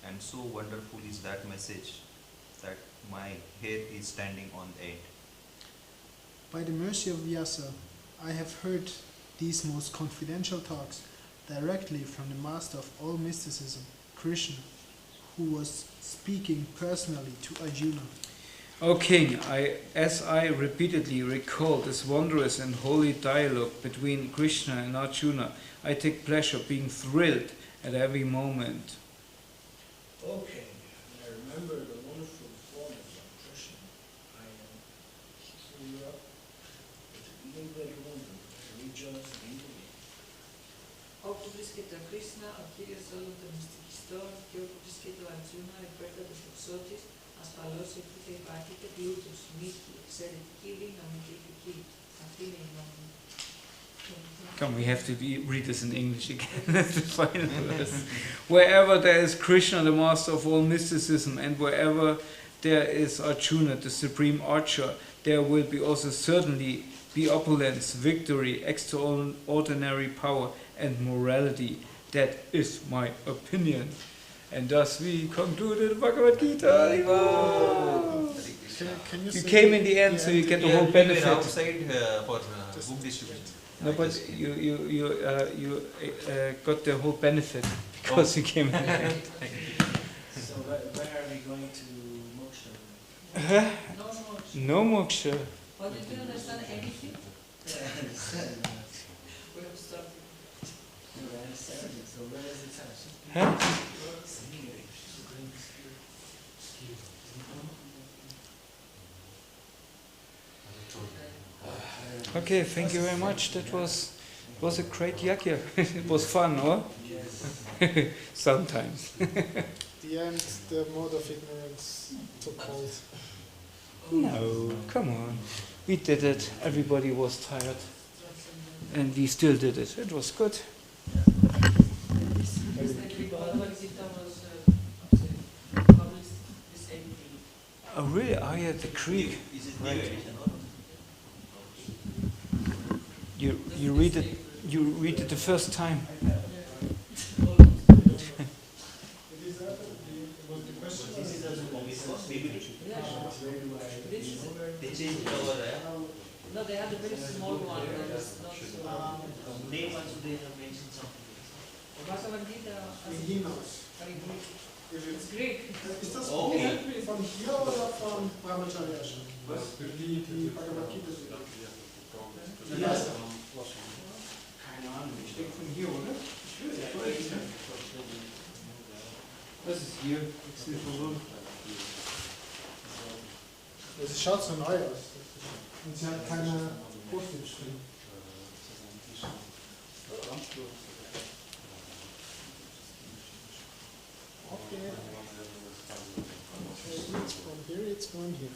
and so wonderful is that message that my hair is standing on end. By the mercy of Vyasa, I have heard these most confidential talks directly from the master of all mysticism, Krishna, who was speaking personally to Arjuna. O king, as I repeatedly recall this wondrous and holy dialogue between Krishna and Arjuna, I take pleasure being thrilled at every moment. O king, I remember the wonderful performance of Krishna. I am keeping you up with even greater wonder. I rejoice and believe. Опублиските Кришна, Акирия Солота Мистикистор, και οπублиските Αρτζούνα, υπέρτατος τοξότης, ασφαλώς εκεί υπάρχεται πλούτος, μύθη, εξαιρετική δύναμη και ηθική. Αυτή είναι η γνώμη. Come, we have to read this in English again. That's the final verse. Wherever there is Krishna, the master of all mysticism, and wherever there is Arjuna, the supreme archer, there will be also certainly be opulence, victory, extraordinary power, and morality. That is my opinion. And thus we concluded Bhagavad Gita. Can You say came in the end, so you get the whole We were benefit. outside for book distribution. No, but you got the whole benefit because you came in the end. So where are we going to moksha? Huh? No more. No moksha. What did you understand anything? We have started. So where is it at? Huh? Okay, thank you very much. That was a great yakya. It was fun, or? Sometimes. the end, the mode of ignorance took hold. No, come on. We did it. Everybody was tired. And we still did it. It was good. Bhagavad Gita was published this April. Oh, really? Oh, yeah, the Greek. Is it new Right. edition or? You read it. You read it the first time. They changed the cover, No, they had a very small one. That was not so. name also they have mentioned something. Bhagavad Gita. It's Greek. Ist das Okay. von hier oder von Brahmacharya schon? Die Bhagavad Gita. Keine Ahnung, ich denke von hier, oder? Das ist hier. Es schaut so neu aus. Und sie hat keine Post-its drin. Okay. From here it's going here.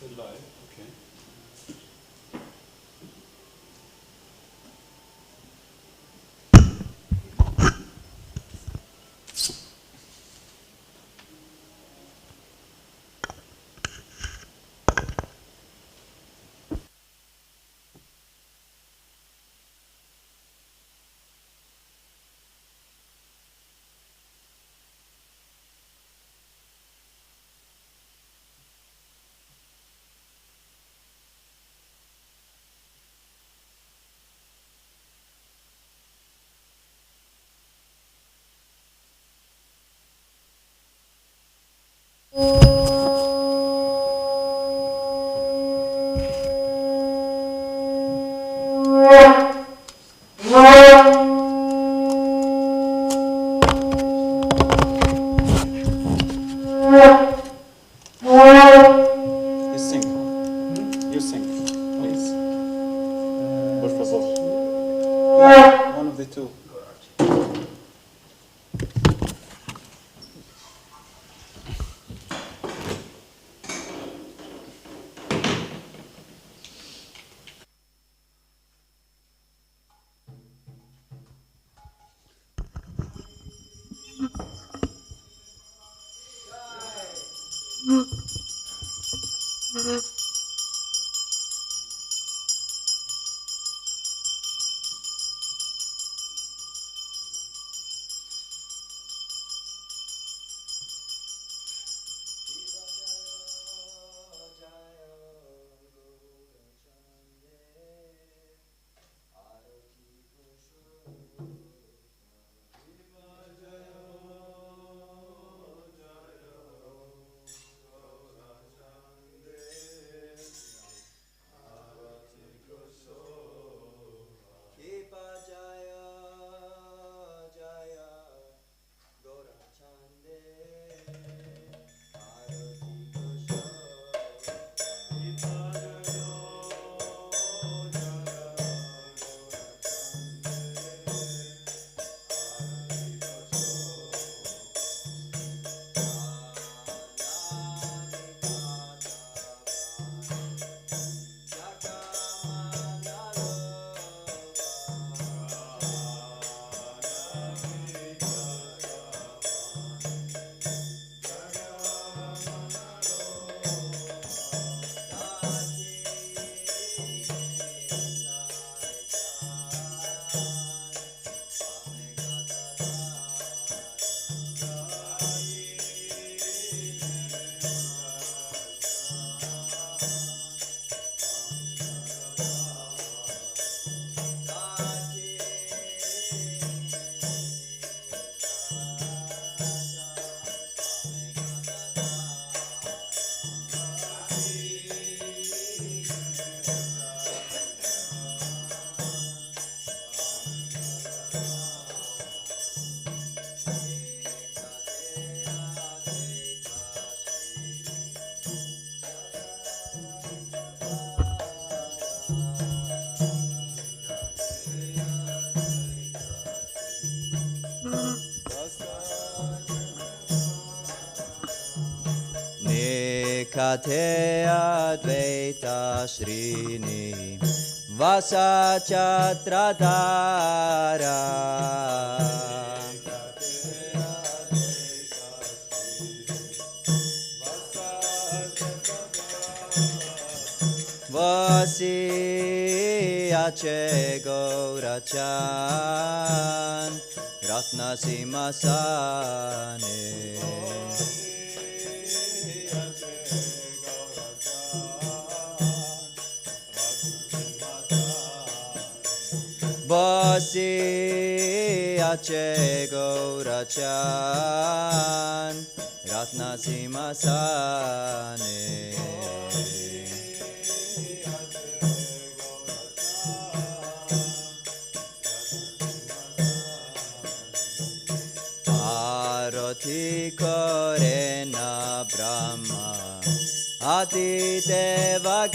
still live, okay. You sing. You sing, please. Por favor. One of the two. Kate Advaita Srini Vasachatradhara Vasi Ache Gaurachan Ratna Simasane Vasi Ache Gaurachan Ratna Simasane Arati Korena Brahma Adi Devagane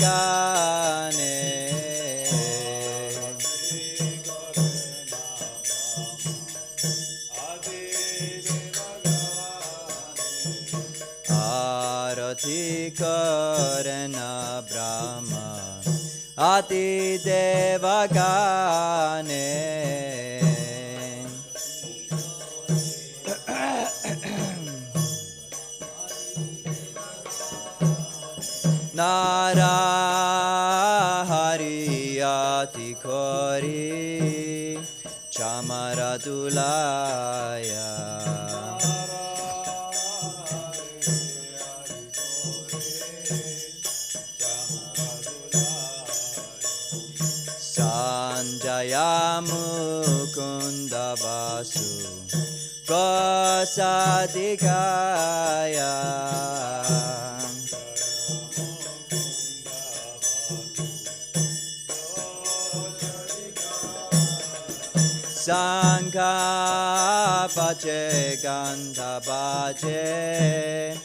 Arati Korena Brahma Adi Devagane Narahariati Kori Chamaradulaya Sanjaya Mukunda Vasu prasadikaya Sangha pache gandha pache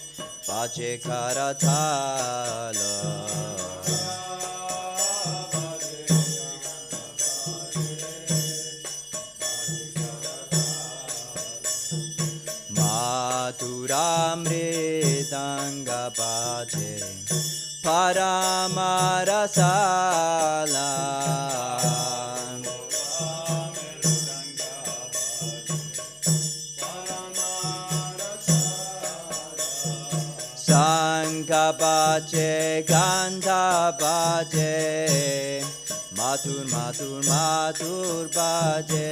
pache karathala Maturamritanga pache paramarasala Sangha pache gandha pache matur matur matur pache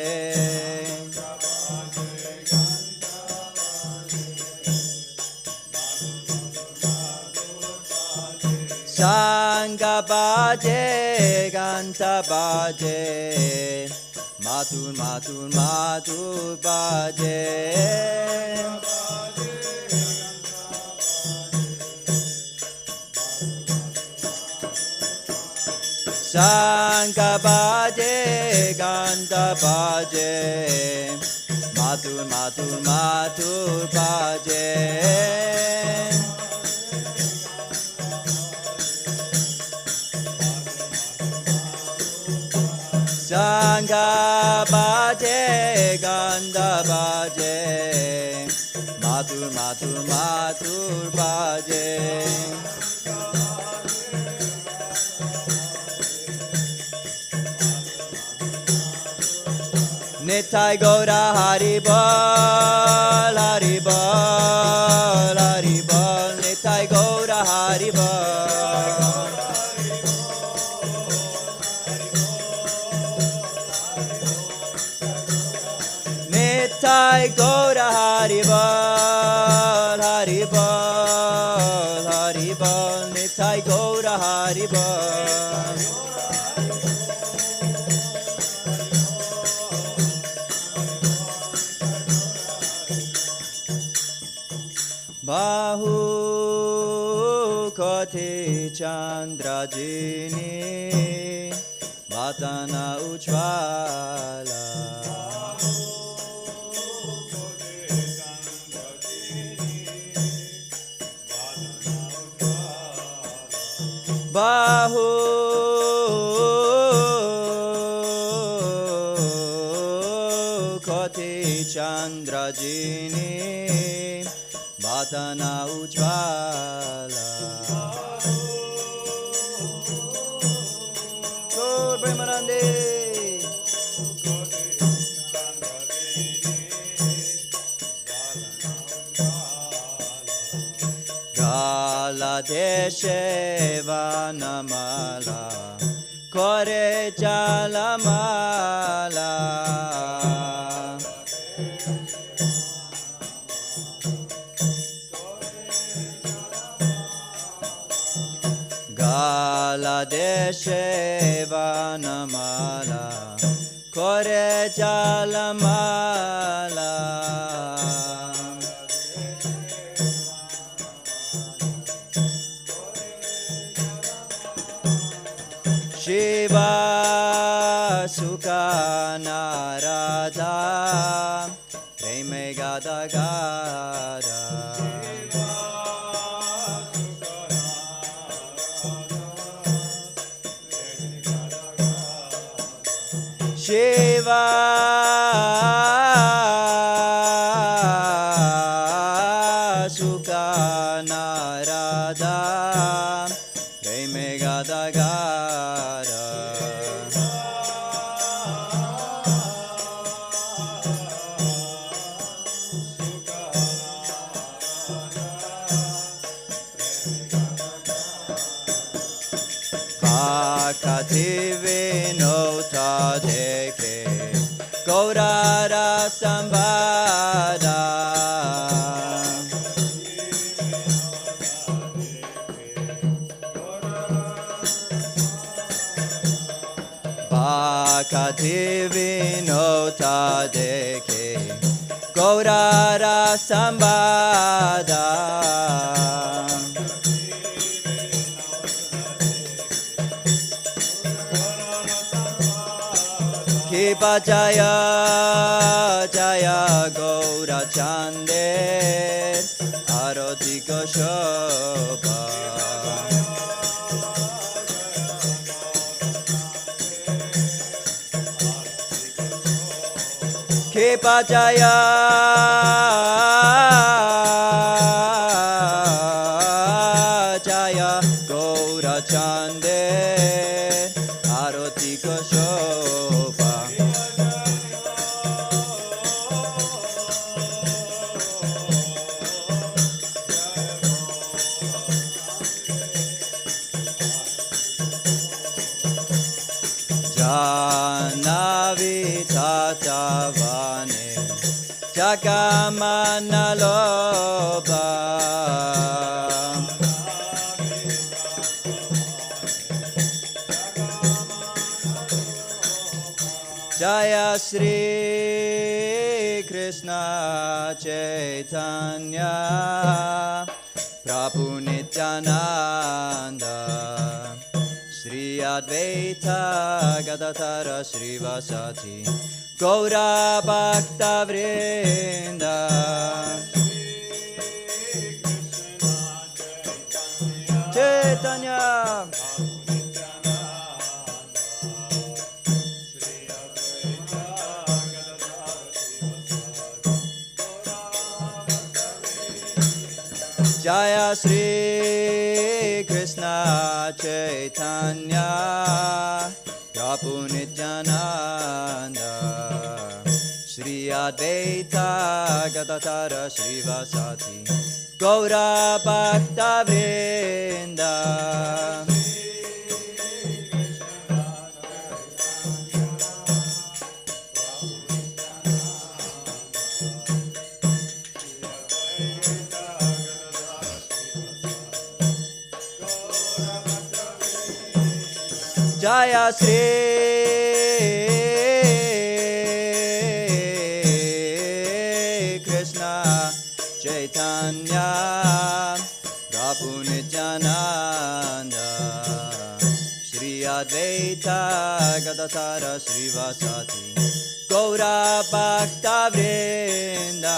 Sangha pache gandha pache matur matur matur pache Sangha pache gandha pache matur matur matur pache Sangha pache gandha pache matur matur matur pache Nitai Gaura Haribol, Haribol, Haribol, Nitai Gaura Haribol. Nitai Gaura Haribol, Haribol, Haribol, Nitai Gaura Haribol. Bahu kote chandrajini vatana ujvala Bahu kote chandrajini Vatana ujvala Gaur Premanande Gala deshe vanamala Kore jalamala Gala deshe vanamala Kore jalamala Shiva Sukha Narada Preme Gada Gada Shiva Sukha Narada Preme Gada Gada Pakati Vinota Deke Gaurara Sambada Pakati Vinota Deke Gaurara Sambada Kipa Jaya Jaya Gaura Chande Arotika Shobha Kipa Jaya Jaya Gaura Chande Arotika Shobha Janavi Tatavane Jagamana Loba Jaya Shri Krishna Chaitanya Prabhu Nityananda Shri Advaita Gadadhara Srivasati Gaura Bhakta Vrinda Chaitanya Jaya Shri Krishna Chaitanya Prabhu Nityananda Shri Advaita Gadadhara Srivasati Gaura Bhakta Vrinda Jaya Shri Krishna Chaitanya Prabhu Nityananda Shri Advaita Gadadhara Srivasati Gaura Bhakta Vrinda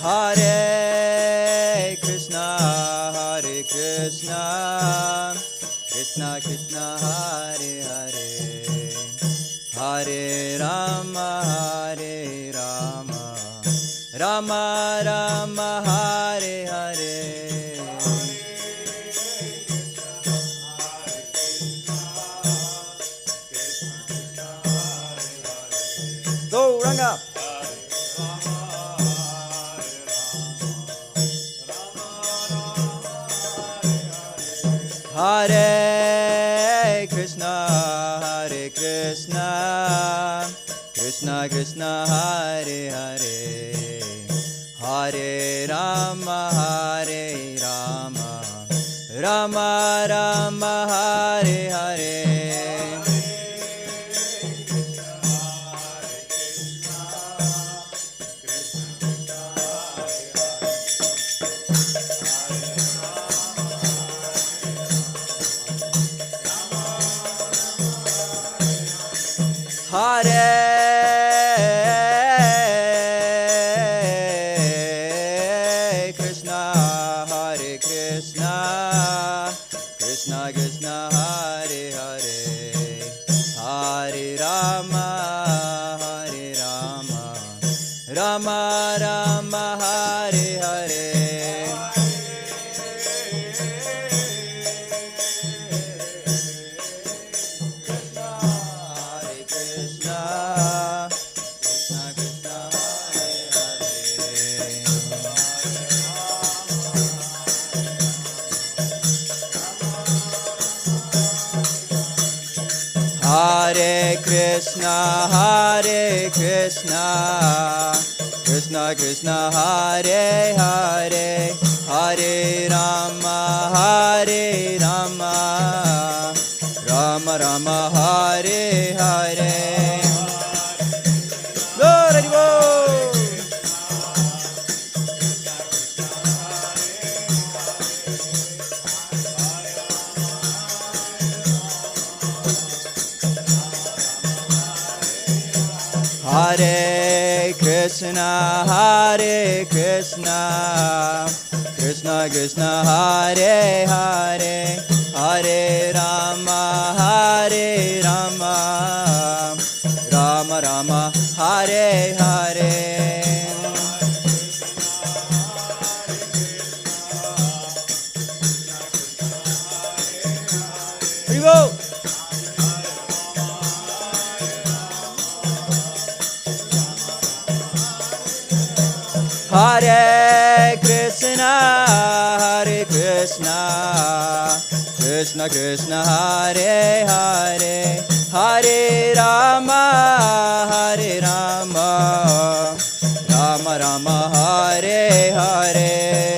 Hare Krishna, Krishna Krishna, Hare Hare, Hare Rama, Rama Rama, Hare Hare. Go Ranga. Hare Krishna, Krishna Krishna, Hare Hare, Hare Rama, Rama Rama, Hare Hare. Hare Krishna, Krishna Krishna, Hare Hare Krishna, Krishna Krishna, Hare Hare, Hare Rama, Rama Rama, Hare Hare. Glory to God. Hare Krishna, Krishna Krishna, Hare Hare, Hare Rama, Rama Rama, Hare Hare. Here we go. Hare Krishna, Krishna Krishna, Hare Hare, Hare Rama, Rama Rama, Hare Hare.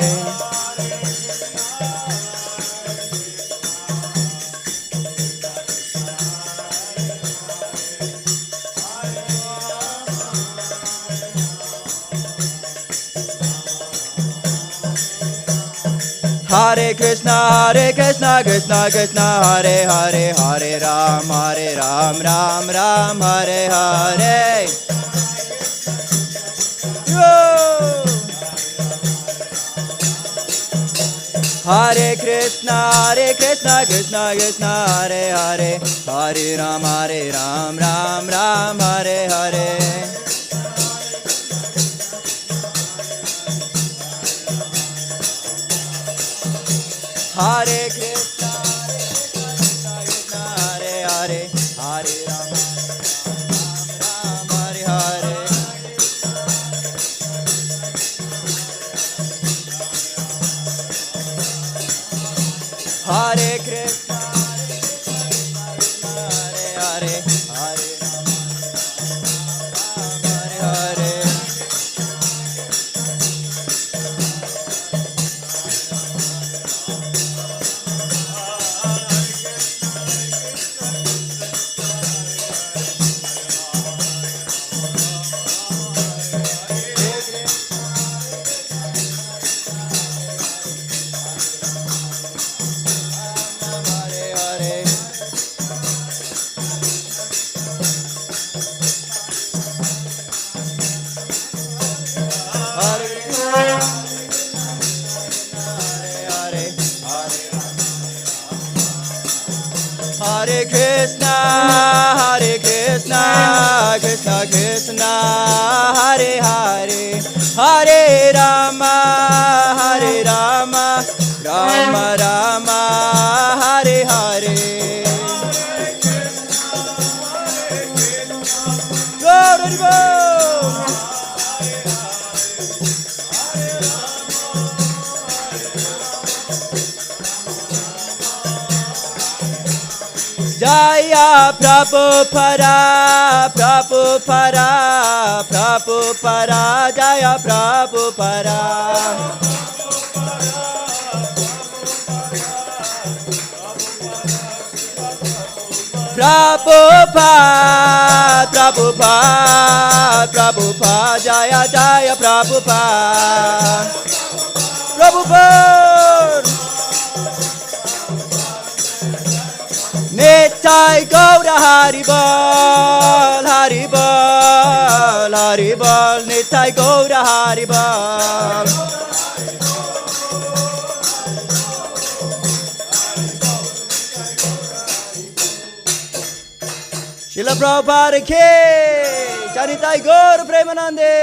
Hare Krishna, Krishna Krishna, Hare Hare, Hare Ram, Ram Ram, Hare Hare. Yo! Hare Krishna, Krishna Krishna, Hare Hare, Hare Ram, Ram Hare Hare. Hare Krishna, Hare Hare, Hare Rama, Hare Hare. Hare Krishna, Hare Hare, Hare Rama, Hare Hare. Hare Krishna, Krishna Krishna, Hare Hare, Hare Rama, Rama Rama, Hare Hare. Glory to God. Jaya Prabhupada, Jaya Prabhupada. Prabhupada, Jaya Prabhupada. Nittai Gaura Haribol, Nittai Gaura Haribol. Srila Prabhupada ki, Nittai Gaura Premanande.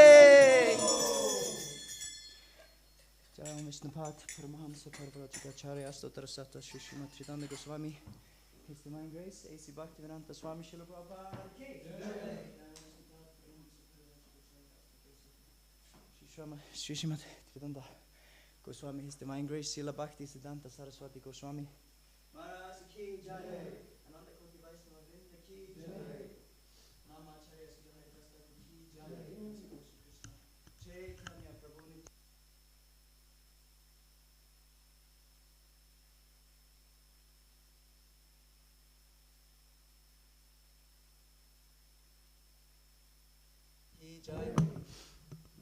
Jai Om Vishnupat, Paramahamsa Parvaratikacharya Stotra Sata Shri Srimad Tridanda Goswami. His Divine Grace, A.C. Bhaktivedanta Swami Srila Prabhupada ki. Shri Srimad Tridanda Goswami, His Divine Grace, Srila Bhakti Siddhanta Saraswati Goswami Maharaj ki jai. Ananda Koti Vaishnava Vrinda ki jai. ki jai,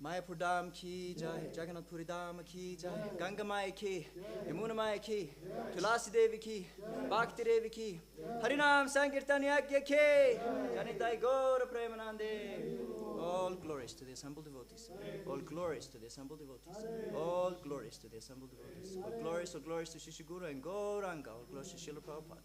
Mayapur Dham ki jai, Jagannath Puri Dham ki jai, Ganga Maya ki, Yamuna Maya ki, Tulasi Devi ki, Bhakti Devi ki, Harinam Sankirtan Yagya ki, Janitai Gaura Premanande. All glories to the assembled devotees. All glories to the assembled devotees. All glories to the assembled devotees. All glories to Shishiguru and Gauranga. All glories to Srila Prabhupada.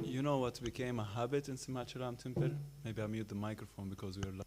You know what became a habit in Simacharam temple? Maybe I mute the microphone because we are live.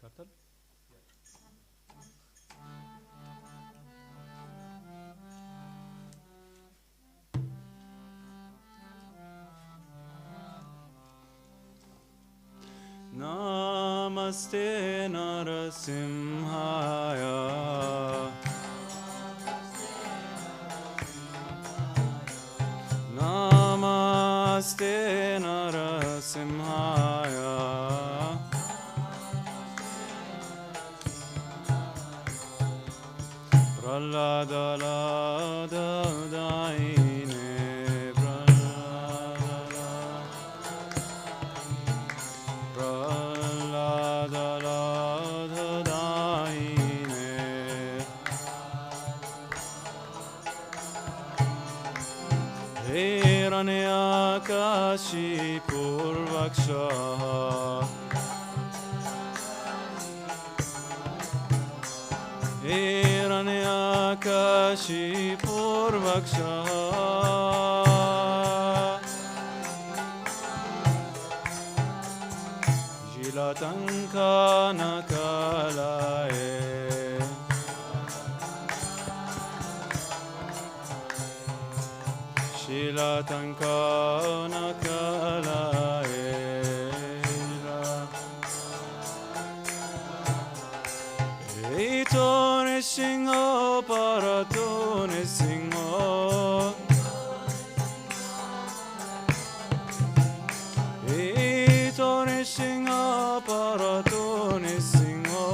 Kartal? Namaste Narasimhaya. Namaste Narasimhaya. Praladaladaine Hiranyakashi Purvaksha Hiranyakashi Purvaksha Jilatanka Nakalaye Shilatanka Nakalaye Ito Nisingho Parato Nisingho Ito Nisingho Parato Nisingho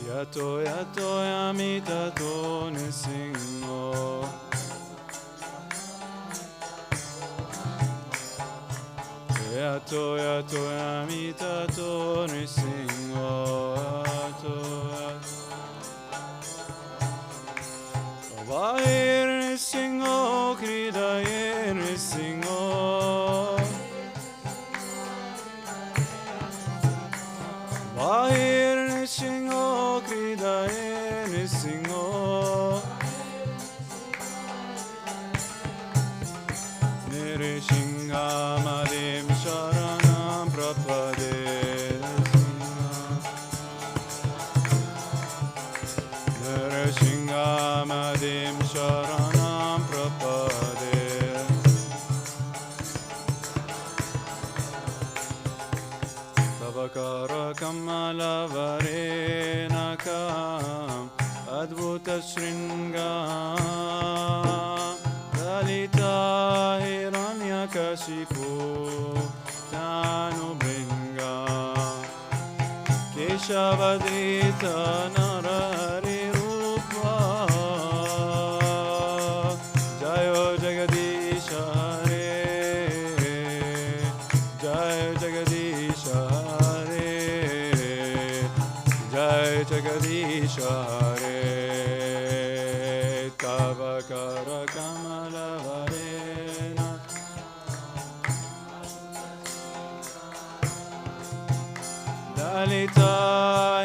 Yato Yato Yamita To Nisingho Yato Yato Yamita To Nisingho Yato Vahir Nisingho Kridaye Nisingho Vahir Nisingho Kridaye Nisingho Nirishingamadim Sharanam Prapade Nirishingamadim Sharanam Prapade Tavakara Kamala Varenakam Advuta Shringam Dalita Hiranyakashipu Tanubringa Keshavadrita Narari Rupa Jayo Jagadisha Hare Jayo Jagadisha Hare Jayo Jagadisha Hare Tavakara Kamala Varena Dalita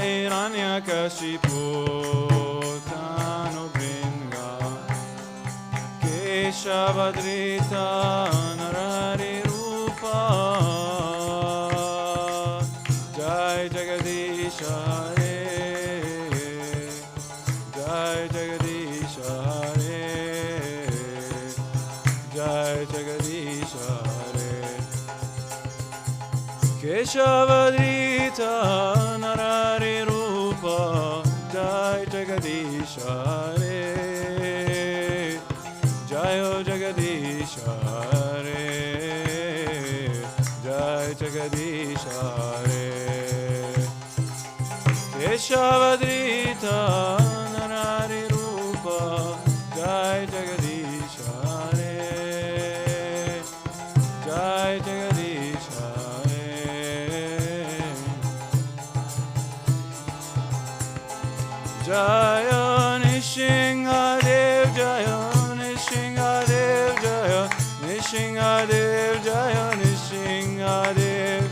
Hiranyakashipu Tanubringa Keshavadrita Narari Rupa Jai Jagadisha Hare Jai Jagadisha Hare Jai Jagadisha Hare Keshavadrita Narari Rupa Jai Jagadisha Hare Jayo Jagadisha Hare Jai Jagadisha Hare Keshavadrita Narari Rupa Jai Jagadisha Hare Jai Jagadisha Jaya Nishingadev, Jaya Nishingadev, Jaya Nishingadev, Jaya Nishingadev.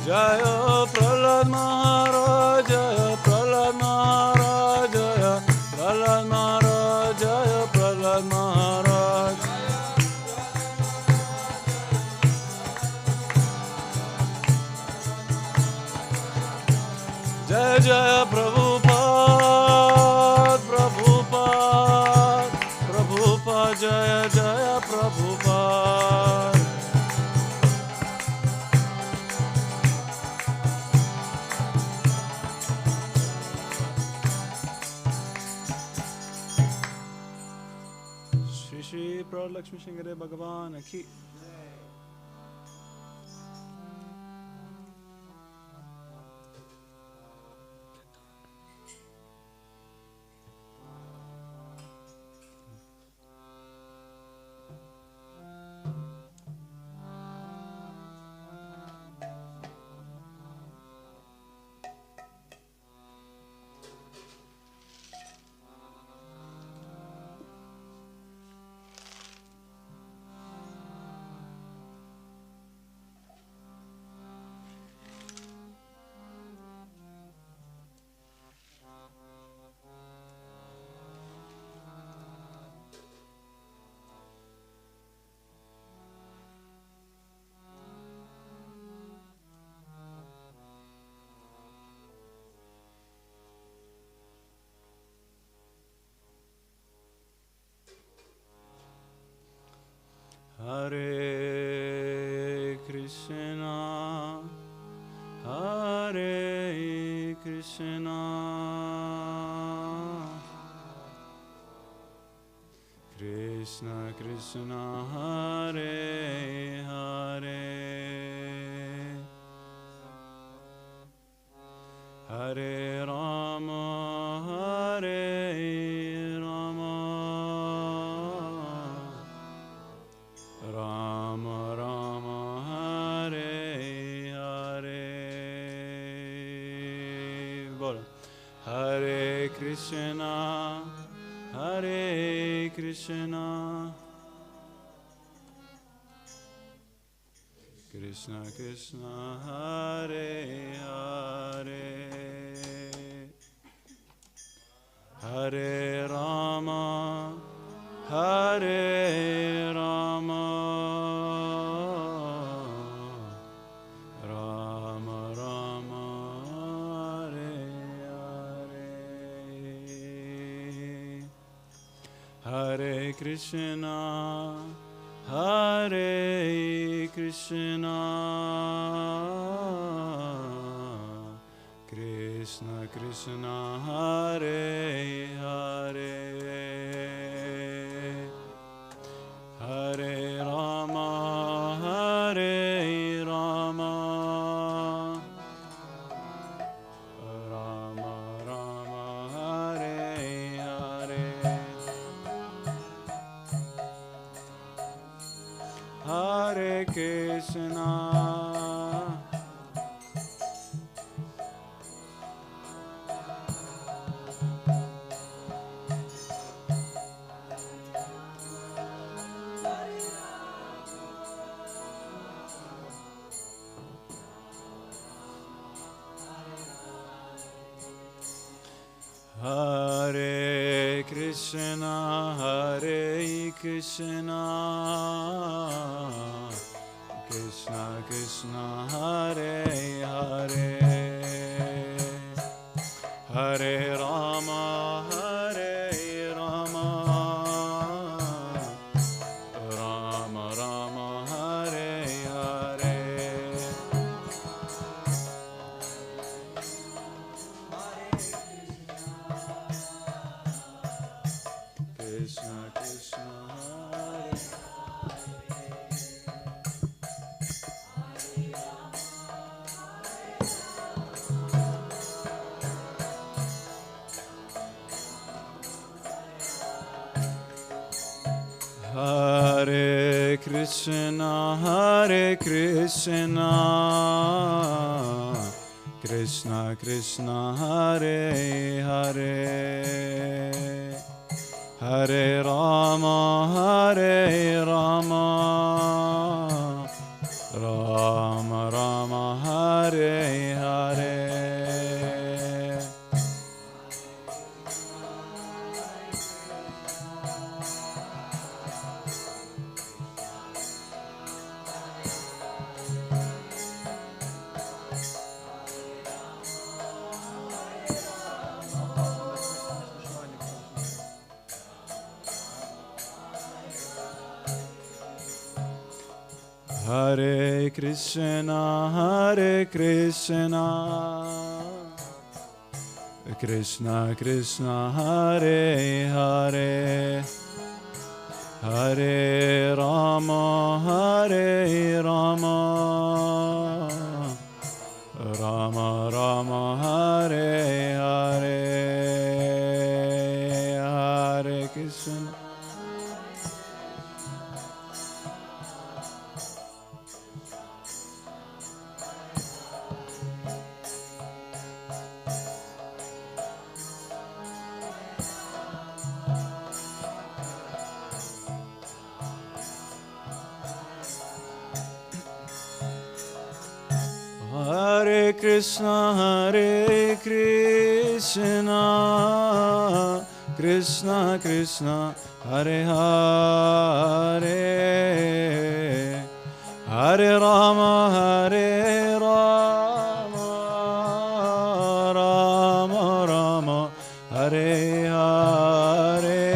Jaya Prahlad Maharaj, Jaya Prahlad Maharaj, Jaya Prahlad Maharaj, Jaya Prahlad Maharaj. Jaya Jaya Prabhupada, Prabhupada, Prabhupada, Jaya Jaya Prabhupada. Shri Shri Prabhupada Lakshmi Singare Bhagavan Ki. Hare Krishna, Hare Krishna, Krishna Krishna, Hare Hare, Hare Rama, Hare Rama, Rama Rama, Hare Hare. Bolo. Hare Krishna, Hare Krishna, Krishna Krishna, Hare Hare, Hare Rama, Hare Rama, Rama Rama, Hare Hare, Hare Krishna, Hare Krishna, Krishna Krishna, Hare Hare, Hare Krishna. Hare Krishna, Hare Krishna, Krishna Krishna, Hare Hare, Hare Rama, Hare Rama, Rama Rama, Hare Hare. Krishna Krishna Hare Hare Krishna, Hare Krishna, Krishna Krishna, Hare Hare, Hare Rama, Hare Rama, Rama Rama, Hare Hare. Hare Krishna, Hare Krishna, Krishna Krishna, Hare Hare, Hare Rama, Hare Rama, Rama Rama, Hare Hare, Hare Krishna. Hare Krishna, Hare Krishna, Krishna Krishna, Hare Hare, Hare Rama, Hare Rama, Rama Rama, Hare Hare.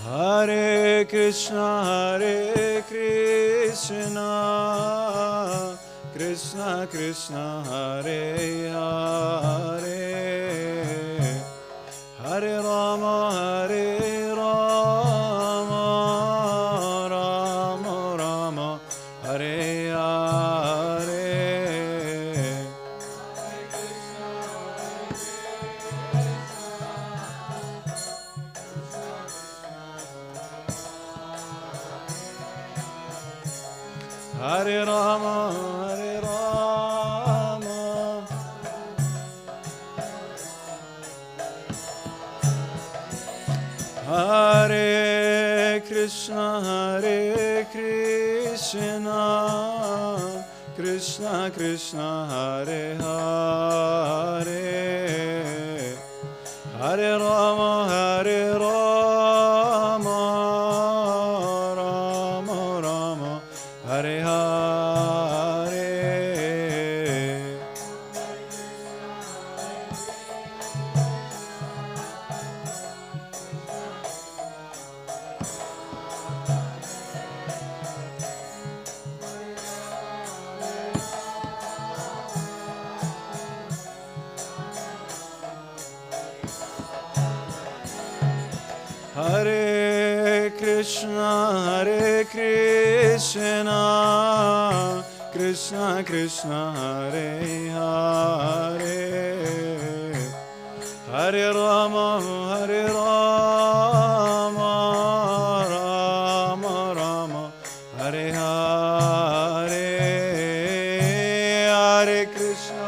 Hare Krishna, Hare Krishna, Krishna Krishna, Hare Hare, Hare Rama, Hare Rama, Rama Rama, Hare Hare. Hare Rama, Hare Rama, Hare Krishna, Hare Krishna, Krishna Krishna, Hare Hare, Hare Rama, Hare Rama, Rama Rama, Hare Hare. Hare Krishna, Krishna Krishna, Hare Hare, Hare Rama, Rama Rama, Hare Hare, Hare Krishna.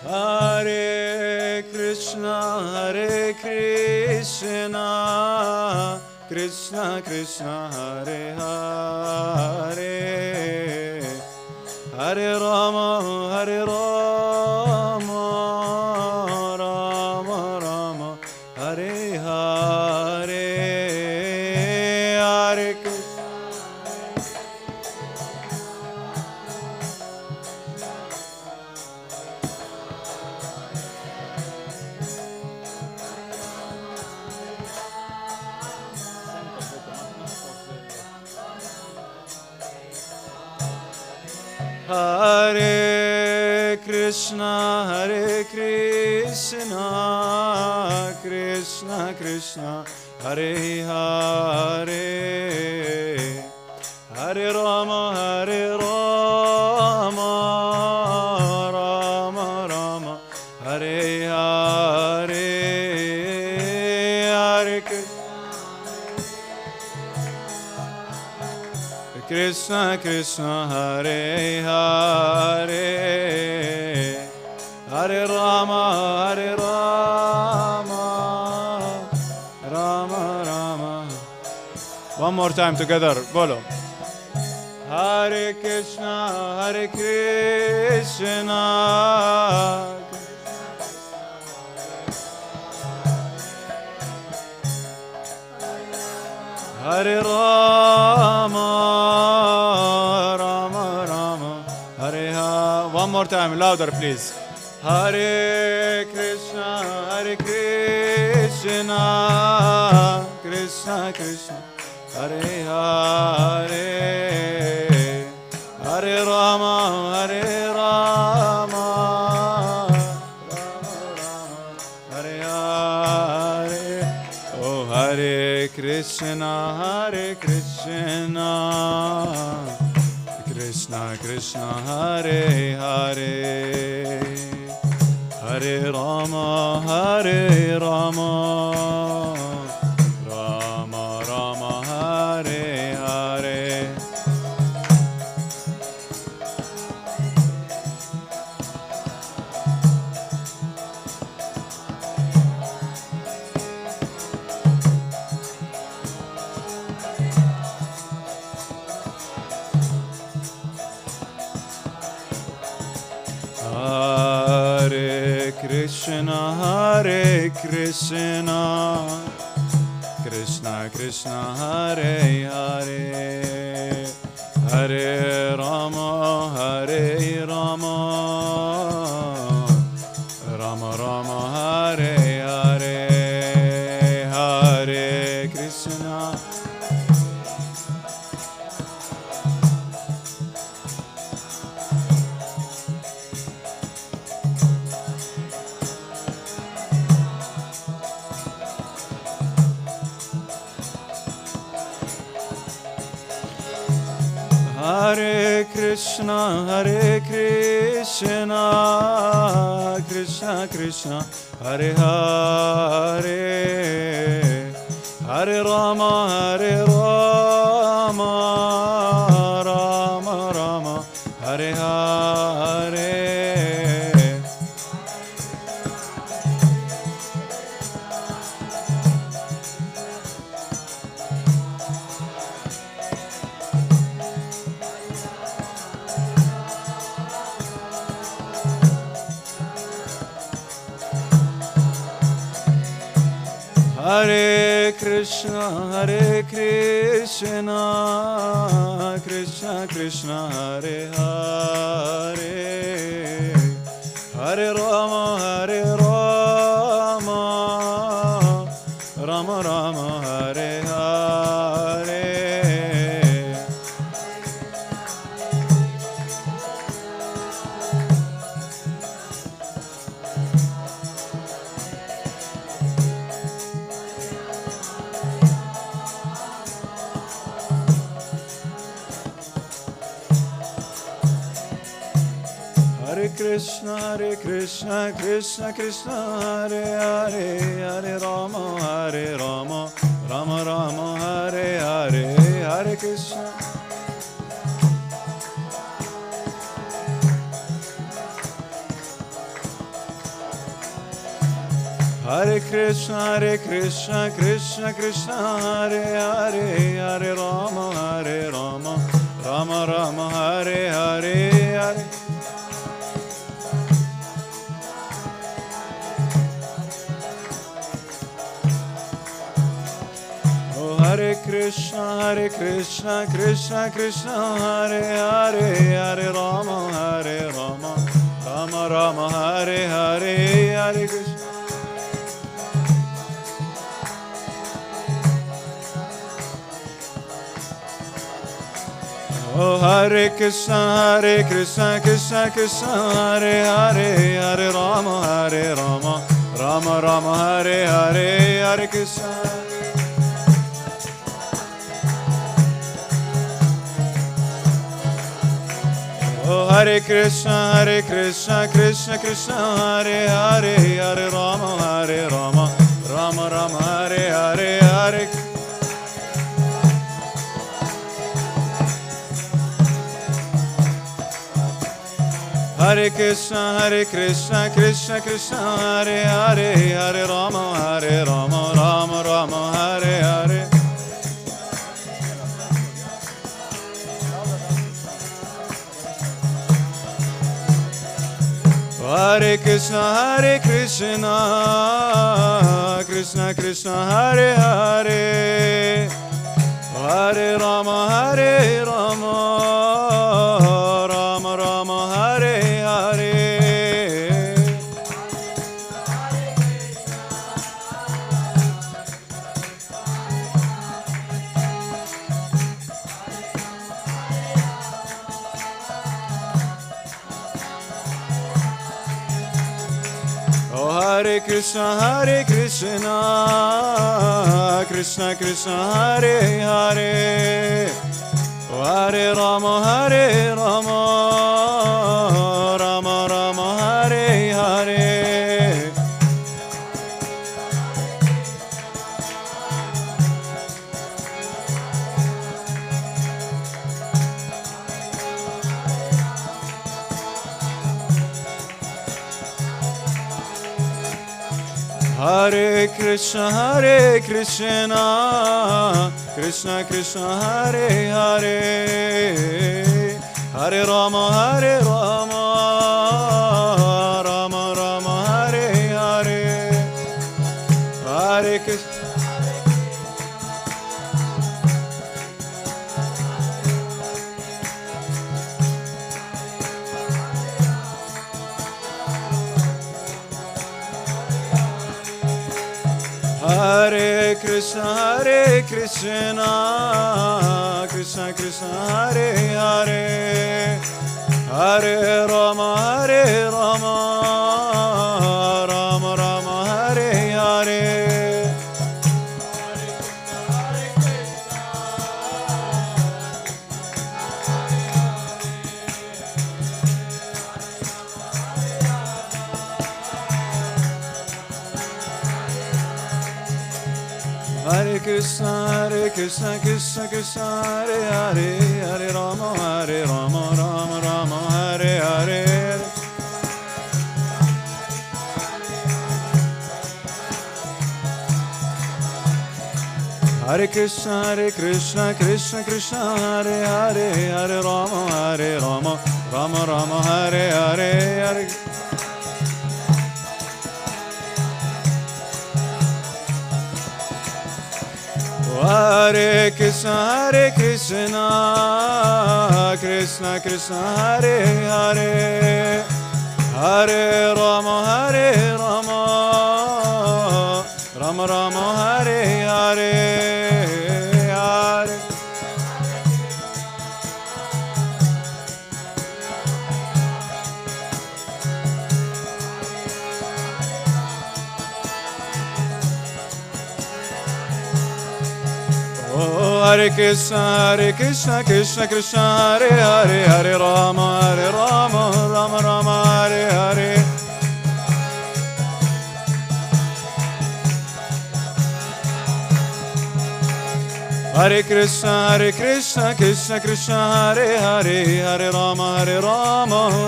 Hare Krishna, Krishna Krishna, Hare Hare, Hare Rama, Rama Rama, Hare Hare, Hare Krishna. Hare Krishna, Krishna Krishna, Hare Hare, Hare Rama, Rama Rama, Hare Hare, Hare Krishna Krishna, Hare Hare, Hare Rama, Rama Rama. One more time together, bolo. Hare Krishna, Hare Rama, Rama, Hare Ha. One more time, louder please. Hare Krishna, Krishna Krishna, Hare Hare, Hare Rama, Rama Hare Hare. Oh, Hare Krishna, Krishna Krishna, Hare Hare, Hare Rama, Rama Rama, Hare Hare. Hare Krishna, Krishna Krishna, Hare Hare, Hare Rama, Rama Rama, Hare Hare, Hare Krishna. Hare Krishna, Krishna Krishna, Hare Hare, Hare Rama, Rama Rama, Hare Hare. Hare Krishna, Krishna Krishna, Hare Hare, Hare Rama, Hare Krishna, Krishna Krishna, Hare Hare, Hare Rama, Rama Rama, Hare Hare, Hare Krishna. Hare Krishna, Krishna Krishna, Hare Hare, Hare Rama, Rama Rama, Hare Hare, Hare. Oh, Hare Krishna, Krishna Krishna, Hare Hare, Hare Rama, Rama Rama, Hare Hare, Hare Krishna. Oh, Hare Krishna, Krishna Krishna, Hare Hare, Hare Rama, Rama Rama, Hare Hare, Hare Krishna. Oh, Hare Krishna, Krishna Krishna, Hare Hare, Hare Rama, Rama Rama, Hare Hare, Hare. Hare Krishna, Krishna Krishna, Hare Hare, Hare Rama, Rama Rama, Hare Hare. Hare Krishna, Krishna Krishna, Hare Hare, Hare Rama, Rama Rama, Hare Hare. Oh, Hare Krishna, Krishna Krishna, Hare Hare, Hare Rama, Rama Rama, Hare Hare. Hare Krishna, Krishna Krishna, Hare Hare, Hare Rama, Rama Rama, Hare Hare, Hare Krishna. Hare Krishna, Krishna Krishna, Hare Hare, Hare Rama, Rama Rama, Hare Hare. Hare Krishna, Krishna Krishna, Hare Hare, Hare Rama, Rama Rama, Hare Hare. Hare Krishna, Krishna Krishna, Hare Hare, Hare Rama, Rama Rama, Hare Hare, Hare. Hare Krishna, Krishna Krishna, Hare Hare, Hare Rama, Rama Rama, Hare Hare, Hare. Oh, Hare Krishna, Krishna Krishna, Hare Hare, Hare Rama, Rama Rama, Hare Krishna, Krishna Krishna, Hare Hare, Hare Rama,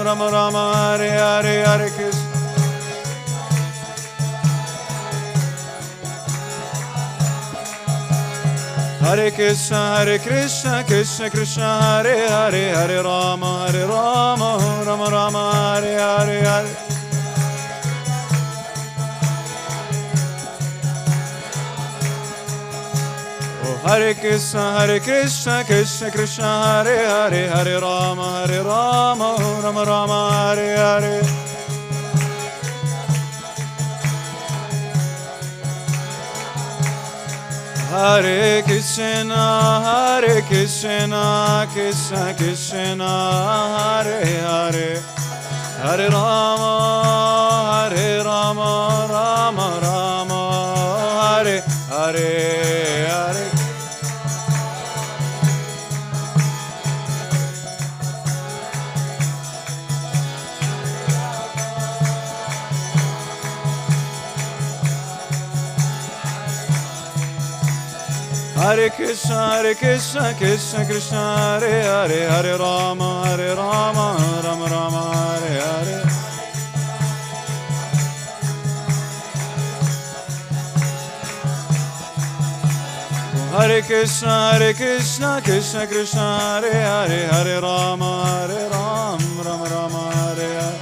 Rama Rama, Hare Hare, Hare Krishna. Hare Krishna, Krishna Krishna, Hare Hare, Hare Rama, Rama Rama, Hare Hare, Hare. Oh, Hare Krishna, Krishna Krishna, Hare Hare, Hare Rama, Rama Rama, Hare Hare. Hare Krishna, Krishna Krishna, Hare Hare, Hare Rama, Rama Rama, Hare Hare, Hare. Hare Krishna, Krishna Krishna, Hare Hare, Hare Rama, Rama Rama, Hare Hare. Hare Krishna, Krishna Krishna, Hare Hare, Hare Rama, Rama Rama, Hare Hare.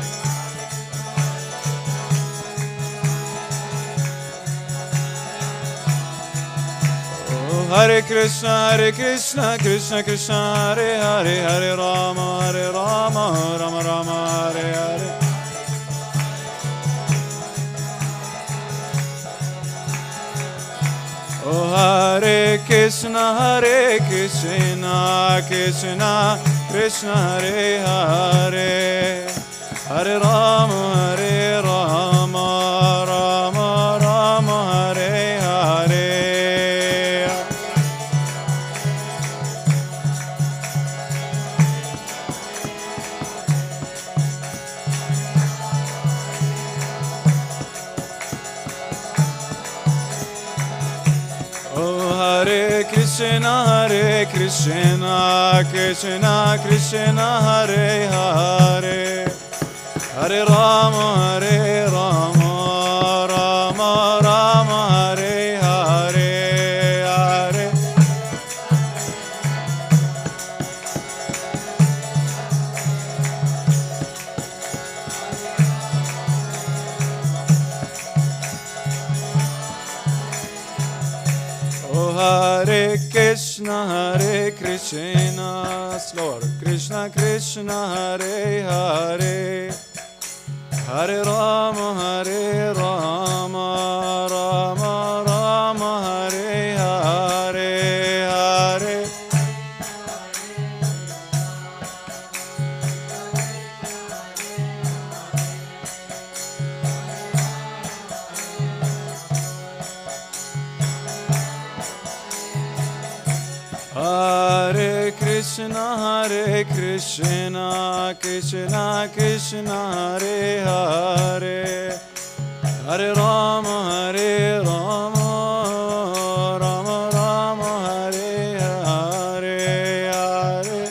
Hare Krishna, Krishna Krishna, Hare Hare, Hare Rama, Rama Rama, Hare Hare. Oh, Hare Krishna, Krishna Krishna, Hare Hare, Hare Rama, Rama Rama, Hare Hare. Hare Krishna, Krishna Krishna, Hare Hare, Hare Rama, Rama Rama, Hare Hare, Hare. Oh, Hare Krishna, slower. Krishna Krishna, Hare Hare, Hare Rama, Rama Rama, Hare Hare, Hare. Hare Krishna, Krishna Krishna, Hare Hare, Hare Rama, Rama Rama, Hare Hare, Hare.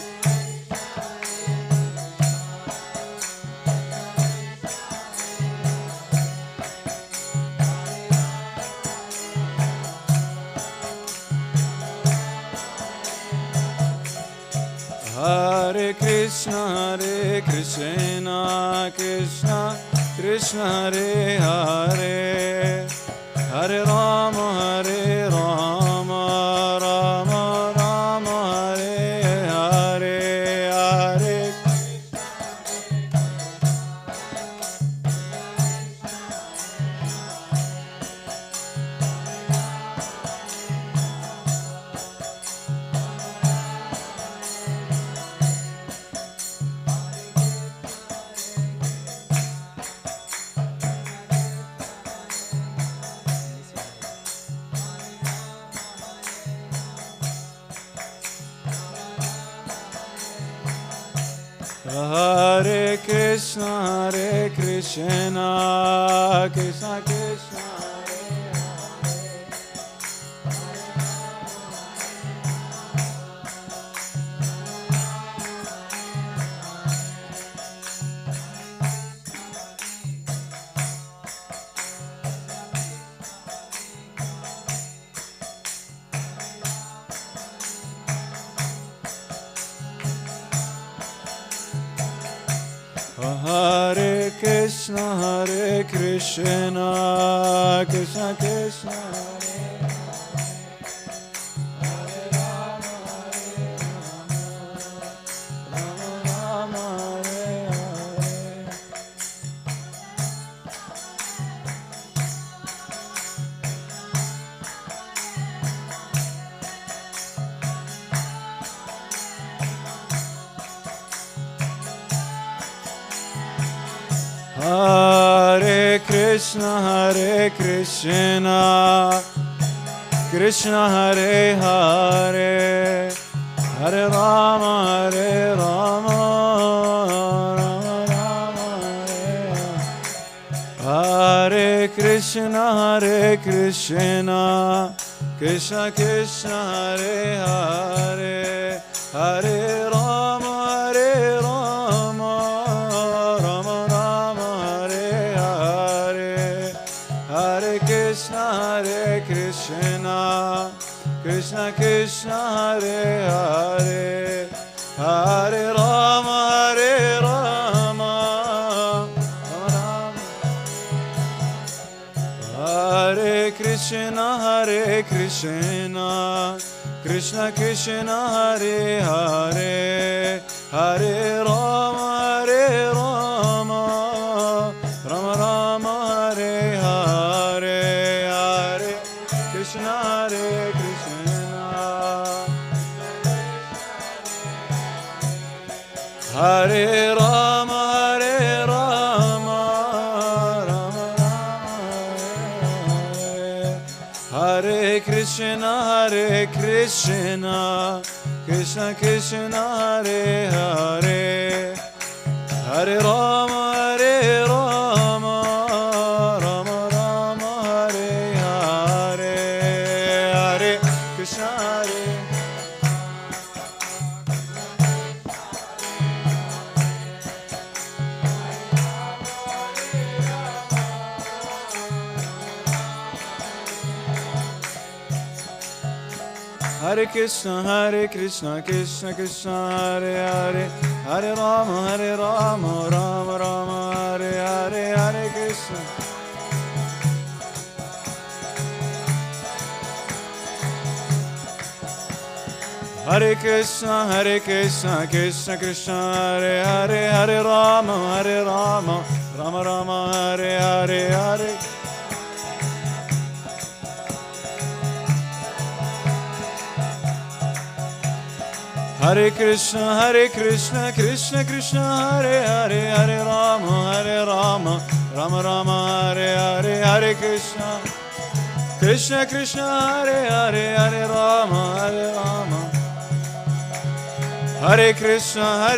Hare Krishna, Krishna Krishna, Hare Hare, Hare Rama, Rama Rama, Hare Hare, Hare. Hare Krishna, Krishna Krishna, Hare Hare Krishna, Krishna Krishna Hare Rama, Rama Rama Hare Hare. Hare Krishna, Krishna Hare Hare, Hare Rama, Rama Rama Hare Hare. Hare Krishna, Krishna Krishna Hare Hare, Hare Rama, Rama Rama Rama Hare Hare. Hare Krishna, Krishna Krishna Hare Hare, Hare Rama, Rama Rama. Hare Krishna, Krishna Krishna Hare Hare, Hare Rama, Rama Rama Rama Hare Hare. Hare Krishna, Hare Rama, Rama Rama Rama Hare. Hare Krishna, Krishna Krishna Hare Hare, Hare Rama, Rama Rama Rama Hare Hare. Hare Krishna, Hare Krishna, Krishna Krishna Hare Hare, Hare Rama, Rama Rama Hare Hare. Hare Krishna, Hare Krishna, Krishna Krishna Hare Hare, Hare Rama, Rama Rama Hare Hare. Hare Hare Krishna, Krishna Krishna Hare Hare, Hare Rama, Rama Rama Hare Hare. Hare Krishna, Krishna Krishna Hare Hare, Hare Rama, Rama. Hare Krishna,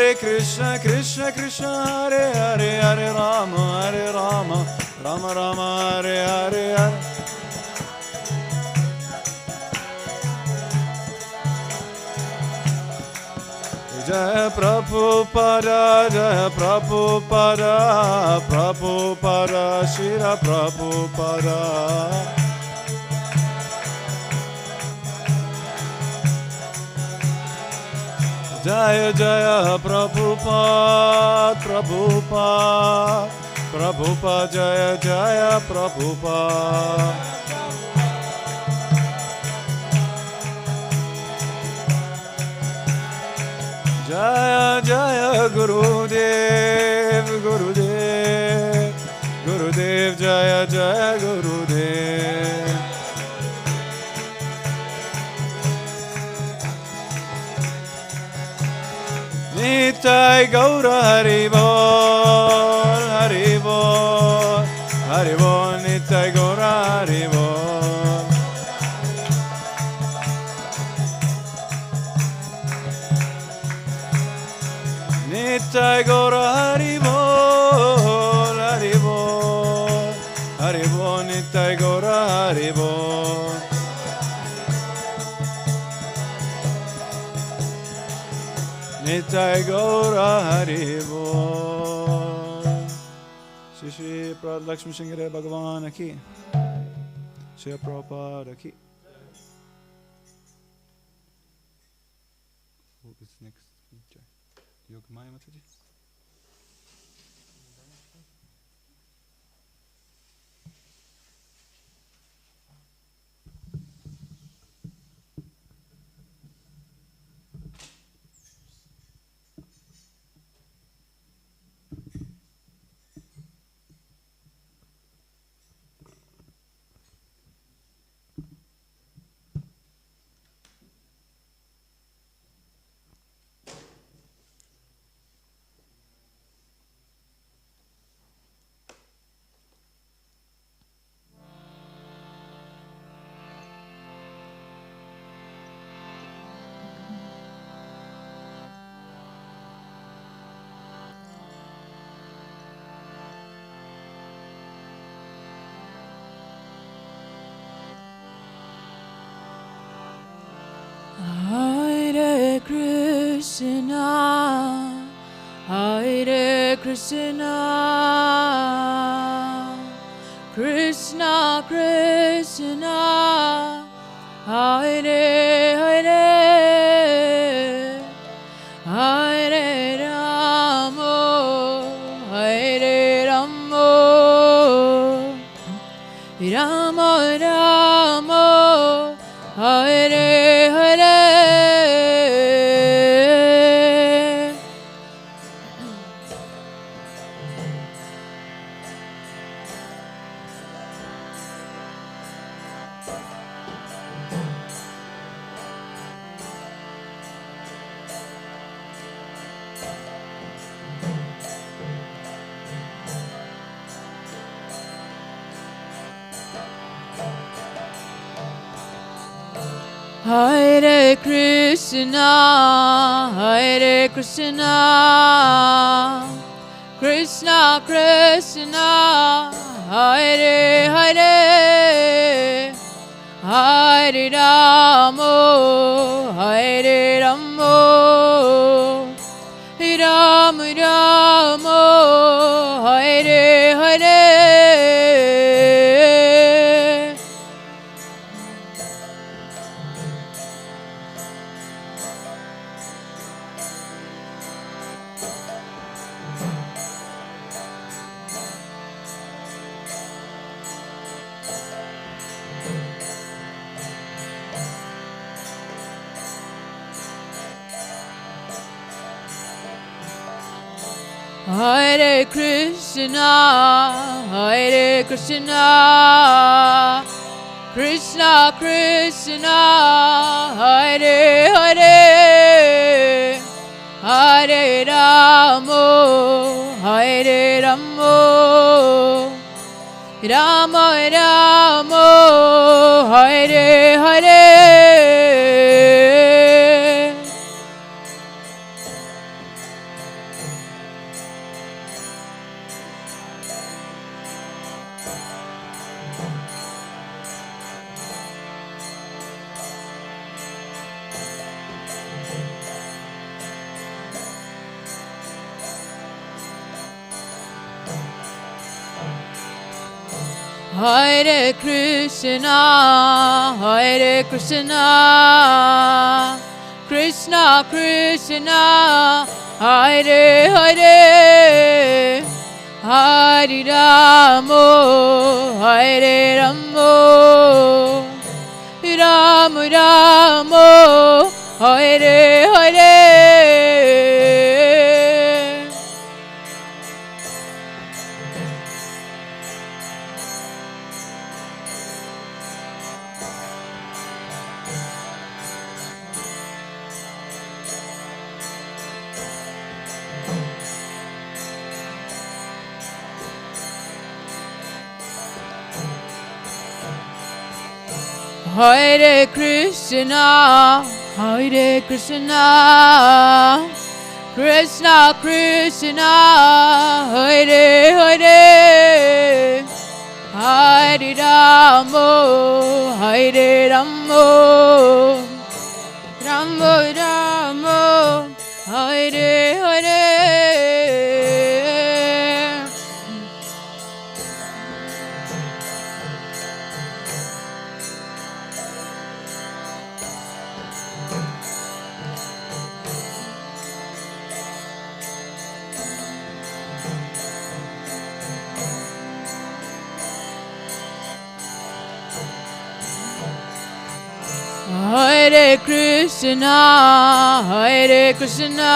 Krishna Krishna Hare Hare, Hare Rama, Rama Rama Hare Hare. Hare Jaya Prabhupada, Prabhupada, Shira Prabhupada. Jaya Prabhupada, Prabhupada, Jaya Prabhupada. Jaya Gurudev, Gurudev, Jaya Gurudev. Nitai Gaura Haribol, Haribol, Nitai Gaura Haribol. Nitai Gaura Haribol, Haribol, Nitai Gaura Haribol. Nitai Gaura Haribol. Shri Prabhupada Lakshmi Singh Bhagavan ki, Shri Prabhupada ki. Who is next? Yogamaya Mataji. Krishna, Hare Krishna, Krishna Krishna, Hare Hare, Hare Rama, Hare Rama, Rama Rama, Hare Hare. Hare Krishna, Hare Krishna, Krishna Krishna, Hare Hare, Hare Rama, Hare Rama, Ram Rama, Hare Hare. Hare Krishna, Hare Krishna, Krishna Krishna, Hare Hare, Hare Rama, Hare Rama, Rama Rama, Hare Hare. Hare Krishna, Hare Krishna, Krishna Krishna, Hare Hare, Hare Rama, Hare Rama, Rama Rama, Hare Hare. Hare Krishna, Hare Krishna, Krishna Krishna, Hare Hare, Hare Rama, Hare Rama, Rama Rama, Hare Hare. Hare Krishna, Hare Krishna,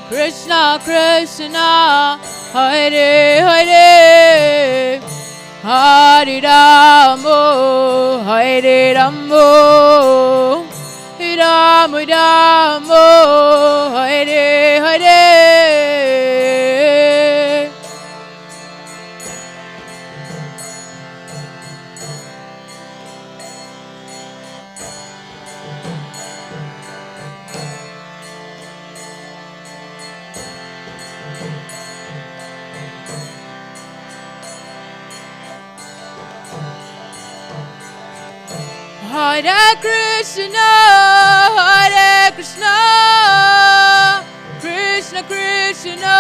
Krishna Krishna, Hare Hare, Hare Rama, Hare Rama, Rama Rama, Hare Hare. Hare Krishna, Hare Krishna, Krishna Krishna,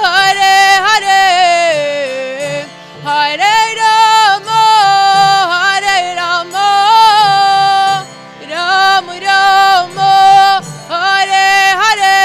Hare Hare, Hare Rama, Hare Rama, Rama Rama, Hare Hare.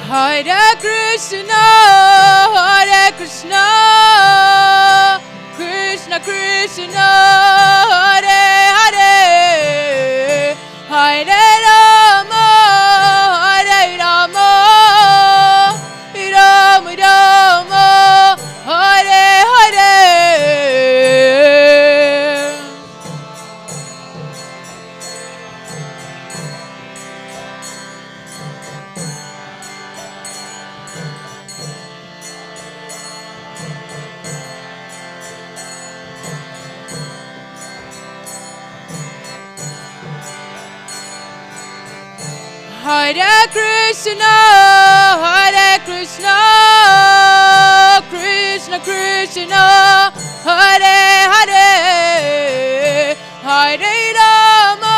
Hare Krishna, Krishna Krishna, Hare Hare, Hare Rama, Hare Rama, Rama Rama, Hare Hare. Hare Krishna, Krishna Krishna, Hare Hare, Hare Rama,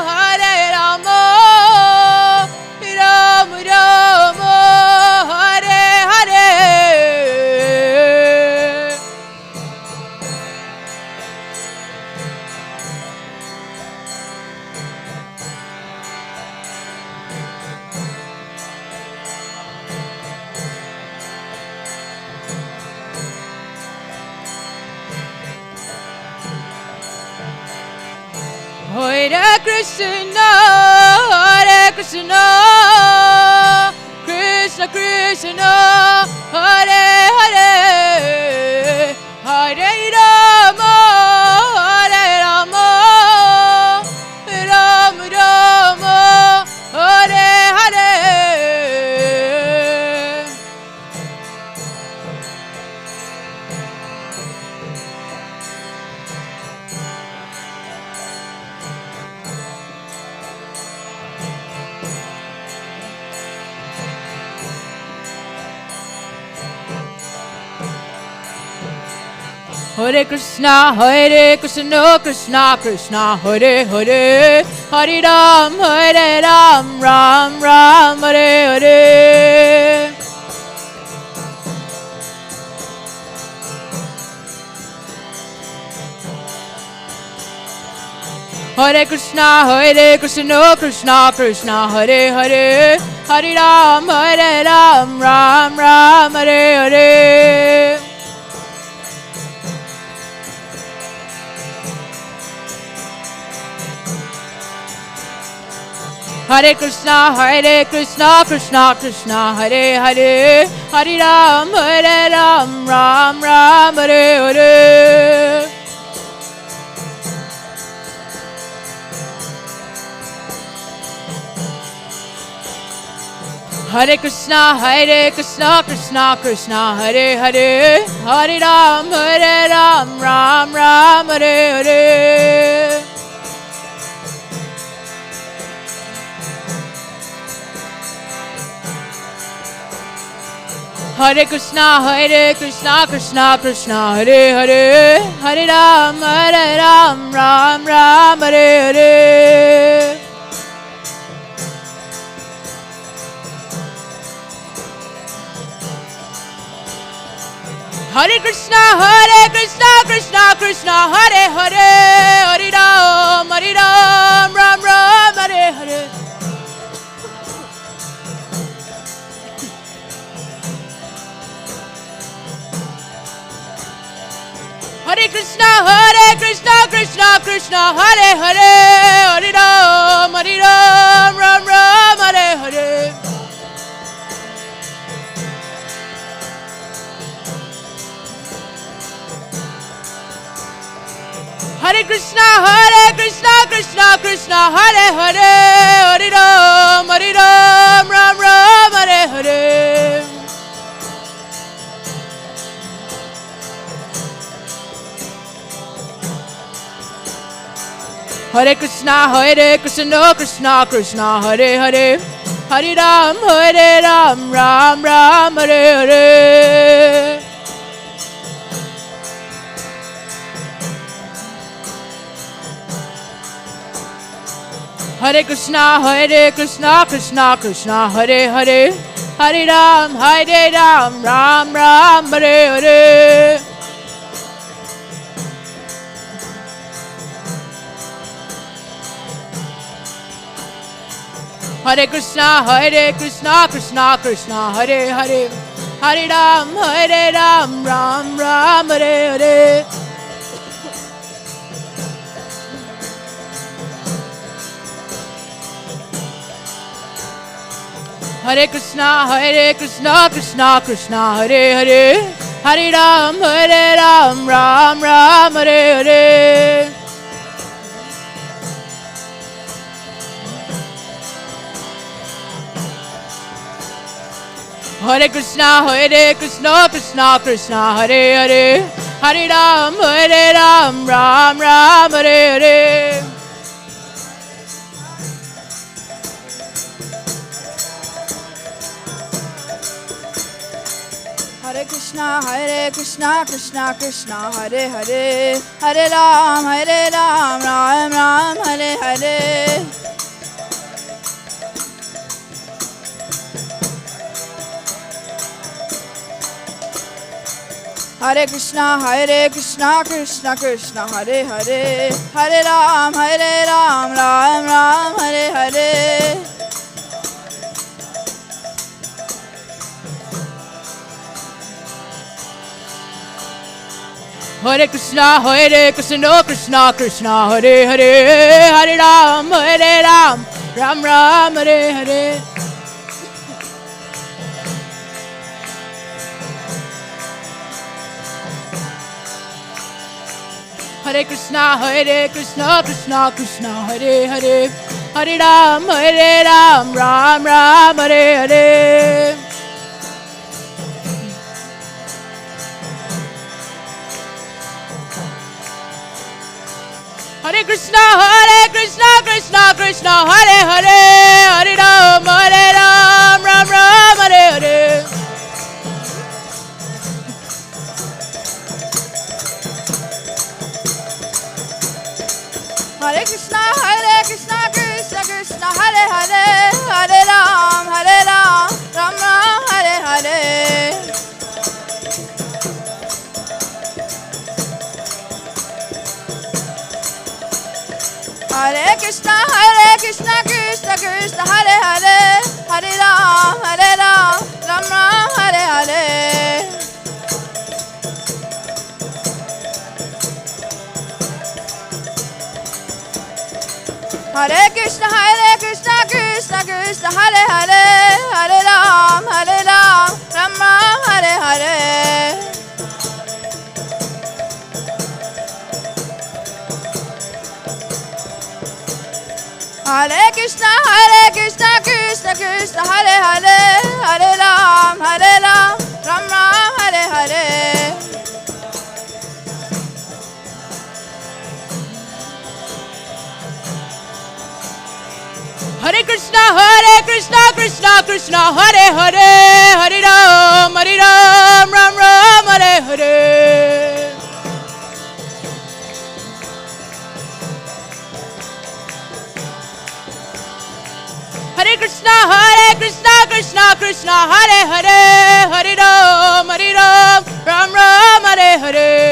Hare Rama, Rama Rama, Hare Hare. Hare Krishna, Krishna Krishna, Hare Hare, Hare Rama, Hare Rama, Rama Rama, Hare Hare. Hare Krishna, Krishna Krishna, Hare Hare, Hare Ram, Ram Ram, Hare Hare. Hare Krishna, Krishna Krishna, Hare Hare, Hare Ram, Ram Ram, Hare Hare. Hare Krishna, Krishna Krishna, Hare Hare, Hare Ram, Ram Ram, Hare Hare. Hare Krishna, Krishna Krishna, Hare Hare, Hare Ram, Ram Ram, Hare Hare. Hare Krishna, Krishna Krishna, Hare Hare, Hare Ram, Ram Ram, Hare Hare. Hare Krishna, Krishna Krishna, Hare Hare, Hare Ram, Ram Ram, Hare Hare. Hare Krishna, Krishna Krishna, Hare Hare, Hare Ram, Ram Ram, Hare Hare. Hare Krishna, Krishna Hare Hare, Hare Ram, Ram Ram, Hare Hare. Hare Krishna, Krishna Krishna, Hare Hare, Hare Ram, Ram Ram, Hare Hare. Hare Krishna, Krishna Krishna, Hare Hare, Hare Ram, Ram Ram, Hare Hare. Hare Krishna, Krishna Krishna, Hare Hare, Hare Ram, Ram Ram, Hare Hare. Hare Krishna, Krishna Krishna, Hare Hare, Hare Ram, Ram Ram, Hare Hare. Hare Krishna, Krishna Krishna, Hare Hare, Hare Ram, Ram Ram, Hare Hare. Hare Krishna, Krishna Krishna, Hare Hare, Hare Ram, Ram Ram, Hare Hare. Hare Krishna, Krishna Krishna, Hare Hare, Hare Ram, Ram Ram, Hare Hare. Hare Krishna, Krishna Krishna, Hare Hare, Hare Ram, Ram Ram, Hare Hare. Hare Krishna, Krishna Krishna, Hare Hare, Hare Ram, Ram Ram, Hare Hare. Hare Krishna, Krishna Krishna, Hare Hare, Hare Ram, Ram Ram, Hare Hare. Hare Krishna, Krishna Krishna, Hare Hare, Hare Ram, Ram Ram, Hare Hare. Hare Krishna, Krishna Krishna, Hare Hare, Hare Ram, Ram Ram, Hare Hare. Hare Krishna, Krishna Hare Hare, Hare Ram, Ram Ram, Hare Hare. Hare Krishna, Krishna Hare Hare, Hare Ram, Ram Ram, Hare Hare. Hare Krishna, Krishna Krishna, Hare Hare, Hare Ram, Ram Ram, Hare Hare. Hare Krishna, Krishna Krishna, Hare Hare, Hare Ram, Ram Ram, Hare Hare.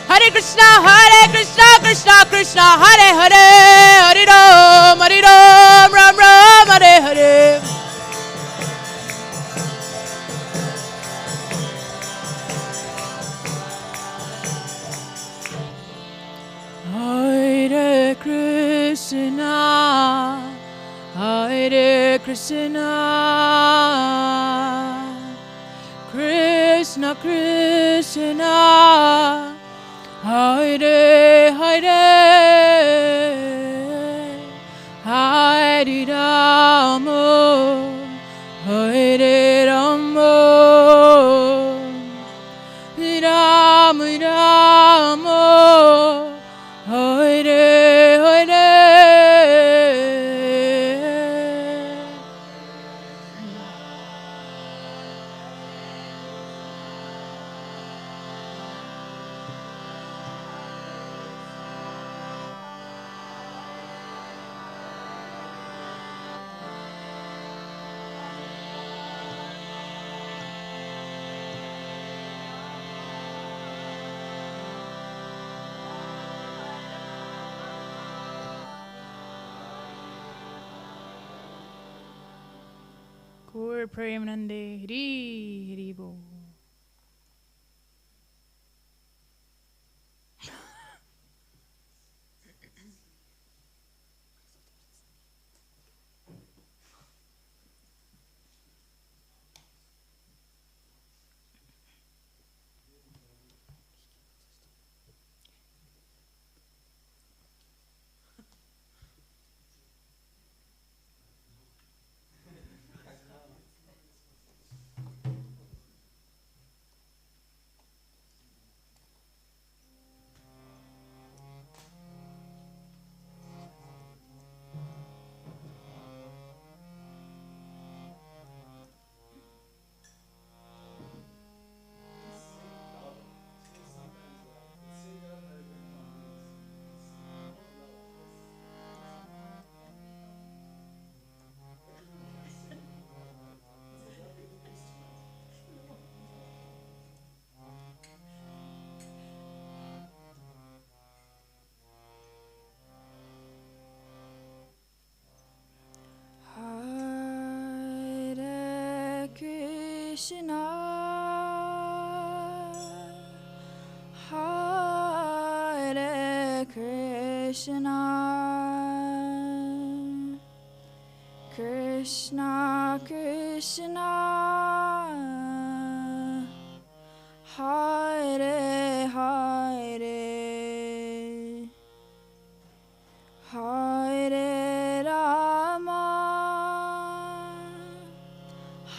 Hare Krishna, Krishna Hare Hare, Hare Ram, Ram Ram, Hare Hare. Hare Krishna, Hare Krishna, Krishna Krishna, Hare Hare, Hare Rama, Hare Rama, Ram Ram Hare Hare. Gaur Premanande Hri Hri Bol. Hare Krishna, Hare Krishna, Krishna Krishna, Hare Hare, Hare Rama,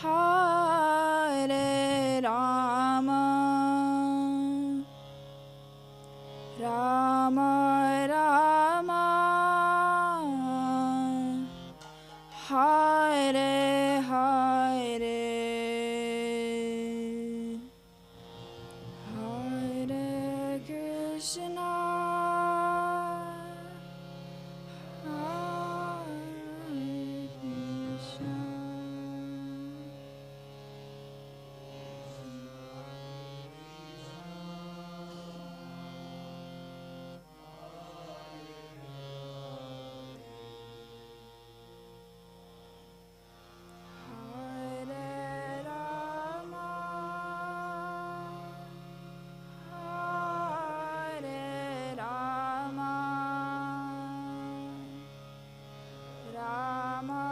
Hare Rama, Rama Rama, Hare Hare, Hare Krishna, Hare Krishna. Hare Rama, Hare Rama, Rama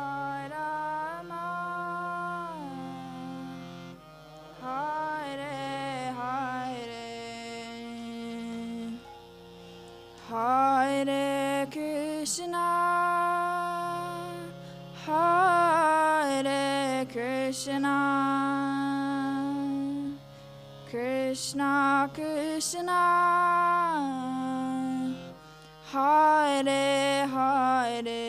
Rama, Hare Hare, Hare Krishna, Hare Krishna, Krishna Krishna, Hare Hare,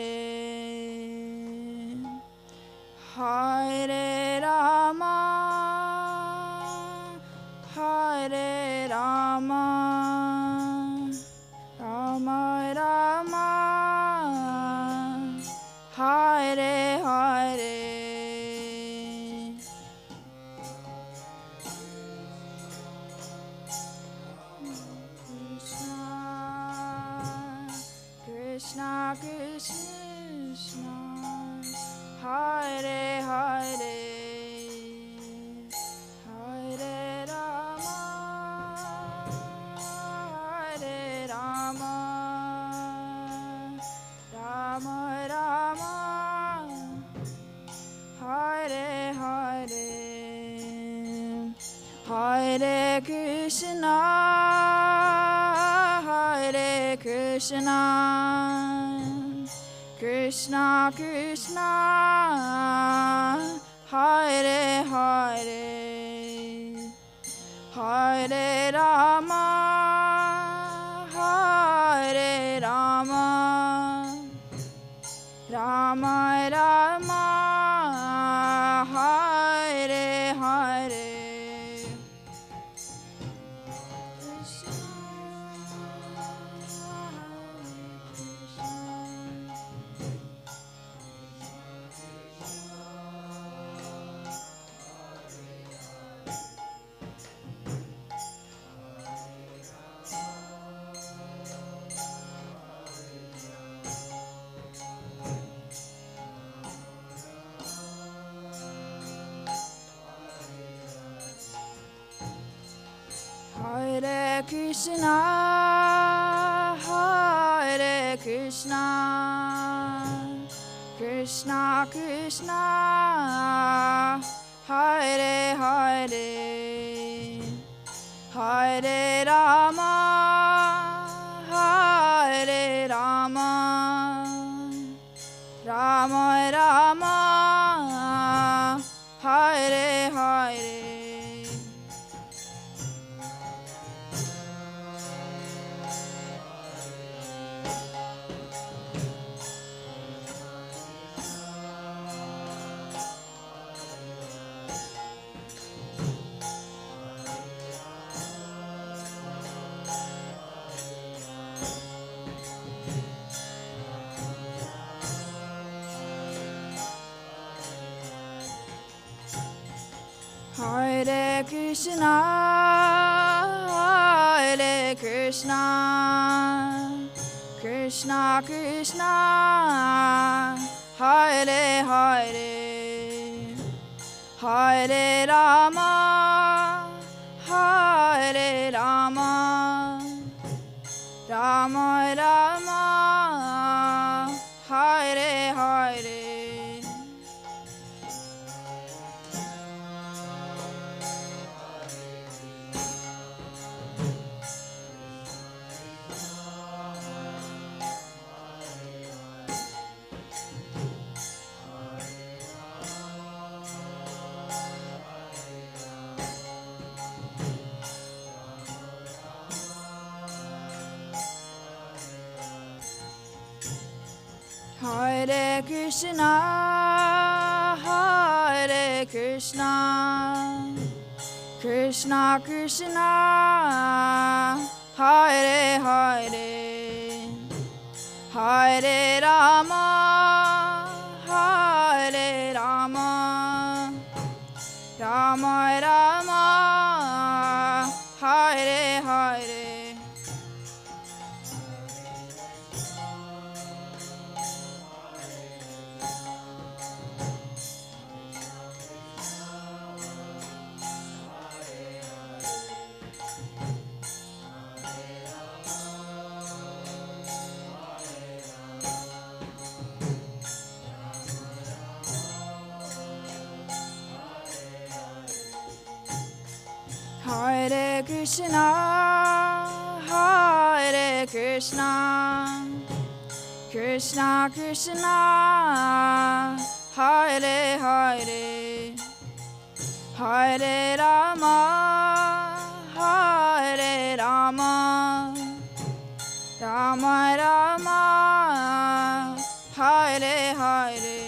Hare Rama, Hare Rama, Rama Rama, Hare Hare, Krishna Krishna, Hare Hare, Hare Rama, Hare Rama, Rama Rama, Hare Hare, Hare Krishna, Hare Krishna, Krishna Krishna, Hare Hare, Hare Rama, Hare Rama, Rama Rama, Hare Hare. Hare Krishna, Hare Krishna, Krishna Krishna, Hare Hare, Hare Rama, Hare Rama, Rama Rama, Hare Hare. Hare Krishna, Hare Krishna, Krishna Krishna, Hare Hare, Hare Rama, Hare Rama, Rama Rama, Hare Hare. Hare Krishna, Hare Krishna, Krishna Krishna, Hare Hare, Hare Rama, Hare Rama, Rama Rama, Hare Hare. Hare Krishna, Hare Krishna, Krishna Krishna, Hare Hare, Hare Rama, Hare Rama, Rama Rama, Hare Hare.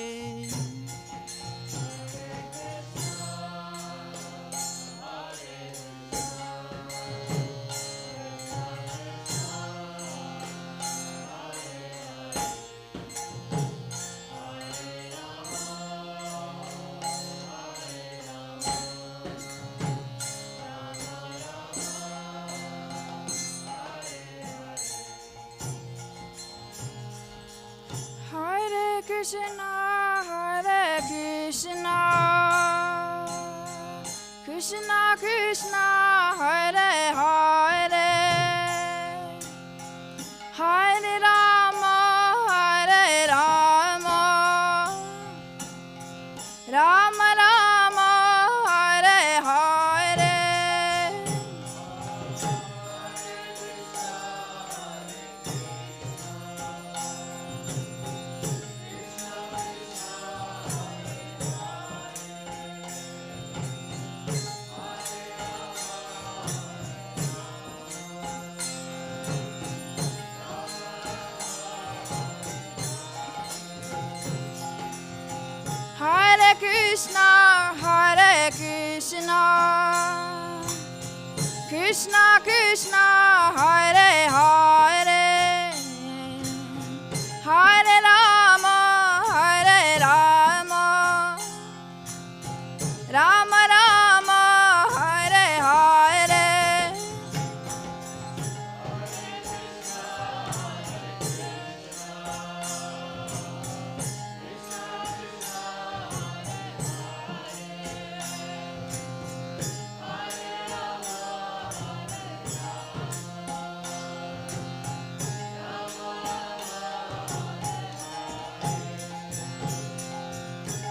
Hare Krishna, Hare Krishna, Krishna Krishna, Hare Hare, Hare Rama, Hare Rama, Rama Rama, Hare Hare. Krishna, Hare Krishna, Krishna Krishna, Hare Hare, Hare Rama, Hare Rama, Rama Rama, Hare Hare.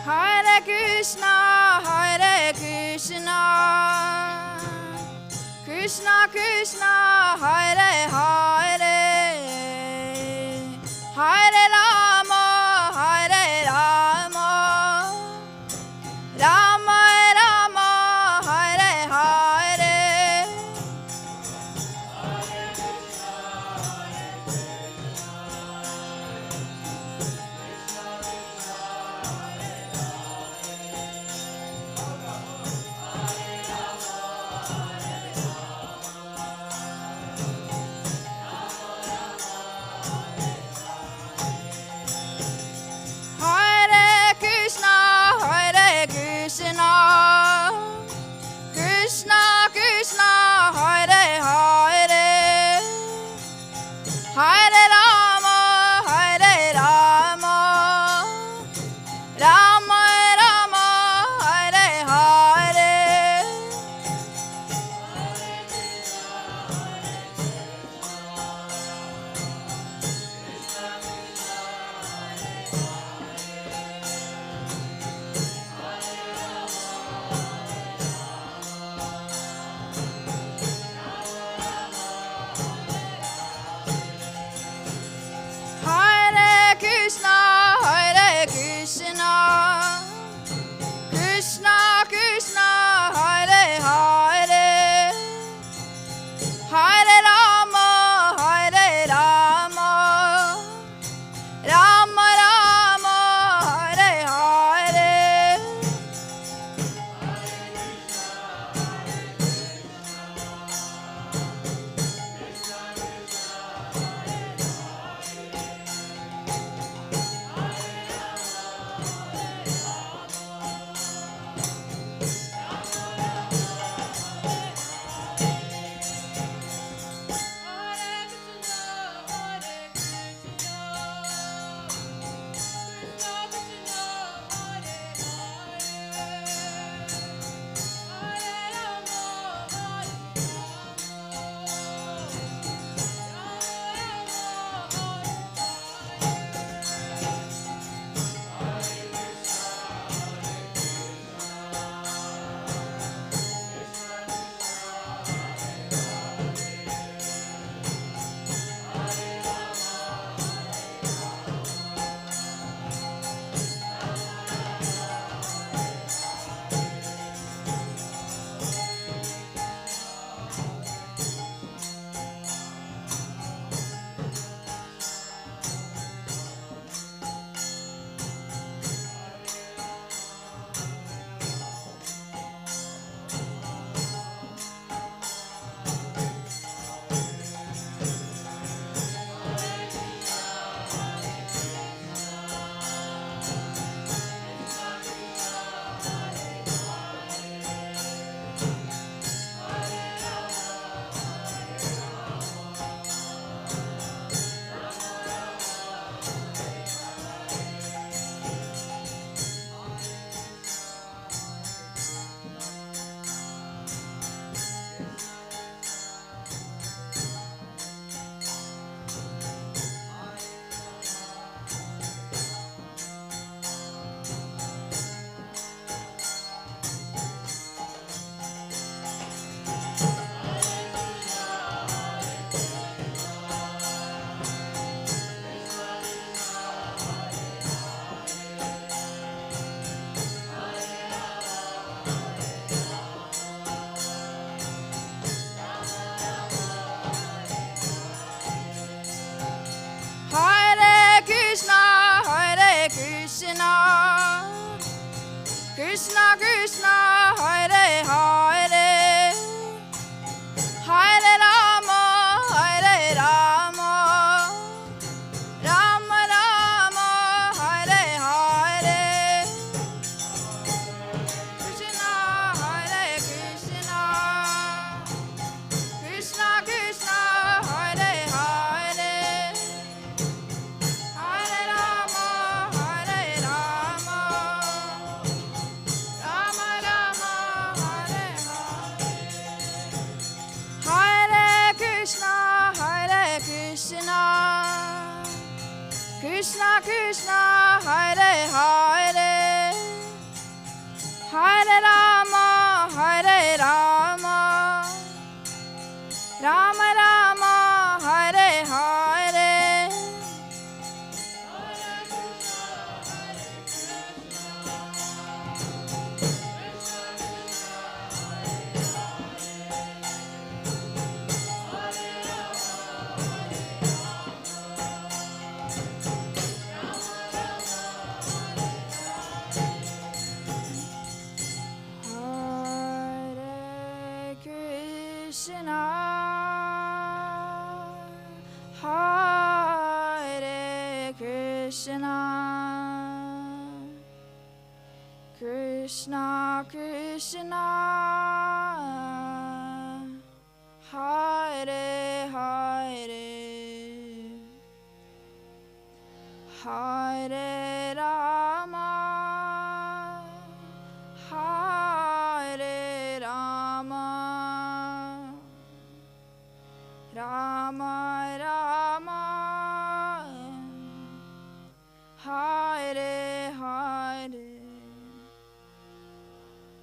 Hare Krishna, Hare Krishna, Krishna Krishna, Hare Hare, Hare Rama, Hare Rama, Rama Rama, Hare Hare. Krishna Krishna Hare Hare Hare Rama Hare Rama Rama Rama Hare Hare Krishna Hare Krishna Krishna Krishna Hare Hare Hare Rama Hare Rama Rama Rama Hare Hare Hare Krishna Hare Krishna Krishna Krishna Hare Hare Hare Rama Hare Rama Rama Rama Hare Hare Hare Krishna Hare Krishna Krishna Krishna Hare Hare Hare Rama Hare Rama Rama Rama Hare Hare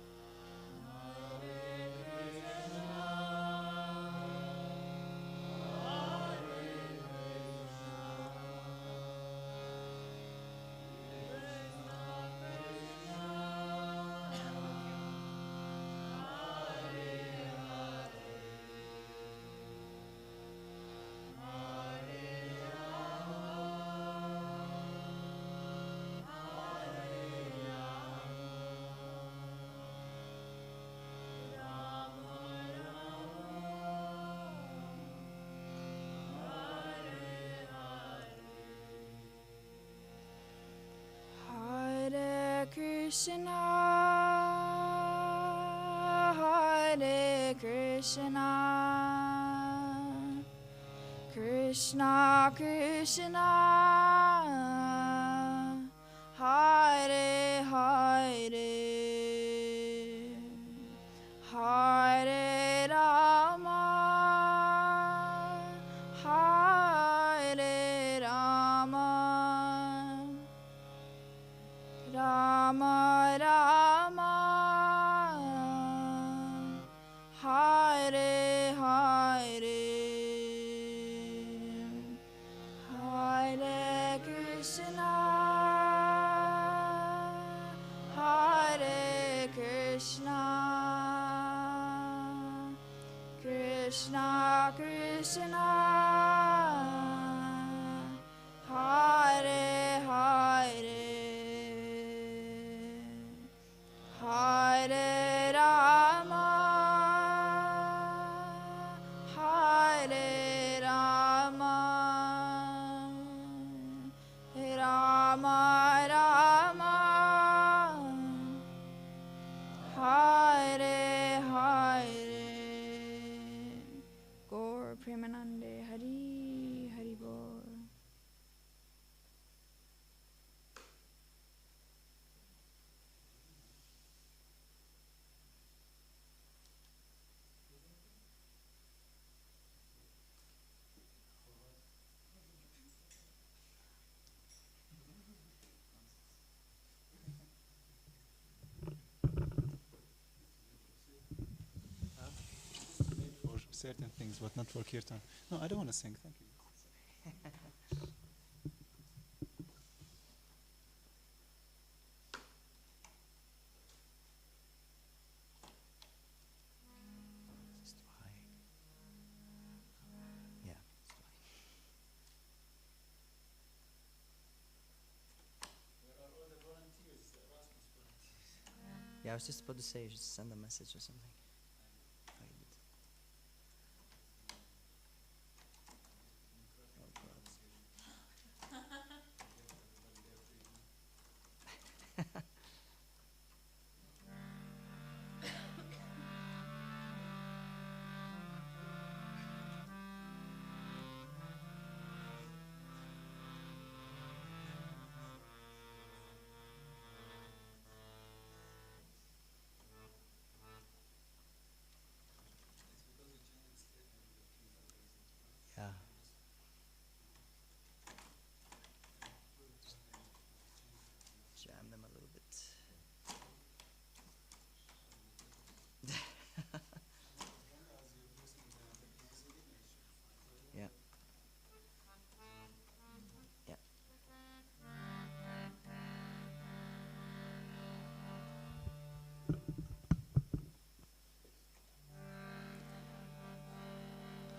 Hare Krishna Hare Krishna Krishna Krishna Hare Hare Hare Rama Hare Rama Rama Rama Hare Hare Hare Krishna Hare Krishna Krishna Krishna Hare Hare Hare Rama Hare Rama Rama Rama Hare Hare Gaur Premanande Hari Hari Bol. For certain things, but not for kirtan. No, I don't want to sing. Thank you. Where are all the volunteers, the Erasmus volunteers? I was just about to say you should send a message or something. Oh, you did. Oh, God. Yeah. Jam them a little bit. Yeah. Yeah.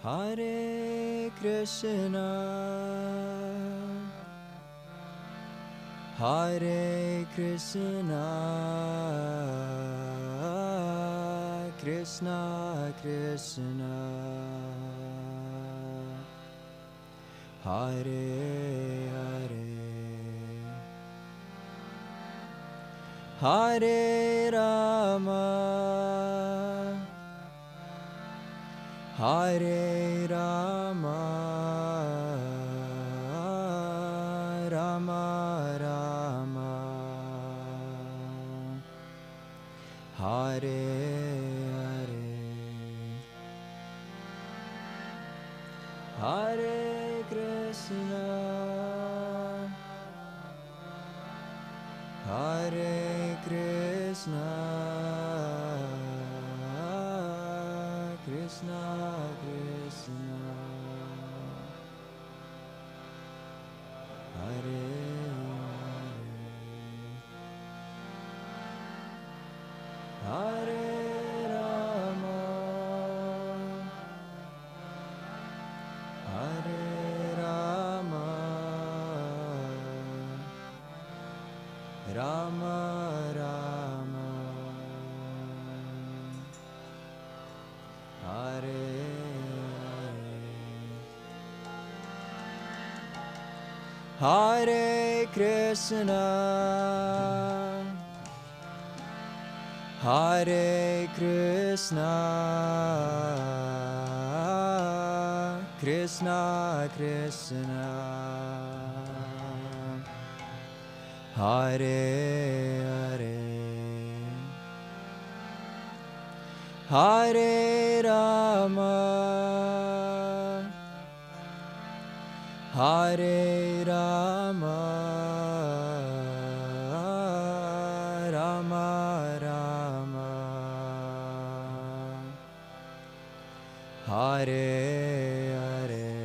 Hare Krishna, Hare Krishna, Krishna Krishna, Hare Hare, Hare Rama, Hare Rama, Rama Rama, Hare Hare, Hare Krishna, Hare Krishna, Krishna Krishna, Hare Hare, Hare Rama, Hare Rama, Rama Rama, Hare Hare Krishna, Hare Krishna, Krishna Krishna, Hare Hare, Hare Rama, Hare Rama, Rama Rama, Hare Hare,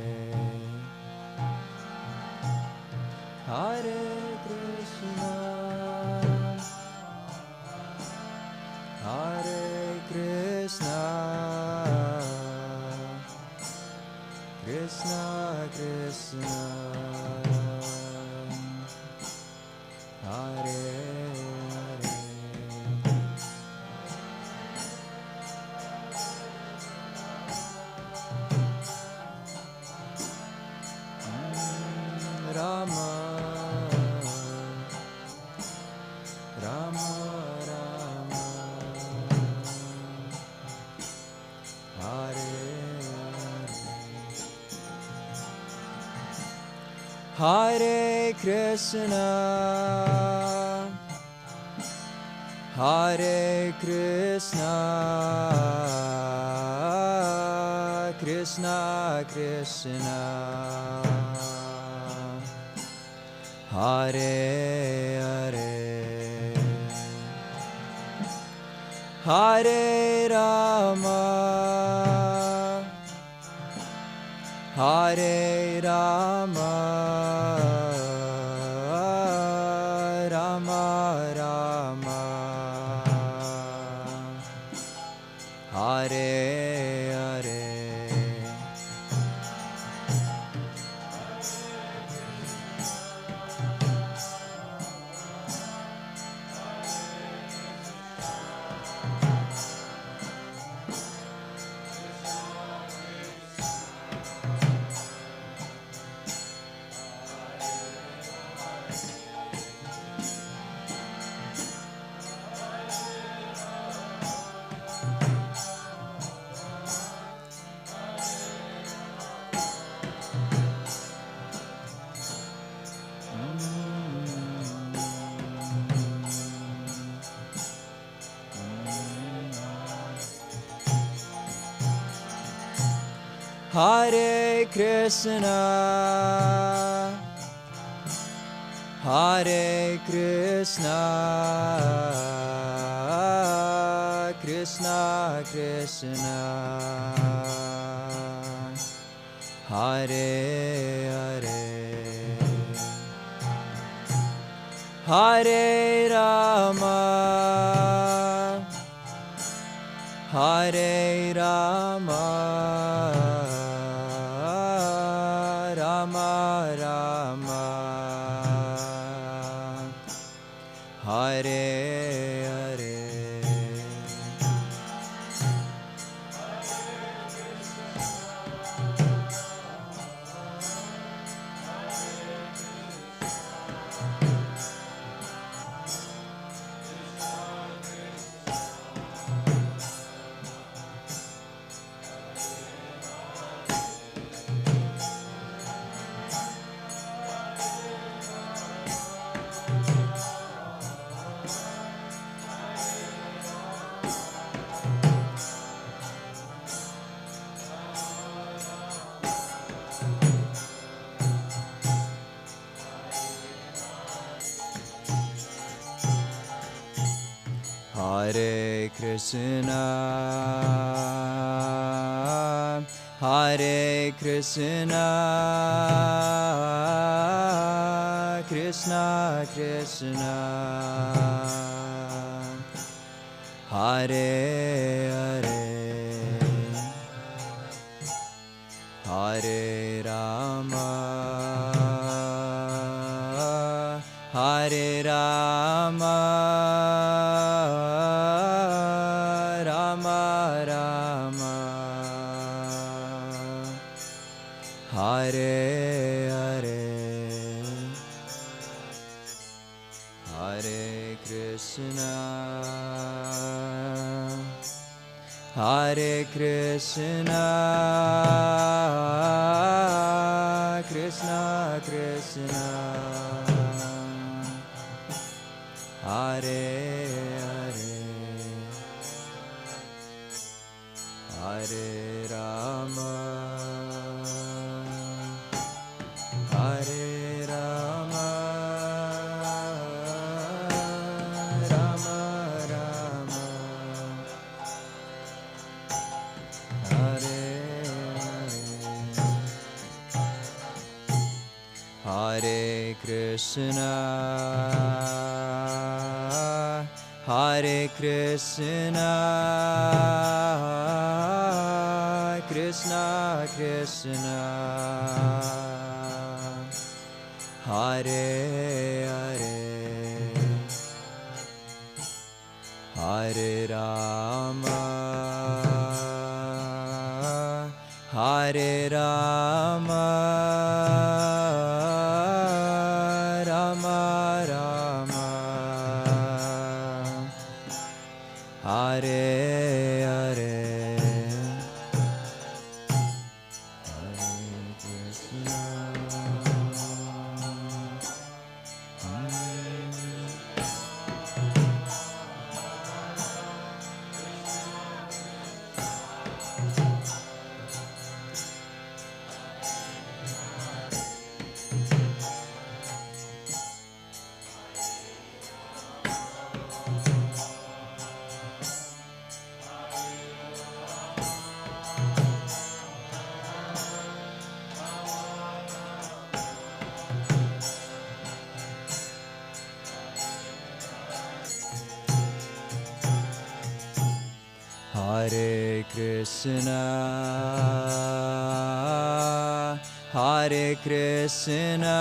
Hare Krishna, Hare Krishna, Krishna Krishna, Hare Hare, Rama, Rama Rama, Hare Hare Krishna, Hare Krishna, Krishna Krishna, Hare Hare, Hare Rama, Hare Rama, Rama Rama, Hare Hare, Hare Krishna, Hare Krishna, Krishna Krishna, Hare Hare, Hare Rama, Hare Rama, Rama Rama, Hare Hare. Hare Krishna, Hare Krishna, Krishna Krishna, Hare Hare, Hare Rama, Hare Rama, Rama Rama, Hare Hare, Hare Krishna, Hare Krishna, Krishna Krishna, Hare Hare, Hare Rama, Hare Rama, Rama Rama, Hare Hare, Hare Krishna, Hare Krishna, Krishna Krishna, Hare Hare, Hare Rama, Hare Rama, Rama Rama, Hare Hare, Hare Krishna, Hare Krishna, Hare Krishna,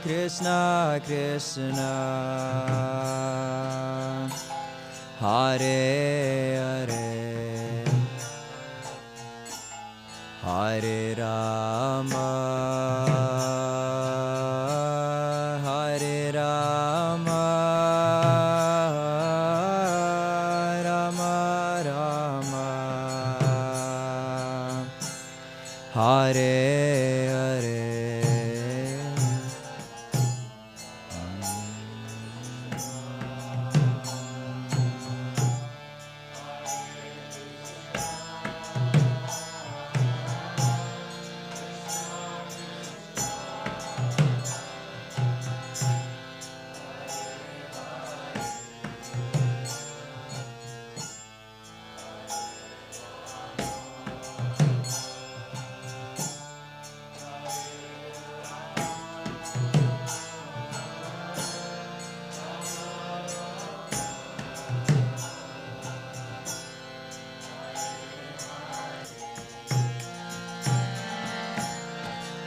Krishna Krishna, Hare Hare, Hare Rama, Hare Rama, Rama Rama, Hare Hare.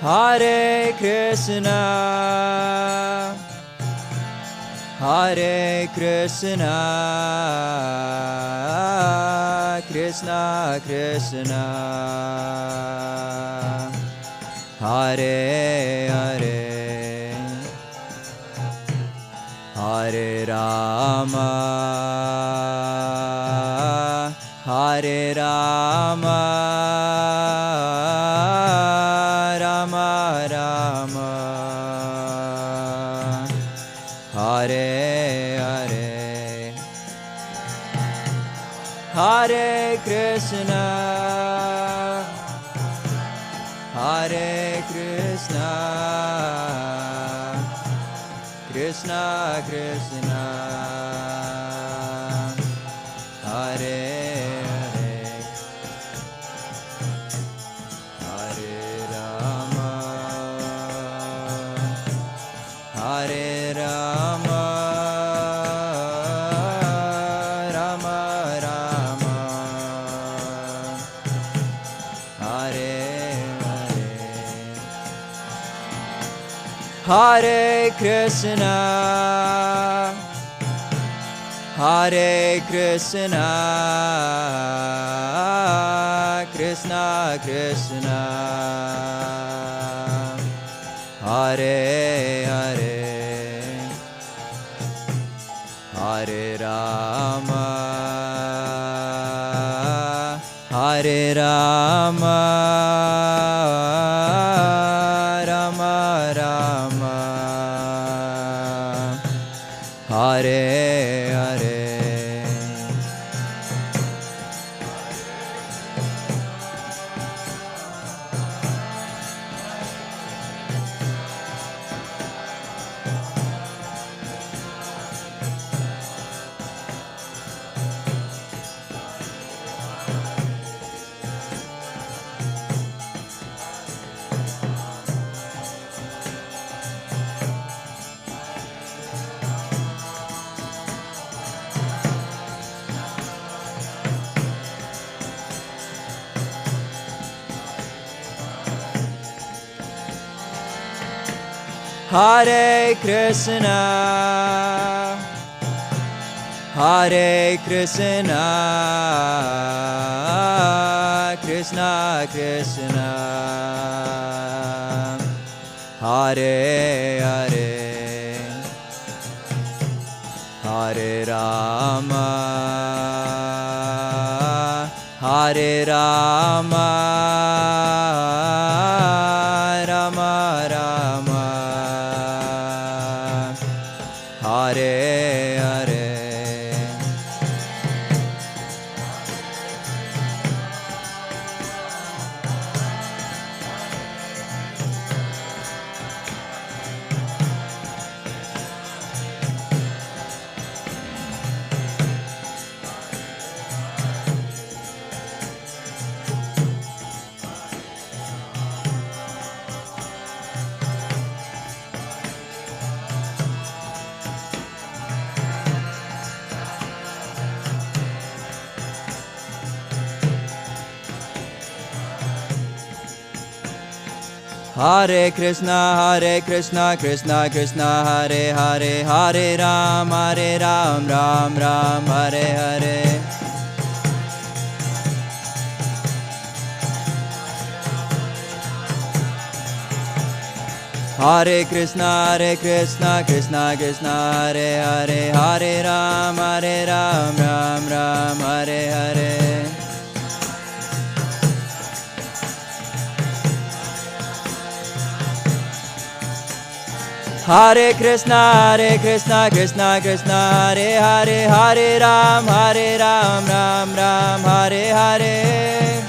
Hare Krishna, Hare Krishna, Krishna Krishna, Hare Hare, Hare Rama, Hare Rama, Rama Rama, Hare Hare, Hare Krishna, Hare Krishna, Krishna Krishna, Hare Hare, Hare Rama, Hare Rama, Rama Rama, Hare Hare, Hare Krishna, Hare Krishna, Krishna Krishna, Hare Hare, Hare Rama, Hare Rama, Rama Rama, Hare Hare. Hare Krishna, Hare Krishna, Krishna Krishna, Hare Hare, Hare Rama, Hare Rama, Rama Rama, Hare Hare. Hare Krishna, Krishna Krishna, Hare Hare, Hare Ram, Ram Ram, Hare Hare. Hare Krishna, Krishna Krishna, Hare Hare, Hare Ram, Ram Ram, Hare Hare. Hare Krishna, Krishna Krishna, Hare Hare, Hare Ram, Ram Ram, Hare Hare.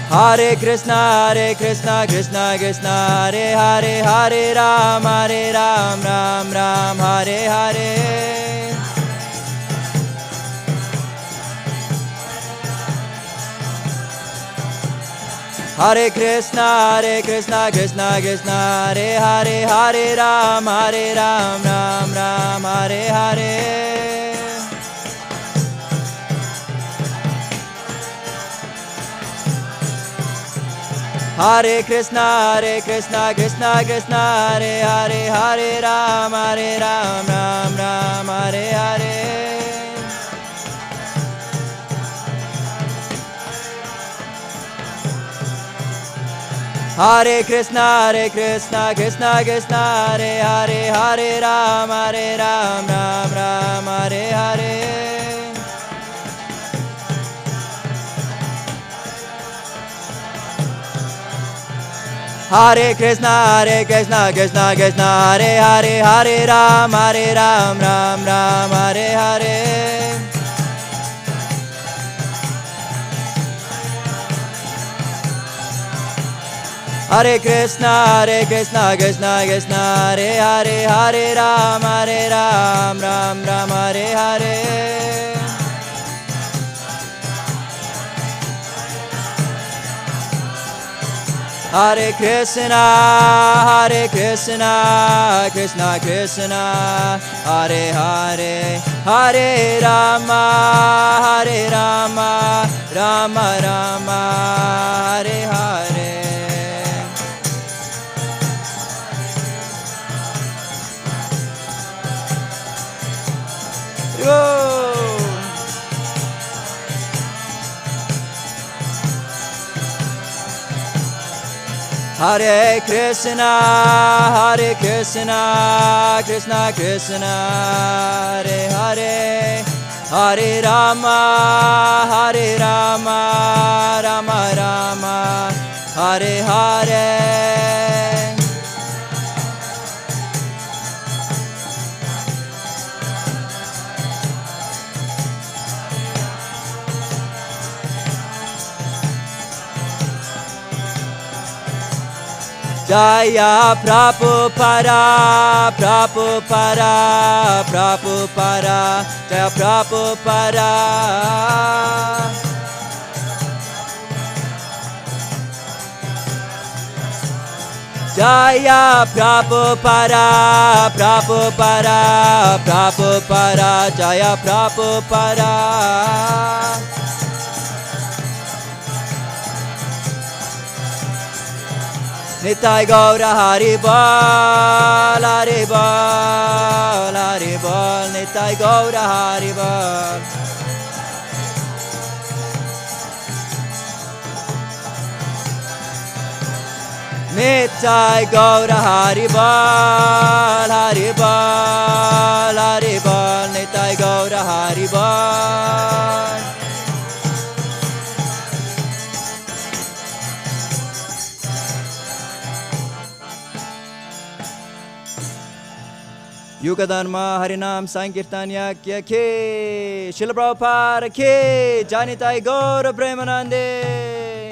Hare Krishna, Krishna Hare Hare, Hare Ram, Ram Hare Hare. Hare Krishna, Krishna Hare Hare, Hare Ram, Ram Hare Hare. Hare Krishna, Krishna Krishna, Hare Hare, Hare Ram, Ram Ram, Hare Hare. Hare Krishna, Krishna Krishna, Hare Hare, Hare Ram, Ram Ram, Hare Hare. Hare Krishna, Krishna Krishna, Hare Hare, Hare Ram, Ram Ram, Hare Hare. Hare Krishna, Krishna Krishna, Hare Hare, Hare Ram, Ram Ram, Hare Hare. Hare Krishna, Krishna Krishna, Hare Hare, Hare Rama, Rama Rama, Hare Hare. Hare Krishna, Krishna Krishna, Hare Hare, Hare Rama, Rama Rama, Hare Hare. Jaya Prabhupada, Prabhupada, Prabhupada, Jaya Prabhupada. Jaya Prabhupada, Prabhupada, Prabhupada, Jaya Prabhupada. Nitai Gaura Haribol, Haribol, Haribol, Nitai Gaura Haribol. Nitai Gaura Haribol, Haribol, Haribol, Nitai Gaura Haribol. Yuga Dharma Harinam Sankirtan Yakya Ke Srila Prabhupada Ke Janitai Gaura Premanande.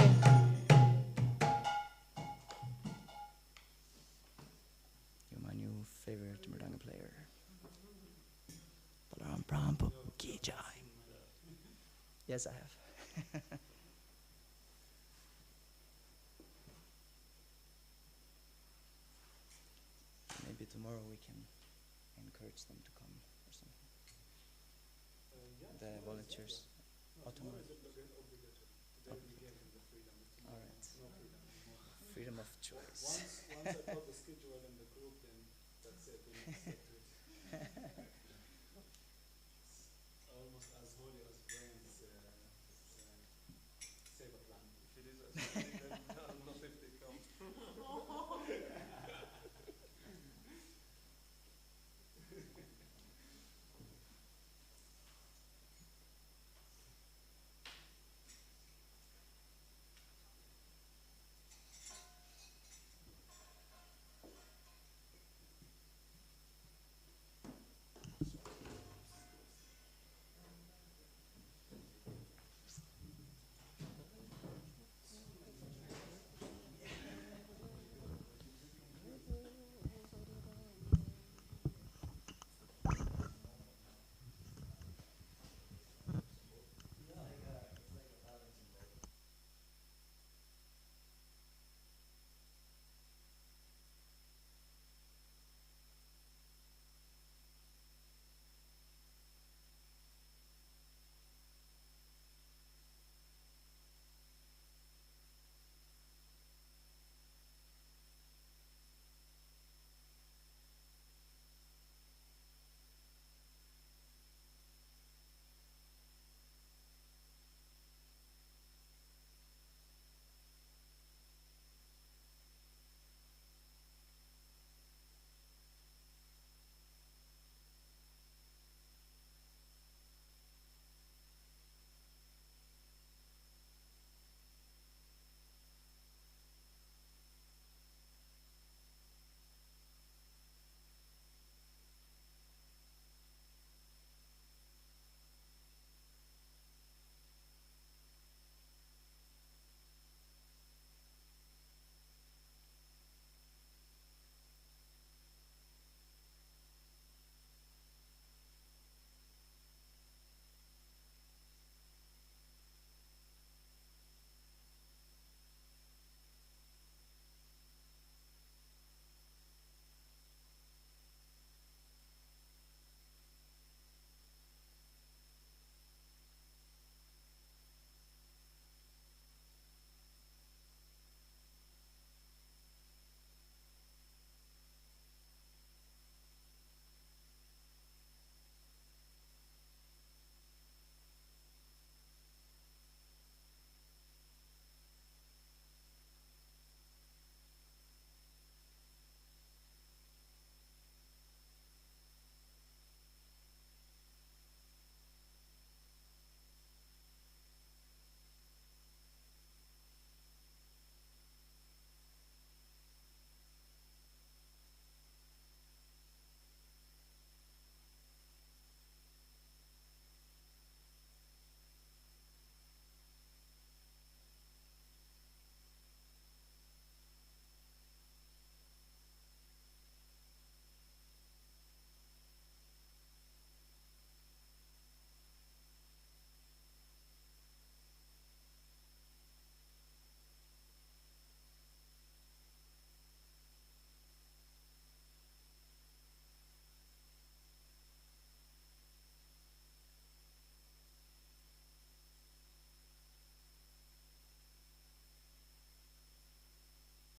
You're my new favorite mridanga player. Balaram Prabhupada Ki Jai. Yes, I have. Maybe tomorrow we can encourage them to come or something. The volunteers. Or tomorrow. All right. Freedom of choice. Once I put the schedule in the group, then that's it. We must stick to it.